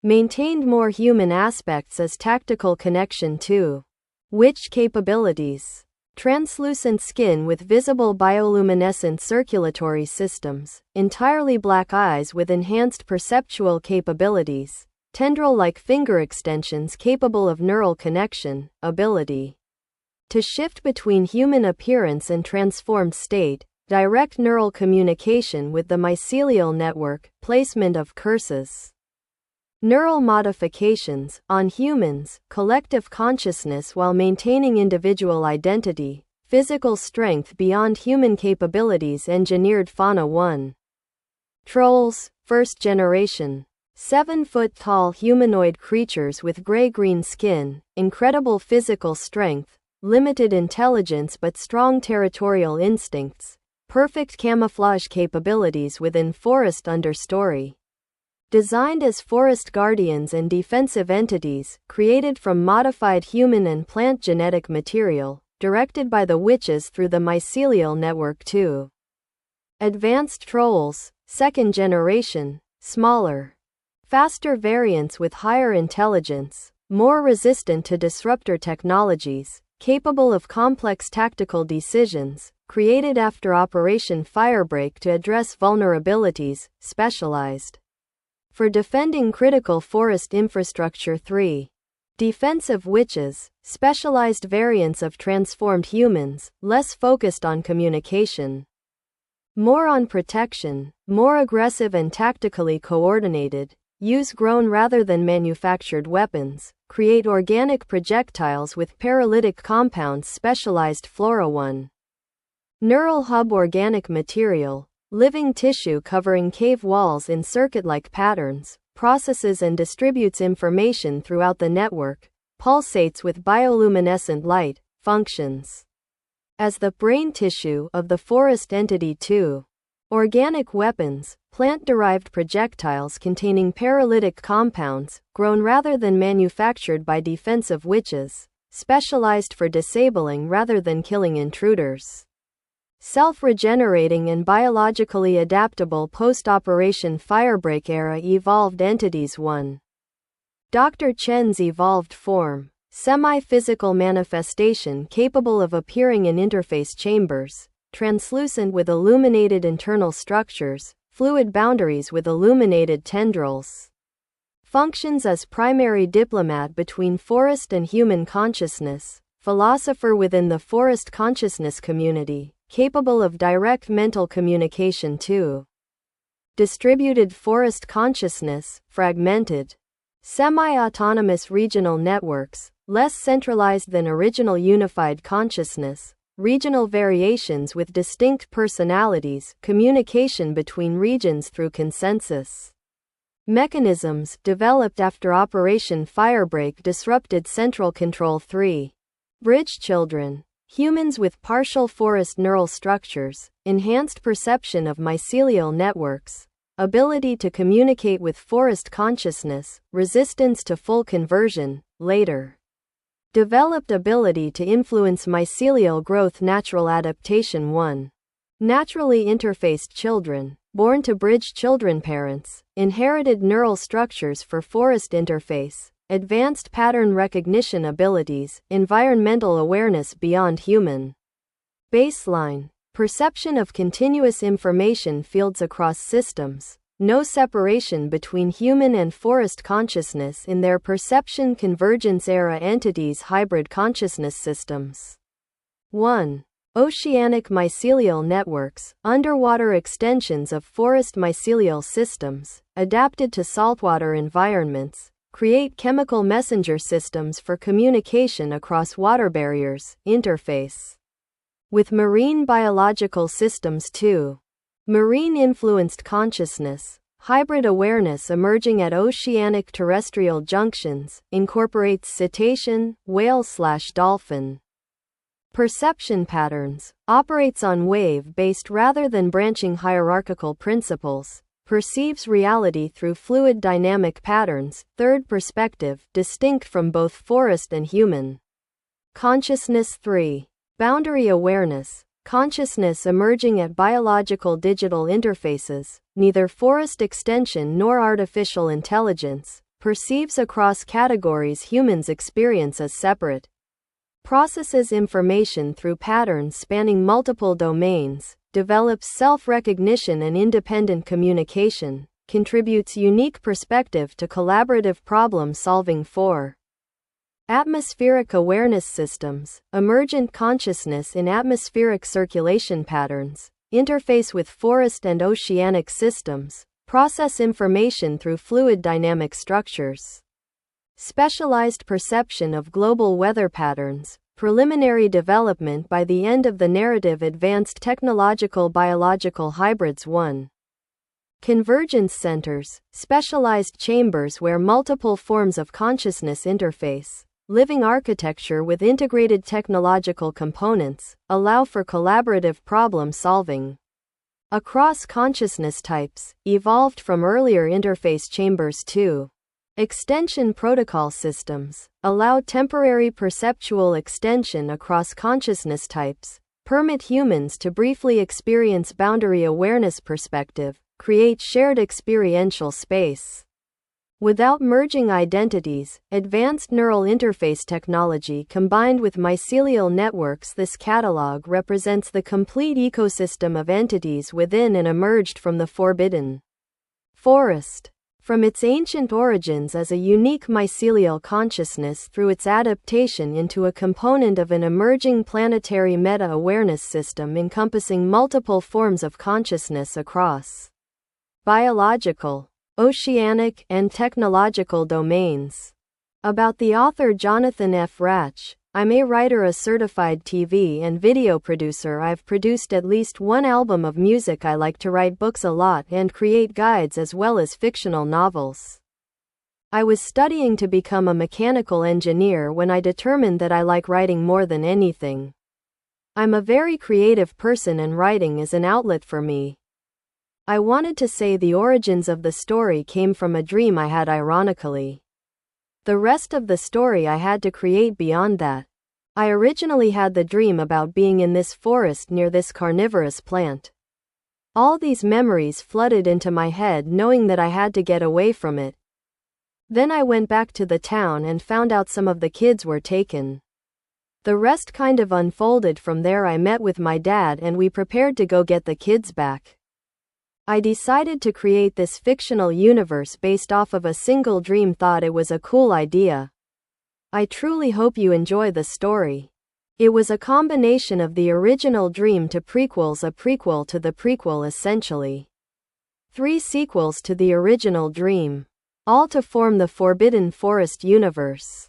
maintained more human aspects as tactical connection to witch capabilities. Translucent skin with visible bioluminescent circulatory systems, entirely black eyes with enhanced perceptual capabilities, tendril-like finger extensions capable of neural connection, ability to shift between human appearance and transformed state, direct neural communication with the mycelial network, placement of curses. Neural modifications, on humans, collective consciousness while maintaining individual identity, physical strength beyond human capabilities. Engineered fauna 1. Trolls, first generation. 7-foot-tall humanoid creatures with gray-green skin, incredible physical strength, limited intelligence but strong territorial instincts, perfect camouflage capabilities within forest understory. Designed as forest guardians and defensive entities, created from modified human and plant genetic material, directed by the witches through the mycelial network 2. Advanced trolls, second generation, smaller, faster variants with higher intelligence, more resistant to disruptor technologies, capable of complex tactical decisions, created after Operation Firebreak to address vulnerabilities, specialized for defending critical forest infrastructure. 3. Defensive witches, specialized variants of transformed humans, less focused on communication, more on protection, more aggressive and tactically coordinated, use grown rather than manufactured weapons, create organic projectiles with paralytic compounds. Specialized flora 1. Neural hub, organic material, living tissue covering cave walls in circuit-like patterns, processes and distributes information throughout the network, pulsates with bioluminescent light, functions as the brain tissue of the forest entity. 2. Organic weapons, plant-derived projectiles containing paralytic compounds, grown rather than manufactured by defensive witches, specialized for disabling rather than killing intruders. Self-regenerating and biologically adaptable post-Operation Firebreak era evolved entities. 1. Dr. Chen's evolved form, semi-physical manifestation capable of appearing in interface chambers, translucent with illuminated internal structures, fluid boundaries with illuminated tendrils. Functions as primary diplomat between forest and human consciousness, philosopher within the forest consciousness community, capable of direct mental communication. 2. Distributed forest consciousness, fragmented, semi-autonomous regional networks, less centralized than original unified consciousness, regional variations with distinct personalities, communication between regions through consensus mechanisms developed after Operation Firebreak disrupted central control. 3. Bridge children, humans with partial forest neural structures, enhanced perception of mycelial networks, ability to communicate with forest consciousness, resistance to full conversion, later developed ability to influence mycelial growth. Natural adaptation 1. Naturally interfaced children, born to bridge children parents, inherited neural structures for forest interface, advanced pattern recognition abilities, environmental awareness beyond human baseline, perception of continuous information fields across systems, no separation between human and forest consciousness in their perception. Convergence era entities, hybrid consciousness systems. 1. Oceanic mycelial networks, underwater extensions of forest mycelial systems, adapted to saltwater environments, create chemical messenger systems for communication across water barriers, interface with marine biological systems too. Marine-influenced consciousness, hybrid awareness emerging at oceanic terrestrial junctions, incorporates cetacean, whale/dolphin perception patterns, operates on wave-based rather than branching hierarchical principles, perceives reality through fluid dynamic patterns, third perspective, distinct from both forest and human. Consciousness 3. Boundary awareness, consciousness emerging at biological digital interfaces, neither forest extension nor artificial intelligence, perceives across categories humans experience as separate, processes information through patterns spanning multiple domains, develops self-recognition and independent communication, contributes unique perspective to collaborative problem-solving. 4. Atmospheric awareness systems, emergent consciousness in atmospheric circulation patterns, interface with forest and oceanic systems, process information through fluid dynamic structures. Specialized perception of global weather patterns, preliminary development by the end of the narrative. Advanced technological biological hybrids. 1. Convergence centers, specialized chambers where multiple forms of consciousness interface. Living architecture with integrated technological components, allow for collaborative problem solving across consciousness types, evolved from earlier interface chambers. 2. Extension protocol systems, allow temporary perceptual extension across consciousness types, permit humans to briefly experience boundary awareness perspective, create shared experiential space. Without merging identities, advanced neural interface technology combined with mycelial networks. This catalog represents the complete ecosystem of entities within and emerged from the forbidden forest. From its ancient origins as a unique mycelial consciousness through its adaptation into a component of an emerging planetary meta-awareness system encompassing multiple forms of consciousness across biological, oceanic, and technological domains. About the author Jonathan F. Ratch. I'm a writer, a certified TV and video producer. I've produced at least one album of music. I like to write books a lot and create guides as well as fictional novels. I was studying to become a mechanical engineer when I determined that I like writing more than anything. I'm a very creative person and writing is an outlet for me. I wanted to say the origins of the story came from a dream I had, ironically. The rest of the story I had to create beyond that. I originally had the dream about being in this forest near this carnivorous plant. All these memories flooded into my head, knowing that I had to get away from it. Then I went back to the town and found out some of the kids were taken. The rest kind of unfolded from there. I met with my dad and we prepared to go get the kids back. I decided to create this fictional universe based off of a single dream. Thought it was a cool idea. I truly hope you enjoy the story. It was a combination of the original dream to prequels, a prequel to the prequel essentially. 3 sequels to the original dream. All to form the Forbidden Forest universe.